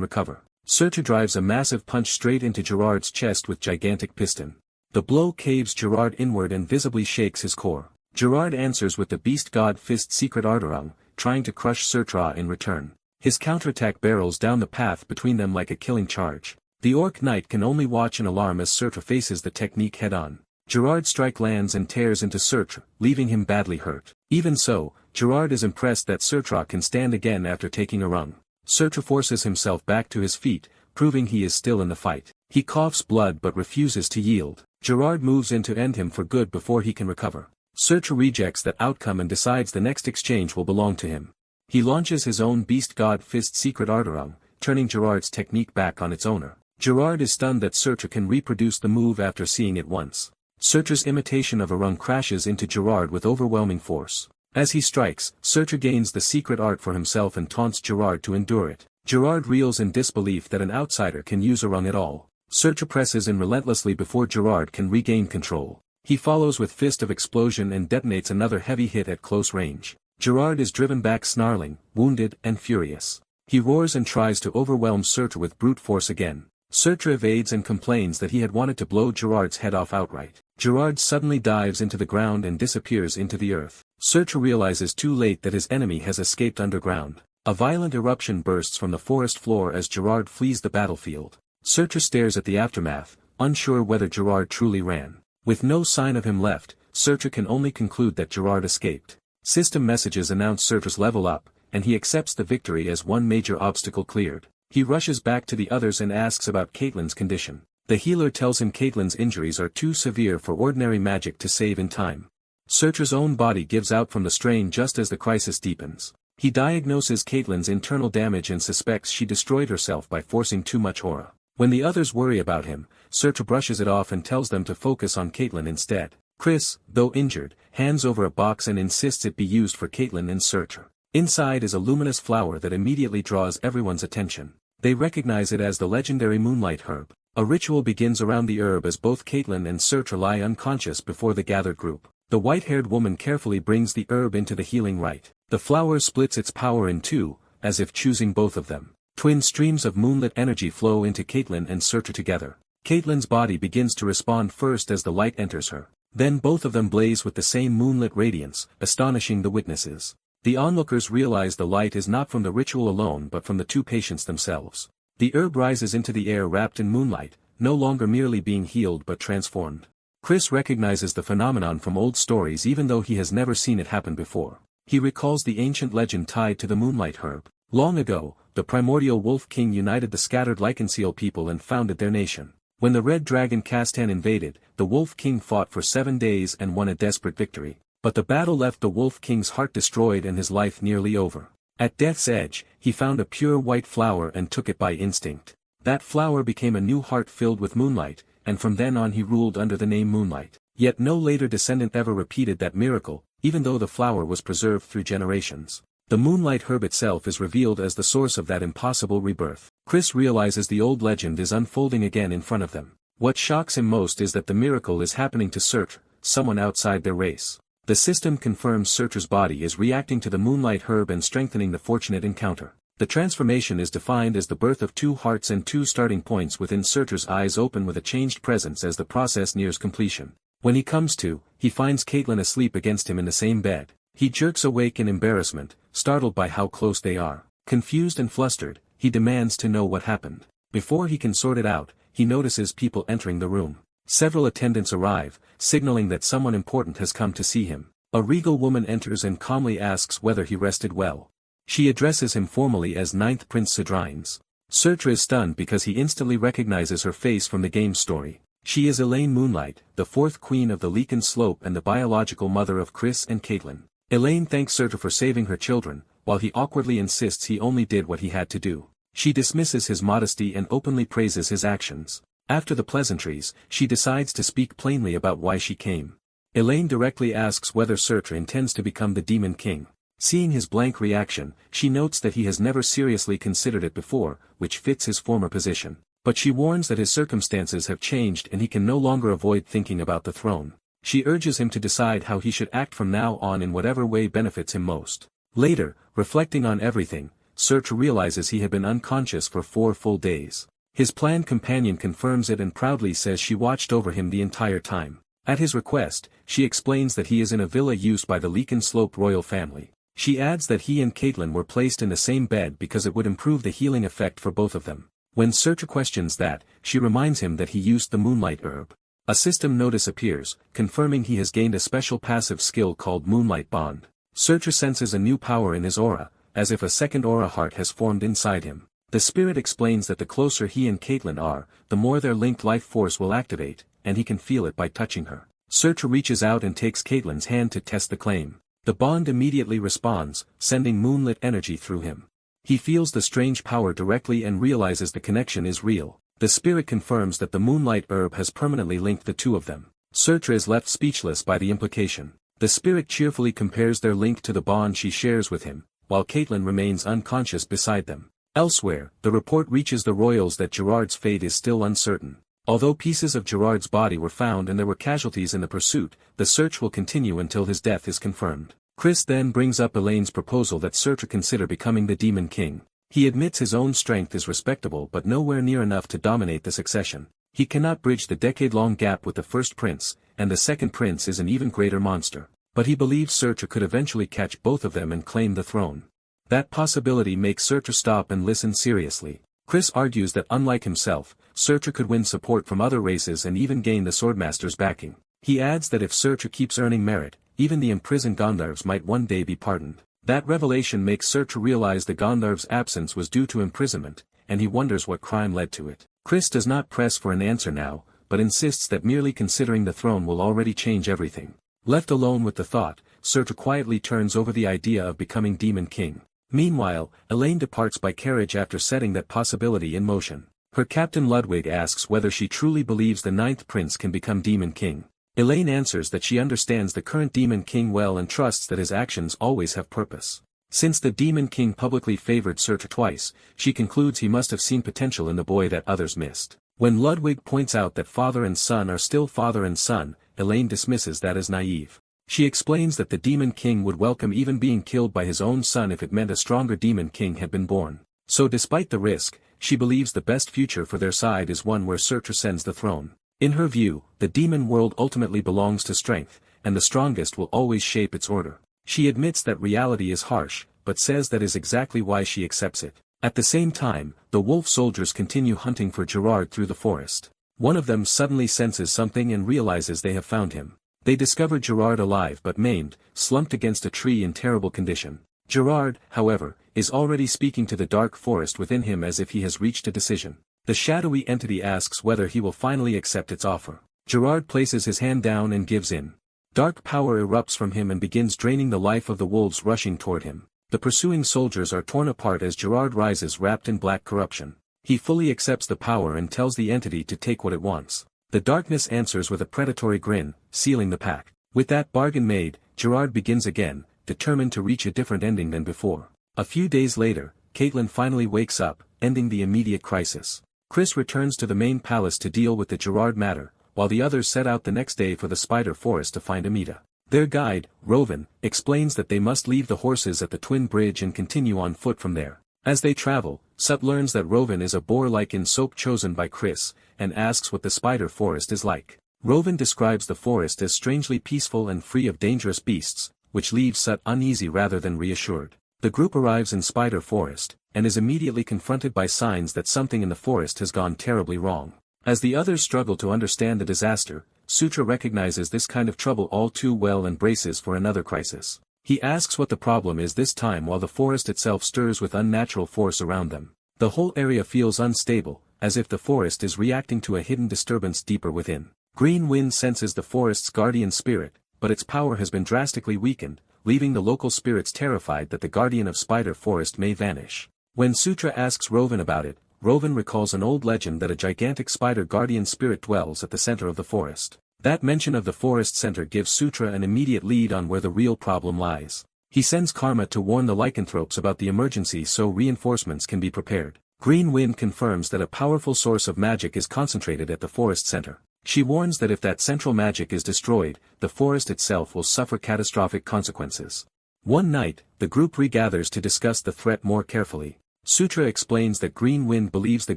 recover. Surtra drives a massive punch straight into Gerard's chest with gigantic piston. The blow caves Gerard inward and visibly shakes his core. Gerard answers with the Beast God Fist Secret Arterung, trying to crush Surtra in return. His counterattack barrels down the path between them like a killing charge. The Orc Knight can only watch in alarm as Surtra faces the technique head-on. Gerard's strike lands and tears into Surtra, leaving him badly hurt. Even so, Gerard is impressed that Surtra can stand again after taking a rung. Surtra forces himself back to his feet, proving he is still in the fight. He coughs blood but refuses to yield. Gerard moves in to end him for good before he can recover. Surtra rejects that outcome and decides the next exchange will belong to him. He launches his own Beast God Fist Secret Arterung, turning Gerard's technique back on its owner. Gerard is stunned that Searcher can reproduce the move after seeing it once. Searcher's imitation of a rung crashes into Gerard with overwhelming force. As he strikes, Searcher gains the secret art for himself and taunts Gerard to endure it. Gerard reels in disbelief that an outsider can use a rung at all. Searcher presses in relentlessly before Gerard can regain control. He follows with Fist of Explosion and detonates another heavy hit at close range. Gerard is driven back snarling, wounded and furious. He roars and tries to overwhelm Searcher with brute force again. Searcher evades and complains that he had wanted to blow Gerard's head off outright. Gerard suddenly dives into the ground and disappears into the earth. Searcher realizes too late that his enemy has escaped underground. A violent eruption bursts from the forest floor as Gerard flees the battlefield. Searcher stares at the aftermath, unsure whether Gerard truly ran. With no sign of him left, Searcher can only conclude that Gerard escaped. System messages announce Searcher's level up, and he accepts the victory as one major obstacle cleared. He rushes back to the others and asks about Caitlyn's condition. The healer tells him Caitlyn's injuries are too severe for ordinary magic to save in time. Searcher's own body gives out from the strain just as the crisis deepens. He diagnoses Caitlyn's internal damage and suspects she destroyed herself by forcing too much aura. When the others worry about him, Searcher brushes it off and tells them to focus on Caitlyn instead. Chris, though injured, hands over a box and insists it be used for Caitlyn and Searcher. Inside is a luminous flower that immediately draws everyone's attention. They recognize it as the legendary Moonlight Herb. A ritual begins around the herb as both Caitlyn and Searcher lie unconscious before the gathered group. The white-haired woman carefully brings the herb into the healing rite. The flower splits its power in two, as if choosing both of them. Twin streams of moonlit energy flow into Caitlyn and Searcher together. Caitlyn's body begins to respond first as the light enters her. Then both of them blaze with the same moonlit radiance, astonishing the witnesses. The onlookers realize the light is not from the ritual alone but from the two patients themselves. The herb rises into the air wrapped in moonlight, no longer merely being healed but transformed. Chris recognizes the phenomenon from old stories even though he has never seen it happen before. He recalls the ancient legend tied to the Moonlight Herb. Long ago, the primordial Wolf King united the scattered Lycanseal people and founded their nation. When the Red Dragon Castan invaded, the Wolf King fought for 7 days and won a desperate victory. But the battle left the Wolf King's heart destroyed and his life nearly over. At death's edge, he found a pure white flower and took it by instinct. That flower became a new heart filled with moonlight, and from then on he ruled under the name Moonlight. Yet no later descendant ever repeated that miracle, even though the flower was preserved through generations. The Moonlight Herb itself is revealed as the source of that impossible rebirth. Chris realizes the old legend is unfolding again in front of them. What shocks him most is that the miracle is happening to Searcher, someone outside their race. The system confirms Searcher's body is reacting to the Moonlight Herb and strengthening the fortunate encounter. The transformation is defined as the birth of 2 hearts and 2 starting points within Searcher's eyes open with a changed presence as the process nears completion. When he comes to, he finds Caitlyn asleep against him in the same bed. He jerks awake in embarrassment, startled by how close they are. Confused and flustered, he demands to know what happened. Before he can sort it out, he notices people entering the room. Several attendants arrive, signaling that someone important has come to see him. A regal woman enters and calmly asks whether he rested well. She addresses him formally as 9th Prince Sidrines. Searcher is stunned because he instantly recognizes her face from the game story. She is Elaine Moonlight, the 4th Queen of the Leakin Slope and the biological mother of Chris and Caitlyn. Elaine thanks Searcher for saving her children, while he awkwardly insists he only did what he had to do. She dismisses his modesty and openly praises his actions. After the pleasantries, she decides to speak plainly about why she came. Elaine directly asks whether Searcher intends to become the Demon King. Seeing his blank reaction, she notes that he has never seriously considered it before, which fits his former position. But she warns that his circumstances have changed and he can no longer avoid thinking about the throne. She urges him to decide how he should act from now on in whatever way benefits him most. Later, reflecting on everything, Searcher realizes he had been unconscious for 4 full days. His planned companion confirms it and proudly says she watched over him the entire time. At his request, she explains that he is in a villa used by the Leakin Slope royal family. She adds that he and Caitlyn were placed in the same bed because it would improve the healing effect for both of them. When Searcher questions that, she reminds him that he used the Moonlight Herb. A system notice appears, confirming he has gained a special passive skill called Moonlight Bond. Searcher senses a new power in his aura, as if a second aura heart has formed inside him. The spirit explains that the closer he and Caitlyn are, the more their linked life force will activate, and he can feel it by touching her. Searcher reaches out and takes Caitlyn's hand to test the claim. The bond immediately responds, sending moonlit energy through him. He feels the strange power directly and realizes the connection is real. The spirit confirms that the moonlight herb has permanently linked the two of them. Surtra is left speechless by the implication. The spirit cheerfully compares their link to the bond she shares with him, while Caitlin remains unconscious beside them. Elsewhere, the report reaches the royals that Gerard's fate is still uncertain. Although pieces of Gerard's body were found and there were casualties in the pursuit, the search will continue until his death is confirmed. Chris then brings up Elaine's proposal that Surtra consider becoming the Demon King. He admits his own strength is respectable but nowhere near enough to dominate the succession. He cannot bridge the decade-long gap with the first prince, and the second prince is an even greater monster. But he believes Surtra could eventually catch both of them and claim the throne. That possibility makes Surtra stop and listen seriously. Chris argues that unlike himself, Surtra could win support from other races and even gain the Swordmaster's backing. He adds that if Surtra keeps earning merit, even the imprisoned Gandharvs might one day be pardoned. That revelation makes Surtra realize the Gandharv's absence was due to imprisonment, and he wonders what crime led to it. Chris does not press for an answer now, but insists that merely considering the throne will already change everything. Left alone with the thought, Surtra quietly turns over the idea of becoming Demon King. Meanwhile, Elaine departs by carriage after setting that possibility in motion. Her captain Ludwig asks whether she truly believes the ninth prince can become Demon King. Elaine answers that she understands the current Demon King well and trusts that his actions always have purpose. Since the Demon King publicly favored Surtra twice, she concludes he must have seen potential in the boy that others missed. When Ludwig points out that father and son are still father and son, Elaine dismisses that as naive. She explains that the Demon King would welcome even being killed by his own son if it meant a stronger Demon King had been born. So despite the risk, she believes the best future for their side is one where Surtra ascends the throne. In her view, the demon world ultimately belongs to strength, and the strongest will always shape its order. She admits that reality is harsh, but says that is exactly why she accepts it. At the same time, the wolf soldiers continue hunting for Gerard through the forest. One of them suddenly senses something and realizes they have found him. They discover Gerard alive but maimed, slumped against a tree in terrible condition. Gerard, however, is already speaking to the dark forest within him as if he has reached a decision. The shadowy entity asks whether he will finally accept its offer. Gerard places his hand down and gives in. Dark power erupts from him and begins draining the life of the wolves rushing toward him. The pursuing soldiers are torn apart as Gerard rises wrapped in black corruption. He fully accepts the power and tells the entity to take what it wants. The darkness answers with a predatory grin, sealing the pact. With that bargain made, Gerard begins again, determined to reach a different ending than before. A few days later, Caitlin finally wakes up, ending the immediate crisis. Chris returns to the main palace to deal with the Gerard matter, while the others set out the next day for the spider forest to find Amita. Their guide, Rovan, explains that they must leave the horses at the Twin Bridge and continue on foot from there. As they travel, Sut learns that Rovan is a boar-like in soap chosen by Chris, and asks what the spider forest is like. Rovan describes the forest as strangely peaceful and free of dangerous beasts, which leaves Sut uneasy rather than reassured. The group arrives in Spider Forest, and is immediately confronted by signs that something in the forest has gone terribly wrong. As the others struggle to understand the disaster, Sutra recognizes this kind of trouble all too well and braces for another crisis. He asks what the problem is this time while the forest itself stirs with unnatural force around them. The whole area feels unstable, as if the forest is reacting to a hidden disturbance deeper within. Green Wind senses the forest's guardian spirit, but its power has been drastically weakened, leaving the local spirits terrified that the guardian of Spider Forest may vanish. When Sutra asks Rovan about it, Rovan recalls an old legend that a gigantic spider guardian spirit dwells at the center of the forest. That mention of the forest center gives Sutra an immediate lead on where the real problem lies. He sends Karma to warn the lycanthropes about the emergency so reinforcements can be prepared. Green Wind confirms that a powerful source of magic is concentrated at the forest center. She warns that if that central magic is destroyed, the forest itself will suffer catastrophic consequences. One night, the group regathers to discuss the threat more carefully. Sutra explains that Green Wind believes the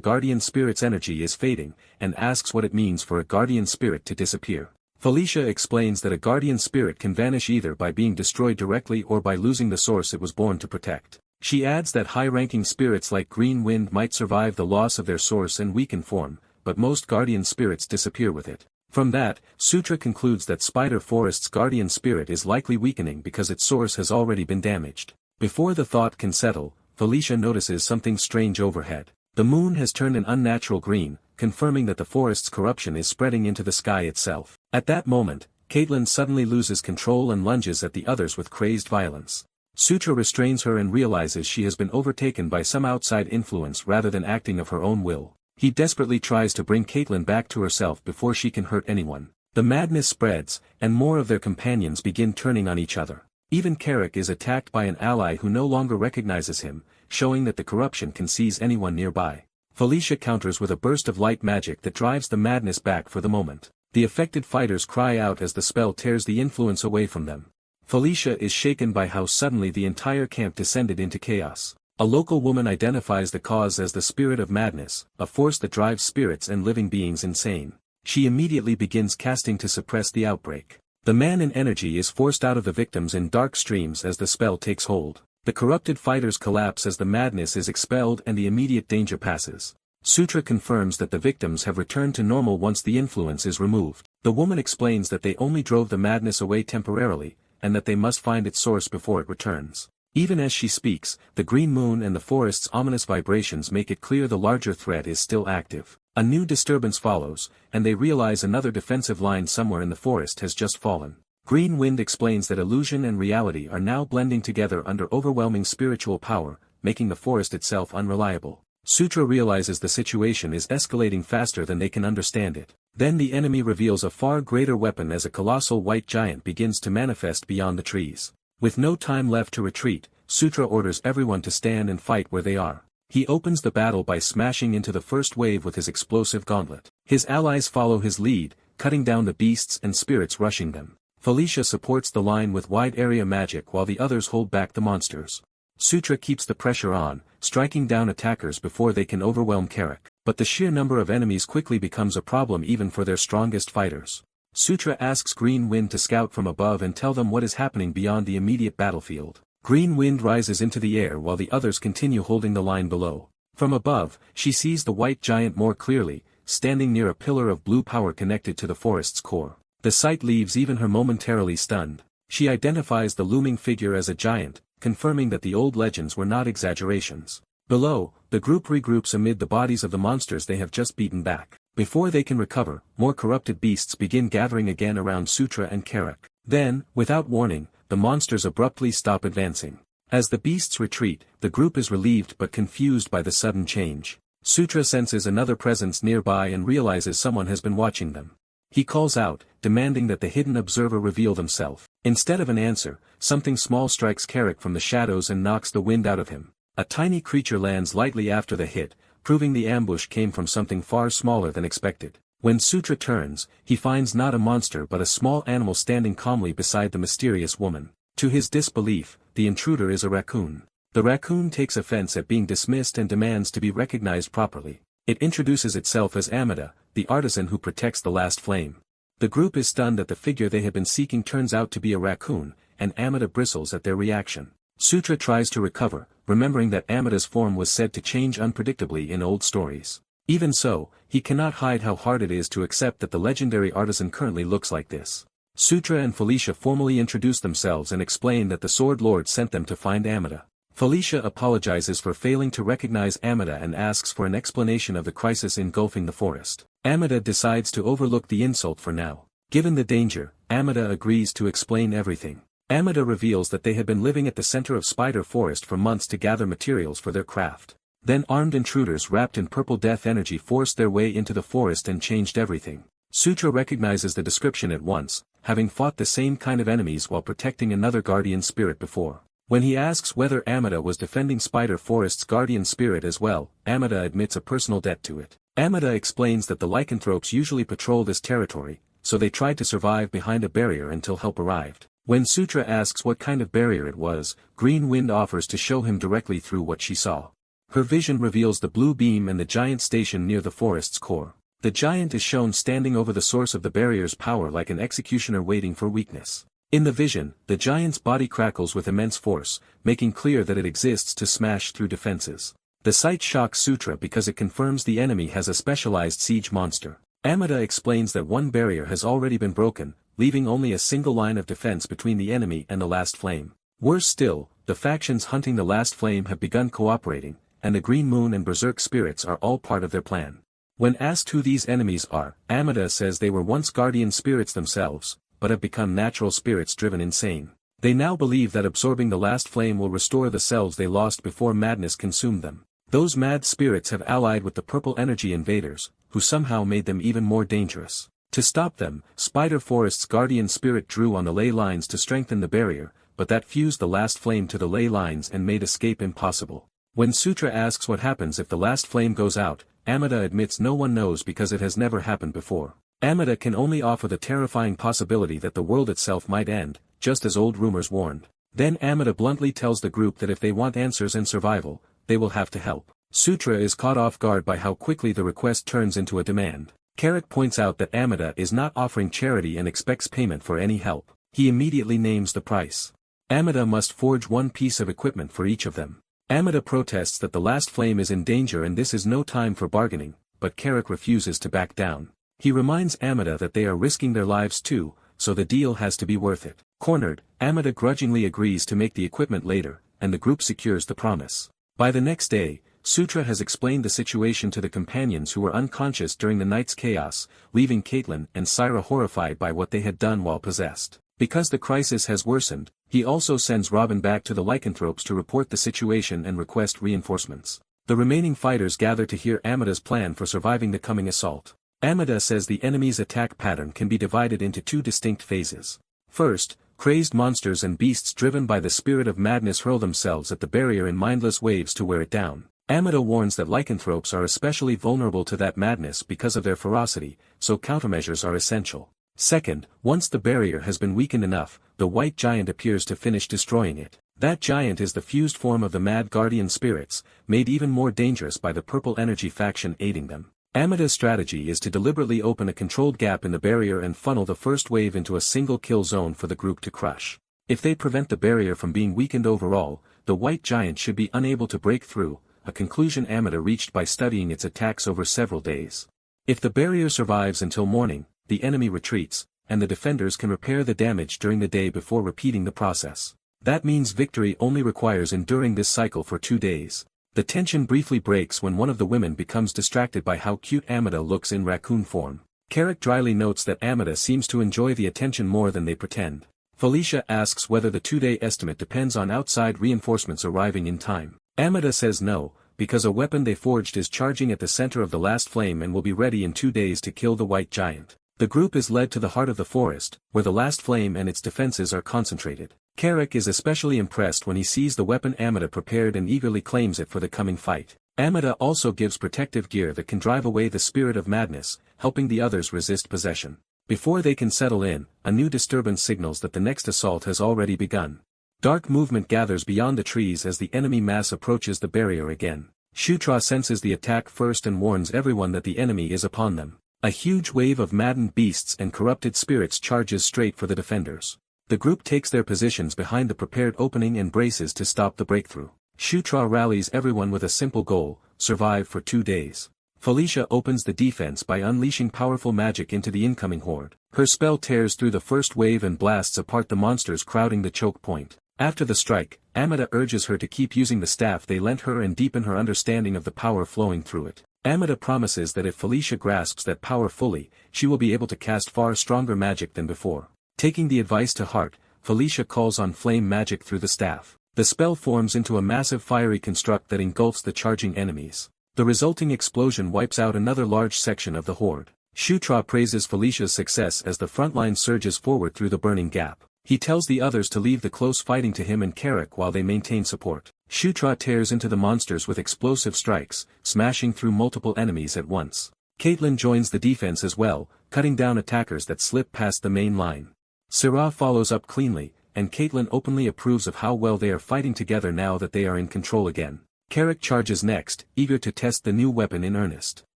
guardian spirit's energy is fading, and asks what it means for a guardian spirit to disappear. Felicia explains that a guardian spirit can vanish either by being destroyed directly or by losing the source it was born to protect. She adds that high-ranking spirits like Green Wind might survive the loss of their source and weaken form, but most guardian spirits disappear with it. From that, Sutra concludes that Spider Forest's guardian spirit is likely weakening because its source has already been damaged. Before the thought can settle, Felicia notices something strange overhead. The moon has turned an unnatural green, confirming that the forest's corruption is spreading into the sky itself. At that moment, Caitlin suddenly loses control and lunges at the others with crazed violence. Sutra restrains her and realizes she has been overtaken by some outside influence rather than acting of her own will. He desperately tries to bring Caitlin back to herself before she can hurt anyone. The madness spreads, and more of their companions begin turning on each other. Even Carrick is attacked by an ally who no longer recognizes him, showing that the corruption can seize anyone nearby. Felicia counters with a burst of light magic that drives the madness back for the moment. The affected fighters cry out as the spell tears the influence away from them. Felicia is shaken by how suddenly the entire camp descended into chaos. A local woman identifies the cause as the spirit of madness, a force that drives spirits and living beings insane. She immediately begins casting to suppress the outbreak. The man in energy is forced out of the victims in dark streams as the spell takes hold. The corrupted fighters collapse as the madness is expelled and the immediate danger passes. Sutra confirms that the victims have returned to normal once the influence is removed. The woman explains that they only drove the madness away temporarily, and that they must find its source before it returns. Even as she speaks, the green moon and the forest's ominous vibrations make it clear the larger threat is still active. A new disturbance follows, and they realize another defensive line somewhere in the forest has just fallen. Green Wind explains that illusion and reality are now blending together under overwhelming spiritual power, making the forest itself unreliable. Sutra realizes the situation is escalating faster than they can understand it. Then the enemy reveals a far greater weapon as a colossal white giant begins to manifest beyond the trees. With no time left to retreat, Sutra orders everyone to stand and fight where they are. He opens the battle by smashing into the first wave with his explosive gauntlet. His allies follow his lead, cutting down the beasts and spirits rushing them. Felicia supports the line with wide area magic while the others hold back the monsters. Sutra keeps the pressure on, striking down attackers before they can overwhelm Carrick. But the sheer number of enemies quickly becomes a problem even for their strongest fighters. Sutra asks Green Wind to scout from above and tell them what is happening beyond the immediate battlefield. Green Wind rises into the air while the others continue holding the line below. From above, she sees the white giant more clearly, standing near a pillar of blue power connected to the forest's core. The sight leaves even her momentarily stunned. She identifies the looming figure as a giant, confirming that the old legends were not exaggerations. Below, the group regroups amid the bodies of the monsters they have just beaten back. Before they can recover, more corrupted beasts begin gathering again around Sutra and Carrick. Then, without warning, the monsters abruptly stop advancing. As the beasts retreat, the group is relieved but confused by the sudden change. Sutra senses another presence nearby and realizes someone has been watching them. He calls out, demanding that the hidden observer reveal themselves. Instead of an answer, something small strikes Carrick from the shadows and knocks the wind out of him. A tiny creature lands lightly after the hit, proving the ambush came from something far smaller than expected. When Sutra turns, he finds not a monster but a small animal standing calmly beside the mysterious woman. To his disbelief, the intruder is a raccoon. The raccoon takes offense at being dismissed and demands to be recognized properly. It introduces itself as Amida, the artisan who protects the last flame. The group is stunned that the figure they have been seeking turns out to be a raccoon, and Amida bristles at their reaction. Sutra tries to recover, remembering that Amida's form was said to change unpredictably in old stories. Even so, he cannot hide how hard it is to accept that the legendary artisan currently looks like this. Sutra and Felicia formally introduce themselves and explain that the Sword Lord sent them to find Amida. Felicia apologizes for failing to recognize Amida and asks for an explanation of the crisis engulfing the forest. Amida decides to overlook the insult for now. Given the danger, Amida agrees to explain everything. Amida reveals that they had been living at the center of Spider Forest for months to gather materials for their craft. Then armed intruders wrapped in purple death energy forced their way into the forest and changed everything. Sutra recognizes the description at once, having fought the same kind of enemies while protecting another guardian spirit before. When he asks whether Amida was defending Spider Forest's guardian spirit as well, Amida admits a personal debt to it. Amida explains that the lycanthropes usually patrol this territory, so they tried to survive behind a barrier until help arrived. When Sutra asks what kind of barrier it was, Green Wind offers to show him directly through what she saw. Her vision reveals the blue beam and the giant station near the forest's core. The giant is shown standing over the source of the barrier's power like an executioner waiting for weakness. In the vision, the giant's body crackles with immense force, making clear that it exists to smash through defenses. The sight shocks Sutra because it confirms the enemy has a specialized siege monster. Amida explains that one barrier has already been broken, leaving only a single line of defense between the enemy and the last flame. Worse still, the factions hunting the last flame have begun cooperating, and the Green Moon and Berserk spirits are all part of their plan. When asked who these enemies are, Amida says they were once guardian spirits themselves, but have become natural spirits driven insane. They now believe that absorbing the last flame will restore the selves they lost before madness consumed them. Those mad spirits have allied with the purple energy invaders, who somehow made them even more dangerous. To stop them, Spider Forest's guardian spirit drew on the ley lines to strengthen the barrier, but that fused the last flame to the ley lines and made escape impossible. When Sutra asks what happens if the last flame goes out, Amida admits no one knows because it has never happened before. Amida can only offer the terrifying possibility that the world itself might end, just as old rumors warned. Then Amida bluntly tells the group that if they want answers and survival, they will have to help. Sutra is caught off guard by how quickly the request turns into a demand. Carrick points out that Amida is not offering charity and expects payment for any help. He immediately names the price. Amida must forge one piece of equipment for each of them. Amida protests that the last flame is in danger and this is no time for bargaining, but Carrick refuses to back down. He reminds Amida that they are risking their lives too, so the deal has to be worth it. Cornered, Amida grudgingly agrees to make the equipment later, and the group secures the promise. By the next day, Sutra has explained the situation to the companions who were unconscious during the night's chaos, leaving Caitlin and Syra horrified by what they had done while possessed. Because the crisis has worsened, he also sends Robin back to the lycanthropes to report the situation and request reinforcements. The remaining fighters gather to hear Amida's plan for surviving the coming assault. Amida says the enemy's attack pattern can be divided into two distinct phases. First, crazed monsters and beasts driven by the spirit of madness hurl themselves at the barrier in mindless waves to wear it down. Amida warns that lycanthropes are especially vulnerable to that madness because of their ferocity, so countermeasures are essential. Second, once the barrier has been weakened enough, the white giant appears to finish destroying it. That giant is the fused form of the mad guardian spirits, made even more dangerous by the purple energy faction aiding them. Amida's strategy is to deliberately open a controlled gap in the barrier and funnel the first wave into a single kill zone for the group to crush. If they prevent the barrier from being weakened overall, the white giant should be unable to break through, a conclusion Amida reached by studying its attacks over several days. If the barrier survives until morning, the enemy retreats, and the defenders can repair the damage during the day before repeating the process. That means victory only requires enduring this cycle for 2 days. The tension briefly breaks when one of the women becomes distracted by how cute Amida looks in raccoon form. Carrick dryly notes that Amida seems to enjoy the attention more than they pretend. Felicia asks whether the 2-day estimate depends on outside reinforcements arriving in time. Amida says no, because a weapon they forged is charging at the center of the last flame and will be ready in 2 days to kill the white giant. The group is led to the heart of the forest, where the last flame and its defenses are concentrated. Carrick is especially impressed when he sees the weapon Amida prepared and eagerly claims it for the coming fight. Amida also gives protective gear that can drive away the spirit of madness, helping the others resist possession. Before they can settle in, a new disturbance signals that the next assault has already begun. Dark movement gathers beyond the trees as the enemy mass approaches the barrier again. Shutra senses the attack first and warns everyone that the enemy is upon them. A huge wave of maddened beasts and corrupted spirits charges straight for the defenders. The group takes their positions behind the prepared opening and braces to stop the breakthrough. Shutra rallies everyone with a simple goal: survive for 2 days. Felicia opens the defense by unleashing powerful magic into the incoming horde. Her spell tears through the first wave and blasts apart the monsters crowding the choke point. After the strike, Amida urges her to keep using the staff they lent her and deepen her understanding of the power flowing through it. Amida promises that if Felicia grasps that power fully, she will be able to cast far stronger magic than before. Taking the advice to heart, Felicia calls on flame magic through the staff. The spell forms into a massive fiery construct that engulfs the charging enemies. The resulting explosion wipes out another large section of the horde. Shutra praises Felicia's success as the front line surges forward through the burning gap. He tells the others to leave the close fighting to him and Carrick while they maintain support. Shutra tears into the monsters with explosive strikes, smashing through multiple enemies at once. Caitlin joins the defense as well, cutting down attackers that slip past the main line. Syrah follows up cleanly, and Caitlin openly approves of how well they are fighting together now that they are in control again. Carrick charges next, eager to test the new weapon in earnest.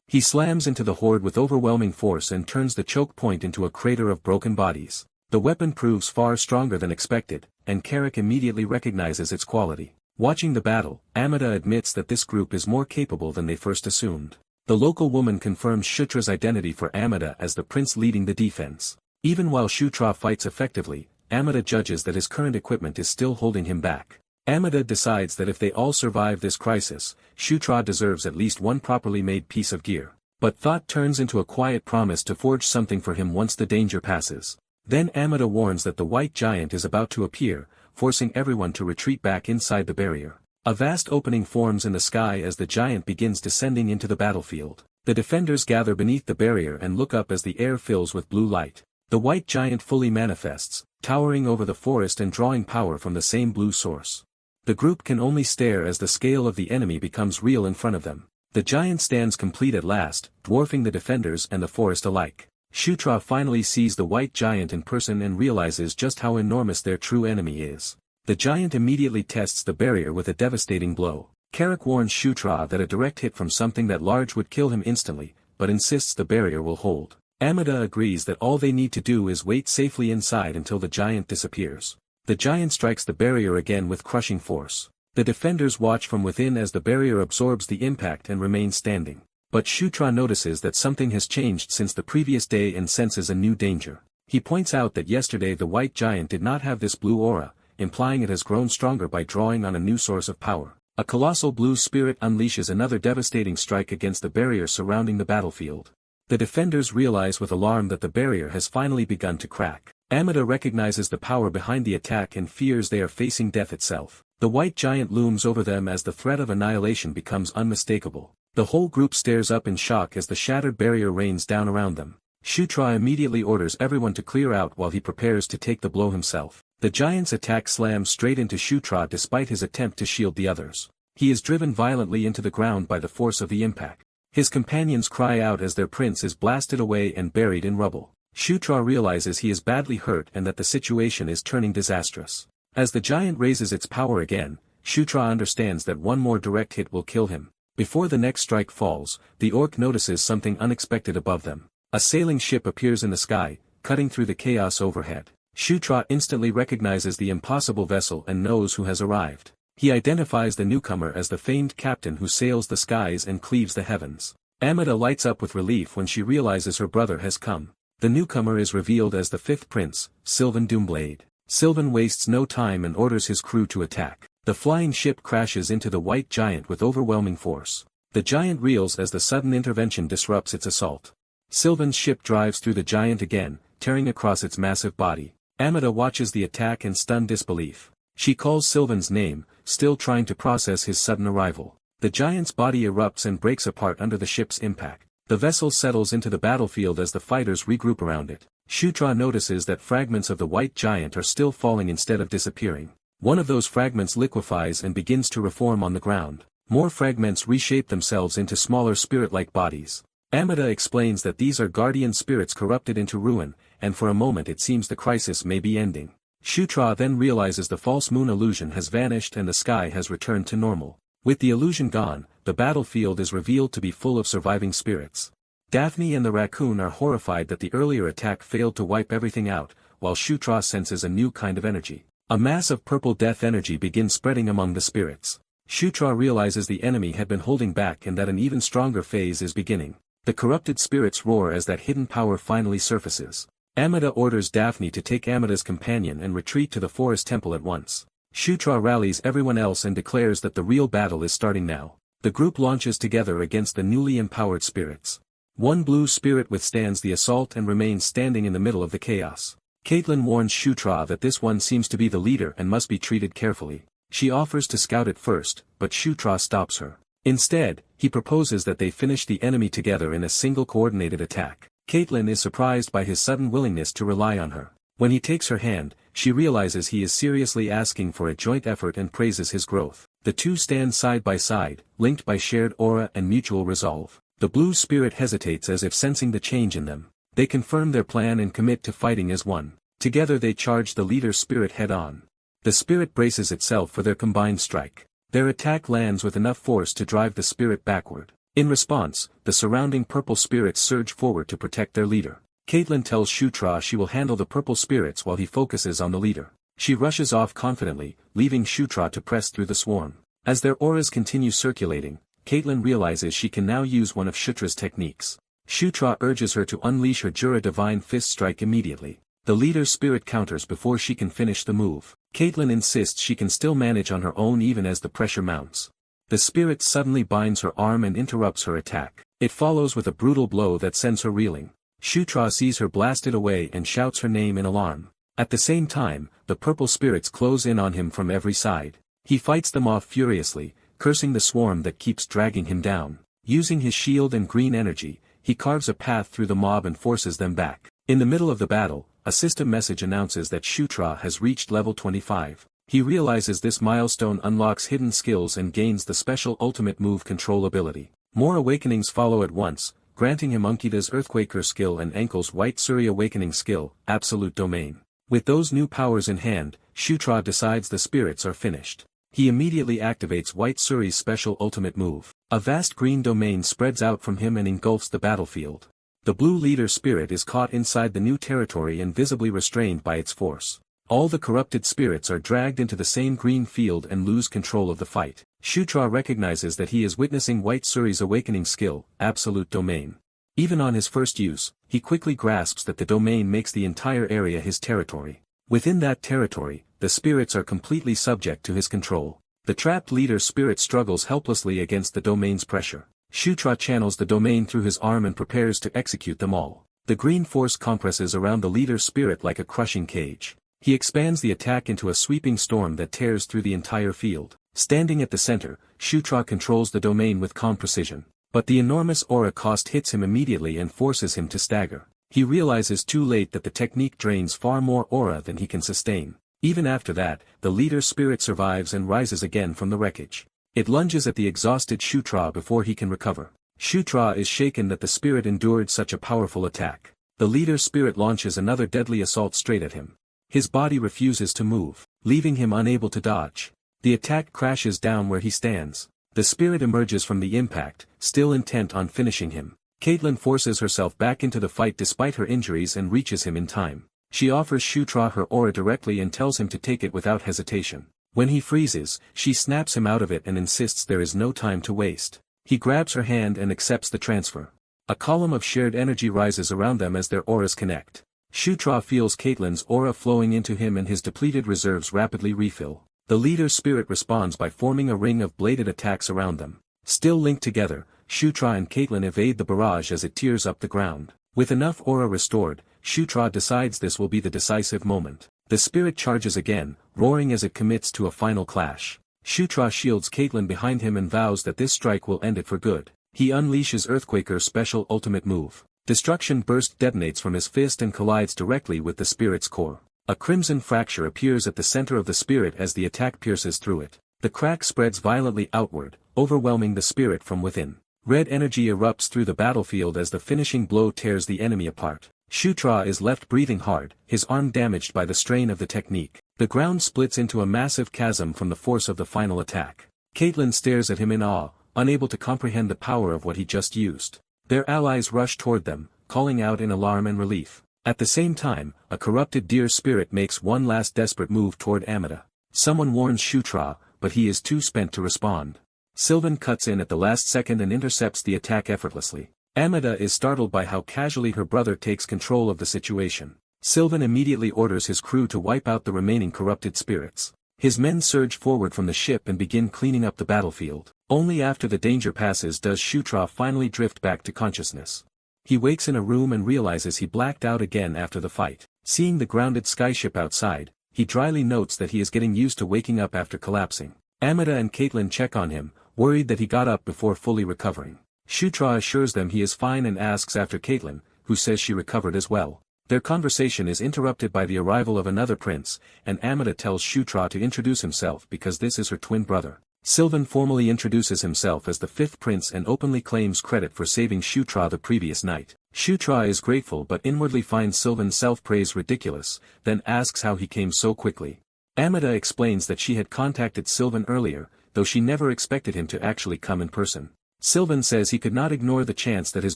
He slams into the horde with overwhelming force and turns the choke point into a crater of broken bodies. The weapon proves far stronger than expected, and Carrick immediately recognizes its quality. Watching the battle, Amida admits that this group is more capable than they first assumed. The local woman confirms Shutra's identity for Amida as the prince leading the defense. Even while Shutra fights effectively, Amida judges that his current equipment is still holding him back. Amida decides that if they all survive this crisis, Shutra deserves at least one properly made piece of gear. But thought turns into a quiet promise to forge something for him once the danger passes. Then Amida warns that the white giant is about to appear, forcing everyone to retreat back inside the barrier. A vast opening forms in the sky as the giant begins descending into the battlefield. The defenders gather beneath the barrier and look up as the air fills with blue light. The white giant fully manifests, towering over the forest and drawing power from the same blue source. The group can only stare as the scale of the enemy becomes real in front of them. The giant stands complete at last, dwarfing the defenders and the forest alike. Shutra finally sees the white giant in person and realizes just how enormous their true enemy is. The giant immediately tests the barrier with a devastating blow. Carrick warns Shutra that a direct hit from something that large would kill him instantly, but insists the barrier will hold. Amida agrees that all they need to do is wait safely inside until the giant disappears. The giant strikes the barrier again with crushing force. The defenders watch from within as the barrier absorbs the impact and remains standing. But Shutra notices that something has changed since the previous day and senses a new danger. He points out that yesterday the white giant did not have this blue aura, implying it has grown stronger by drawing on a new source of power. A colossal blue spirit unleashes another devastating strike against the barrier surrounding the battlefield. The defenders realize with alarm that the barrier has finally begun to crack. Amida recognizes the power behind the attack and fears they are facing death itself. The white giant looms over them as the threat of annihilation becomes unmistakable. The whole group stares up in shock as the shattered barrier rains down around them. Shutra immediately orders everyone to clear out while he prepares to take the blow himself. The giant's attack slams straight into Shutra despite his attempt to shield the others. He is driven violently into the ground by the force of the impact. His companions cry out as their prince is blasted away and buried in rubble. Shutra realizes he is badly hurt and that the situation is turning disastrous. As the giant raises its power again, Shutra understands that one more direct hit will kill him. Before the next strike falls, the orc notices something unexpected above them. A sailing ship appears in the sky, cutting through the chaos overhead. Shutra instantly recognizes the impossible vessel and knows who has arrived. He identifies the newcomer as the famed captain who sails the skies and cleaves the heavens. Amida lights up with relief when she realizes her brother has come. The newcomer is revealed as the fifth prince, Sylvan Doomblade. Sylvan wastes no time and orders his crew to attack. The flying ship crashes into the white giant with overwhelming force. The giant reels as the sudden intervention disrupts its assault. Sylvan's ship drives through the giant again, tearing across its massive body. Amida watches the attack in stunned disbelief. She calls Sylvan's name, still trying to process his sudden arrival. The giant's body erupts and breaks apart under the ship's impact. The vessel settles into the battlefield as the fighters regroup around it. Shutra notices that fragments of the white giant are still falling instead of disappearing. One of those fragments liquefies and begins to reform on the ground. More fragments reshape themselves into smaller spirit-like bodies. Amida explains that these are guardian spirits corrupted into ruin, and for a moment it seems the crisis may be ending. Shutra then realizes the false moon illusion has vanished and the sky has returned to normal. With the illusion gone, the battlefield is revealed to be full of surviving spirits. Daphne and the raccoon are horrified that the earlier attack failed to wipe everything out, while Shutra senses a new kind of energy. A mass of purple death energy begins spreading among the spirits. Shutra realizes the enemy had been holding back and that an even stronger phase is beginning. The corrupted spirits roar as that hidden power finally surfaces. Amida orders Daphne to take Amida's companion and retreat to the forest temple at once. Shutra rallies everyone else and declares that the real battle is starting now. The group launches together against the newly empowered spirits. One blue spirit withstands the assault and remains standing in the middle of the chaos. Caitlin warns Shutra that this one seems to be the leader and must be treated carefully. She offers to scout it first, but Shutra stops her. Instead, he proposes that they finish the enemy together in a single coordinated attack. Caitlin is surprised by his sudden willingness to rely on her. When he takes her hand, she realizes he is seriously asking for a joint effort and praises his growth. The two stand side by side, linked by shared aura and mutual resolve. The blue spirit hesitates as if sensing the change in them. They confirm their plan and commit to fighting as one. Together they charge the leader's spirit head-on. The spirit braces itself for their combined strike. Their attack lands with enough force to drive the spirit backward. In response, the surrounding purple spirits surge forward to protect their leader. Caitlin tells Shutra she will handle the purple spirits while he focuses on the leader. She rushes off confidently, leaving Shutra to press through the swarm. As their auras continue circulating, Caitlin realizes she can now use one of Shutra's techniques. Shutra urges her to unleash her Jura Divine Fist strike immediately. The leader's spirit counters before she can finish the move. Caitlin insists she can still manage on her own even as the pressure mounts. The spirit suddenly binds her arm and interrupts her attack. It follows with a brutal blow that sends her reeling. Shutra sees her blasted away and shouts her name in alarm. At the same time, the purple spirits close in on him from every side. He fights them off furiously, cursing the swarm that keeps dragging him down. Using his shield and green energy, he carves a path through the mob and forces them back. In the middle of the battle, a system message announces that Shutra has reached level 25. He realizes this milestone unlocks hidden skills and gains the special ultimate move control ability. More awakenings follow at once, granting him Unkita's Earthquaker skill and Ankle's White Suri awakening skill, Absolute Domain. With those new powers in hand, Shutra decides the spirits are finished. He immediately activates White Suri's special ultimate move. A vast green domain spreads out from him and engulfs the battlefield. The blue leader spirit is caught inside the new territory and visibly restrained by its force. All the corrupted spirits are dragged into the same green field and lose control of the fight. Shutra recognizes that he is witnessing White Suri's awakening skill, Absolute Domain. Even on his first use, he quickly grasps that the domain makes the entire area his territory. Within that territory, the spirits are completely subject to his control. The trapped leader spirit struggles helplessly against the domain's pressure. Shutra channels the domain through his arm and prepares to execute them all. The green force compresses around the leader spirit like a crushing cage. He expands the attack into a sweeping storm that tears through the entire field. Standing at the center, Shutra controls the domain with calm precision. But the enormous aura cost hits him immediately and forces him to stagger. He realizes too late that the technique drains far more aura than he can sustain. Even after that, the leader spirit survives and rises again from the wreckage. It lunges at the exhausted Shutra before he can recover. Shutra is shaken that the spirit endured such a powerful attack. The leader spirit launches another deadly assault straight at him. His body refuses to move, leaving him unable to dodge. The attack crashes down where he stands. The spirit emerges from the impact, still intent on finishing him. Caitlin forces herself back into the fight despite her injuries and reaches him in time. She offers Shutra her aura directly and tells him to take it without hesitation. When he freezes, she snaps him out of it and insists there is no time to waste. He grabs her hand and accepts the transfer. A column of shared energy rises around them as their auras connect. Shutra feels Caitlin's aura flowing into him and his depleted reserves rapidly refill. The leader spirit responds by forming a ring of bladed attacks around them. Still linked together, Shutra and Caitlin evade the barrage as it tears up the ground. With enough aura restored, Shutra decides this will be the decisive moment. The spirit charges again, roaring as it commits to a final clash. Shutra shields Caitlin behind him and vows that this strike will end it for good. He unleashes Earthquaker's special ultimate move. Destruction burst detonates from his fist and collides directly with the spirit's core. A crimson fracture appears at the center of the spirit as the attack pierces through it. The crack spreads violently outward, overwhelming the spirit from within. Red energy erupts through the battlefield as the finishing blow tears the enemy apart. Shutra is left breathing hard, his arm damaged by the strain of the technique. The ground splits into a massive chasm from the force of the final attack. Caitlin stares at him in awe, unable to comprehend the power of what he just used. Their allies rush toward them, calling out in alarm and relief. At the same time, a corrupted deer spirit makes one last desperate move toward Amida. Someone warns Shutra, but he is too spent to respond. Sylvan cuts in at the last second and intercepts the attack effortlessly. Amida is startled by how casually her brother takes control of the situation. Sylvan immediately orders his crew to wipe out the remaining corrupted spirits. His men surge forward from the ship and begin cleaning up the battlefield. Only after the danger passes does Shutra finally drift back to consciousness. He wakes in a room and realizes he blacked out again after the fight. Seeing the grounded skyship outside, he dryly notes that he is getting used to waking up after collapsing. Amida and Caitlin check on him, worried that he got up before fully recovering. Shutra assures them he is fine and asks after Caitlin, who says she recovered as well. Their conversation is interrupted by the arrival of another prince, and Amida tells Shutra to introduce himself because this is her twin brother. Sylvan formally introduces himself as the fifth prince and openly claims credit for saving Shutra the previous night. Shutra is grateful but inwardly finds Sylvan's self-praise ridiculous, then asks how he came so quickly. Amida explains that she had contacted Sylvan earlier, though she never expected him to actually come in person. Sylvan says he could not ignore the chance that his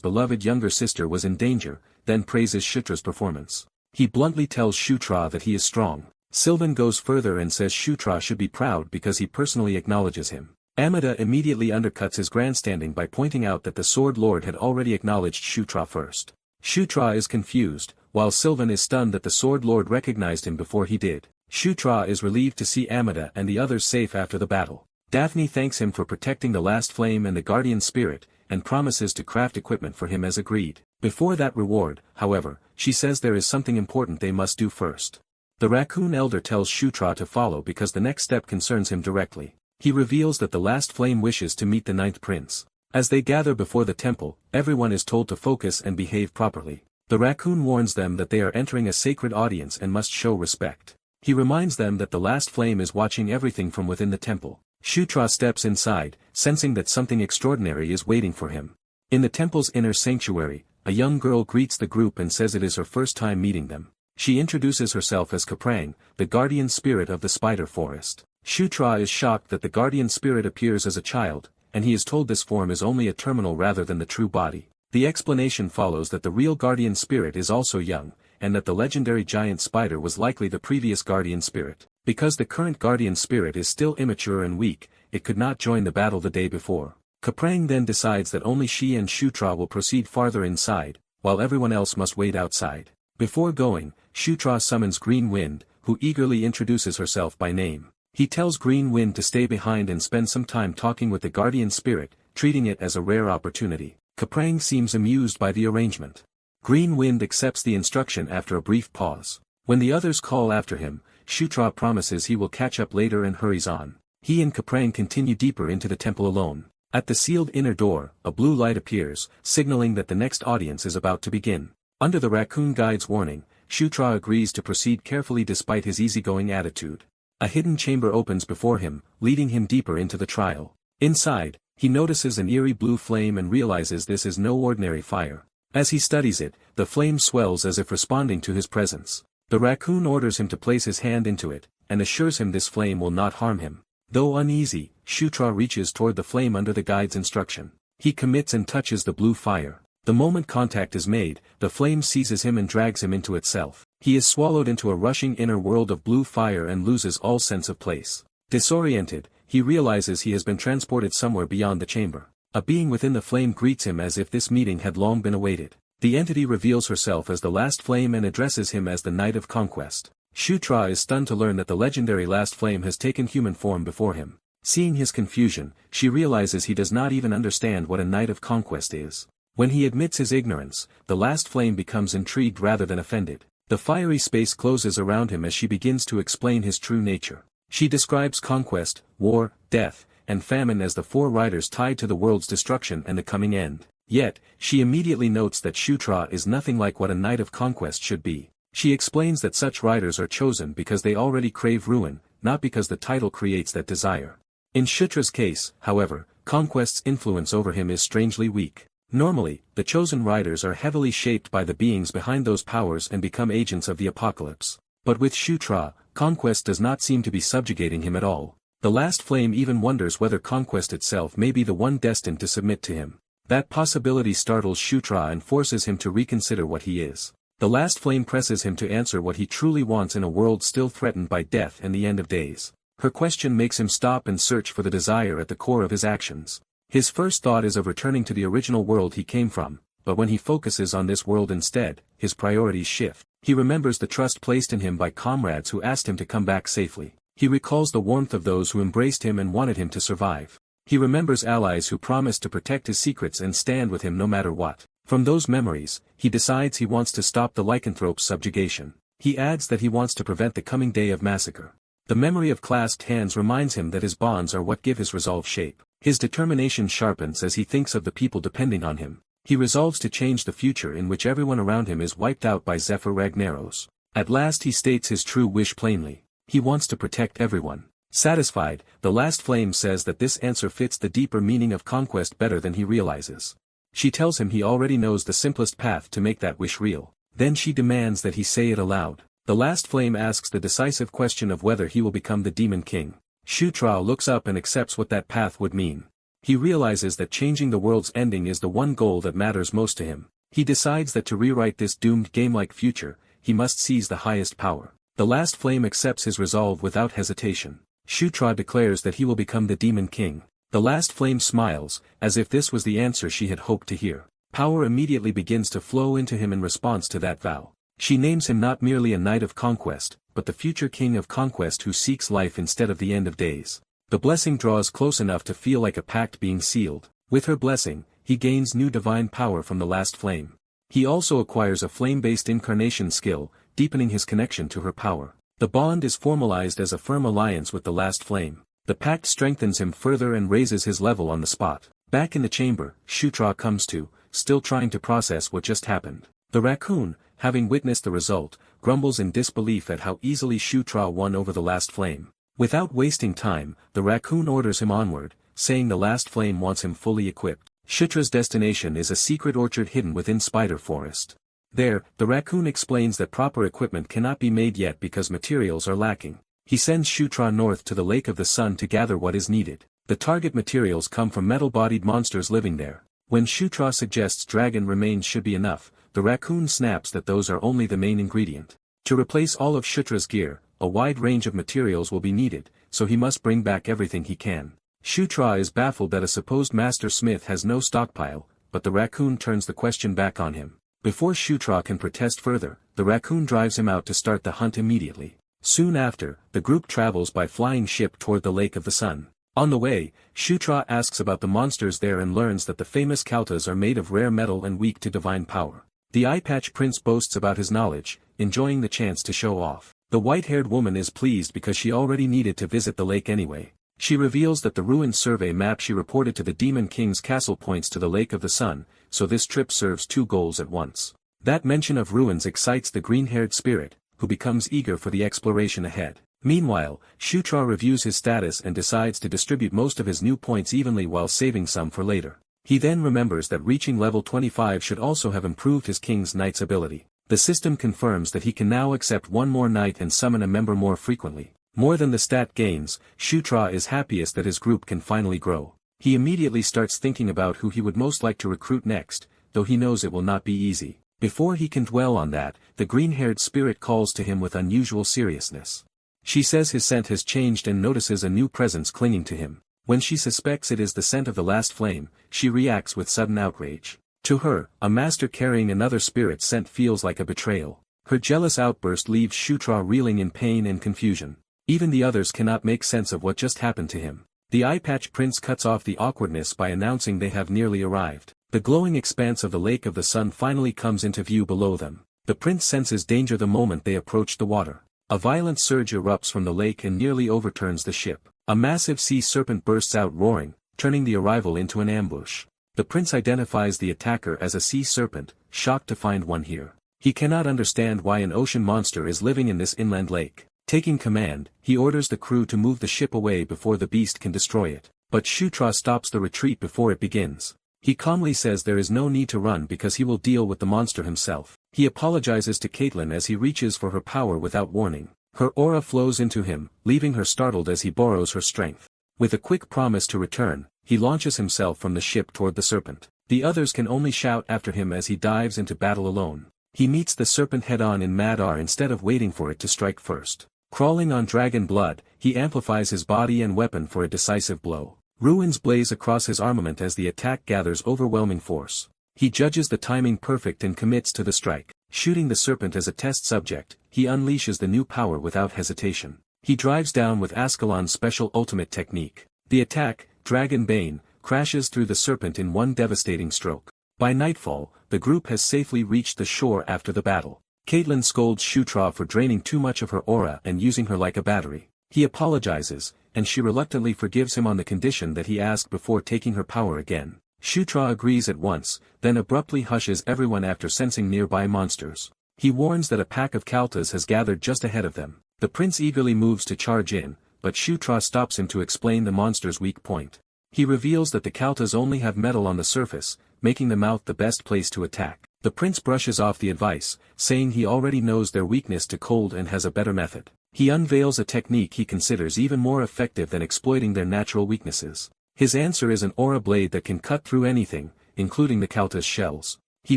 beloved younger sister was in danger, then praises Shutra's performance. He bluntly tells Shutra that he is strong. Sylvan goes further and says Shutra should be proud because he personally acknowledges him. Amida immediately undercuts his grandstanding by pointing out that the Sword Lord had already acknowledged Shutra first. Shutra is confused, while Sylvan is stunned that the Sword Lord recognized him before he did. Shutra is relieved to see Amida and the others safe after the battle. Daphne thanks him for protecting the last flame and the guardian spirit, and promises to craft equipment for him as agreed. Before that reward, however, she says there is something important they must do first. The raccoon elder tells Shutra to follow because the next step concerns him directly. He reveals that the last flame wishes to meet the ninth prince. As they gather before the temple, everyone is told to focus and behave properly. The raccoon warns them that they are entering a sacred audience and must show respect. He reminds them that the last flame is watching everything from within the temple. Shutra steps inside, sensing that something extraordinary is waiting for him. In the temple's inner sanctuary, a young girl greets the group and says it is her first time meeting them. She introduces herself as Kaprang, the guardian spirit of the spider forest. Shutra is shocked that the guardian spirit appears as a child, and he is told this form is only a terminal rather than the true body. The explanation follows that the real guardian spirit is also young, and that the legendary giant spider was likely the previous guardian spirit. Because the current guardian spirit is still immature and weak, it could not join the battle the day before. Kaprang then decides that only she and Shutra will proceed farther inside, while everyone else must wait outside. Before going, Shutra summons Green Wind, who eagerly introduces herself by name. He tells Green Wind to stay behind and spend some time talking with the guardian spirit, treating it as a rare opportunity. Kaprang seems amused by the arrangement. Green Wind accepts the instruction after a brief pause. When the others call after him, Shutra promises he will catch up later and hurries on. He and Kaprang continue deeper into the temple alone. At the sealed inner door, a blue light appears, signaling that the next audience is about to begin. Under the raccoon guide's warning, Shutra agrees to proceed carefully despite his easygoing attitude. A hidden chamber opens before him, leading him deeper into the trial. Inside, he notices an eerie blue flame and realizes this is no ordinary fire. As he studies it, the flame swells as if responding to his presence. The raccoon orders him to place his hand into it, and assures him this flame will not harm him. Though uneasy, Shutra reaches toward the flame under the guide's instruction. He commits and touches the blue fire. The moment contact is made, the flame seizes him and drags him into itself. He is swallowed into a rushing inner world of blue fire and loses all sense of place. Disoriented, he realizes he has been transported somewhere beyond the chamber. A being within the flame greets him as if this meeting had long been awaited. The entity reveals herself as the last flame and addresses him as the Knight of Conquest. Shutra is stunned to learn that the legendary last flame has taken human form before him. Seeing his confusion, she realizes he does not even understand what a Knight of Conquest is. When he admits his ignorance, the last flame becomes intrigued rather than offended. The fiery space closes around him as she begins to explain his true nature. She describes conquest, war, death, and famine as the four riders tied to the world's destruction and the coming end. Yet, she immediately notes that Shutra is nothing like what a Knight of Conquest should be. She explains that such riders are chosen because they already crave ruin, not because the title creates that desire. In Shutra's case, however, conquest's influence over him is strangely weak. Normally, the chosen riders are heavily shaped by the beings behind those powers and become agents of the apocalypse. But with Shutra, conquest does not seem to be subjugating him at all. The last flame even wonders whether conquest itself may be the one destined to submit to him. That possibility startles Shutra and forces him to reconsider what he is. The last flame presses him to answer what he truly wants in a world still threatened by death and the end of days. Her question makes him stop and search for the desire at the core of his actions. His first thought is of returning to the original world he came from, but when he focuses on this world instead, his priorities shift. He remembers the trust placed in him by comrades who asked him to come back safely. He recalls the warmth of those who embraced him and wanted him to survive. He remembers allies who promised to protect his secrets and stand with him no matter what. From those memories, he decides he wants to stop the lycanthrope's subjugation. He adds that he wants to prevent the coming day of massacre. The memory of clasped hands reminds him that his bonds are what give his resolve shape. His determination sharpens as he thinks of the people depending on him. He resolves to change the future in which everyone around him is wiped out by Zephyr Ragnaros. At last he states his true wish plainly. He wants to protect everyone. Satisfied, the last flame says that this answer fits the deeper meaning of conquest better than he realizes. She tells him he already knows the simplest path to make that wish real. Then she demands that he say it aloud. The last flame asks the decisive question of whether he will become the Demon King. Shutra looks up and accepts what that path would mean. He realizes that changing the world's ending is the one goal that matters most to him. He decides that to rewrite this doomed game-like future, he must seize the highest power. The last flame accepts his resolve without hesitation. Shutra declares that he will become the Demon King. The last flame smiles, as if this was the answer she had hoped to hear. Power immediately begins to flow into him in response to that vow. She names him not merely a Knight of Conquest, but the future King of Conquest who seeks life instead of the end of days. The blessing draws close enough to feel like a pact being sealed. With her blessing, he gains new divine power from the last flame. He also acquires a flame-based incarnation skill, deepening his connection to her power. The bond is formalized as a firm alliance with the last flame. The pact strengthens him further and raises his level on the spot. Back in the chamber, Shutra comes to, still trying to process what just happened. The raccoon, having witnessed the result, grumbles in disbelief at how easily Shutra won over the last flame. Without wasting time, the raccoon orders him onward, saying the last flame wants him fully equipped. Shutra's destination is a secret orchard hidden within Spider Forest. There, the raccoon explains that proper equipment cannot be made yet because materials are lacking. He sends Shutra north to the Lake of the Sun to gather what is needed. The target materials come from metal-bodied monsters living there. When Shutra suggests dragon remains should be enough, the raccoon snaps that those are only the main ingredient. To replace all of Shutra's gear, a wide range of materials will be needed, so he must bring back everything he can. Shutra is baffled that a supposed master smith has no stockpile, but the raccoon turns the question back on him. Before Shutra can protest further, the raccoon drives him out to start the hunt immediately. Soon after, the group travels by flying ship toward the Lake of the Sun. On the way, Shutra asks about the monsters there and learns that the famous Kautas are made of rare metal and weak to divine power. The eye-patch prince boasts about his knowledge, enjoying the chance to show off. The white-haired woman is pleased because she already needed to visit the lake anyway. She reveals that the ruined survey map she reported to the Demon King's castle points to the Lake of the Sun, so this trip serves two goals at once. That mention of ruins excites the green-haired spirit, who becomes eager for the exploration ahead. Meanwhile, Shutra reviews his status and decides to distribute most of his new points evenly while saving some for later. He then remembers that reaching level 25 should also have improved his King's Knight's ability. The system confirms that he can now accept one more knight and summon a member more frequently. More than the stat gains, Shutra is happiest that his group can finally grow. He immediately starts thinking about who he would most like to recruit next, though he knows it will not be easy. Before he can dwell on that, the green-haired spirit calls to him with unusual seriousness. She says his scent has changed and notices a new presence clinging to him. When she suspects it is the scent of the last flame, she reacts with sudden outrage. To her, a master carrying another spirit's scent feels like a betrayal. Her jealous outburst leaves Shutra reeling in pain and confusion. Even the others cannot make sense of what just happened to him. The eye-patch prince cuts off the awkwardness by announcing they have nearly arrived. The glowing expanse of the Lake of the Sun finally comes into view below them. The prince senses danger the moment they approach the water. A violent surge erupts from the lake and nearly overturns the ship. A massive sea serpent bursts out roaring, turning the arrival into an ambush. The prince identifies the attacker as a sea serpent, shocked to find one here. He cannot understand why an ocean monster is living in this inland lake. Taking command, he orders the crew to move the ship away before the beast can destroy it. But Shutra stops the retreat before it begins. He calmly says there is no need to run because he will deal with the monster himself. He apologizes to Caitlin as he reaches for her power without warning. Her aura flows into him, leaving her startled as he borrows her strength. With a quick promise to return, he launches himself from the ship toward the serpent. The others can only shout after him as he dives into battle alone. He meets the serpent head-on in mad-ar instead of waiting for it to strike first. Crawling on dragon blood, he amplifies his body and weapon for a decisive blow. Ruins blaze across his armament as the attack gathers overwhelming force. He judges the timing perfect and commits to the strike. Shooting the serpent as a test subject, he unleashes the new power without hesitation. He drives down with Ascalon's special ultimate technique. The attack, Dragon Bane, crashes through the serpent in one devastating stroke. By nightfall, the group has safely reached the shore after the battle. Caitlin scolds Shutra for draining too much of her aura and using her like a battery. He apologizes, and she reluctantly forgives him on the condition that he ask before taking her power again. Shutra agrees at once, then abruptly hushes everyone after sensing nearby monsters. He warns that a pack of Kautas has gathered just ahead of them. The prince eagerly moves to charge in, but Shutra stops him to explain the monster's weak point. He reveals that the Kautas only have metal on the surface, making the mouth the best place to attack. The prince brushes off the advice, saying he already knows their weakness to cold and has a better method. He unveils a technique he considers even more effective than exploiting their natural weaknesses. His answer is an aura blade that can cut through anything, including the Kautas' shells. He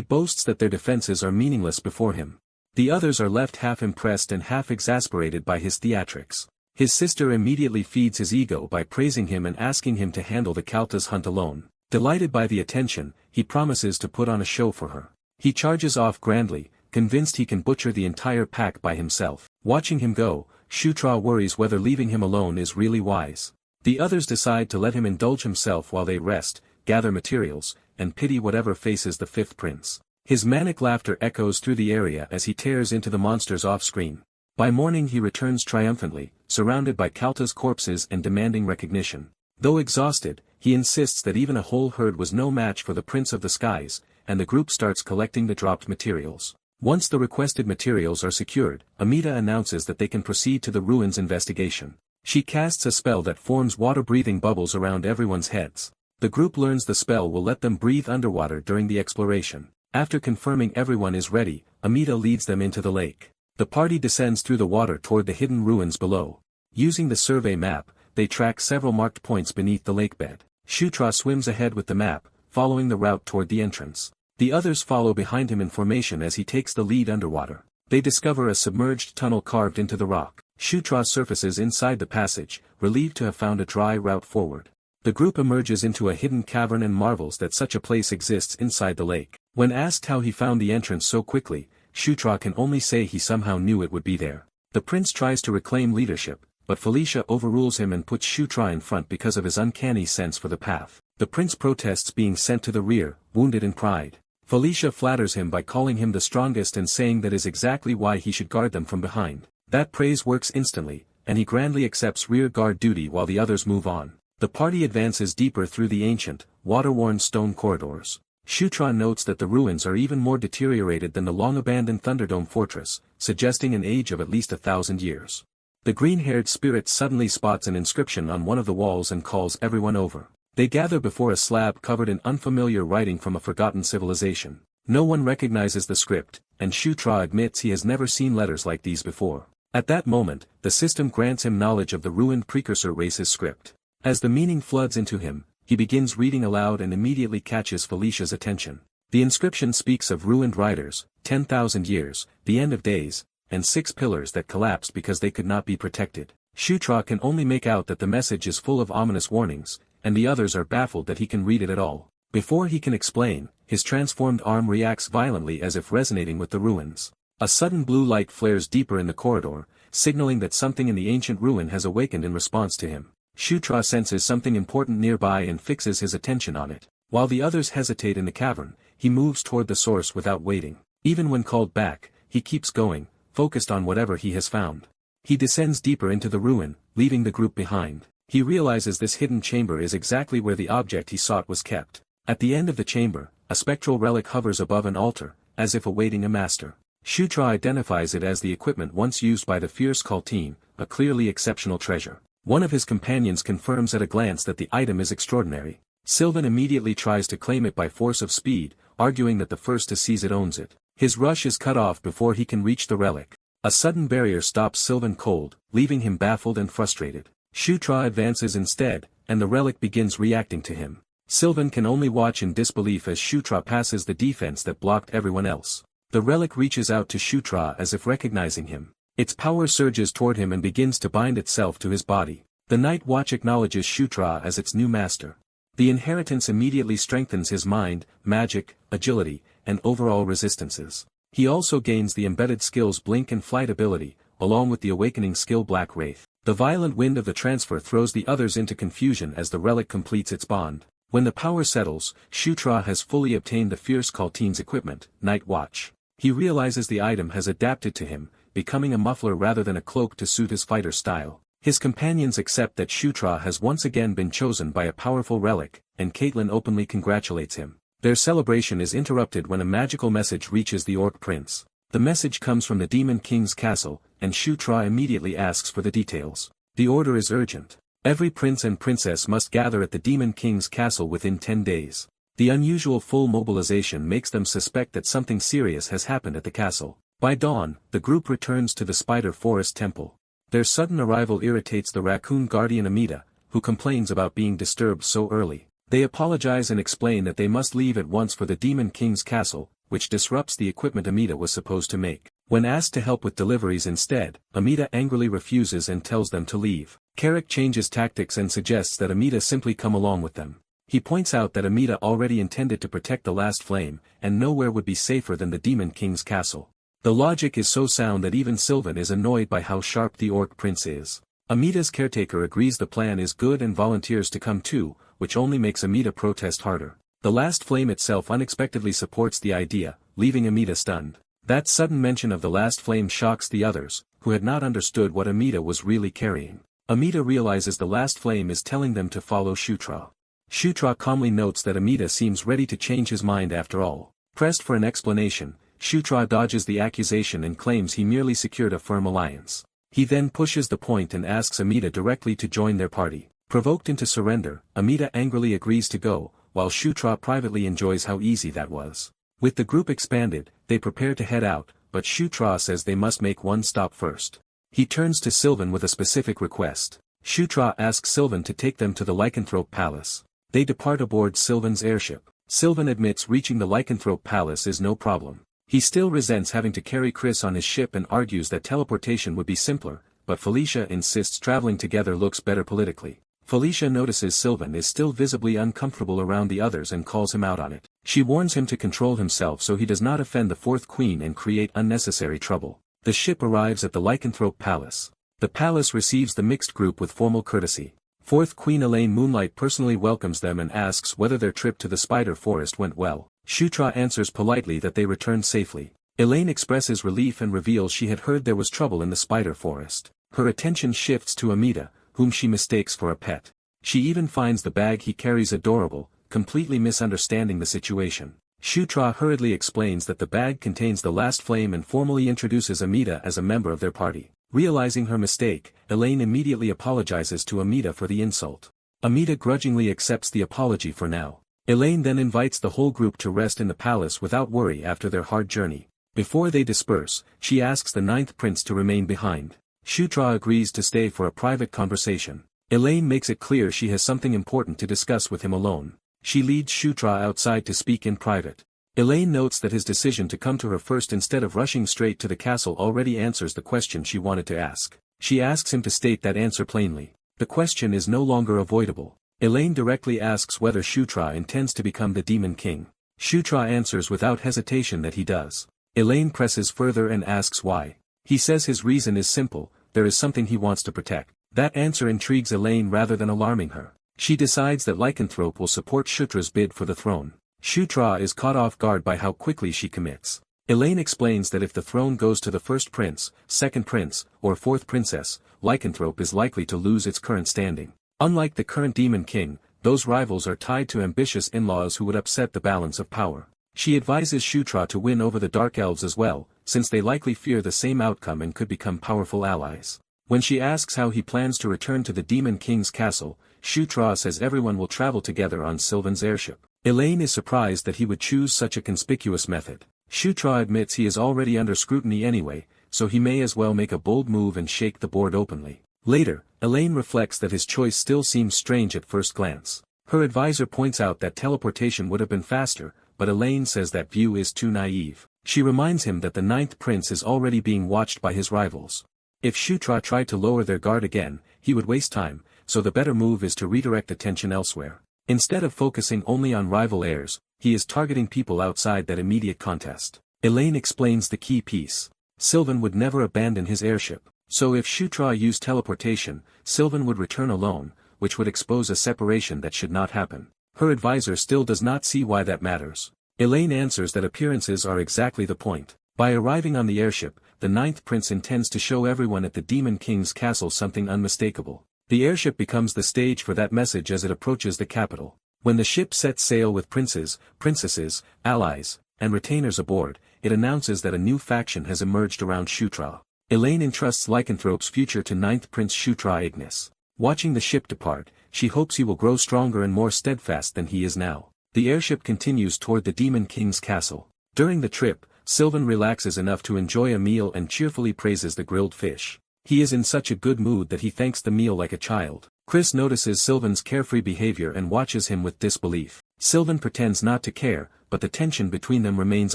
boasts that their defenses are meaningless before him. The others are left half impressed and half exasperated by his theatrics. His sister immediately feeds his ego by praising him and asking him to handle the Kautas' hunt alone. Delighted by the attention, he promises to put on a show for her. He charges off grandly, convinced he can butcher the entire pack by himself. Watching him go, Shutra worries whether leaving him alone is really wise. The others decide to let him indulge himself while they rest, gather materials, and pity whatever faces the fifth prince. His manic laughter echoes through the area as he tears into the monsters off-screen. By morning he returns triumphantly, surrounded by Kalta's corpses and demanding recognition. Though exhausted, he insists that even a whole herd was no match for the Prince of the Skies, and the group starts collecting the dropped materials. Once the requested materials are secured, Amida announces that they can proceed to the ruins investigation. She casts a spell that forms water-breathing bubbles around everyone's heads. The group learns the spell will let them breathe underwater during the exploration. After confirming everyone is ready, Amida leads them into the lake. The party descends through the water toward the hidden ruins below. Using the survey map, they track several marked points beneath the lake bed. Shutra swims ahead with the map, following the route toward the entrance. The others follow behind him in formation as he takes the lead underwater. They discover a submerged tunnel carved into the rock. Shutra surfaces inside the passage, relieved to have found a dry route forward. The group emerges into a hidden cavern and marvels that such a place exists inside the lake. When asked how he found the entrance so quickly, Shutra can only say he somehow knew it would be there. The prince tries to reclaim leadership, but Felicia overrules him and puts Shutra in front because of his uncanny sense for the path. The prince protests being sent to the rear, wounded in pride. Felicia flatters him by calling him the strongest and saying that is exactly why he should guard them from behind. That praise works instantly, and he grandly accepts rear guard duty while the others move on. The party advances deeper through the ancient, water-worn stone corridors. Shutra notes that the ruins are even more deteriorated than the long-abandoned Thunderdome fortress, suggesting an age of at least 1,000 years. The green-haired spirit suddenly spots an inscription on one of the walls and calls everyone over. They gather before a slab covered in unfamiliar writing from a forgotten civilization. No one recognizes the script, and Shutra admits he has never seen letters like these before. At that moment, the system grants him knowledge of the ruined precursor race's script. As the meaning floods into him, he begins reading aloud and immediately catches Felicia's attention. The inscription speaks of ruined riders, 10,000 years, the end of days, and 6 pillars that collapsed because they could not be protected. Shutra can only make out that the message is full of ominous warnings, and the others are baffled that he can read it at all. Before he can explain, his transformed arm reacts violently as if resonating with the ruins. A sudden blue light flares deeper in the corridor, signaling that something in the ancient ruin has awakened in response to him. Shutra senses something important nearby and fixes his attention on it. While the others hesitate in the cavern, he moves toward the source without waiting. Even when called back, he keeps going, focused on whatever he has found. He descends deeper into the ruin, leaving the group behind. He realizes this hidden chamber is exactly where the object he sought was kept. At the end of the chamber, a spectral relic hovers above an altar, as if awaiting a master. Shutra identifies it as the equipment once used by the fierce Kaltine, a clearly exceptional treasure. One of his companions confirms at a glance that the item is extraordinary. Sylvan immediately tries to claim it by force of speed, arguing that the first to seize it owns it. His rush is cut off before he can reach the relic. A sudden barrier stops Sylvan cold, leaving him baffled and frustrated. Shutra advances instead, and the relic begins reacting to him. Sylvan can only watch in disbelief as Shutra passes the defense that blocked everyone else. The relic reaches out to Shutra as if recognizing him. Its power surges toward him and begins to bind itself to his body. The Night Watch acknowledges Shutra as its new master. The inheritance immediately strengthens his mind, magic, agility, and overall resistances. He also gains the embedded skills Blink and Flight ability, along with the awakening skill Black Wraith. The violent wind of the transfer throws the others into confusion as the relic completes its bond. When the power settles, Shutra has fully obtained the fierce Kaltine's equipment, Night Watch. He realizes the item has adapted to him, becoming a muffler rather than a cloak to suit his fighter style. His companions accept that Shutra has once again been chosen by a powerful relic, and Caitlin openly congratulates him. Their celebration is interrupted when a magical message reaches the Orc Prince. The message comes from the Demon King's castle, and Shutra immediately asks for the details. The order is urgent. Every prince and princess must gather at the Demon King's castle within 10 days. The unusual full mobilization makes them suspect that something serious has happened at the castle. By dawn, the group returns to the Spider Forest Temple. Their sudden arrival irritates the raccoon guardian Amida, who complains about being disturbed so early. They apologize and explain that they must leave at once for the Demon King's castle, which disrupts the equipment Amida was supposed to make. When asked to help with deliveries instead, Amida angrily refuses and tells them to leave. Carrick changes tactics and suggests that Amida simply come along with them. He points out that Amida already intended to protect the last flame, and nowhere would be safer than the Demon King's castle. The logic is so sound that even Sylvan is annoyed by how sharp the Orc Prince is. Amida's caretaker agrees the plan is good and volunteers to come too, which only makes Amida protest harder. The last flame itself unexpectedly supports the idea, leaving Amida stunned. That sudden mention of the last flame shocks the others, who had not understood what Amida was really carrying. Amida realizes the last flame is telling them to follow Shutra. Shutra calmly notes that Amida seems ready to change his mind after all. Pressed for an explanation, Shutra dodges the accusation and claims he merely secured a firm alliance. He then pushes the point and asks Amida directly to join their party. Provoked into surrender, Amida angrily agrees to go, while Shutra privately enjoys how easy that was. With the group expanded, they prepare to head out, but Shutra says they must make one stop first. He turns to Sylvan with a specific request. Shutra asks Sylvan to take them to the Lycanthrope Palace. They depart aboard Sylvan's airship. Sylvan admits reaching the Lycanthrope Palace is no problem. He still resents having to carry Chris on his ship and argues that teleportation would be simpler, but Felicia insists traveling together looks better politically. Felicia notices Sylvan is still visibly uncomfortable around the others and calls him out on it. She warns him to control himself so he does not offend the fourth queen and create unnecessary trouble. The ship arrives at the Lycanthrope Palace. The palace receives the mixed group with formal courtesy. Fourth Queen Elaine Moonlight personally welcomes them and asks whether their trip to the Spider Forest went well. Shutra answers politely that they returned safely. Elaine expresses relief and reveals she had heard there was trouble in the Spider Forest. Her attention shifts to Amida, whom she mistakes for a pet. She even finds the bag he carries adorable, completely misunderstanding the situation. Shutra hurriedly explains that the bag contains the last flame and formally introduces Amida as a member of their party. Realizing her mistake, Elaine immediately apologizes to Amida for the insult. Amida grudgingly accepts the apology for now. Elaine then invites the whole group to rest in the palace without worry after their hard journey. Before they disperse, she asks the ninth prince to remain behind. Shutra agrees to stay for a private conversation. Elaine makes it clear she has something important to discuss with him alone. She leads Shutra outside to speak in private. Elaine notes that his decision to come to her first instead of rushing straight to the castle already answers the question she wanted to ask. She asks him to state that answer plainly. The question is no longer avoidable. Elaine directly asks whether Shutra intends to become the Demon King. Shutra answers without hesitation that he does. Elaine presses further and asks why. He says his reason is simple, there is something he wants to protect. That answer intrigues Elaine rather than alarming her. She decides that Lycanthrope will support Shutra's bid for the throne. Shutra is caught off guard by how quickly she commits. Elaine explains that if the throne goes to the first prince, second prince, or fourth princess, Lycanthrope is likely to lose its current standing. Unlike the current Demon King, those rivals are tied to ambitious in-laws who would upset the balance of power. She advises Shutra to win over the Dark Elves as well, since they likely fear the same outcome and could become powerful allies. When she asks how he plans to return to the Demon King's castle, Shutra says everyone will travel together on Sylvan's airship. Elaine is surprised that he would choose such a conspicuous method. Shutra admits he is already under scrutiny anyway, so he may as well make a bold move and shake the board openly. Later, Elaine reflects that his choice still seems strange at first glance. Her advisor points out that teleportation would have been faster, but Elaine says that view is too naive. She reminds him that the ninth prince is already being watched by his rivals. If Shutra tried to lower their guard again, he would waste time, so the better move is to redirect attention elsewhere. Instead of focusing only on rival heirs, he is targeting people outside that immediate contest. Elaine explains the key piece. Sylvan would never abandon his airship, so if Shutra used teleportation, Sylvan would return alone, which would expose a separation that should not happen. Her advisor still does not see why that matters. Elaine answers that appearances are exactly the point. By arriving on the airship, the ninth prince intends to show everyone at the Demon King's castle something unmistakable. The airship becomes the stage for that message as it approaches the capital. When the ship sets sail with princes, princesses, allies, and retainers aboard, it announces that a new faction has emerged around Shutra. Elaine entrusts Lycanthrope's future to ninth prince Shutra Ignis. Watching the ship depart, she hopes he will grow stronger and more steadfast than he is now. The airship continues toward the Demon King's castle. During the trip, Sylvan relaxes enough to enjoy a meal and cheerfully praises the grilled fish. He is in such a good mood that he thanks the meal like a child. Chris notices Sylvan's carefree behavior and watches him with disbelief. Sylvan pretends not to care, but the tension between them remains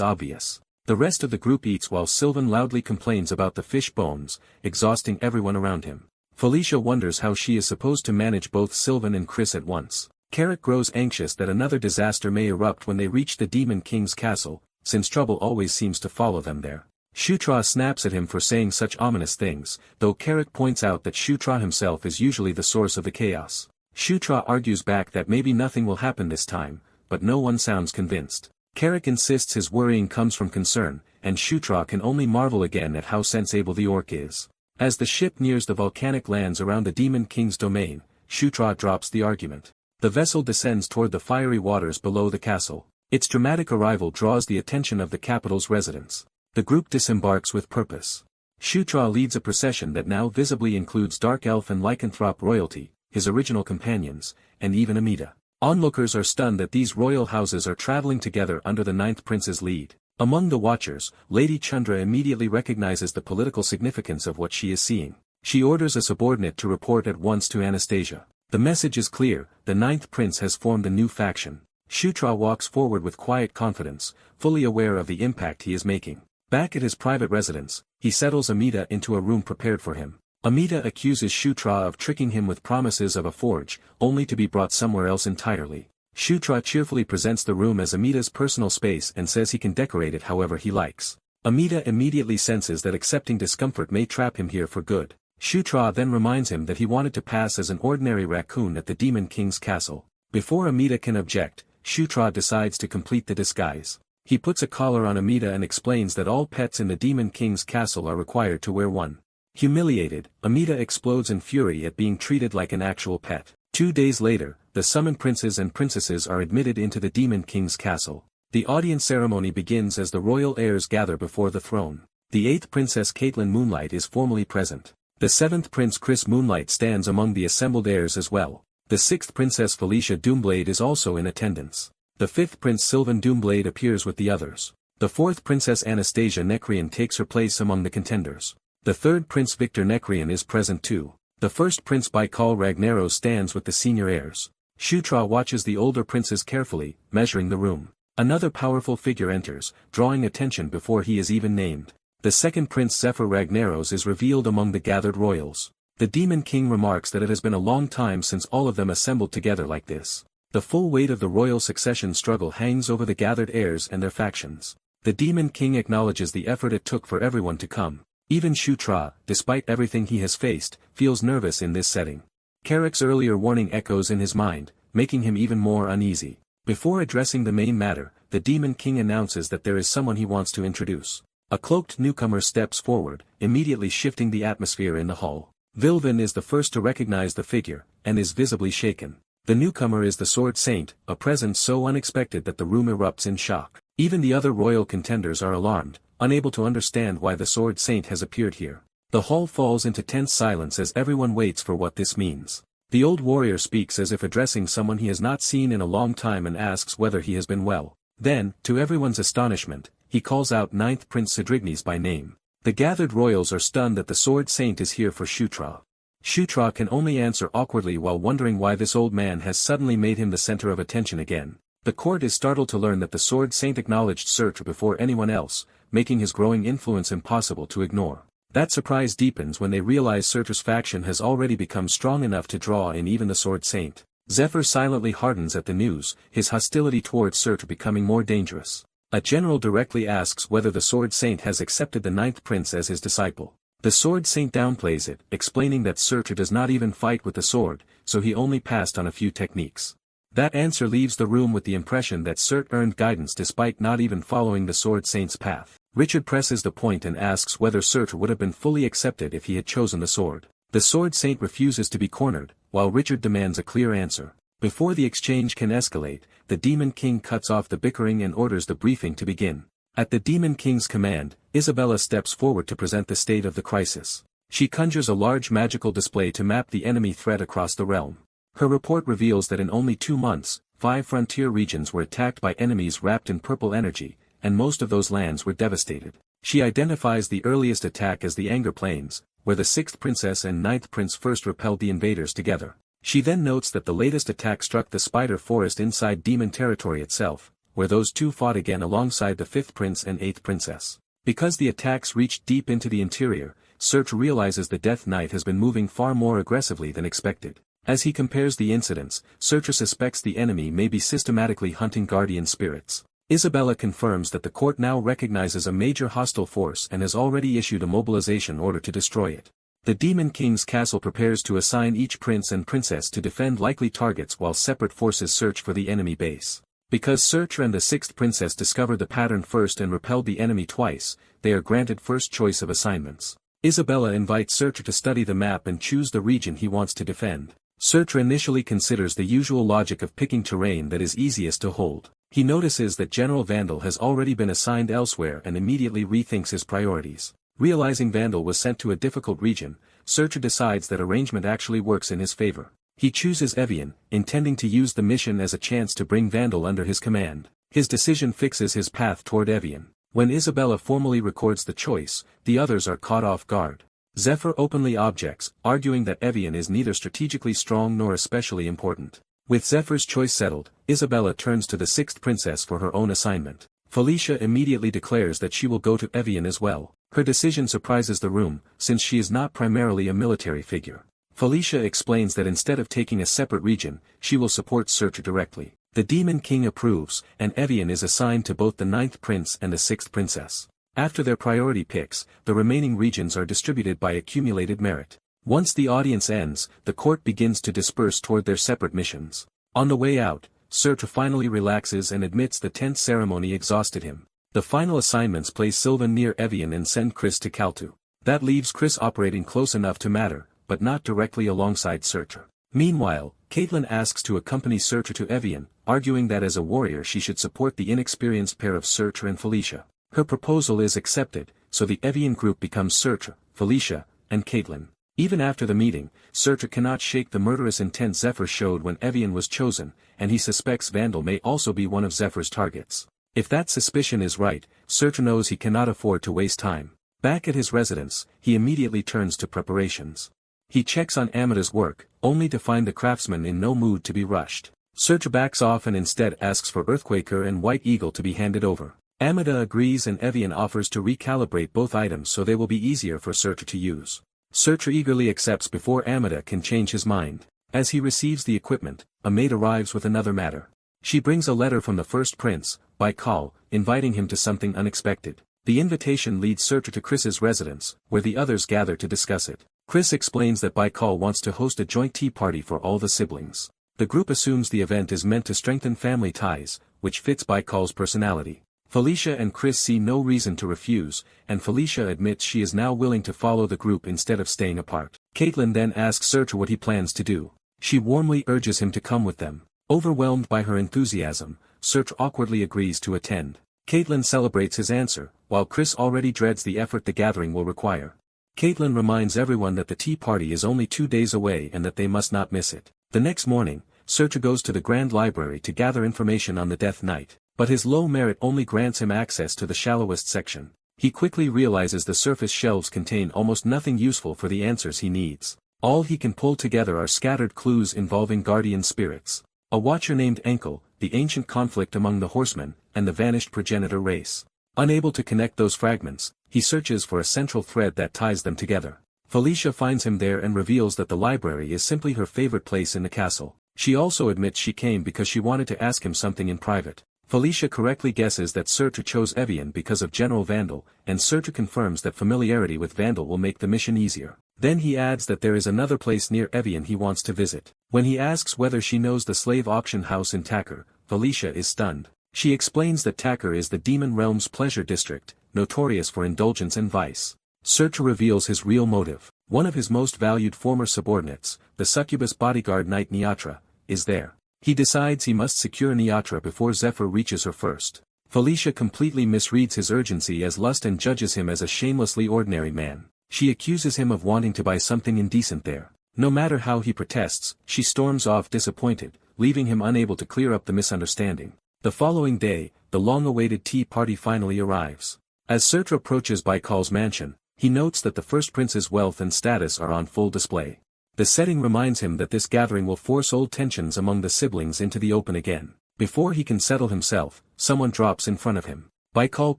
obvious. The rest of the group eats while Sylvan loudly complains about the fish bones, exhausting everyone around him. Felicia wonders how she is supposed to manage both Sylvan and Chris at once. Carrick grows anxious that another disaster may erupt when they reach the Demon King's castle, since trouble always seems to follow them there. Shutra snaps at him for saying such ominous things, though Carrick points out that Shutra himself is usually the source of the chaos. Shutra argues back that maybe nothing will happen this time, but no one sounds convinced. Carrick insists his worrying comes from concern, and Shutra can only marvel again at how sensible the orc is. As the ship nears the volcanic lands around the Demon King's domain, Shutra drops the argument. The vessel descends toward the fiery waters below the castle. Its dramatic arrival draws the attention of the capital's residents. The group disembarks with purpose. Shutra leads a procession that now visibly includes Dark Elf and Lycanthrope royalty, his original companions, and even Amida. Onlookers are stunned that these royal houses are traveling together under the Ninth Prince's lead. Among the watchers, Lady Chandra immediately recognizes the political significance of what she is seeing. She orders a subordinate to report at once to Anastasia. The message is clear: the Ninth Prince has formed a new faction. Shutra walks forward with quiet confidence, fully aware of the impact he is making. Back at his private residence, he settles Amida into a room prepared for him. Amida accuses Shutra of tricking him with promises of a forge, only to be brought somewhere else entirely. Shutra cheerfully presents the room as Amida's personal space and says he can decorate it however he likes. Amida immediately senses that accepting discomfort may trap him here for good. Shutra then reminds him that he wanted to pass as an ordinary raccoon at the Demon King's castle. Before Amida can object, Shutra decides to complete the disguise. He puts a collar on Amida and explains that all pets in the Demon King's castle are required to wear one. Humiliated, Amida explodes in fury at being treated like an actual pet. 2 days later, the summoned princes and princesses are admitted into the Demon King's castle. The audience ceremony begins as the royal heirs gather before the throne. The 8th Princess Caitlin Moonlight is formally present. The 7th Prince Chris Moonlight stands among the assembled heirs as well. The 6th Princess Felicia Doomblade is also in attendance. The 5th Prince Sylvan Doomblade appears with the others. The 4th Princess Anastasia Necrian takes her place among the contenders. The 3rd Prince Victor Necrian is present too. The 1st Prince Baikal Ragnaros stands with the senior heirs. Shutra watches the older princes carefully, measuring the room. Another powerful figure enters, drawing attention before he is even named. The 2nd Prince Zephyr Ragnaros is revealed among the gathered royals. The Demon King remarks that it has been a long time since all of them assembled together like this. The full weight of the royal succession struggle hangs over the gathered heirs and their factions. The Demon King acknowledges the effort it took for everyone to come. Even Shutra, despite everything he has faced, feels nervous in this setting. Carrick's earlier warning echoes in his mind, making him even more uneasy. Before addressing the main matter, the Demon King announces that there is someone he wants to introduce. A cloaked newcomer steps forward, immediately shifting the atmosphere in the hall. Vilvin is the first to recognize the figure, and is visibly shaken. The newcomer is the Sword Saint, a presence so unexpected that the room erupts in shock. Even the other royal contenders are alarmed, unable to understand why the Sword Saint has appeared here. The hall falls into tense silence as everyone waits for what this means. The old warrior speaks as if addressing someone he has not seen in a long time and asks whether he has been well. Then, to everyone's astonishment, he calls out 9th Prince Sidrignes by name. The gathered royals are stunned that the Sword Saint is here for Shutra. Shutra can only answer awkwardly while wondering why this old man has suddenly made him the center of attention again. The court is startled to learn that the Sword Saint acknowledged Surtur before anyone else, making his growing influence impossible to ignore. That surprise deepens when they realize Surtur's faction has already become strong enough to draw in even the Sword Saint. Zephyr silently hardens at the news, his hostility towards Surtur becoming more dangerous. A general directly asks whether the Sword Saint has accepted the 9th Prince as his disciple. The Sword Saint downplays it, explaining that Surtur does not even fight with the sword, so he only passed on a few techniques. That answer leaves the room with the impression that Surtur earned guidance despite not even following the Sword Saint's path. Richard presses the point and asks whether Surtur would have been fully accepted if he had chosen the sword. The Sword Saint refuses to be cornered, while Richard demands a clear answer. Before the exchange can escalate, the Demon King cuts off the bickering and orders the briefing to begin. At the Demon King's command, Isabella steps forward to present the state of the crisis. She conjures a large magical display to map the enemy threat across the realm. Her report reveals that in only 2 months, 5 frontier regions were attacked by enemies wrapped in purple energy, and most of those lands were devastated. She identifies the earliest attack as the Anger Plains, where the 6th Princess and 9th Prince first repelled the invaders together. She then notes that the latest attack struck the Spider Forest inside Demon Territory itself, where those two fought again alongside the 5th Prince and 8th Princess. Because the attacks reached deep into the interior, Surtur realizes the Death Knight has been moving far more aggressively than expected. As he compares the incidents, Surtur suspects the enemy may be systematically hunting guardian spirits. Isabella confirms that the court now recognizes a major hostile force and has already issued a mobilization order to destroy it. The Demon King's castle prepares to assign each prince and princess to defend likely targets while separate forces search for the enemy base. Because Surtur and the 6th Princess discovered the pattern first and repelled the enemy twice, they are granted first choice of assignments. Isabella invites Surtur to study the map and choose the region he wants to defend. Surtur initially considers the usual logic of picking terrain that is easiest to hold. He notices that General Vandal has already been assigned elsewhere and immediately rethinks his priorities. Realizing Vandal was sent to a difficult region, Surtur decides that arrangement actually works in his favor. He chooses Evian, intending to use the mission as a chance to bring Vandal under his command. His decision fixes his path toward Evian. When Isabella formally records the choice, the others are caught off guard. Zephyr openly objects, arguing that Evian is neither strategically strong nor especially important. With Zephyr's choice settled, Isabella turns to the sixth princess for her own assignment. Felicia immediately declares that she will go to Evian as well. Her decision surprises the room, since she is not primarily a military figure. Felicia explains that instead of taking a separate region, she will support Surtur directly. The Demon King approves, and Evian is assigned to both the ninth prince and the sixth princess. After their priority picks, the remaining regions are distributed by accumulated merit. Once the audience ends, the court begins to disperse toward their separate missions. On the way out, Surtur finally relaxes and admits the tenth ceremony exhausted him. The final assignments place Sylvan near Evian and send Chris to Kaltu. That leaves Chris operating close enough to matter, but not directly alongside Surtur. Meanwhile, Caitlin asks to accompany Surtur to Evian, arguing that as a warrior she should support the inexperienced pair of Surtur and Felicia. Her proposal is accepted, so the Evian group becomes Surtur, Felicia, and Caitlin. Even after the meeting, Surtur cannot shake the murderous intent Zephyr showed when Evian was chosen, and he suspects Vandal may also be one of Zephyr's targets. If that suspicion is right, Surtur knows he cannot afford to waste time. Back at his residence, he immediately turns to preparations. He checks on Amida's work, only to find the craftsman in no mood to be rushed. Surtur backs off and instead asks for Earthquaker and White Eagle to be handed over. Amida agrees and Evian offers to recalibrate both items so they will be easier for Surtur to use. Surtur eagerly accepts before Amida can change his mind. As he receives the equipment, a maid arrives with another matter. She brings a letter from the first prince, by call, inviting him to something unexpected. The invitation leads Surtur to Chris's residence, where the others gather to discuss it. Chris explains that Baikal wants to host a joint tea party for all the siblings. The group assumes the event is meant to strengthen family ties, which fits Baikal's personality. Felicia and Chris see no reason to refuse, and Felicia admits she is now willing to follow the group instead of staying apart. Caitlin then asks Surtur what he plans to do. She warmly urges him to come with them. Overwhelmed by her enthusiasm, Surtur awkwardly agrees to attend. Caitlin celebrates his answer, while Chris already dreads the effort the gathering will require. Caitlin reminds everyone that the tea party is only 2 days away and that they must not miss it. The next morning, Surtur goes to the Grand Library to gather information on the Death Knight. But his low merit only grants him access to the shallowest section. He quickly realizes the surface shelves contain almost nothing useful for the answers he needs. All he can pull together are scattered clues involving guardian spirits. A watcher named Enkel, the ancient conflict among the horsemen, and the vanished progenitor race. Unable to connect those fragments, he searches for a central thread that ties them together. Felicia finds him there and reveals that the library is simply her favorite place in the castle. She also admits she came because she wanted to ask him something in private. Felicia correctly guesses that Surtur chose Evian because of General Vandal, and Surtur confirms that familiarity with Vandal will make the mission easier. Then he adds that there is another place near Evian he wants to visit. When he asks whether she knows the slave auction house in Takur, Felicia is stunned. She explains that Takur is the demon realm's pleasure district, notorious for indulgence and vice. Surtur reveals his real motive. One of his most valued former subordinates, the succubus bodyguard knight Niatra, is there. He decides he must secure Niatra before Zephyr reaches her first. Felicia completely misreads his urgency as lust and judges him as a shamelessly ordinary man. She accuses him of wanting to buy something indecent there. No matter how he protests, she storms off disappointed, leaving him unable to clear up the misunderstanding. The following day, the long-awaited tea party finally arrives. As Surtur approaches Baikal's mansion, he notes that the first prince's wealth and status are on full display. The setting reminds him that this gathering will force old tensions among the siblings into the open again. Before he can settle himself, someone drops in front of him. Baikal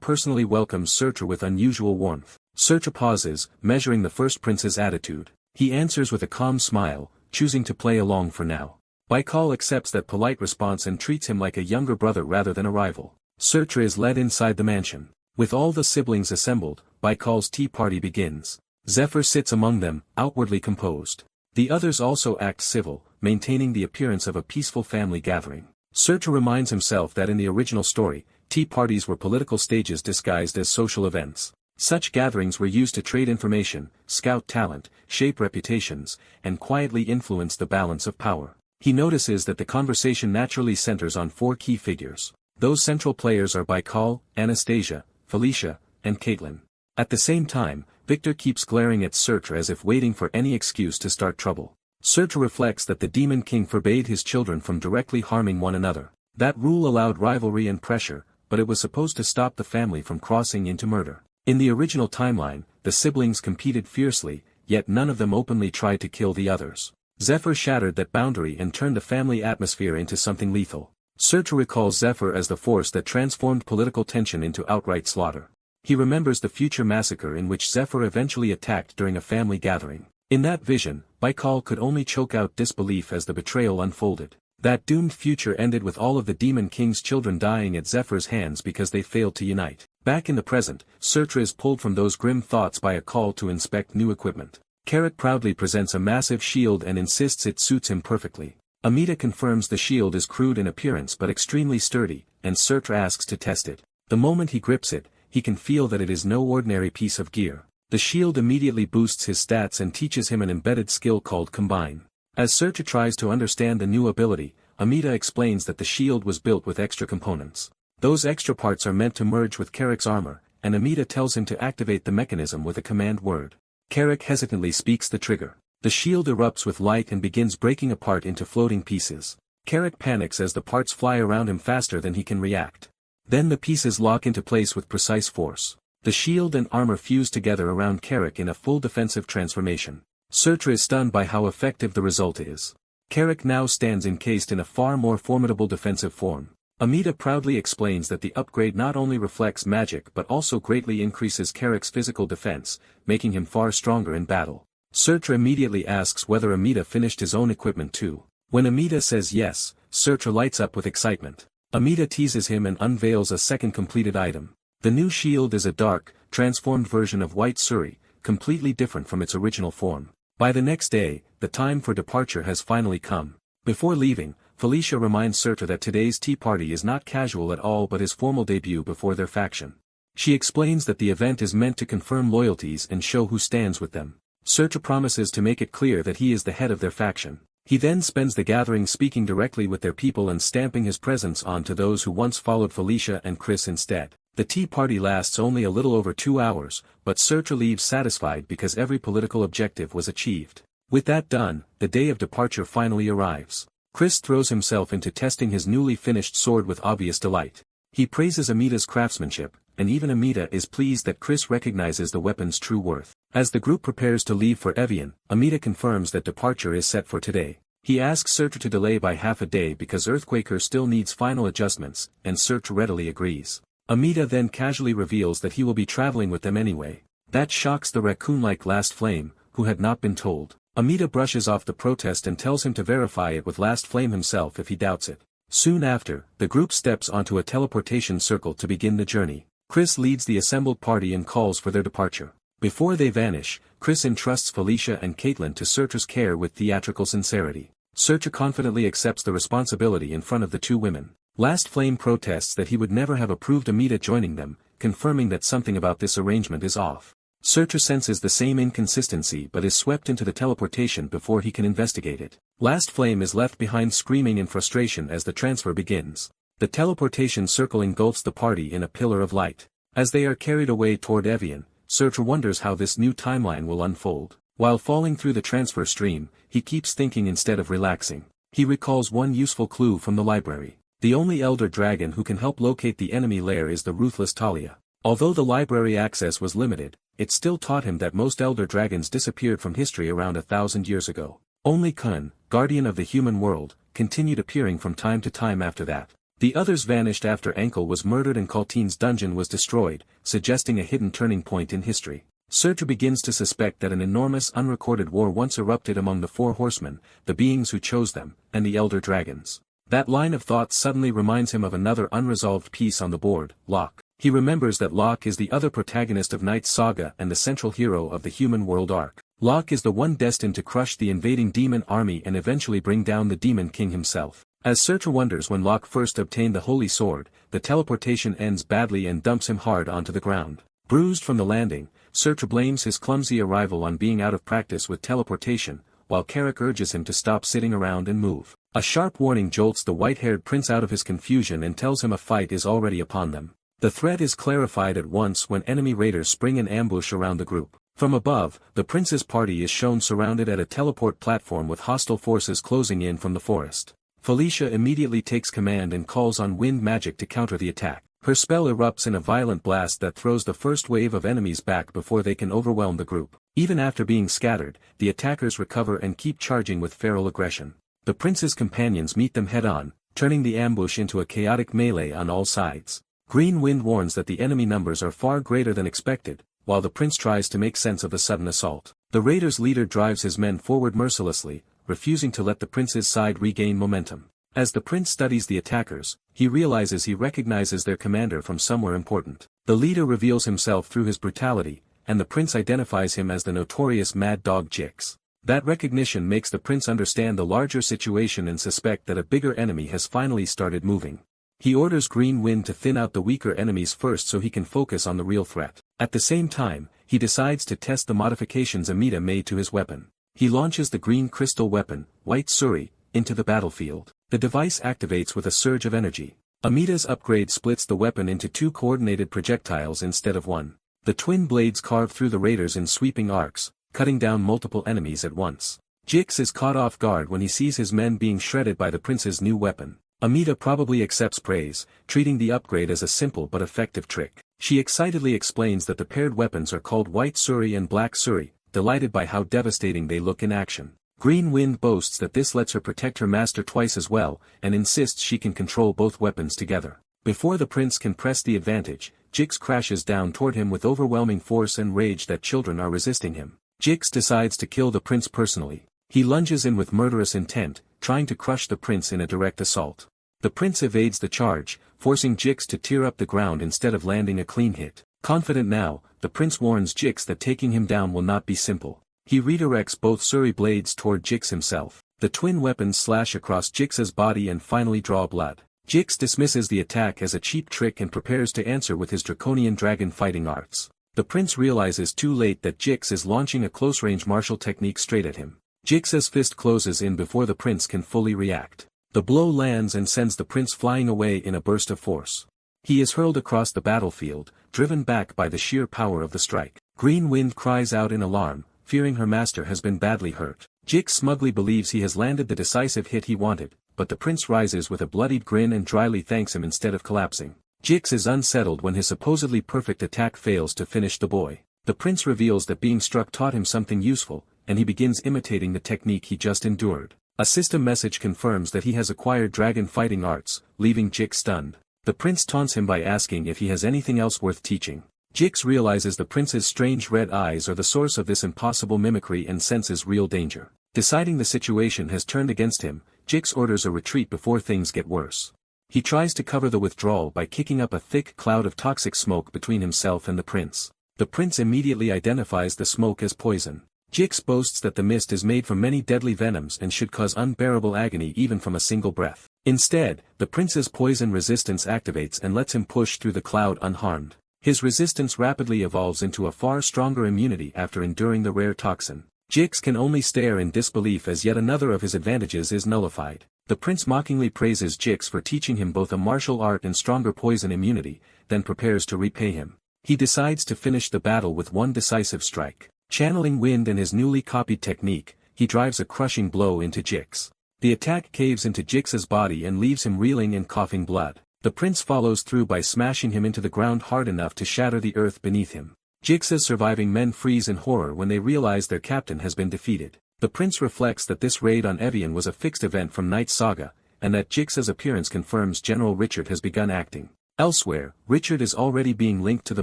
personally welcomes Surtur with unusual warmth. Surtur pauses, measuring the first prince's attitude. He answers with a calm smile, choosing to play along for now. Baikal accepts that polite response and treats him like a younger brother rather than a rival. Surtur is led inside the mansion. With all the siblings assembled, Baikal's tea party begins. Zephyr sits among them, outwardly composed. The others also act civil, maintaining the appearance of a peaceful family gathering. Surtur reminds himself that in the original story, tea parties were political stages disguised as social events. Such gatherings were used to trade information, scout talent, shape reputations, and quietly influence the balance of power. He notices that the conversation naturally centers on 4 key figures. Those central players are Baikal, Anastasia, Felicia, and Caitlin. At the same time, Victor keeps glaring at Surtur as if waiting for any excuse to start trouble. Surtur reflects that the Demon King forbade his children from directly harming one another. That rule allowed rivalry and pressure, but it was supposed to stop the family from crossing into murder. In the original timeline, the siblings competed fiercely, yet none of them openly tried to kill the others. Zephyr shattered that boundary and turned the family atmosphere into something lethal. Surtur recalls Zephyr as the force that transformed political tension into outright slaughter. He remembers the future massacre in which Zephyr eventually attacked during a family gathering. In that vision, Baikal could only choke out disbelief as the betrayal unfolded. That doomed future ended with all of the Demon King's children dying at Zephyr's hands because they failed to unite. Back in the present, Surtur is pulled from those grim thoughts by a call to inspect new equipment. Carrick proudly presents a massive shield and insists it suits him perfectly. Amita confirms the shield is crude in appearance but extremely sturdy, and Surtur asks to test it. The moment he grips it, he can feel that it is no ordinary piece of gear. The shield immediately boosts his stats and teaches him an embedded skill called Combine. As Surtur tries to understand the new ability, Amita explains that the shield was built with extra components. Those extra parts are meant to merge with Carrick's armor, and Amita tells him to activate the mechanism with a command word. Carrick hesitantly speaks the trigger. The shield erupts with light and begins breaking apart into floating pieces. Carrick panics as the parts fly around him faster than he can react. Then the pieces lock into place with precise force. The shield and armor fuse together around Carrick in a full defensive transformation. Surtur is stunned by how effective the result is. Carrick now stands encased in a far more formidable defensive form. Amita proudly explains that the upgrade not only reflects magic but also greatly increases Carrick's physical defense, making him far stronger in battle. Surtur immediately asks whether Amita finished his own equipment too. When Amita says yes, Surtur lights up with excitement. Amita teases him and unveils a second completed item. The new shield is a dark, transformed version of White Suri, completely different from its original form. By the next day, the time for departure has finally come. Before leaving, Felicia reminds Surtur that today's tea party is not casual at all but his formal debut before their faction. She explains that the event is meant to confirm loyalties and show who stands with them. Surtur promises to make it clear that he is the head of their faction. He then spends the gathering speaking directly with their people and stamping his presence onto those who once followed Felicia and Chris instead. The tea party lasts only a little over 2 hours, but Surtur leaves satisfied because every political objective was achieved. With that done, the day of departure finally arrives. Chris throws himself into testing his newly finished sword with obvious delight. He praises Amita's craftsmanship, and even Amita is pleased that Chris recognizes the weapon's true worth. As the group prepares to leave for Evian, Amita confirms that departure is set for today. He asks Surtur to delay by half a day because Earthquaker still needs final adjustments, and Surtur readily agrees. Amita then casually reveals that he will be traveling with them anyway. That shocks the raccoon-like Last Flame, who had not been told. Amita brushes off the protest and tells him to verify it with Last Flame himself if he doubts it. Soon after, the group steps onto a teleportation circle to begin the journey. Chris leads the assembled party and calls for their departure. Before they vanish, Chris entrusts Felicia and Caitlin to Surtur's care with theatrical sincerity. Surtur confidently accepts the responsibility in front of the 2 women. Last Flame protests that he would never have approved Amita joining them, confirming that something about this arrangement is off. Surtur senses the same inconsistency but is swept into the teleportation before he can investigate it. Last Flame is left behind screaming in frustration as the transfer begins. The teleportation circle engulfs the party in a pillar of light. As they are carried away toward Evian, Surtur wonders how this new timeline will unfold. While falling through the transfer stream, he keeps thinking instead of relaxing. He recalls one useful clue from the library. The only elder dragon who can help locate the enemy lair is the ruthless Talia. Although the library access was limited, it still taught him that most elder dragons disappeared from history around 1,000 years ago. Only Kun, guardian of the human world, continued appearing from time to time after that. The others vanished after Ankle was murdered and Kalteen's dungeon was destroyed, suggesting a hidden turning point in history. Surtur begins to suspect that an enormous unrecorded war once erupted among the 4 horsemen, the beings who chose them, and the elder dragons. That line of thought suddenly reminds him of another unresolved piece on the board, Locke. He remembers that Locke is the other protagonist of Knight's Saga and the central hero of the Human World arc. Locke is the one destined to crush the invading demon army and eventually bring down the Demon King himself. As Surtur wonders when Locke first obtained the Holy Sword, the teleportation ends badly and dumps him hard onto the ground. Bruised from the landing, Surtur blames his clumsy arrival on being out of practice with teleportation, while Carrick urges him to stop sitting around and move. A sharp warning jolts the white-haired prince out of his confusion and tells him a fight is already upon them. The threat is clarified at once when enemy raiders spring an ambush around the group. From above, the prince's party is shown surrounded at a teleport platform with hostile forces closing in from the forest. Felicia immediately takes command and calls on wind magic to counter the attack. Her spell erupts in a violent blast that throws the first wave of enemies back before they can overwhelm the group. Even after being scattered, the attackers recover and keep charging with feral aggression. The prince's companions meet them head-on, turning the ambush into a chaotic melee on all sides. Green Wind warns that the enemy numbers are far greater than expected, while the prince tries to make sense of the sudden assault. The raiders' leader drives his men forward mercilessly, refusing to let the prince's side regain momentum. As the prince studies the attackers, he realizes he recognizes their commander from somewhere important. The leader reveals himself through his brutality, and the prince identifies him as the notorious Mad Dog Jix. That recognition makes the prince understand the larger situation and suspect that a bigger enemy has finally started moving. He orders Green Wind to thin out the weaker enemies first so he can focus on the real threat. At the same time, he decides to test the modifications Amida made to his weapon. He launches the green crystal weapon, White Suri, into the battlefield. The device activates with a surge of energy. Amida's upgrade splits the weapon into two coordinated projectiles instead of one. The twin blades carve through the raiders in sweeping arcs, cutting down multiple enemies at once. Jix is caught off guard when he sees his men being shredded by the prince's new weapon. Amida probably accepts praise, treating the upgrade as a simple but effective trick. She excitedly explains that the paired weapons are called White Suri and Black Suri, delighted by how devastating they look in action. Green Wind boasts that this lets her protect her master twice as well, and insists she can control both weapons together. Before the prince can press the advantage, Jix crashes down toward him with overwhelming force and rage that children are resisting him. Jix decides to kill the prince personally. He lunges in with murderous intent, trying to crush the prince in a direct assault. The prince evades the charge, forcing Jix to tear up the ground instead of landing a clean hit. Confident now, the prince warns Jix that taking him down will not be simple. He redirects both Suri blades toward Jix himself. The twin weapons slash across Jix's body and finally draw blood. Jix dismisses the attack as a cheap trick and prepares to answer with his draconian dragon fighting arts. The prince realizes too late that Jix is launching a close-range martial technique straight at him. Jix's fist closes in before the prince can fully react. The blow lands and sends the prince flying away in a burst of force. He is hurled across the battlefield, driven back by the sheer power of the strike. Green Wind cries out in alarm, fearing her master has been badly hurt. Jix smugly believes he has landed the decisive hit he wanted, but the prince rises with a bloodied grin and dryly thanks him instead of collapsing. Jix is unsettled when his supposedly perfect attack fails to finish the boy. The prince reveals that being struck taught him something useful, and he begins imitating the technique he just endured. A system message confirms that he has acquired dragon fighting arts, leaving Jix stunned. The prince taunts him by asking if he has anything else worth teaching. Jix realizes the prince's strange red eyes are the source of this impossible mimicry and senses real danger. Deciding the situation has turned against him, Jix orders a retreat before things get worse. He tries to cover the withdrawal by kicking up a thick cloud of toxic smoke between himself and the prince. The prince immediately identifies the smoke as poison. Jix boasts that the mist is made from many deadly venoms and should cause unbearable agony even from a single breath. Instead, the prince's poison resistance activates and lets him push through the cloud unharmed. His resistance rapidly evolves into a far stronger immunity after enduring the rare toxin. Jix can only stare in disbelief as yet another of his advantages is nullified. The prince mockingly praises Jix for teaching him both a martial art and stronger poison immunity, then prepares to repay him. He decides to finish the battle with one decisive strike. Channeling wind and his newly copied technique, he drives a crushing blow into Jix. The attack caves into Jix's body and leaves him reeling and coughing blood. The prince follows through by smashing him into the ground hard enough to shatter the earth beneath him. Jix's surviving men freeze in horror when they realize their captain has been defeated. The prince reflects that this raid on Evian was a fixed event from Night Saga, and that Jix's appearance confirms General Richard has begun acting. Elsewhere, Richard is already being linked to the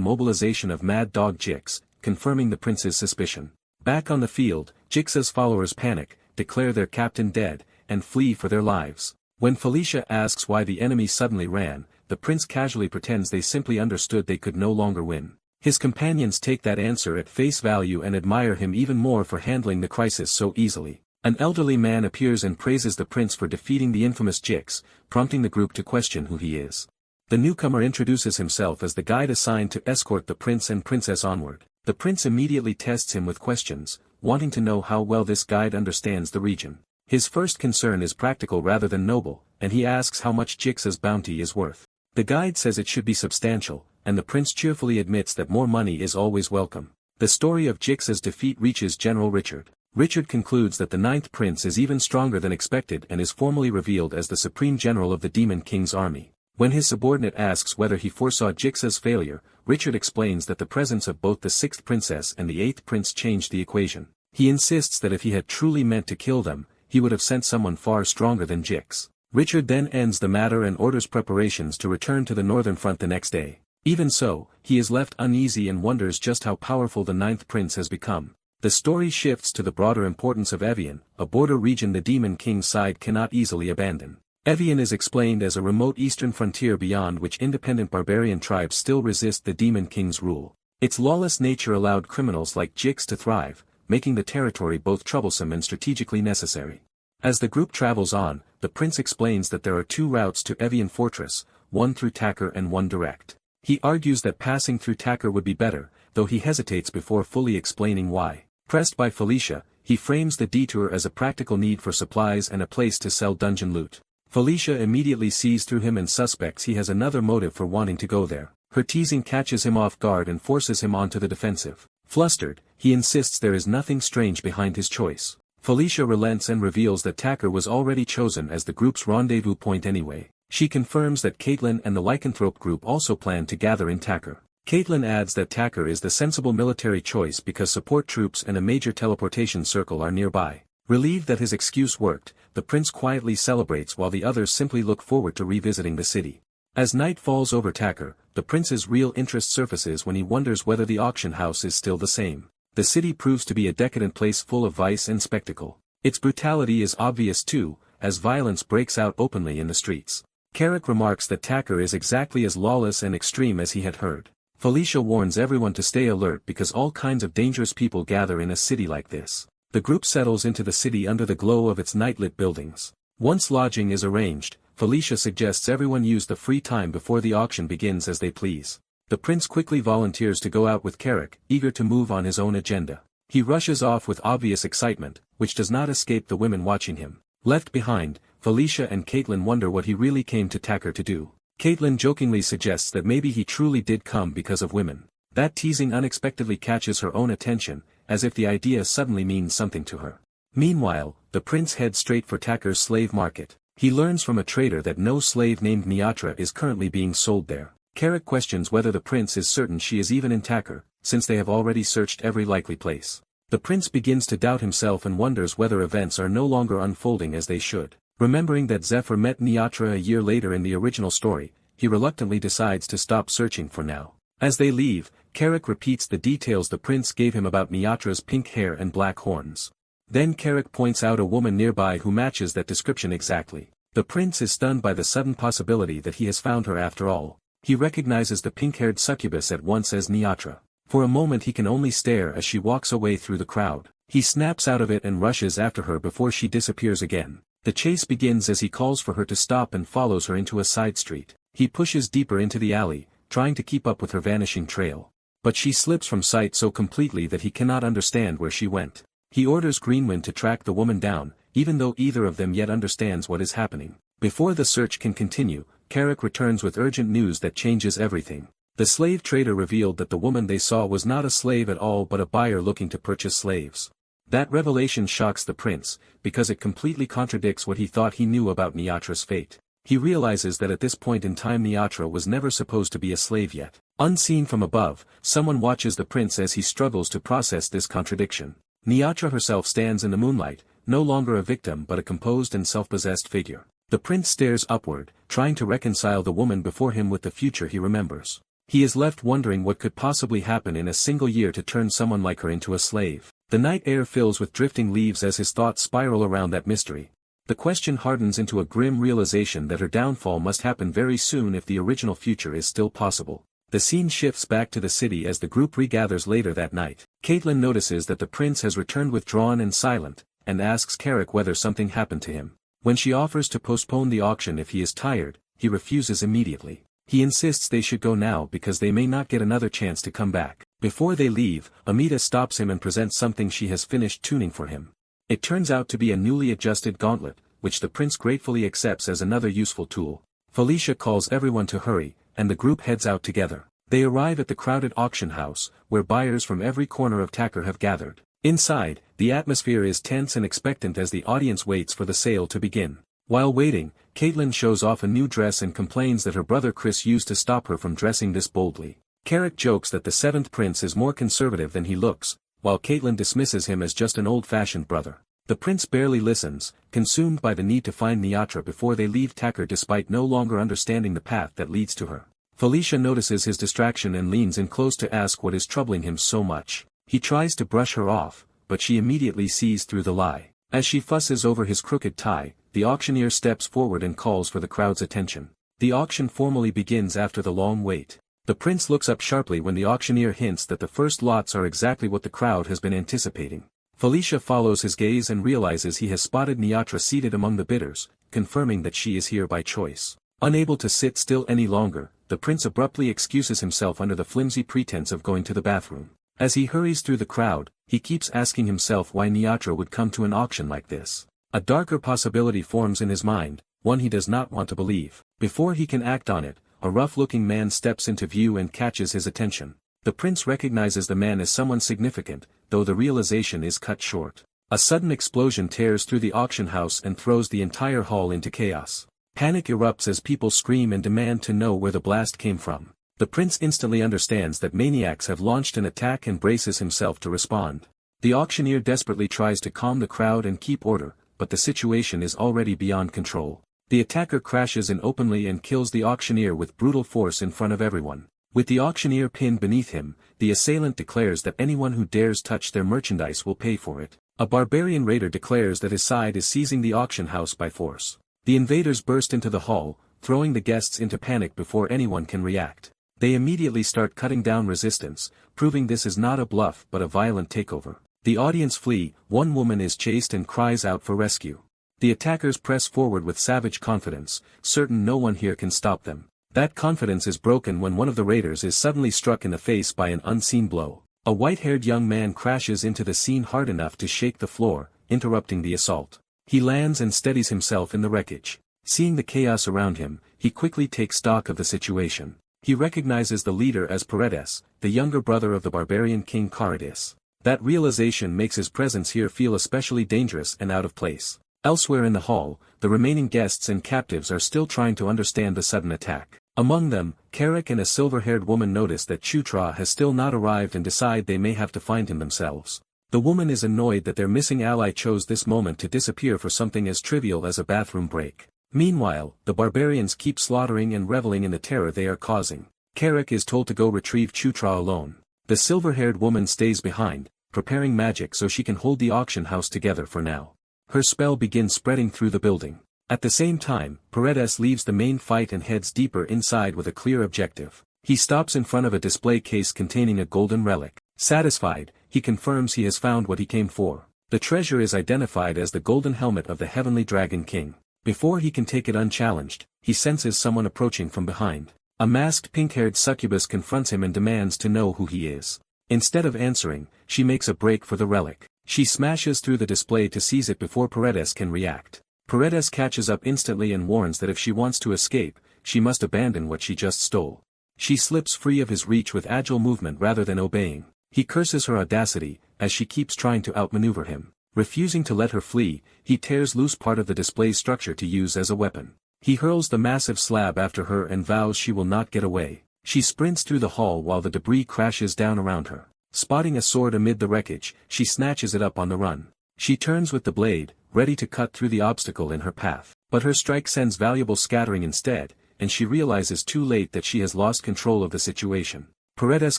mobilization of Mad Dog Jix, confirming the prince's suspicion. Back on the field, Jix's followers panic, declare their captain dead, and flee for their lives. When Felicia asks why the enemy suddenly ran, the prince casually pretends they simply understood they could no longer win. His companions take that answer at face value and admire him even more for handling the crisis so easily. An elderly man appears and praises the prince for defeating the infamous Jix, prompting the group to question who he is. The newcomer introduces himself as the guide assigned to escort the prince and princess onward. The prince immediately tests him with questions, wanting to know how well this guide understands the region. His first concern is practical rather than noble, and he asks how much Jixa's bounty is worth. The guide says it should be substantial, and the prince cheerfully admits that more money is always welcome. The story of Jixa's defeat reaches General Richard. Richard concludes that the ninth prince is even stronger than expected and is formally revealed as the supreme general of the Demon King's army. When his subordinate asks whether he foresaw Jixa's failure, Richard explains that the presence of both the sixth princess and the eighth prince changed the equation. He insists that if he had truly meant to kill them, he would have sent someone far stronger than Jix. Richard then ends the matter and orders preparations to return to the northern front the next day. Even so, he is left uneasy and wonders just how powerful the ninth prince has become. The story shifts to the broader importance of Evian, a border region the Demon King's side cannot easily abandon. Evian is explained as a remote eastern frontier beyond which independent barbarian tribes still resist the Demon King's rule. Its lawless nature allowed criminals like Jix to thrive, making the territory both troublesome and strategically necessary. As the group travels on, the prince explains that there are two routes to Evian Fortress, one through Taker and one direct. He argues that passing through Taker would be better, though he hesitates before fully explaining why. Pressed by Felicia, he frames the detour as a practical need for supplies and a place to sell dungeon loot. Felicia immediately sees through him and suspects he has another motive for wanting to go there. Her teasing catches him off guard and forces him onto the defensive. Flustered, he insists there is nothing strange behind his choice. Felicia relents and reveals that Taker was already chosen as the group's rendezvous point anyway. She confirms that Caitlin and the lycanthrope group also plan to gather in Taker. Caitlin adds that Taker is the sensible military choice because support troops and a major teleportation circle are nearby. Relieved that his excuse worked, the prince quietly celebrates while the others simply look forward to revisiting the city. As night falls over Taker, the prince's real interest surfaces when he wonders whether the auction house is still the same. The city proves to be a decadent place full of vice and spectacle. Its brutality is obvious too, as violence breaks out openly in the streets. Carrick remarks that Taker is exactly as lawless and extreme as he had heard. Felicia warns everyone to stay alert because all kinds of dangerous people gather in a city like this. The group settles into the city under the glow of its nightlit buildings. Once lodging is arranged, Felicia suggests everyone use the free time before the auction begins as they please. The prince quickly volunteers to go out with Carrick, eager to move on his own agenda. He rushes off with obvious excitement, which does not escape the women watching him. Left behind, Felicia and Caitlin wonder what he really came to Taker to do. Caitlin jokingly suggests that maybe he truly did come because of women. That teasing unexpectedly catches her own attention, as if the idea suddenly means something to her. Meanwhile, the prince heads straight for Taker's slave market. He learns from a trader that no slave named Niatra is currently being sold there. Carrick questions whether the prince is certain she is even in Taker, since they have already searched every likely place. The prince begins to doubt himself and wonders whether events are no longer unfolding as they should. Remembering that Zephyr met Niatra a year later in the original story, he reluctantly decides to stop searching for now. As they leave, Carrick repeats the details the prince gave him about Niatra's pink hair and black horns. Then Carrick points out a woman nearby who matches that description exactly. The prince is stunned by the sudden possibility that he has found her after all. He recognizes the pink-haired succubus at once as Niatra. For a moment he can only stare as she walks away through the crowd. He snaps out of it and rushes after her before she disappears again. The chase begins as he calls for her to stop and follows her into a side street. He pushes deeper into the alley, trying to keep up with her vanishing trail. But she slips from sight so completely that he cannot understand where she went. He orders Greenwind to track the woman down, even though either of them yet understands what is happening. Before the search can continue, Carrick returns with urgent news that changes everything. The slave trader revealed that the woman they saw was not a slave at all but a buyer looking to purchase slaves. That revelation shocks the prince, because it completely contradicts what he thought he knew about Niatra's fate. He realizes that at this point in time Niatra was never supposed to be a slave yet. Unseen from above, someone watches the prince as he struggles to process this contradiction. Niatra herself stands in the moonlight, no longer a victim but a composed and self-possessed figure. The prince stares upward, trying to reconcile the woman before him with the future he remembers. He is left wondering what could possibly happen in a single year to turn someone like her into a slave. The night air fills with drifting leaves as his thoughts spiral around that mystery. The question hardens into a grim realization that her downfall must happen very soon if the original future is still possible. The scene shifts back to the city as the group regathers later that night. Caitlin notices that the prince has returned withdrawn and silent, and asks Carrick whether something happened to him. When she offers to postpone the auction if he is tired, he refuses immediately. He insists they should go now because they may not get another chance to come back. Before they leave, Amita stops him and presents something she has finished tuning for him. It turns out to be a newly adjusted gauntlet, which the prince gratefully accepts as another useful tool. Felicia calls everyone to hurry, and the group heads out together. They arrive at the crowded auction house, where buyers from every corner of Tacker have gathered. Inside, the atmosphere is tense and expectant as the audience waits for the sale to begin. While waiting, Caitlin shows off a new dress and complains that her brother Chris used to stop her from dressing this boldly. Carrick jokes that the seventh prince is more conservative than he looks, while Caitlin dismisses him as just an old-fashioned brother. The prince barely listens, consumed by the need to find Niatra before they leave Tacker despite no longer understanding the path that leads to her. Felicia notices his distraction and leans in close to ask what is troubling him so much. He tries to brush her off, but she immediately sees through the lie. As she fusses over his crooked tie, the auctioneer steps forward and calls for the crowd's attention. The auction formally begins after the long wait. The prince looks up sharply when the auctioneer hints that the first lots are exactly what the crowd has been anticipating. Felicia follows his gaze and realizes he has spotted Niatra seated among the bidders, confirming that she is here by choice. Unable to sit still any longer, the prince abruptly excuses himself under the flimsy pretense of going to the bathroom. As he hurries through the crowd, he keeps asking himself why Niatra would come to an auction like this. A darker possibility forms in his mind, one he does not want to believe. Before he can act on it, a rough-looking man steps into view and catches his attention. The prince recognizes the man as someone significant, though the realization is cut short. A sudden explosion tears through the auction house and throws the entire hall into chaos. Panic erupts as people scream and demand to know where the blast came from. The prince instantly understands that maniacs have launched an attack and braces himself to respond. The auctioneer desperately tries to calm the crowd and keep order, but the situation is already beyond control. The attacker crashes in openly and kills the auctioneer with brutal force in front of everyone. With the auctioneer pinned beneath him, the assailant declares that anyone who dares touch their merchandise will pay for it. A barbarian raider declares that his side is seizing the auction house by force. The invaders burst into the hall, throwing the guests into panic before anyone can react. They immediately start cutting down resistance, proving this is not a bluff but a violent takeover. The audience flee, one woman is chased and cries out for rescue. The attackers press forward with savage confidence, certain no one here can stop them. That confidence is broken when one of the raiders is suddenly struck in the face by an unseen blow. A white-haired young man crashes into the scene hard enough to shake the floor, interrupting the assault. He lands and steadies himself in the wreckage. Seeing the chaos around him, he quickly takes stock of the situation. He recognizes the leader as Paredes, the younger brother of the barbarian king Caridus. That realization makes his presence here feel especially dangerous and out of place. Elsewhere in the hall, the remaining guests and captives are still trying to understand the sudden attack. Among them, Carrick and a silver-haired woman notice that Chutra has still not arrived and decide they may have to find him themselves. The woman is annoyed that their missing ally chose this moment to disappear for something as trivial as a bathroom break. Meanwhile, the barbarians keep slaughtering and reveling in the terror they are causing. Carrick is told to go retrieve Chutra alone. The silver-haired woman stays behind, preparing magic so she can hold the auction house together for now. Her spell begins spreading through the building. At the same time, Paredes leaves the main fight and heads deeper inside with a clear objective. He stops in front of a display case containing a golden relic. Satisfied, he confirms he has found what he came for. The treasure is identified as the golden helmet of the Heavenly Dragon King. Before he can take it unchallenged, he senses someone approaching from behind. A masked pink-haired succubus confronts him and demands to know who he is. Instead of answering, she makes a break for the relic. She smashes through the display to seize it before Paredes can react. Paredes catches up instantly and warns that if she wants to escape, she must abandon what she just stole. She slips free of his reach with agile movement rather than obeying. He curses her audacity, as she keeps trying to outmaneuver him. Refusing to let her flee, he tears loose part of the display's structure to use as a weapon. He hurls the massive slab after her and vows she will not get away. She sprints through the hall while the debris crashes down around her. Spotting a sword amid the wreckage, she snatches it up on the run. She turns with the blade, ready to cut through the obstacle in her path. But her strike sends valuable scattering instead, and she realizes too late that she has lost control of the situation. Paredes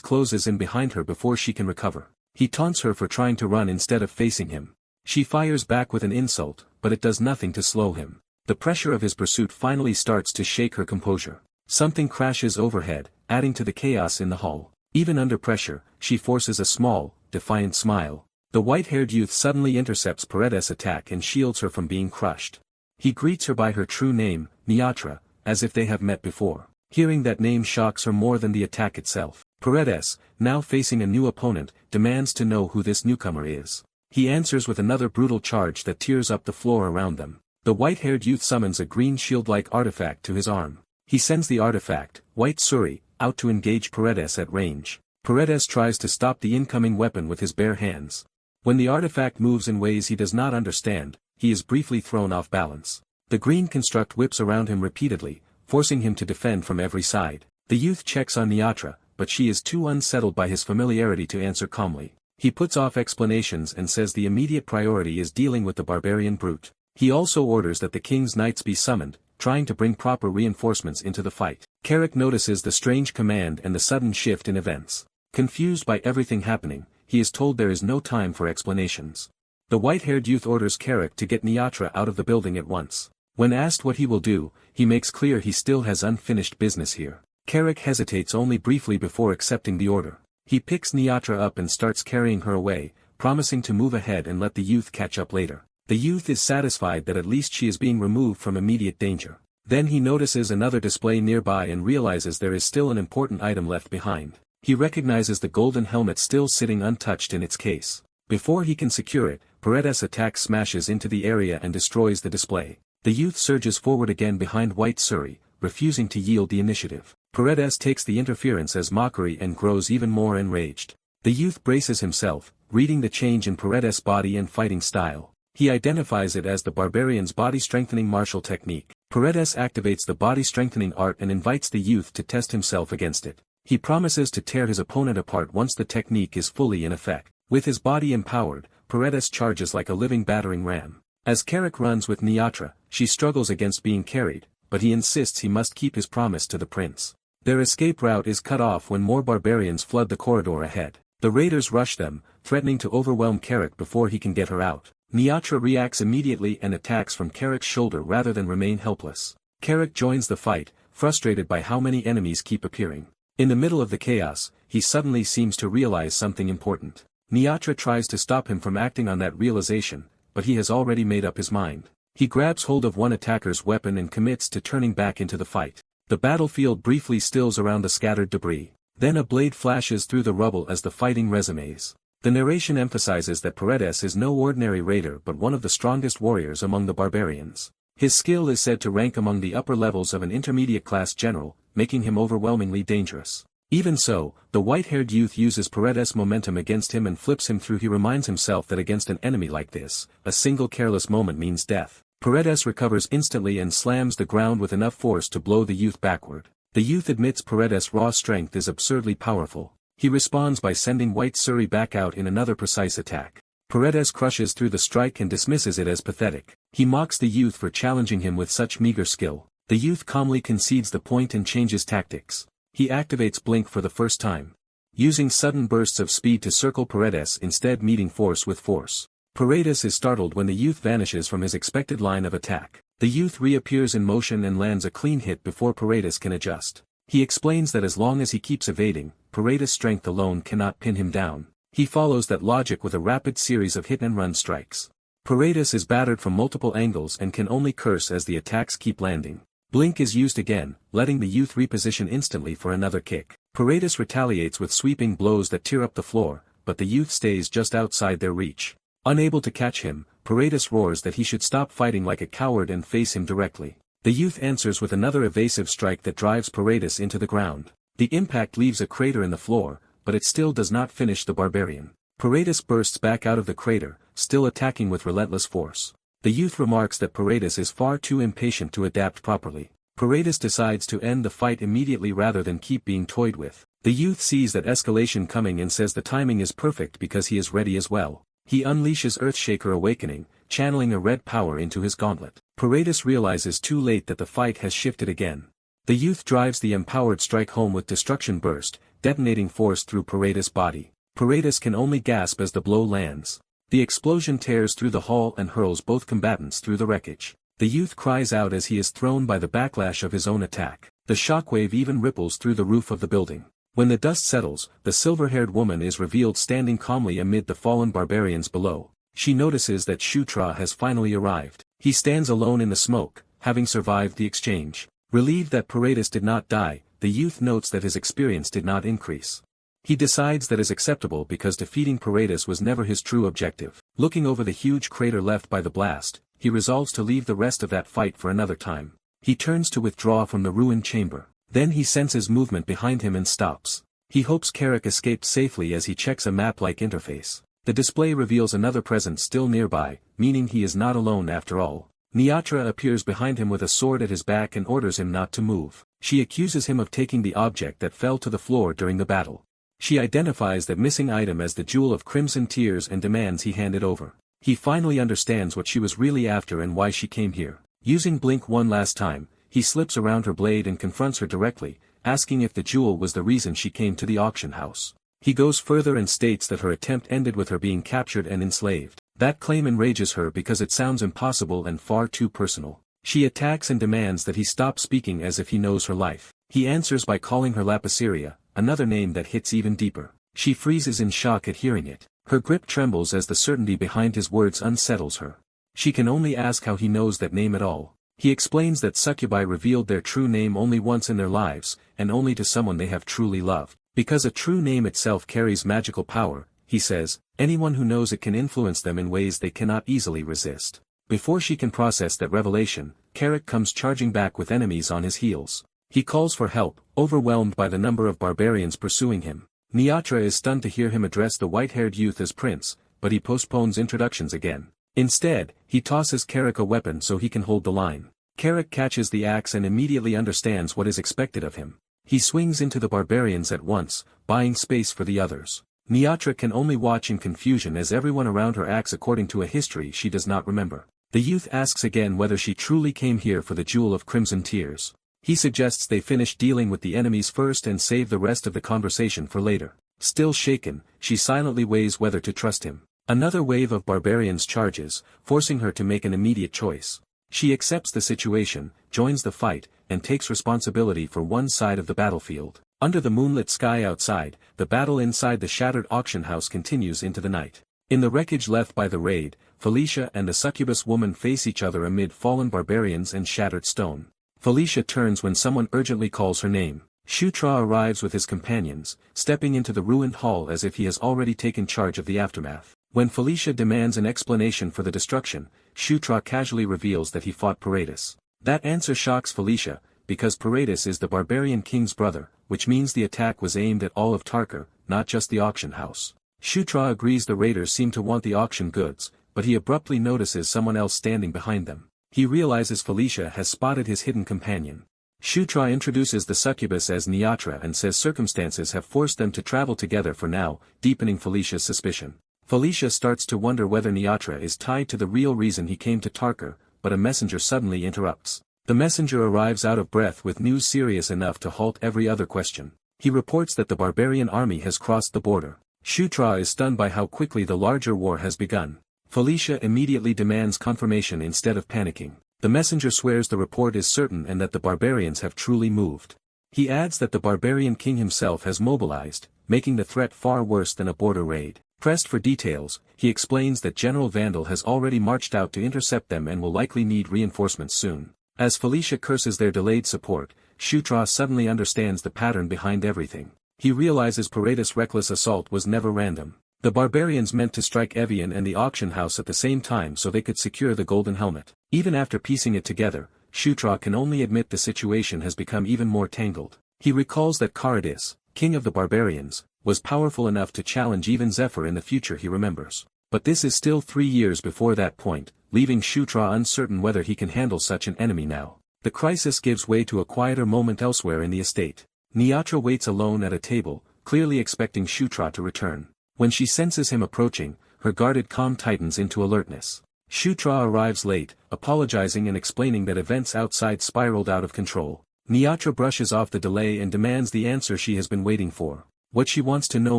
closes in behind her before she can recover. He taunts her for trying to run instead of facing him. She fires back with an insult, but it does nothing to slow him. The pressure of his pursuit finally starts to shake her composure. Something crashes overhead, adding to the chaos in the hall. Even under pressure, she forces a small, defiant smile. The white-haired youth suddenly intercepts Paredes' attack and shields her from being crushed. He greets her by her true name, Niatra, as if they have met before. Hearing that name shocks her more than the attack itself. Paredes, now facing a new opponent, demands to know who this newcomer is. He answers with another brutal charge that tears up the floor around them. The white-haired youth summons a green shield-like artifact to his arm. He sends the artifact, White Suri, out to engage Paredes at range. Paredes tries to stop the incoming weapon with his bare hands. When the artifact moves in ways he does not understand, he is briefly thrown off balance. The green construct whips around him repeatedly, forcing him to defend from every side. The youth checks on Niatra, but she is too unsettled by his familiarity to answer calmly. He puts off explanations and says the immediate priority is dealing with the barbarian brute. He also orders that the king's knights be summoned, trying to bring proper reinforcements into the fight. Carrick notices the strange command and the sudden shift in events. Confused by everything happening, he is told there is no time for explanations. The white-haired youth orders Carrick to get Niatra out of the building at once. When asked what he will do, he makes clear he still has unfinished business here. Carrick hesitates only briefly before accepting the order. He picks Niatra up and starts carrying her away, promising to move ahead and let the youth catch up later. The youth is satisfied that at least she is being removed from immediate danger. Then he notices another display nearby and realizes there is still an important item left behind. He recognizes the golden helmet still sitting untouched in its case. Before he can secure it, Paredes' attack smashes into the area and destroys the display. The youth surges forward again behind White Suri, refusing to yield the initiative. Paredes takes the interference as mockery and grows even more enraged. The youth braces himself, reading the change in Paredes' body and fighting style. He identifies it as the barbarian's body-strengthening martial technique. Paredes activates the body-strengthening art and invites the youth to test himself against it. He promises to tear his opponent apart once the technique is fully in effect. With his body empowered, Paredes charges like a living battering ram. As Carrick runs with Niatra, she struggles against being carried, but he insists he must keep his promise to the prince. Their escape route is cut off when more barbarians flood the corridor ahead. The raiders rush them, threatening to overwhelm Carrick before he can get her out. Niatra reacts immediately and attacks from Carrick's shoulder rather than remain helpless. Carrick joins the fight, frustrated by how many enemies keep appearing. In the middle of the chaos, he suddenly seems to realize something important. Niatra tries to stop him from acting on that realization, but he has already made up his mind. He grabs hold of one attacker's weapon and commits to turning back into the fight. The battlefield briefly stills around the scattered debris. Then a blade flashes through the rubble as the fighting resumes. The narration emphasizes that Paredes is no ordinary raider but one of the strongest warriors among the barbarians. His skill is said to rank among the upper levels of an intermediate-class general, making him overwhelmingly dangerous. Even so, the white-haired youth uses Paredes' momentum against him and flips him through. He reminds himself that against an enemy like this, a single careless moment means death. Paredes recovers instantly and slams the ground with enough force to blow the youth backward. The youth admits Paredes' raw strength is absurdly powerful. He responds by sending White Suri back out in another precise attack. Paredes crushes through the strike and dismisses it as pathetic. He mocks the youth for challenging him with such meager skill. The youth calmly concedes the point and changes tactics. He activates Blink for the first time, using sudden bursts of speed to circle Paredes, instead meeting force with force. Paredes is startled when the youth vanishes from his expected line of attack. The youth reappears in motion and lands a clean hit before Paredes can adjust. He explains that as long as he keeps evading, Paredes' strength alone cannot pin him down. He follows that logic with a rapid series of hit-and-run strikes. Paredes is battered from multiple angles and can only curse as the attacks keep landing. Blink is used again, letting the youth reposition instantly for another kick. Paredes retaliates with sweeping blows that tear up the floor, but the youth stays just outside their reach. Unable to catch him, Paredes roars that he should stop fighting like a coward and face him directly. The youth answers with another evasive strike that drives Paredes into the ground. The impact leaves a crater in the floor, but it still does not finish the barbarian. Paredes bursts back out of the crater, still attacking with relentless force. The youth remarks that Paredes is far too impatient to adapt properly. Paredes decides to end the fight immediately rather than keep being toyed with. The youth sees that escalation coming and says the timing is perfect because he is ready as well. He unleashes Earthshaker Awakening, channeling a red power into his gauntlet. Paredes realizes too late that the fight has shifted again. The youth drives the empowered strike home with Destruction Burst, detonating force through Paredes' body. Paredes can only gasp as the blow lands. The explosion tears through the hall and hurls both combatants through the wreckage. The youth cries out as he is thrown by the backlash of his own attack. The shockwave even ripples through the roof of the building. When the dust settles, the silver-haired woman is revealed standing calmly amid the fallen barbarians below. She notices that Shutra has finally arrived. He stands alone in the smoke, having survived the exchange. Relieved that Paredes did not die, the youth notes that his experience did not increase. He decides that is acceptable because defeating Paredes was never his true objective. Looking over the huge crater left by the blast, he resolves to leave the rest of that fight for another time. He turns to withdraw from the ruined chamber. Then he senses movement behind him and stops. He hopes Carrick escaped safely as he checks a map-like interface. The display reveals another presence still nearby, meaning he is not alone after all. Niatra appears behind him with a sword at his back and orders him not to move. She accuses him of taking the object that fell to the floor during the battle. She identifies that missing item as the Jewel of Crimson Tears and demands he hand it over. He finally understands what she was really after and why she came here. Using Blink one last time, he slips around her blade and confronts her directly, asking if the jewel was the reason she came to the auction house. He goes further and states that her attempt ended with her being captured and enslaved. That claim enrages her because it sounds impossible and far too personal. She attacks and demands that he stop speaking as if he knows her life. He answers by calling her Lapisaria, another name that hits even deeper. She freezes in shock at hearing it. Her grip trembles as the certainty behind his words unsettles her. She can only ask how he knows that name at all. He explains that succubi revealed their true name only once in their lives, and only to someone they have truly loved. Because a true name itself carries magical power, he says, anyone who knows it can influence them in ways they cannot easily resist. Before she can process that revelation, Carrick comes charging back with enemies on his heels. He calls for help, overwhelmed by the number of barbarians pursuing him. Niatra is stunned to hear him address the white-haired youth as prince, but he postpones introductions again. Instead, he tosses Carrick a weapon so he can hold the line. Carrick catches the axe and immediately understands what is expected of him. He swings into the barbarians at once, buying space for the others. Niatra can only watch in confusion as everyone around her acts according to a history she does not remember. The youth asks again whether she truly came here for the Jewel of Crimson Tears. He suggests they finish dealing with the enemies first and save the rest of the conversation for later. Still shaken, she silently weighs whether to trust him. Another wave of barbarians charges, forcing her to make an immediate choice. She accepts the situation, joins the fight, and takes responsibility for one side of the battlefield. Under the moonlit sky outside, the battle inside the shattered auction house continues into the night. In the wreckage left by the raid, Felicia and the succubus woman face each other amid fallen barbarians and shattered stone. Felicia turns when someone urgently calls her name. Shutra arrives with his companions, stepping into the ruined hall as if he has already taken charge of the aftermath. When Felicia demands an explanation for the destruction, Shutra casually reveals that he fought Paredes. That answer shocks Felicia, because Paredes is the barbarian king's brother, which means the attack was aimed at all of Tarkir, not just the auction house. Shutra agrees the raiders seem to want the auction goods, but he abruptly notices someone else standing behind them. He realizes Felicia has spotted his hidden companion. Shutra introduces the succubus as Niatra and says circumstances have forced them to travel together for now, deepening Felicia's suspicion. Felicia starts to wonder whether Niatra is tied to the real reason he came to Tarkir, but a messenger suddenly interrupts. The messenger arrives out of breath with news serious enough to halt every other question. He reports that the barbarian army has crossed the border. Shutra is stunned by how quickly the larger war has begun. Felicia immediately demands confirmation instead of panicking. The messenger swears the report is certain and that the barbarians have truly moved. He adds that the barbarian king himself has mobilized, making the threat far worse than a border raid. Pressed for details, he explains that General Vandal has already marched out to intercept them and will likely need reinforcements soon. As Felicia curses their delayed support, Shutra suddenly understands the pattern behind everything. He realizes Paredes' reckless assault was never random. The barbarians meant to strike Evian and the auction house at the same time so they could secure the golden helmet. Even after piecing it together, Shutra can only admit the situation has become even more tangled. He recalls that Caradis, king of the barbarians, was powerful enough to challenge even Zephyr in the future he remembers. But this is still 3 years before that point, leaving Shutra uncertain whether he can handle such an enemy now. The crisis gives way to a quieter moment elsewhere in the estate. Niatra waits alone at a table, clearly expecting Shutra to return. When she senses him approaching, her guarded calm tightens into alertness. Shutra arrives late, apologizing and explaining that events outside spiraled out of control. Niatra brushes off the delay and demands the answer she has been waiting for. What she wants to know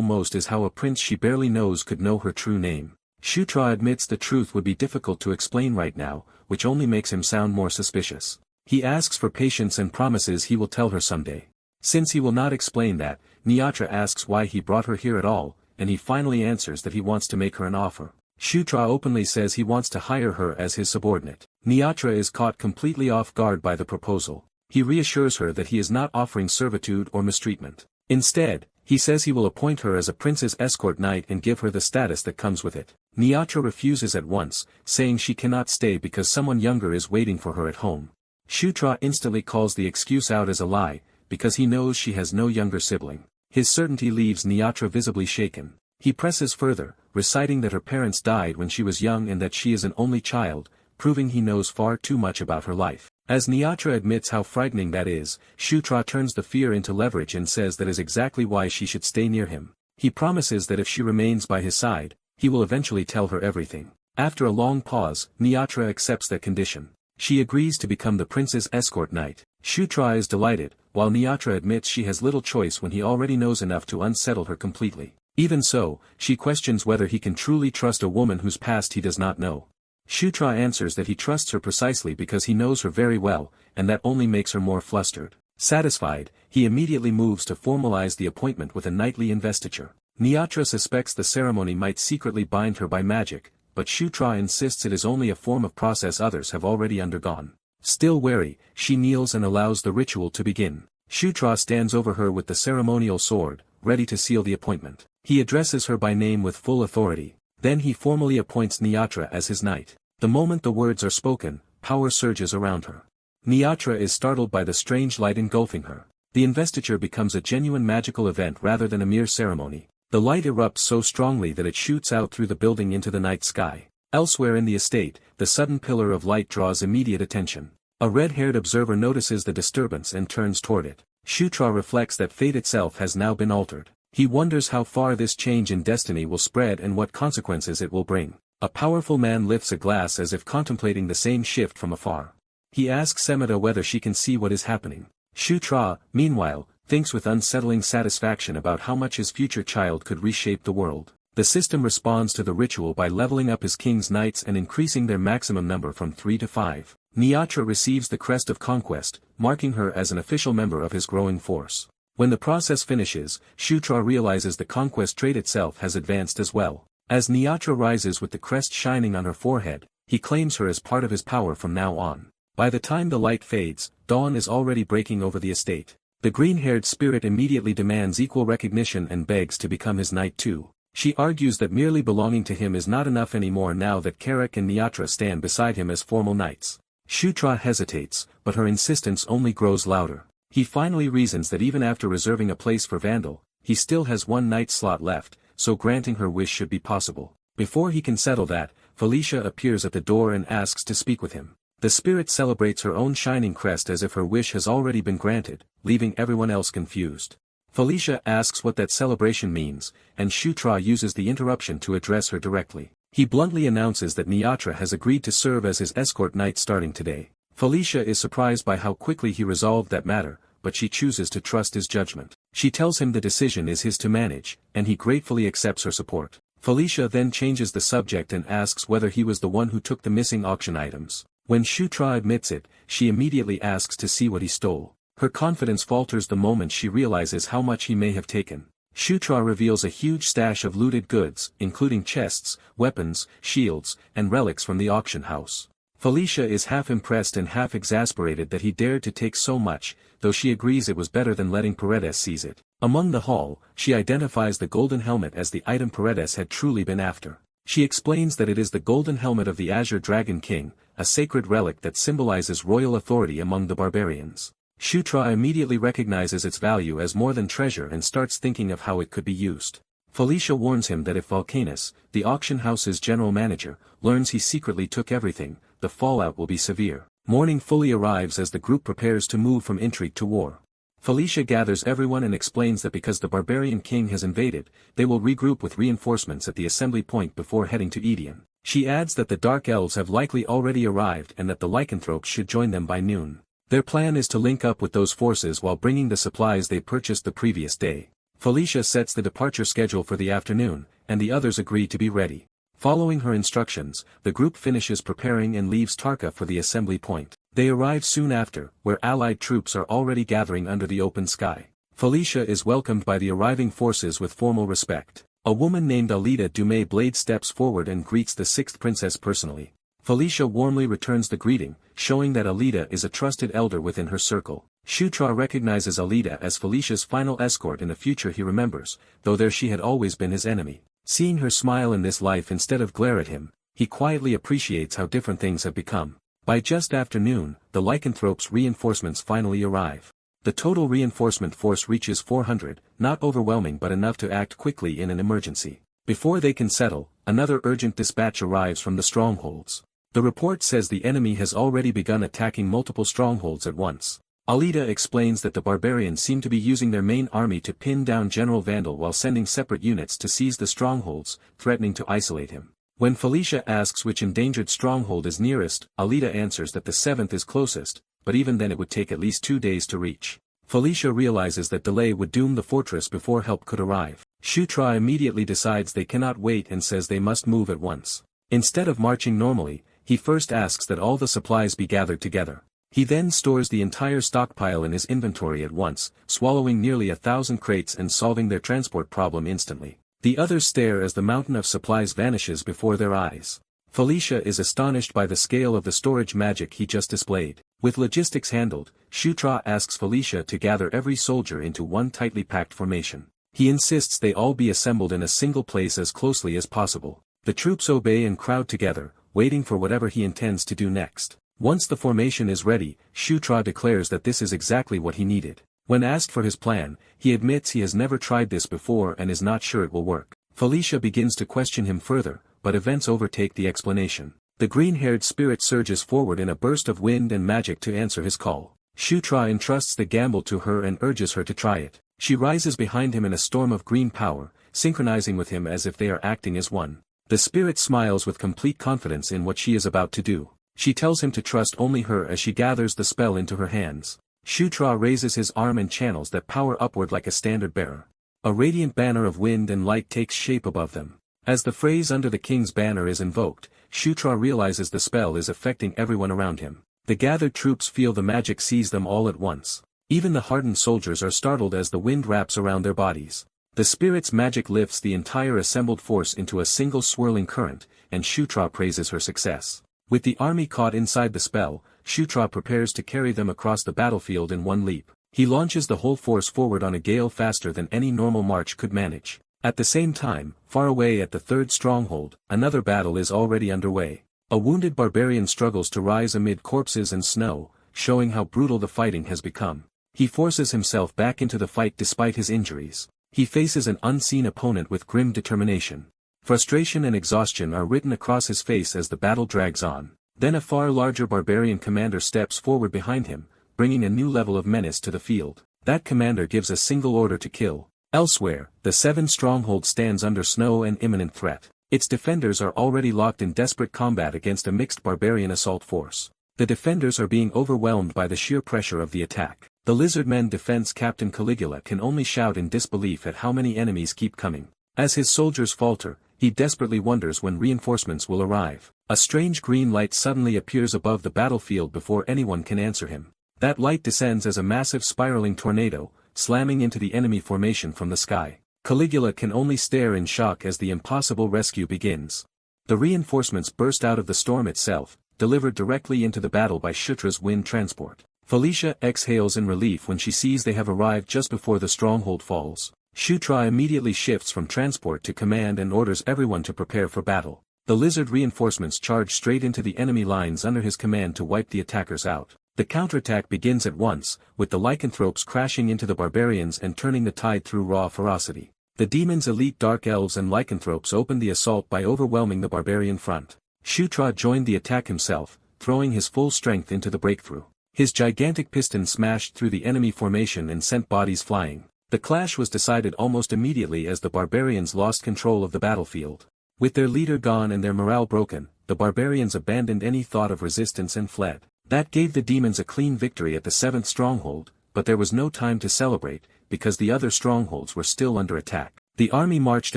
most is how a prince she barely knows could know her true name. Shutra admits the truth would be difficult to explain right now, which only makes him sound more suspicious. He asks for patience and promises he will tell her someday. Since he will not explain that, Niatra asks why he brought her here at all, and he finally answers that he wants to make her an offer. Shutra openly says he wants to hire her as his subordinate. Niatra is caught completely off guard by the proposal. he reassures her that he is not offering servitude or mistreatment. Instead, he says he will appoint her as a prince's escort knight and give her the status that comes with it. Nyatra refuses at once, saying she cannot stay because someone younger is waiting for her at home. Shutra instantly calls the excuse out as a lie, because he knows she has no younger sibling. His certainty leaves Nyatra visibly shaken. He presses further, reciting that her parents died when she was young and that she is an only child, proving he knows far too much about her life. As Nyatra admits how frightening that is, Shutra turns the fear into leverage and says that is exactly why she should stay near him. He promises that if she remains by his side, he will eventually tell her everything. After a long pause, Nyatra accepts that condition. She agrees to become the prince's escort knight. Shutra is delighted, while Nyatra admits she has little choice when he already knows enough to unsettle her completely. Even so, she questions whether he can truly trust a woman whose past he does not know. Shutra answers that he trusts her precisely because he knows her very well, and that only makes her more flustered. Satisfied, he immediately moves to formalize the appointment with a knightly investiture. Nyatra suspects the ceremony might secretly bind her by magic, but Shutra insists it is only a form of process others have already undergone. Still wary, she kneels and allows the ritual to begin. Shutra stands over her with the ceremonial sword, ready to seal the appointment. He addresses her by name with full authority. Then he formally appoints Nyatra as his knight. The moment the words are spoken, power surges around her. Nyatra is startled by the strange light engulfing her. The investiture becomes a genuine magical event rather than a mere ceremony. The light erupts so strongly that it shoots out through the building into the night sky. Elsewhere in the estate, the sudden pillar of light draws immediate attention. A red-haired observer notices the disturbance and turns toward it. Shutra reflects that fate itself has now been altered. He wonders how far this change in destiny will spread and what consequences it will bring. A powerful man lifts a glass as if contemplating the same shift from afar. He asks Semeta whether she can see what is happening. Shutra, meanwhile, thinks with unsettling satisfaction about how much his future child could reshape the world. The system responds to the ritual by leveling up his king's knights and increasing their maximum number from 3 to 5. Nyatra receives the crest of conquest, marking her as an official member of his growing force. When the process finishes, Shutra realizes the conquest trait itself has advanced as well. As Nyatra rises with the crest shining on her forehead, he claims her as part of his power from now on. By the time the light fades, dawn is already breaking over the estate. The green-haired spirit immediately demands equal recognition and begs to become his knight too. She argues that merely belonging to him is not enough anymore now that Karak and Nyatra stand beside him as formal knights. Shutra hesitates, but her insistence only grows louder. He finally reasons that even after reserving a place for Vandal, he still has one knight slot left, so granting her wish should be possible. Before he can settle that, Felicia appears at the door and asks to speak with him. The spirit celebrates her own shining crest as if her wish has already been granted, leaving everyone else confused. Felicia asks what that celebration means, and Shutra uses the interruption to address her directly. He bluntly announces that Nyatra has agreed to serve as his escort knight starting today. Felicia is surprised by how quickly he resolved that matter, but she chooses to trust his judgment. She tells him the decision is his to manage, and he gratefully accepts her support. Felicia then changes the subject and asks whether he was the one who took the missing auction items. When Shutra admits it, she immediately asks to see what he stole. Her confidence falters the moment she realizes how much he may have taken. Shutra reveals a huge stash of looted goods, including chests, weapons, shields, and relics from the auction house. Felicia is half impressed and half exasperated that he dared to take so much, though she agrees it was better than letting Paredes seize it. Among the haul, she identifies the golden helmet as the item Paredes had truly been after. She explains that it is the golden helmet of the Azure Dragon King, a sacred relic that symbolizes royal authority among the barbarians. Shutra immediately recognizes its value as more than treasure and starts thinking of how it could be used. Felicia warns him that if Volcanus, the auction house's general manager, learns he secretly took everything, the fallout will be severe. Morning fully arrives as the group prepares to move from intrigue to war. Felicia gathers everyone and explains that because the barbarian king has invaded, they will regroup with reinforcements at the assembly point before heading to Edion. She adds that the Dark Elves have likely already arrived and that the lycanthropes should join them by noon. Their plan is to link up with those forces while bringing the supplies they purchased the previous day. Felicia sets the departure schedule for the afternoon, and the others agree to be ready. Following her instructions, the group finishes preparing and leaves Tarka for the assembly point. They arrive soon after, where allied troops are already gathering under the open sky. Felicia is welcomed by the arriving forces with formal respect. A woman named Alida Dumais Blade steps forward and greets the sixth princess personally. Felicia warmly returns the greeting, showing that Alida is a trusted elder within her circle. Shutra recognizes Alida as Felicia's final escort in the future he remembers, though there she had always been his enemy. Seeing her smile in this life instead of glare at him, he quietly appreciates how different things have become. By just afternoon, the lycanthrope's reinforcements finally arrive. The total reinforcement force reaches 400, not overwhelming but enough to act quickly in an emergency. Before they can settle, another urgent dispatch arrives from the strongholds. The report says the enemy has already begun attacking multiple strongholds at once. Alida explains that the barbarians seem to be using their main army to pin down General Vandal while sending separate units to seize the strongholds, threatening to isolate him. When Felicia asks which endangered stronghold is nearest, Alida answers that the 7th is closest, but even then it would take at least 2 days to reach. Felicia realizes that delay would doom the fortress before help could arrive. Shutra immediately decides they cannot wait and says they must move at once. Instead of marching normally, he first asks that all the supplies be gathered together. He then stores the entire stockpile in his inventory at once, swallowing nearly 1,000 crates and solving their transport problem instantly. The others stare as the mountain of supplies vanishes before their eyes. Felicia is astonished by the scale of the storage magic he just displayed. With logistics handled, Shutra asks Felicia to gather every soldier into one tightly packed formation. He insists they all be assembled in a single place as closely as possible. The troops obey and crowd together, waiting for whatever he intends to do next. Once the formation is ready, Shutra declares that this is exactly what he needed. When asked for his plan, he admits he has never tried this before and is not sure it will work. Felicia begins to question him further, but events overtake the explanation. The green-haired spirit surges forward in a burst of wind and magic to answer his call. Shutra entrusts the gamble to her and urges her to try it. She rises behind him in a storm of green power, synchronizing with him as if they are acting as one. The spirit smiles with complete confidence in what she is about to do. She tells him to trust only her as she gathers the spell into her hands. Shutra raises his arm and channels that power upward like a standard bearer. A radiant banner of wind and light takes shape above them. As the phrase under the king's banner is invoked, Shutra realizes the spell is affecting everyone around him. The gathered troops feel the magic seize them all at once. Even the hardened soldiers are startled as the wind wraps around their bodies. The spirit's magic lifts the entire assembled force into a single swirling current, and Shutra praises her success. With the army caught inside the spell, Shutra prepares to carry them across the battlefield in one leap. He launches the whole force forward on a gale faster than any normal march could manage. At the same time, far away at the 3rd stronghold, another battle is already underway. A wounded barbarian struggles to rise amid corpses and snow, showing how brutal the fighting has become. He forces himself back into the fight despite his injuries. He faces an unseen opponent with grim determination. Frustration and exhaustion are written across his face as the battle drags on. Then a far larger barbarian commander steps forward behind him, bringing a new level of menace to the field. That commander gives a single order to kill. Elsewhere, the 7th stronghold stands under snow and imminent threat. Its defenders are already locked in desperate combat against a mixed barbarian assault force. The defenders are being overwhelmed by the sheer pressure of the attack. The Lizardmen defense captain Caligula can only shout in disbelief at how many enemies keep coming. As his soldiers falter, he desperately wonders when reinforcements will arrive. A strange green light suddenly appears above the battlefield before anyone can answer him. That light descends as a massive spiraling tornado, slamming into the enemy formation from the sky. Caligula can only stare in shock as the impossible rescue begins. The reinforcements burst out of the storm itself, delivered directly into the battle by Shutra's wind transport. Felicia exhales in relief when she sees they have arrived just before the stronghold falls. Shutra immediately shifts from transport to command and orders everyone to prepare for battle. The lizard reinforcements charge straight into the enemy lines under his command to wipe the attackers out. The counterattack begins at once, with the lycanthropes crashing into the barbarians and turning the tide through raw ferocity. The demon's elite dark elves and lycanthropes opened the assault by overwhelming the barbarian front. Shutra joined the attack himself, throwing his full strength into the breakthrough. His gigantic piston smashed through the enemy formation and sent bodies flying. The clash was decided almost immediately as the barbarians lost control of the battlefield. With their leader gone and their morale broken, the barbarians abandoned any thought of resistance and fled. That gave the demons a clean victory at the 7th stronghold, but there was no time to celebrate, because the other strongholds were still under attack. The army marched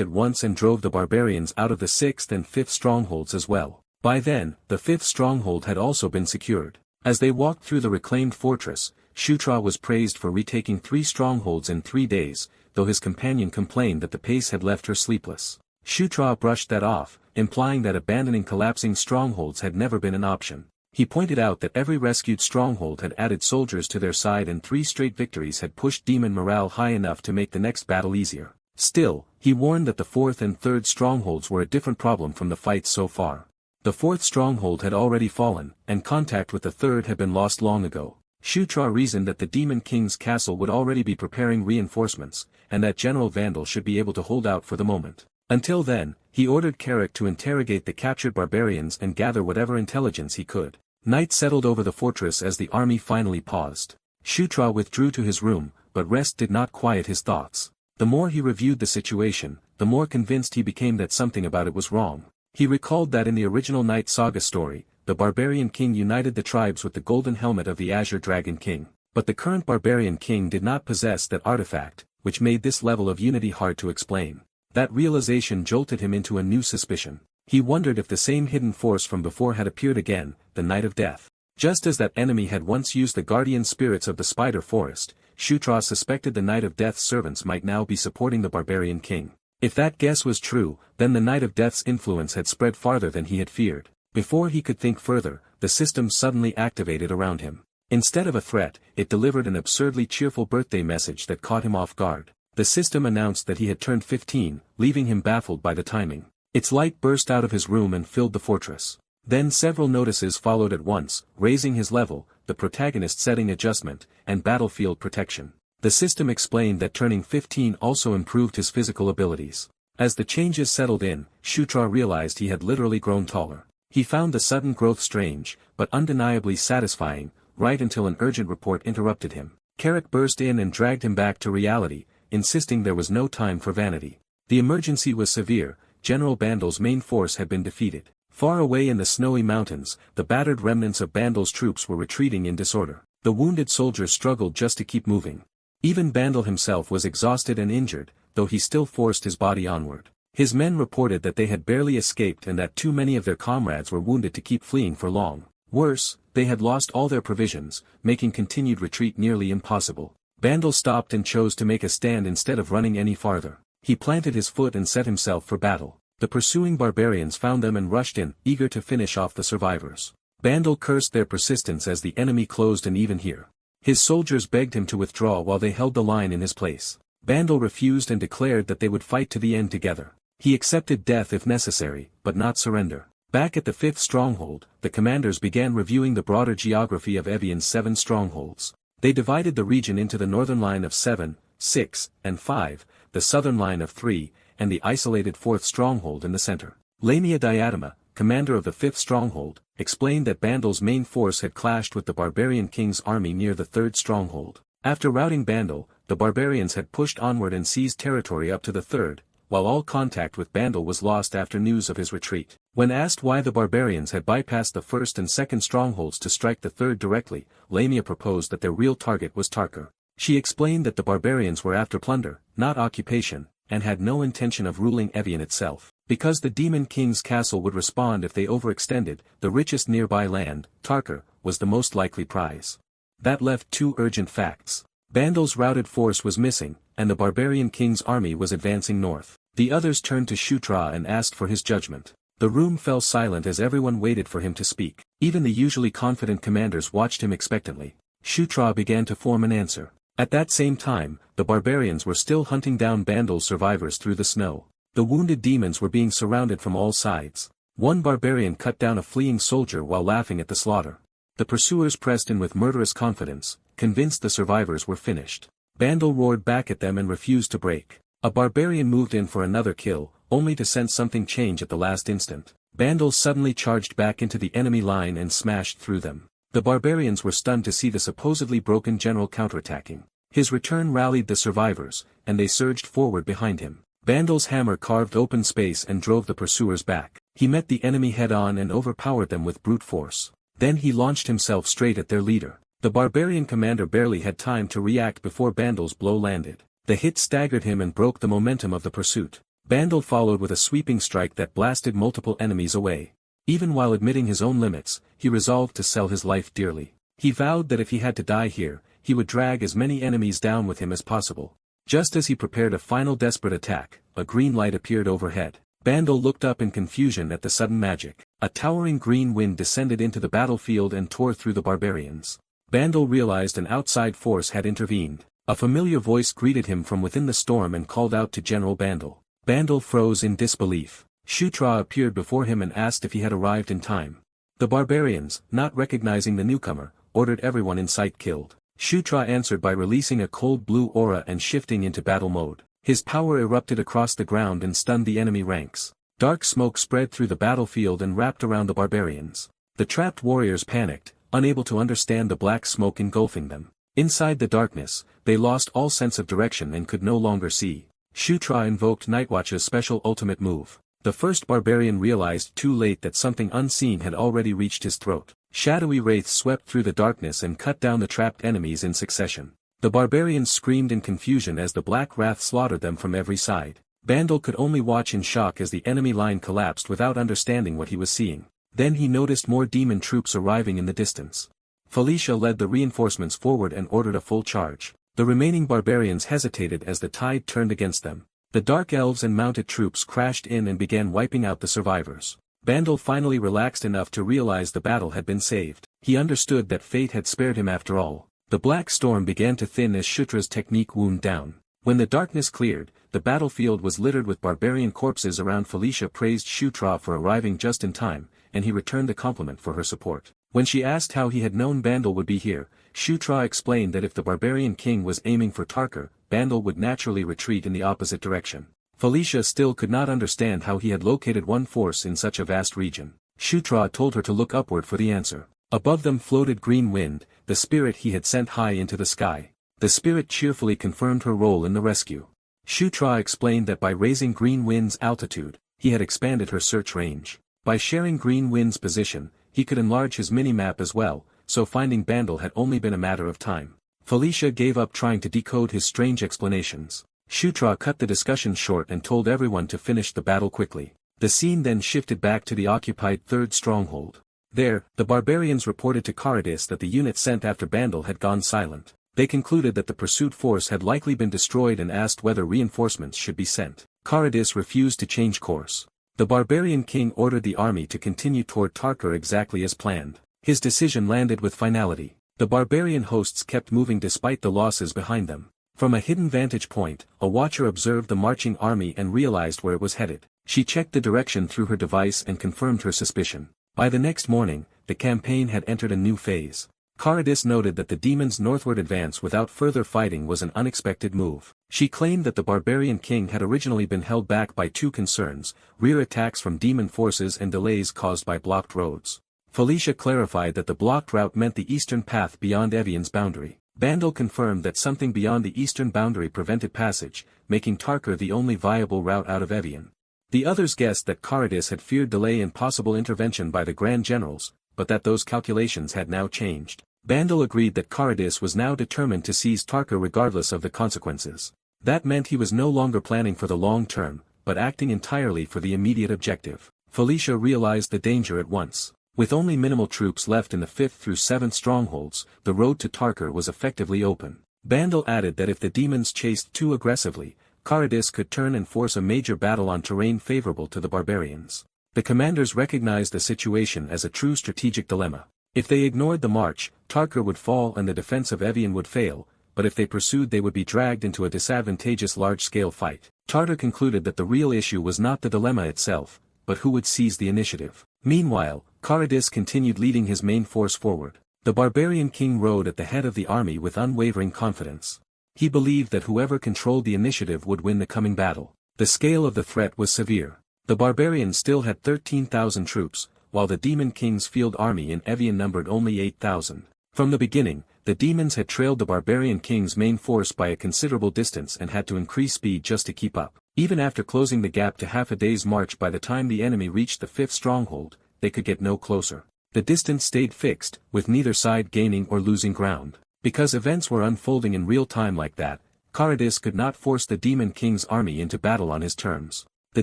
at once and drove the barbarians out of the 6th and 5th strongholds as well. By then, the 5th stronghold had also been secured. As they walked through the reclaimed fortress, Shutra was praised for retaking 3 strongholds in 3 days, though his companion complained that the pace had left her sleepless. Shutra brushed that off, implying that abandoning collapsing strongholds had never been an option. He pointed out that every rescued stronghold had added soldiers to their side and 3 straight victories had pushed demon morale high enough to make the next battle easier. Still, he warned that the 4th and 3rd strongholds were a different problem from the fights so far. The 4th stronghold had already fallen, and contact with the 3rd had been lost long ago. Shutra reasoned that the Demon King's castle would already be preparing reinforcements, and that General Vandal should be able to hold out for the moment. Until then, he ordered Carrick to interrogate the captured barbarians and gather whatever intelligence he could. Night settled over the fortress as the army finally paused. Shutra withdrew to his room, but rest did not quiet his thoughts. The more he reviewed the situation, the more convinced he became that something about it was wrong. He recalled that in the original Night Saga story, the Barbarian King united the tribes with the golden helmet of the Azure Dragon King. But the current Barbarian King did not possess that artifact, which made this level of unity hard to explain. That realization jolted him into a new suspicion. He wondered if the same hidden force from before had appeared again, the Knight of Death. Just as that enemy had once used the guardian spirits of the Spider Forest, Shutra suspected the Knight of Death's servants might now be supporting the Barbarian King. If that guess was true, then the Knight of Death's influence had spread farther than he had feared. Before he could think further, the system suddenly activated around him. Instead of a threat, it delivered an absurdly cheerful birthday message that caught him off guard. The system announced that he had turned 15, leaving him baffled by the timing. Its light burst out of his room and filled the fortress. Then several notices followed at once, raising his level, the protagonist setting adjustment, and battlefield protection. The system explained that turning 15 also improved his physical abilities. As the changes settled in, Shutra realized he had literally grown taller. He found the sudden growth strange, but undeniably satisfying, right until an urgent report interrupted him. Carrick burst in and dragged him back to reality, insisting there was no time for vanity. The emergency was severe. General Bandal's main force had been defeated. Far away in the snowy mountains, the battered remnants of Bandal's troops were retreating in disorder. The wounded soldiers struggled just to keep moving. Even Bandal himself was exhausted and injured, though he still forced his body onward. His men reported that they had barely escaped and that too many of their comrades were wounded to keep fleeing for long. Worse, they had lost all their provisions, making continued retreat nearly impossible. Bandal stopped and chose to make a stand instead of running any farther. He planted his foot and set himself for battle. The pursuing barbarians found them and rushed in, eager to finish off the survivors. Bandal cursed their persistence as the enemy closed in even here. His soldiers begged him to withdraw while they held the line in his place. Bandal refused and declared that they would fight to the end together. He accepted death if necessary, but not surrender. Back at the 5th stronghold, the commanders began reviewing the broader geography of Evian's 7 strongholds. They divided the region into the northern line of 7, 6, and 5, the southern line of 3, and the isolated 4th stronghold in the center. Lamia Diadema, commander of the 5th stronghold, explained that Bandal's main force had clashed with the Barbarian King's army near the 3rd stronghold. After routing Bandal, the barbarians had pushed onward and seized territory up to the 3rd, while all contact with Bandal was lost after news of his retreat. When asked why the barbarians had bypassed the 1st and 2nd strongholds to strike the 3rd directly, Lamia proposed that their real target was Tarkar. She explained that the barbarians were after plunder, not occupation, and had no intention of ruling Evian itself. Because the Demon King's castle would respond if they overextended, the richest nearby land, Tarkar, was the most likely prize. That left 2 urgent facts. Bandal's routed force was missing, and the Barbarian King's army was advancing north. The others turned to Shutra and asked for his judgment. The room fell silent as everyone waited for him to speak. Even the usually confident commanders watched him expectantly. Shutra began to form an answer. At that same time, the barbarians were still hunting down Bandal's survivors through the snow. The wounded demons were being surrounded from all sides. One barbarian cut down a fleeing soldier while laughing at the slaughter. The pursuers pressed in with murderous confidence, convinced the survivors were finished. Bandal roared back at them and refused to break. A barbarian moved in for another kill, only to sense something change at the last instant. Bandal suddenly charged back into the enemy line and smashed through them. The barbarians were stunned to see the supposedly broken general counterattacking. His return rallied the survivors, and they surged forward behind him. Bandal's hammer carved open space and drove the pursuers back. He met the enemy head-on and overpowered them with brute force. Then he launched himself straight at their leader. The barbarian commander barely had time to react before Bandal's blow landed. The hit staggered him and broke the momentum of the pursuit. Bandal followed with a sweeping strike that blasted multiple enemies away. Even while admitting his own limits, he resolved to sell his life dearly. He vowed that if he had to die here, he would drag as many enemies down with him as possible. Just as he prepared a final desperate attack, a green light appeared overhead. Bandel looked up in confusion at the sudden magic. A towering green wind descended into the battlefield and tore through the barbarians. Bandel realized an outside force had intervened. A familiar voice greeted him from within the storm and called out to General Bandel. Bandel froze in disbelief. Shutra appeared before him and asked if he had arrived in time. The barbarians, not recognizing the newcomer, ordered everyone in sight killed. Shutra answered by releasing a cold blue aura and shifting into battle mode. His power erupted across the ground and stunned the enemy ranks. Dark smoke spread through the battlefield and wrapped around the barbarians. The trapped warriors panicked, unable to understand the black smoke engulfing them. Inside the darkness, they lost all sense of direction and could no longer see. Shutra invoked Nightwatch's special ultimate move. The first barbarian realized too late that something unseen had already reached his throat. Shadowy wraiths swept through the darkness and cut down the trapped enemies in succession. The barbarians screamed in confusion as the black wrath slaughtered them from every side. Bandel could only watch in shock as the enemy line collapsed without understanding what he was seeing. Then he noticed more demon troops arriving in the distance. Felicia led the reinforcements forward and ordered a full charge. The remaining barbarians hesitated as the tide turned against them. The dark elves and mounted troops crashed in and began wiping out the survivors. Bandel finally relaxed enough to realize the battle had been saved. He understood that fate had spared him after all. The black storm began to thin as Shutra's technique wound down. When the darkness cleared, the battlefield was littered with barbarian corpses around. Felicia praised Shutra for arriving just in time, and he returned the compliment for her support. When she asked how he had known Bandel would be here, Shutra explained that if the barbarian king was aiming for Tarkar, Bandel would naturally retreat in the opposite direction. Felicia still could not understand how he had located one force in such a vast region. Shutra told her to look upward for the answer. Above them floated Green Wind, the spirit he had sent high into the sky. The spirit cheerfully confirmed her role in the rescue. Shutra explained that by raising Green Wind's altitude, he had expanded her search range. By sharing Green Wind's position, he could enlarge his mini-map as well, so finding Bandel had only been a matter of time. Felicia gave up trying to decode his strange explanations. Shutra cut the discussion short and told everyone to finish the battle quickly. The scene then shifted back to the occupied third stronghold. There, the barbarians reported to Caridus that the unit sent after Bandel had gone silent. They concluded that the pursuit force had likely been destroyed and asked whether reinforcements should be sent. Caridus refused to change course. The barbarian king ordered the army to continue toward Tarkar exactly as planned. His decision landed with finality. The barbarian hosts kept moving despite the losses behind them. From a hidden vantage point, a watcher observed the marching army and realized where it was headed. She checked the direction through her device and confirmed her suspicion. By the next morning, the campaign had entered a new phase. Caridus noted that the demons' northward advance without further fighting was an unexpected move. She claimed that the barbarian king had originally been held back by two concerns: rear attacks from demon forces and delays caused by blocked roads. Felicia clarified that the blocked route meant the eastern path beyond Evian's boundary. Bandel confirmed that something beyond the eastern boundary prevented passage, making Tarkar the only viable route out of Evian. The others guessed that Caridus had feared delay and possible intervention by the Grand Generals, but that those calculations had now changed. Bandel agreed that Caridus was now determined to seize Tarkar regardless of the consequences. That meant he was no longer planning for the long term, but acting entirely for the immediate objective. Felicia realized the danger at once. With only minimal troops left in the 5th through 7th strongholds, the road to Tarkar was effectively open. Bandel added that if the demons chased too aggressively, Caridus could turn and force a major battle on terrain favorable to the barbarians. The commanders recognized the situation as a true strategic dilemma. If they ignored the march, Tarkar would fall and the defense of Evian would fail, but if they pursued they would be dragged into a disadvantageous large-scale fight. Tartar concluded that the real issue was not the dilemma itself, but who would seize the initiative. Meanwhile, Caridus continued leading his main force forward. The barbarian king rode at the head of the army with unwavering confidence. He believed that whoever controlled the initiative would win the coming battle. The scale of the threat was severe. The barbarians still had 13,000 troops, while the Demon King's field army in Evian numbered only 8,000. From the beginning, the demons had trailed the barbarian king's main force by a considerable distance and had to increase speed just to keep up. Even after closing the gap to half a day's march, by the time the enemy reached the 5th stronghold, they could get no closer. The distance stayed fixed, with neither side gaining or losing ground. Because events were unfolding in real time like that, Caridus could not force the Demon King's army into battle on his terms. The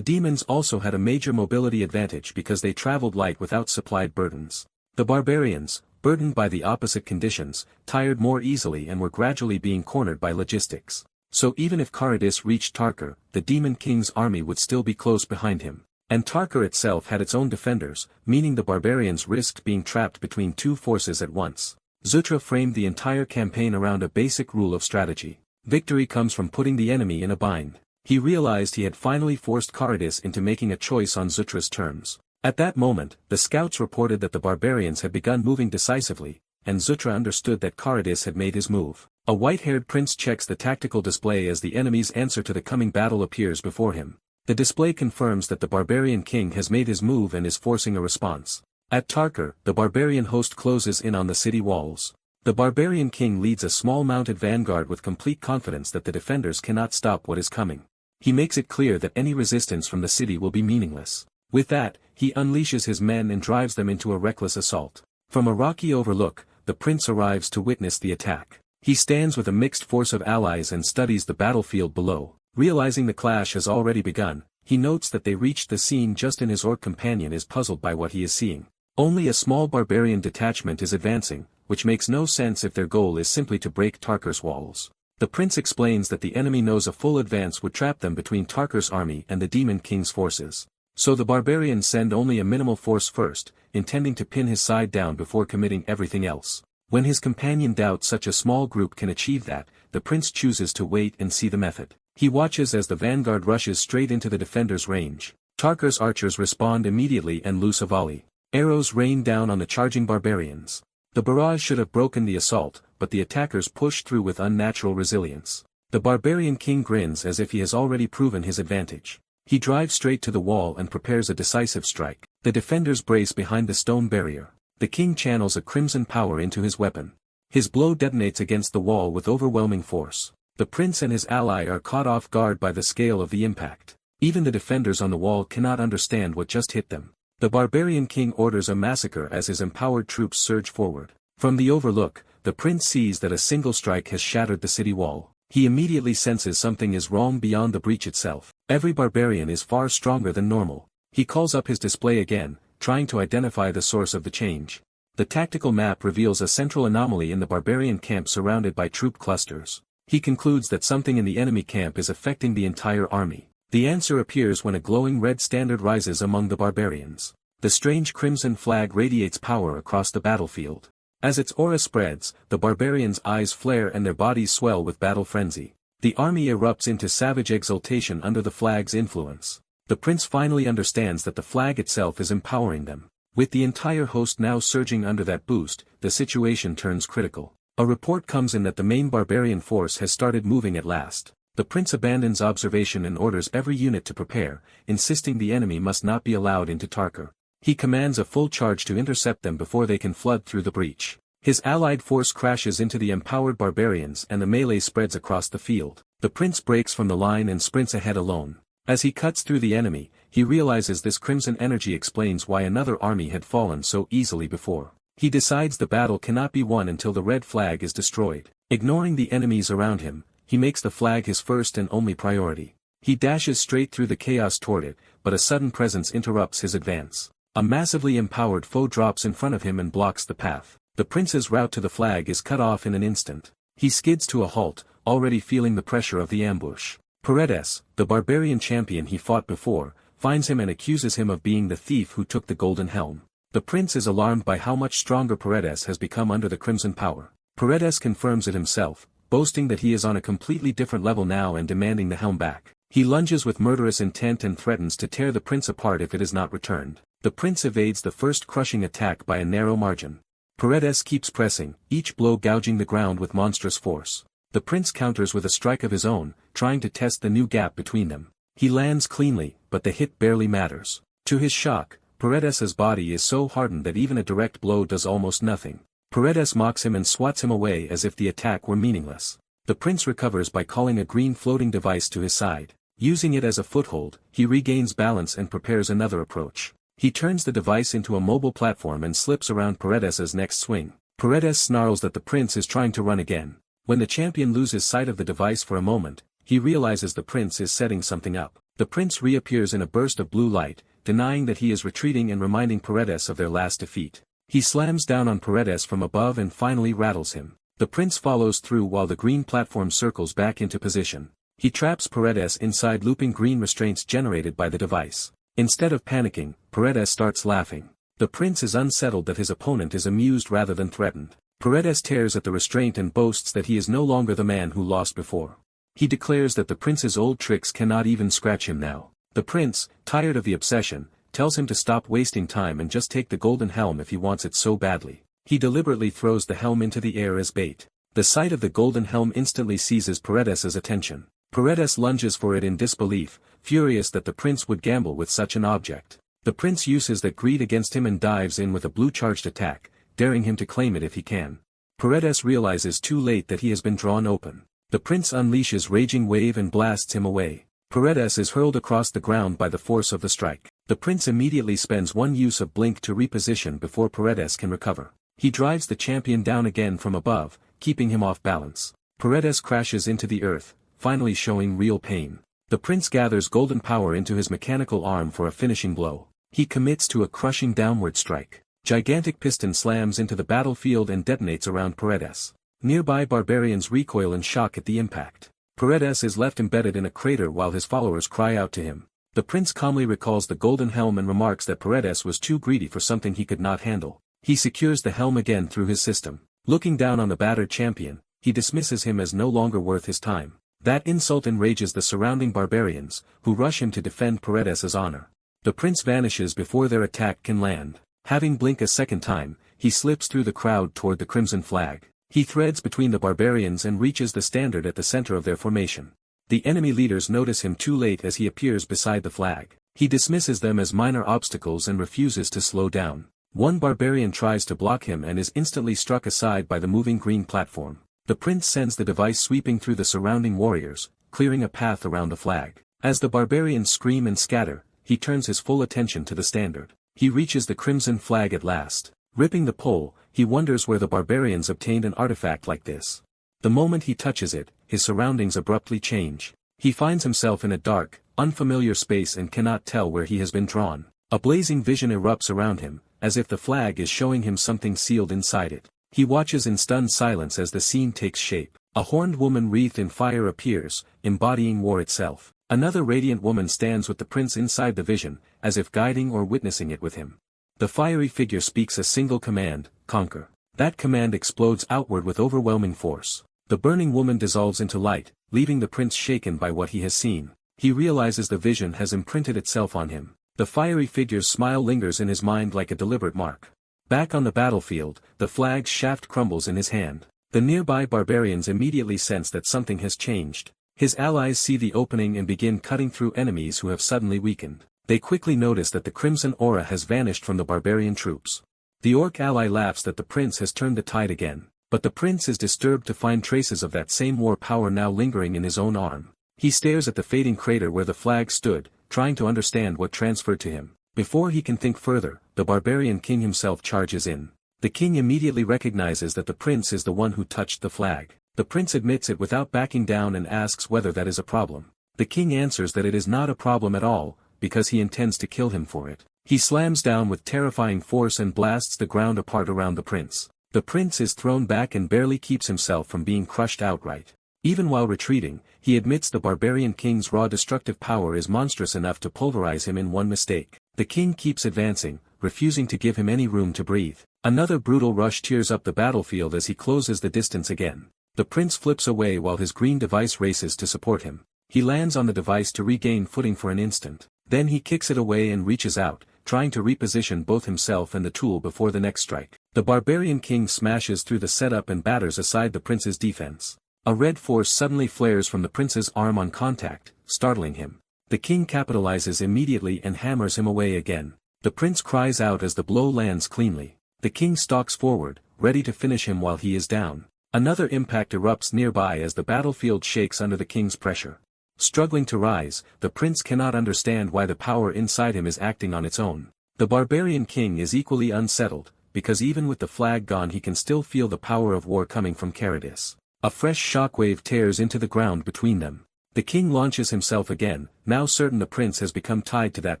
demons also had a major mobility advantage because they traveled light without supplied burdens. The barbarians, burdened by the opposite conditions, tired more easily and were gradually being cornered by logistics. So even if Caridus reached Tarkar, the Demon King's army would still be close behind him. And Tarkar itself had its own defenders, meaning the barbarians risked being trapped between two forces at once. Zutra framed the entire campaign around a basic rule of strategy. Victory comes from putting the enemy in a bind. He realized he had finally forced Caridus into making a choice on Zutra's terms. At that moment, the scouts reported that the barbarians had begun moving decisively, and Zutra understood that Caridus had made his move. A white-haired prince checks the tactical display as the enemy's answer to the coming battle appears before him. The display confirms that the barbarian king has made his move and is forcing a response. At Tarkar, the barbarian host closes in on the city walls. The barbarian king leads a small mounted vanguard with complete confidence that the defenders cannot stop what is coming. He makes it clear that any resistance from the city will be meaningless. With that, he unleashes his men and drives them into a reckless assault. From a rocky overlook, the prince arrives to witness the attack. He stands with a mixed force of allies and studies the battlefield below. Realizing the clash has already begun, he notes that they reached the scene just as his orc companion is puzzled by what he is seeing. Only a small barbarian detachment is advancing, which makes no sense if their goal is simply to break Tarkar's walls. The prince explains that the enemy knows a full advance would trap them between Tarkar's army and the Demon King's forces. So the barbarians send only a minimal force first, intending to pin his side down before committing everything else. When his companion doubts such a small group can achieve that, the prince chooses to wait and see the method. He watches as the vanguard rushes straight into the defender's range. Tarkar's archers respond immediately and loose a volley. Arrows rain down on the charging barbarians. The barrage should have broken the assault, but the attackers push through with unnatural resilience. The barbarian king grins as if he has already proven his advantage. He drives straight to the wall and prepares a decisive strike. The defenders brace behind the stone barrier. The king channels a crimson power into his weapon. His blow detonates against the wall with overwhelming force. The prince and his ally are caught off guard by the scale of the impact. Even the defenders on the wall cannot understand what just hit them. The barbarian king orders a massacre as his empowered troops surge forward. From the overlook, the prince sees that a single strike has shattered the city wall. He immediately senses something is wrong beyond the breach itself. Every barbarian is far stronger than normal. He calls up his display again, trying to identify the source of the change. The tactical map reveals a central anomaly in the barbarian camp surrounded by troop clusters. He concludes that something in the enemy camp is affecting the entire army. The answer appears when a glowing red standard rises among the barbarians. The strange crimson flag radiates power across the battlefield. As its aura spreads, the barbarians' eyes flare and their bodies swell with battle frenzy. The army erupts into savage exultation under the flag's influence. The prince finally understands that the flag itself is empowering them. With the entire host now surging under that boost, the situation turns critical. A report comes in that the main barbarian force has started moving at last. The prince abandons observation and orders every unit to prepare, insisting the enemy must not be allowed into Tarkar. He commands a full charge to intercept them before they can flood through the breach. His allied force crashes into the empowered barbarians and the melee spreads across the field. The prince breaks from the line and sprints ahead alone. As he cuts through the enemy, he realizes this crimson energy explains why another army had fallen so easily before. He decides the battle cannot be won until the red flag is destroyed. Ignoring the enemies around him, he makes the flag his first and only priority. He dashes straight through the chaos toward it, but a sudden presence interrupts his advance. A massively empowered foe drops in front of him and blocks the path. The prince's route to the flag is cut off in an instant. He skids to a halt, already feeling the pressure of the ambush. Paredes, the barbarian champion he fought before, finds him and accuses him of being the thief who took the golden helm. The prince is alarmed by how much stronger Paredes has become under the crimson power. Paredes confirms it himself, boasting that he is on a completely different level now and demanding the helm back. He lunges with murderous intent and threatens to tear the prince apart if it is not returned. The prince evades the first crushing attack by a narrow margin. Paredes keeps pressing, each blow gouging the ground with monstrous force. The prince counters with a strike of his own, trying to test the new gap between them. He lands cleanly, but the hit barely matters. To his shock, Paredes's body is so hardened that even a direct blow does almost nothing. Paredes mocks him and swats him away as if the attack were meaningless. The prince recovers by calling a green floating device to his side. Using it as a foothold, he regains balance and prepares another approach. He turns the device into a mobile platform and slips around Paredes's next swing. Paredes snarls that the prince is trying to run again. When the champion loses sight of the device for a moment, he realizes the prince is setting something up. The prince reappears in a burst of blue light, denying that he is retreating and reminding Paredes of their last defeat. He slams down on Paredes from above and finally rattles him. The prince follows through while the green platform circles back into position. He traps Paredes inside looping green restraints generated by the device. Instead of panicking, Paredes starts laughing. The prince is unsettled that his opponent is amused rather than threatened. Paredes tears at the restraint and boasts that he is no longer the man who lost before. He declares that the prince's old tricks cannot even scratch him now. The prince, tired of the obsession, tells him to stop wasting time and just take the golden helm if he wants it so badly. He deliberately throws the helm into the air as bait. The sight of the golden helm instantly seizes Paredes's attention. Paredes lunges for it in disbelief, furious that the prince would gamble with such an object. The prince uses that greed against him and dives in with a blue-charged attack, daring him to claim it if he can. Paredes realizes too late that he has been drawn open. The prince unleashes Raging Wave and blasts him away. Paredes is hurled across the ground by the force of the strike. The prince immediately spends one use of blink to reposition before Paredes can recover. He drives the champion down again from above, keeping him off balance. Paredes crashes into the earth, finally showing real pain. The prince gathers golden power into his mechanical arm for a finishing blow. He commits to a crushing downward strike. Gigantic piston slams into the battlefield and detonates around Paredes. Nearby barbarians recoil in shock at the impact. Paredes is left embedded in a crater while his followers cry out to him. The prince calmly recalls the golden helm and remarks that Paredes was too greedy for something he could not handle. He secures the helm again through his system. Looking down on the battered champion, he dismisses him as no longer worth his time. That insult enrages the surrounding barbarians, who rush him to defend Paredes's honor. The prince vanishes before their attack can land. Having blink a second time, he slips through the crowd toward the crimson flag. He threads between the barbarians and reaches the standard at the center of their formation. The enemy leaders notice him too late as he appears beside the flag. He dismisses them as minor obstacles and refuses to slow down. One barbarian tries to block him and is instantly struck aside by the moving green platform. The prince sends the device sweeping through the surrounding warriors, clearing a path around the flag. As the barbarians scream and scatter, he turns his full attention to the standard. He reaches the crimson flag at last. Ripping the pole, he wonders where the barbarians obtained an artifact like this. The moment he touches it, his surroundings abruptly change. He finds himself in a dark, unfamiliar space and cannot tell where he has been drawn. A blazing vision erupts around him, as if the flag is showing him something sealed inside it. He watches in stunned silence as the scene takes shape. A horned woman wreathed in fire appears, embodying war itself. Another radiant woman stands with the prince inside the vision, as if guiding or witnessing it with him. The fiery figure speaks a single command, conquer. That command explodes outward with overwhelming force. The burning woman dissolves into light, leaving the prince shaken by what he has seen. He realizes the vision has imprinted itself on him. The fiery figure's smile lingers in his mind like a deliberate mark. Back on the battlefield, the flag's shaft crumbles in his hand. The nearby barbarians immediately sense that something has changed. His allies see the opening and begin cutting through enemies who have suddenly weakened. They quickly notice that the crimson aura has vanished from the barbarian troops. The orc ally laughs that the prince has turned the tide again. But the prince is disturbed to find traces of that same war power now lingering in his own arm. He stares at the fading crater where the flag stood, trying to understand what transferred to him. Before he can think further, the barbarian king himself charges in. The king immediately recognizes that the prince is the one who touched the flag. The prince admits it without backing down and asks whether that is a problem. The king answers that it is not a problem at all, because he intends to kill him for it. He slams down with terrifying force and blasts the ground apart around the prince. The prince is thrown back and barely keeps himself from being crushed outright. Even while retreating, he admits the barbarian king's raw destructive power is monstrous enough to pulverize him in one mistake. The king keeps advancing, refusing to give him any room to breathe. Another brutal rush tears up the battlefield as he closes the distance again. The prince flips away while his green device races to support him. He lands on the device to regain footing for an instant. Then he kicks it away and reaches out, trying to reposition both himself and the tool before the next strike. The barbarian king smashes through the setup and batters aside the prince's defense. A red force suddenly flares from the prince's arm on contact, startling him. The king capitalizes immediately and hammers him away again. The prince cries out as the blow lands cleanly. The king stalks forward, ready to finish him while he is down. Another impact erupts nearby as the battlefield shakes under the king's pressure. Struggling to rise, the prince cannot understand why the power inside him is acting on its own. The barbarian king is equally unsettled, because even with the flag gone he can still feel the power of war coming from Caradis. A fresh shockwave tears into the ground between them. The king launches himself again, now certain the prince has become tied to that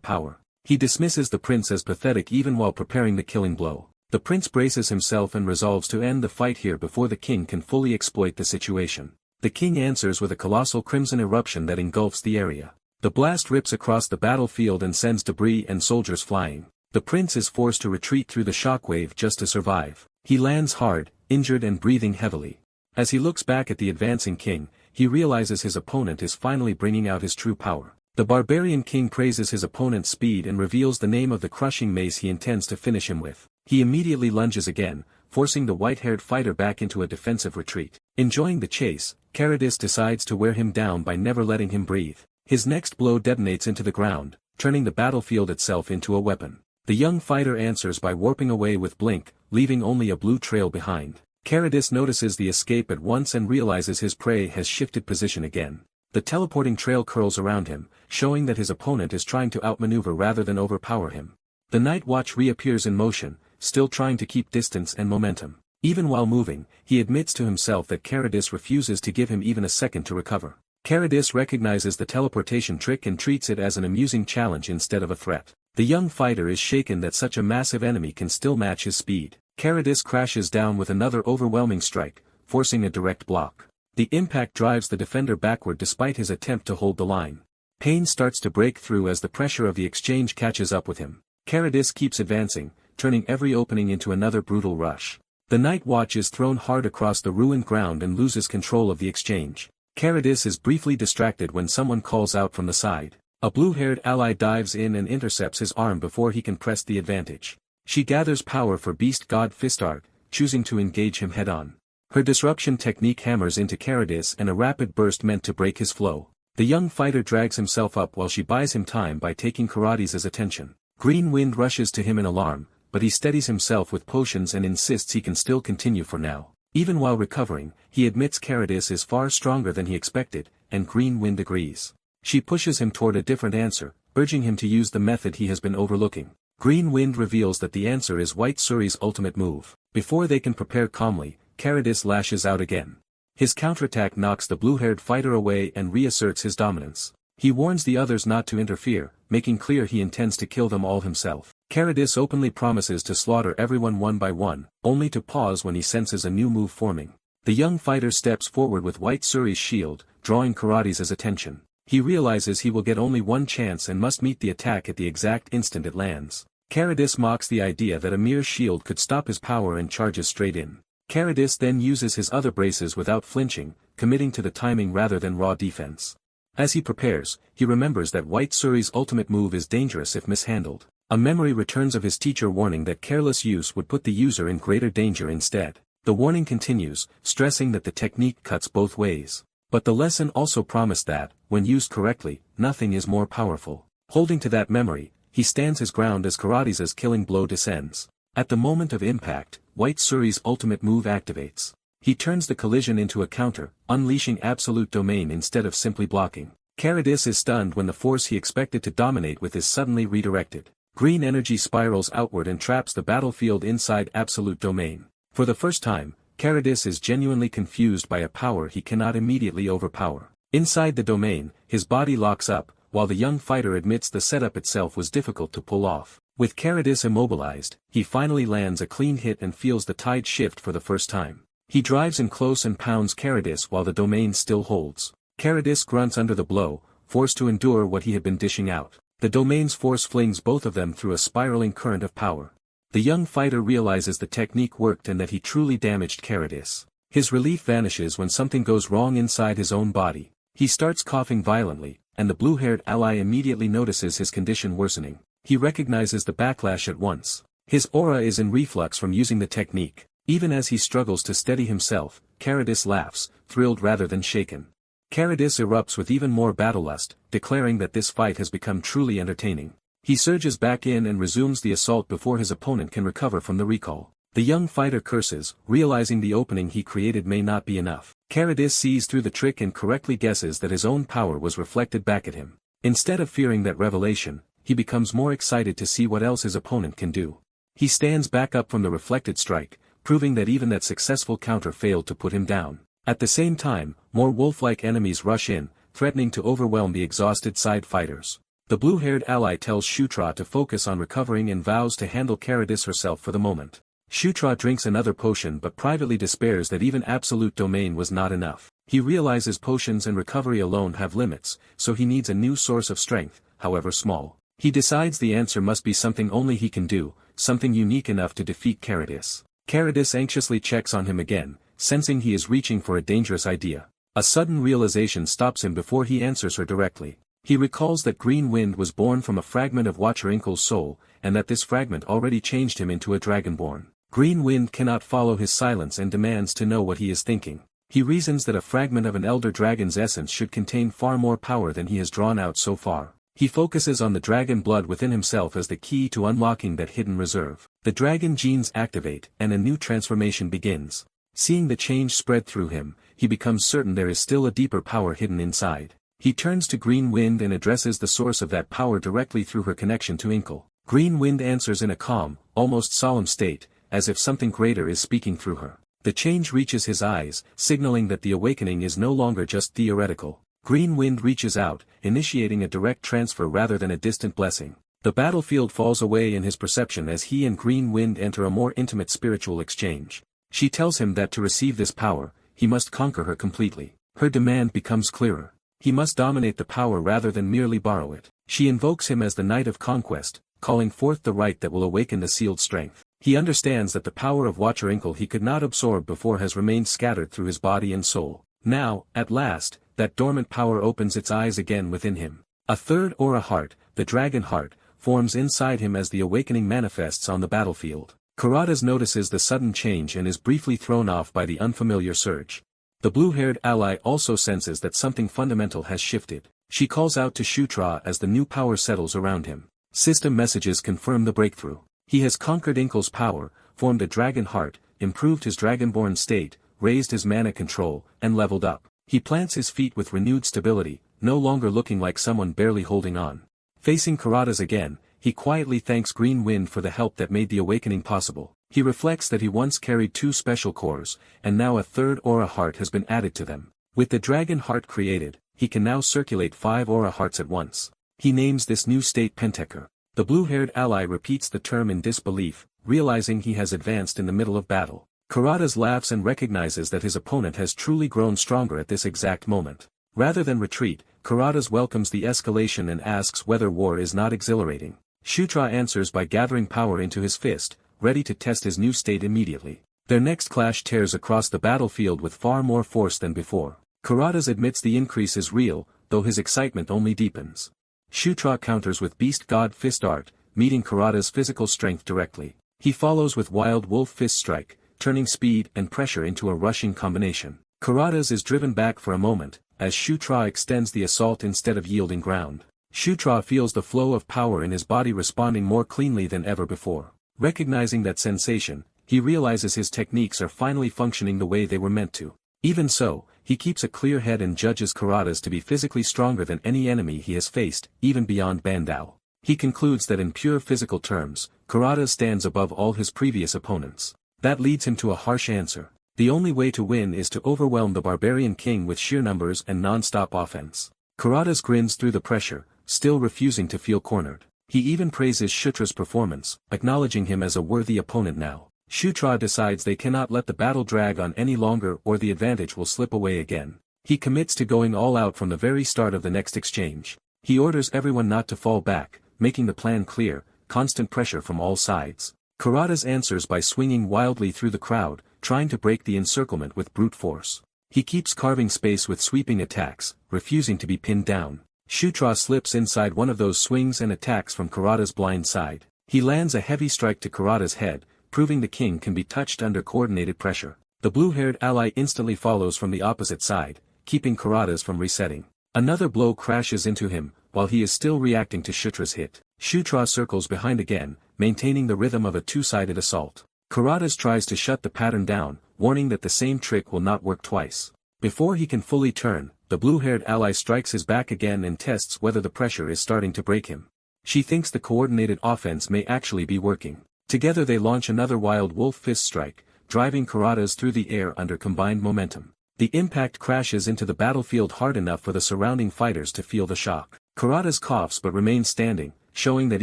power. He dismisses the prince as pathetic even while preparing the killing blow. The prince braces himself and resolves to end the fight here before the king can fully exploit the situation. The king answers with a colossal crimson eruption that engulfs the area. The blast rips across the battlefield and sends debris and soldiers flying. The prince is forced to retreat through the shockwave just to survive. He lands hard, injured and breathing heavily. As he looks back at the advancing king, he realizes his opponent is finally bringing out his true power. The barbarian king praises his opponent's speed and reveals the name of the crushing mace he intends to finish him with. He immediately lunges again, forcing the white-haired fighter back into a defensive retreat. Enjoying the chase, Caradus decides to wear him down by never letting him breathe. His next blow detonates into the ground, turning the battlefield itself into a weapon. The young fighter answers by warping away with Blink, leaving only a blue trail behind. Caradus notices the escape at once and realizes his prey has shifted position again. The teleporting trail curls around him, showing that his opponent is trying to outmaneuver rather than overpower him. The Night Watch reappears in motion, still trying to keep distance and momentum. Even while moving, he admits to himself that Caradus refuses to give him even a second to recover. Caradus recognizes the teleportation trick and treats it as an amusing challenge instead of a threat. The young fighter is shaken that such a massive enemy can still match his speed. Caradus crashes down with another overwhelming strike, forcing a direct block. The impact drives the defender backward despite his attempt to hold the line. Pain starts to break through as the pressure of the exchange catches up with him. Caradus keeps advancing, turning every opening into another brutal rush. The Night Watch is thrown hard across the ruined ground and loses control of the exchange. Caradus is briefly distracted when someone calls out from the side. A blue-haired ally dives in and intercepts his arm before he can press the advantage. She gathers power for Beast God Fistark, choosing to engage him head-on. Her disruption technique hammers into Caradus in a rapid burst meant to break his flow. The young fighter drags himself up while she buys him time by taking Karates' attention. Green Wind rushes to him in alarm, but he steadies himself with potions and insists he can still continue for now. Even while recovering, he admits Caradus is far stronger than he expected, and Green Wind agrees. She pushes him toward a different answer, urging him to use the method he has been overlooking. Green Wind reveals that the answer is White Suri's ultimate move. Before they can prepare calmly, Caradus lashes out again. His counterattack knocks the blue-haired fighter away and reasserts his dominance. He warns the others not to interfere, making clear he intends to kill them all himself. Caradus openly promises to slaughter everyone one by one, only to pause when he senses a new move forming. The young fighter steps forward with White Suri's shield, drawing Karates' attention. He realizes he will get only one chance and must meet the attack at the exact instant it lands. Caradus mocks the idea that a mere shield could stop his power and charges straight in. Caradus then uses his other braces without flinching, committing to the timing rather than raw defense. As he prepares, he remembers that White Suri's ultimate move is dangerous if mishandled. A memory returns of his teacher warning that careless use would put the user in greater danger instead. The warning continues, stressing that the technique cuts both ways. But the lesson also promised that, when used correctly, nothing is more powerful. Holding to that memory, he stands his ground as Karates' killing blow descends. At the moment of impact, White Suri's ultimate move activates. He turns the collision into a counter, unleashing absolute domain instead of simply blocking. Caradus is stunned when the force he expected to dominate with is suddenly redirected. Green energy spirals outward and traps the battlefield inside absolute domain. For the first time, Caradus is genuinely confused by a power he cannot immediately overpower. Inside the domain, his body locks up, while the young fighter admits the setup itself was difficult to pull off. With Caradus immobilized, he finally lands a clean hit and feels the tide shift for the first time. He drives in close and pounds Caradus while the domain still holds. Caradus grunts under the blow, forced to endure what he had been dishing out. The domain's force flings both of them through a spiraling current of power. The young fighter realizes the technique worked and that he truly damaged Caradus. His relief vanishes when something goes wrong inside his own body. He starts coughing violently, and the blue-haired ally immediately notices his condition worsening. He recognizes the backlash at once. His aura is in reflux from using the technique. Even as he struggles to steady himself, Caradus laughs, thrilled rather than shaken. Caradus erupts with even more battlelust, declaring that this fight has become truly entertaining. He surges back in and resumes the assault before his opponent can recover from the recall. The young fighter curses, realizing the opening he created may not be enough. Caradus sees through the trick and correctly guesses that his own power was reflected back at him. Instead of fearing that revelation, he becomes more excited to see what else his opponent can do. He stands back up from the reflected strike, proving that even that successful counter failed to put him down. At the same time, more wolf-like enemies rush in, threatening to overwhelm the exhausted side fighters. The blue-haired ally tells Shutra to focus on recovering and vows to handle Caradus herself for the moment. Shutra drinks another potion but privately despairs that even absolute domain was not enough. He realizes potions and recovery alone have limits, so he needs a new source of strength, however small. He decides the answer must be something only he can do, something unique enough to defeat Caritas. Caritas anxiously checks on him again, sensing he is reaching for a dangerous idea. A sudden realization stops him before he answers her directly. He recalls that Green Wind was born from a fragment of Watcher Inkle's soul, and that this fragment already changed him into a dragonborn. Green Wind cannot follow his silence and demands to know what he is thinking. He reasons that a fragment of an elder dragon's essence should contain far more power than he has drawn out so far. He focuses on the dragon blood within himself as the key to unlocking that hidden reserve. The dragon genes activate, and a new transformation begins. Seeing the change spread through him, he becomes certain there is still a deeper power hidden inside. He turns to Green Wind and addresses the source of that power directly through her connection to Inkle. Green Wind answers in a calm, almost solemn state, as if something greater is speaking through her. The change reaches his eyes, signaling that the awakening is no longer just theoretical. Green Wind reaches out, initiating a direct transfer rather than a distant blessing. The battlefield falls away in his perception as he and Green Wind enter a more intimate spiritual exchange. She tells him that to receive this power, he must conquer her completely. Her demand becomes clearer. He must dominate the power rather than merely borrow it. She invokes him as the Knight of Conquest, calling forth the right that will awaken the sealed strength. He understands that the power of Watcher Inkle he could not absorb before has remained scattered through his body and soul. Now, at last, that dormant power opens its eyes again within him. A third aura heart, the dragon heart, forms inside him as the awakening manifests on the battlefield. Caritas notices the sudden change and is briefly thrown off by the unfamiliar surge. The blue-haired ally also senses that something fundamental has shifted. She calls out to Shutra as the new power settles around him. System messages confirm the breakthrough. He has conquered Inkle's power, formed a dragon heart, improved his dragonborn state, raised his mana control, and leveled up. He plants his feet with renewed stability, no longer looking like someone barely holding on. Facing Caritas again, he quietly thanks Green Wind for the help that made the awakening possible. He reflects that he once carried 2 special cores, and now a third aura heart has been added to them. With the dragon heart created, he can now circulate 5 aura hearts at once. He names this new state Penteker. The blue-haired ally repeats the term in disbelief, realizing he has advanced in the middle of battle. Caritas laughs and recognizes that his opponent has truly grown stronger at this exact moment. Rather than retreat, Caritas welcomes the escalation and asks whether war is not exhilarating. Shutra answers by gathering power into his fist, ready to test his new state immediately. Their next clash tears across the battlefield with far more force than before. Caritas admits the increase is real, though his excitement only deepens. Shutra counters with Beast God Fist Art, meeting Caritas' physical strength directly. He follows with Wild Wolf Fist Strike, turning speed and pressure into a rushing combination. Caritas is driven back for a moment, as Shutra extends the assault instead of yielding ground. Shutra feels the flow of power in his body responding more cleanly than ever before. Recognizing that sensation, he realizes his techniques are finally functioning the way they were meant to. Even so, he keeps a clear head and judges Caritas to be physically stronger than any enemy he has faced, even beyond Bandao. He concludes that in pure physical terms, Caritas stands above all his previous opponents. That leads him to a harsh answer. The only way to win is to overwhelm the barbarian king with sheer numbers and non-stop offense. Caritas grins through the pressure, still refusing to feel cornered. He even praises Shutra's performance, acknowledging him as a worthy opponent now. Shutra decides they cannot let the battle drag on any longer or the advantage will slip away again. He commits to going all out from the very start of the next exchange. He orders everyone not to fall back, making the plan clear, constant pressure from all sides. Caritas answers by swinging wildly through the crowd, trying to break the encirclement with brute force. He keeps carving space with sweeping attacks, refusing to be pinned down. Shutra slips inside one of those swings and attacks from Caritas' blind side. He lands a heavy strike to Caritas' head, proving the king can be touched under coordinated pressure. The blue-haired ally instantly follows from the opposite side, keeping Caritas from resetting. Another blow crashes into him, while he is still reacting to Shutra's hit. Shutra circles behind again, maintaining the rhythm of a two-sided assault. Caritas tries to shut the pattern down, warning that the same trick will not work twice. Before he can fully turn, the blue-haired ally strikes his back again and tests whether the pressure is starting to break him. She thinks the coordinated offense may actually be working. Together they launch another Wild Wolf Fist Strike, driving Caritas through the air under combined momentum. The impact crashes into the battlefield hard enough for the surrounding fighters to feel the shock. Caritas coughs but remains standing, showing that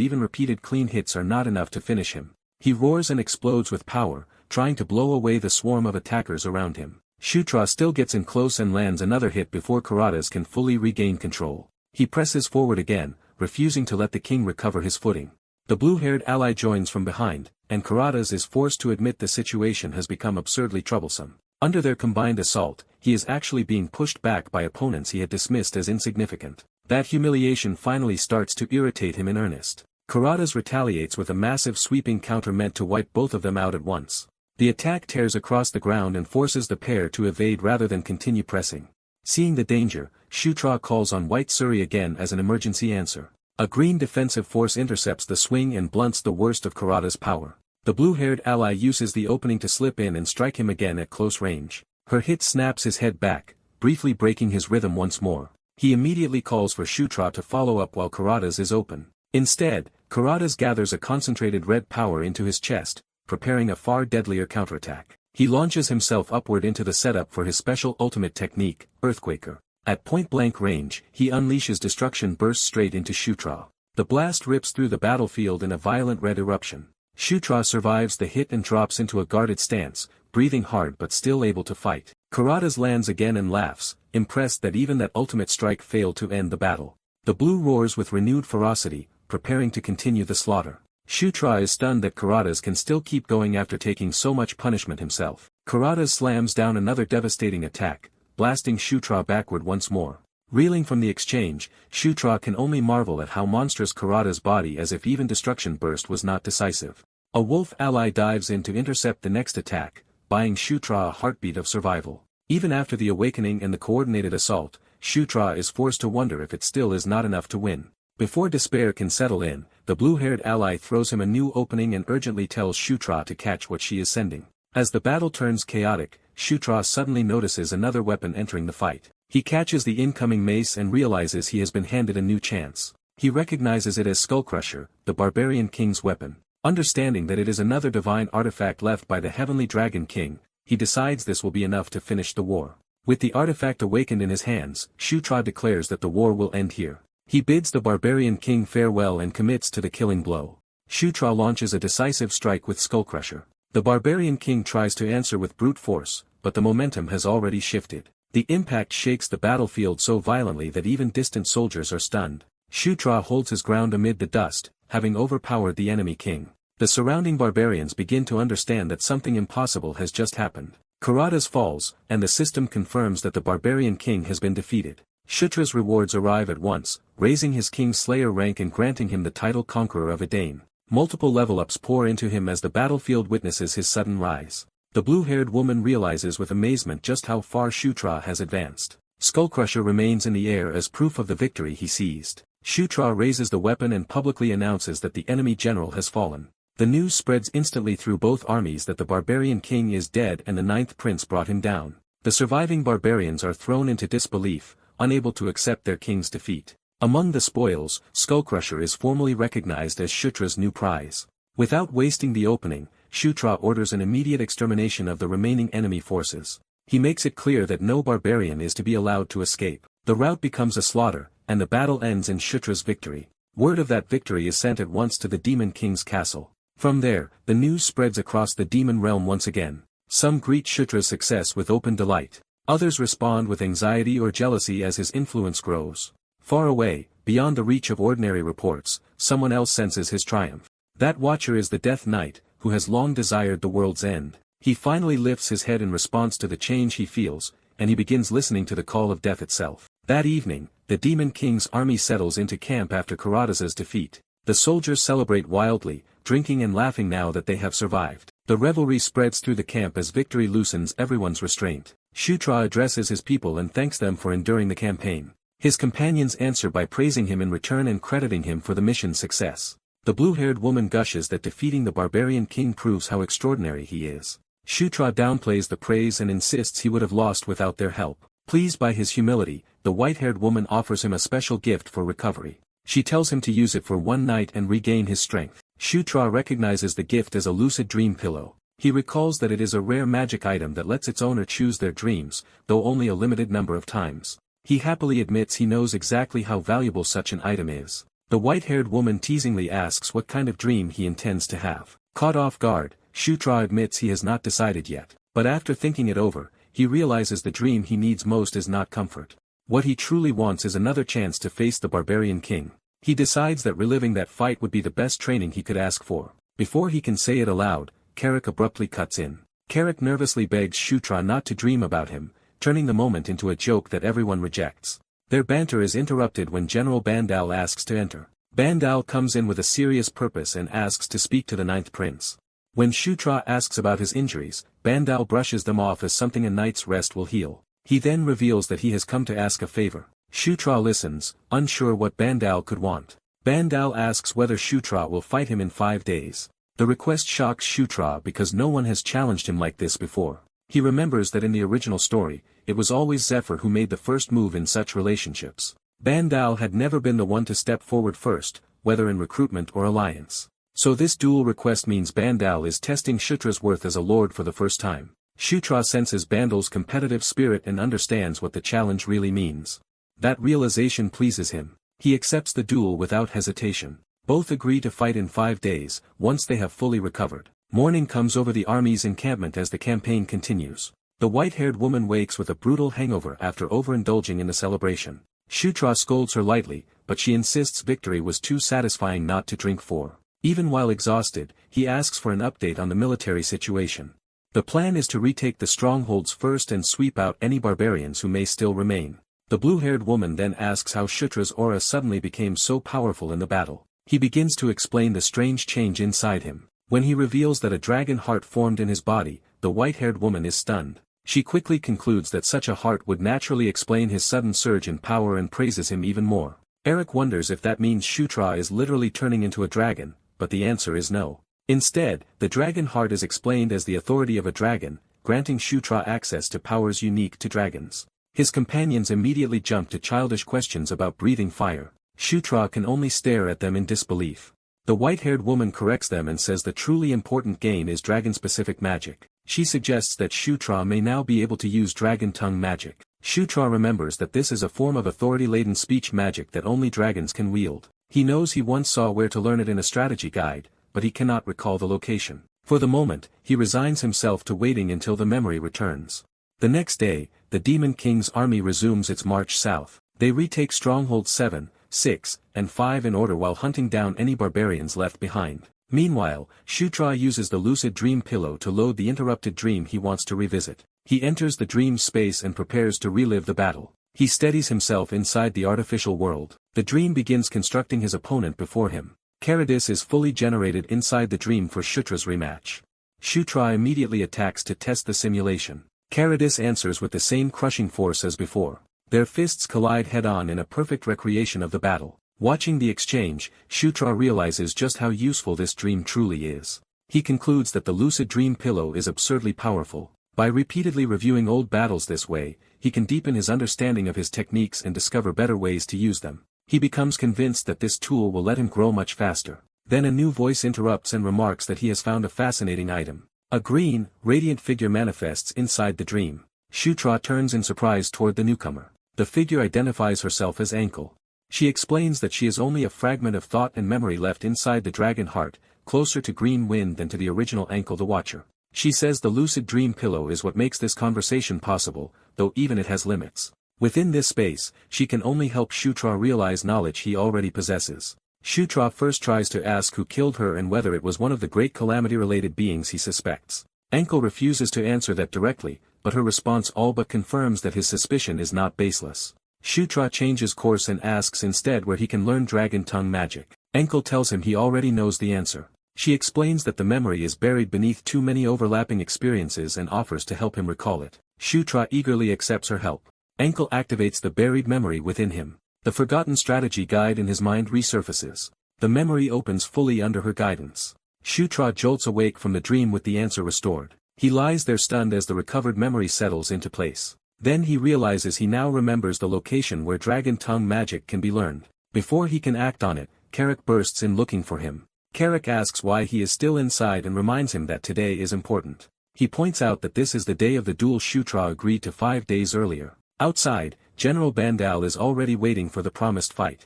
even repeated clean hits are not enough to finish him. He roars and explodes with power, trying to blow away the swarm of attackers around him. Shutra still gets in close and lands another hit before Karatas can fully regain control. He presses forward again, refusing to let the king recover his footing. The blue-haired ally joins from behind, and Karatas is forced to admit the situation has become absurdly troublesome. Under their combined assault, he is actually being pushed back by opponents he had dismissed as insignificant. That humiliation finally starts to irritate him in earnest. Karatas retaliates with a massive sweeping counter meant to wipe both of them out at once. The attack tears across the ground and forces the pair to evade rather than continue pressing. Seeing the danger, Shutra calls on White Suri again as an emergency answer. A green defensive force intercepts the swing and blunts the worst of Karada's power. The blue-haired ally uses the opening to slip in and strike him again at close range. Her hit snaps his head back, briefly breaking his rhythm once more. He immediately calls for Shutra to follow up while Karada's is open. Instead, Karadas gathers a concentrated red power into his chest, preparing a far deadlier counterattack. He launches himself upward into the setup for his special ultimate technique, Earthquaker. At point-blank range, he unleashes destruction burst straight into Shutra. The blast rips through the battlefield in a violent red eruption. Shutra survives the hit and drops into a guarded stance, breathing hard but still able to fight. Karadas lands again and laughs, impressed that even that ultimate strike failed to end the battle. The blue roars with renewed ferocity, preparing to continue the slaughter. Shutra is stunned that Karadas can still keep going after taking so much punishment himself. Karadas slams down another devastating attack, blasting Shutra backward once more. Reeling from the exchange, Shutra can only marvel at how monstrous Karada's body as if even destruction burst was not decisive. A wolf ally dives in to intercept the next attack, buying Shutra a heartbeat of survival. Even after the awakening and the coordinated assault, Shutra is forced to wonder if it still is not enough to win. Before despair can settle in, the blue-haired ally throws him a new opening and urgently tells Shutra to catch what she is sending. As the battle turns chaotic, Shutra suddenly notices another weapon entering the fight. He catches the incoming mace and realizes he has been handed a new chance. He recognizes it as Skullcrusher, the barbarian king's weapon. Understanding that it is another divine artifact left by the heavenly dragon king, he decides this will be enough to finish the war. With the artifact awakened in his hands, Shutra declares that the war will end here. He bids the barbarian king farewell and commits to the killing blow. Shutra launches a decisive strike with Skullcrusher. The barbarian king tries to answer with brute force, but the momentum has already shifted. The impact shakes the battlefield so violently that even distant soldiers are stunned. Shutra holds his ground amid the dust, having overpowered the enemy king. The surrounding barbarians begin to understand that something impossible has just happened. Karadas falls, and the system confirms that the barbarian king has been defeated. Shutra's rewards arrive at once, raising his King Slayer rank and granting him the title Conqueror of Edain. Multiple level-ups pour into him as the battlefield witnesses his sudden rise. The blue-haired woman realizes with amazement just how far Shutra has advanced. Skullcrusher remains in the air as proof of the victory he seized. Shutra raises the weapon and publicly announces that the enemy general has fallen. The news spreads instantly through both armies that the barbarian king is dead and the ninth prince brought him down. The surviving barbarians are thrown into disbelief, unable to accept their king's defeat. Among the spoils, Skullcrusher is formally recognized as Shutra's new prize. Without wasting the opening, Shutra orders an immediate extermination of the remaining enemy forces. He makes it clear that no barbarian is to be allowed to escape. The rout becomes a slaughter, and the battle ends in Shutra's victory. Word of that victory is sent at once to the Demon King's castle. From there, the news spreads across the demon realm once again. Some greet Shutra's success with open delight. Others respond with anxiety or jealousy as his influence grows. Far away, beyond the reach of ordinary reports, someone else senses his triumph. That watcher is the Death Knight, who has long desired the world's end. He finally lifts his head in response to the change he feels, and he begins listening to the call of death itself. That evening, the Demon King's army settles into camp after Karadasa's defeat. The soldiers celebrate wildly, drinking and laughing now that they have survived. The revelry spreads through the camp as victory loosens everyone's restraint. Shutra addresses his people and thanks them for enduring the campaign. His companions answer by praising him in return and crediting him for the mission's success. The blue-haired woman gushes that defeating the barbarian king proves how extraordinary he is. Shutra downplays the praise and insists he would have lost without their help. Pleased by his humility, the white-haired woman offers him a special gift for recovery. She tells him to use it for one night and regain his strength. Shutra recognizes the gift as a lucid dream pillow. He recalls that it is a rare magic item that lets its owner choose their dreams, though only a limited number of times. He happily admits he knows exactly how valuable such an item is. The white-haired woman teasingly asks what kind of dream he intends to have. Caught off guard, Shutra admits he has not decided yet. But after thinking it over, he realizes the dream he needs most is not comfort. What he truly wants is another chance to face the barbarian king. He decides that reliving that fight would be the best training he could ask for. Before he can say it aloud, Carrick abruptly cuts in. Carrick nervously begs Shutra not to dream about him, turning the moment into a joke that everyone rejects. Their banter is interrupted when General Bandal asks to enter. Bandal comes in with a serious purpose and asks to speak to the ninth prince. When Shutra asks about his injuries, Bandal brushes them off as something a night's rest will heal. He then reveals that he has come to ask a favor. Shutra listens, unsure what Bandal could want. Bandal asks whether Shutra will fight him in 5 days. The request shocks Shutra because no one has challenged him like this before. He remembers that in the original story, it was always Zephyr who made the first move in such relationships. Bandal had never been the one to step forward first, whether in recruitment or alliance. So this dual request means Bandal is testing Shutra's worth as a lord for the first time. Shutra senses Bandal's competitive spirit and understands what the challenge really means. That realization pleases him. He accepts the duel without hesitation. Both agree to fight in 5 days, once they have fully recovered. Morning comes over the army's encampment as the campaign continues. The white-haired woman wakes with a brutal hangover after overindulging in the celebration. Shutra scolds her lightly, but she insists victory was too satisfying not to drink for. Even while exhausted, he asks for an update on the military situation. The plan is to retake the strongholds first and sweep out any barbarians who may still remain. The blue-haired woman then asks how Shutra's aura suddenly became so powerful in the battle. He begins to explain the strange change inside him. When he reveals that a dragon heart formed in his body, the white-haired woman is stunned. She quickly concludes that such a heart would naturally explain his sudden surge in power and praises him even more. Eric wonders if that means Shutra is literally turning into a dragon, but the answer is no. Instead, the dragon heart is explained as the authority of a dragon, granting Shutra access to powers unique to dragons. His companions immediately jump to childish questions about breathing fire. Shutra can only stare at them in disbelief. The white-haired woman corrects them and says the truly important gain is dragon-specific magic. She suggests that Shutra may now be able to use dragon tongue magic. Shutra remembers that this is a form of authority-laden speech magic that only dragons can wield. He knows he once saw where to learn it in a strategy guide, but he cannot recall the location. For the moment, he resigns himself to waiting until the memory returns. The next day, the Demon King's army resumes its march south. They retake strongholds 7, 6, and 5 in order while hunting down any barbarians left behind. Meanwhile, Shutra uses the lucid dream pillow to load the interrupted dream he wants to revisit. He enters the dream space and prepares to relive the battle. He steadies himself inside the artificial world. The dream begins constructing his opponent before him. Caradis is fully generated inside the dream for Shutra's rematch. Shutra immediately attacks to test the simulation. Caradis answers with the same crushing force as before. Their fists collide head-on in a perfect recreation of the battle. Watching the exchange, Shutra realizes just how useful this dream truly is. He concludes that the lucid dream pillow is absurdly powerful. By repeatedly reviewing old battles this way, he can deepen his understanding of his techniques and discover better ways to use them. He becomes convinced that this tool will let him grow much faster. Then a new voice interrupts and remarks that he has found a fascinating item. A green, radiant figure manifests inside the dream. Shutra turns in surprise toward the newcomer. The figure identifies herself as Ankle. She explains that she is only a fragment of thought and memory left inside the dragon heart, closer to Green Wind than to the original Ankle the Watcher. She says the lucid dream pillow is what makes this conversation possible, though even it has limits. Within this space, she can only help Shutra realize knowledge he already possesses. Shutra first tries to ask who killed her and whether it was one of the great calamity-related beings he suspects. Ankle refuses to answer that directly, but her response all but confirms that his suspicion is not baseless. Shutra changes course and asks instead where he can learn dragon tongue magic. Ankle tells him he already knows the answer. She explains that the memory is buried beneath too many overlapping experiences and offers to help him recall it. Shutra eagerly accepts her help. Ankle activates the buried memory within him. The forgotten strategy guide in his mind resurfaces. The memory opens fully under her guidance. Shutra jolts awake from the dream with the answer restored. He lies there stunned as the recovered memory settles into place. Then he realizes he now remembers the location where dragon tongue magic can be learned. Before he can act on it, Carrick bursts in looking for him. Carrick asks why he is still inside and reminds him that today is important. He points out that this is the day of the duel Shutra agreed to 5 days earlier. Outside, General Bandal is already waiting for the promised fight.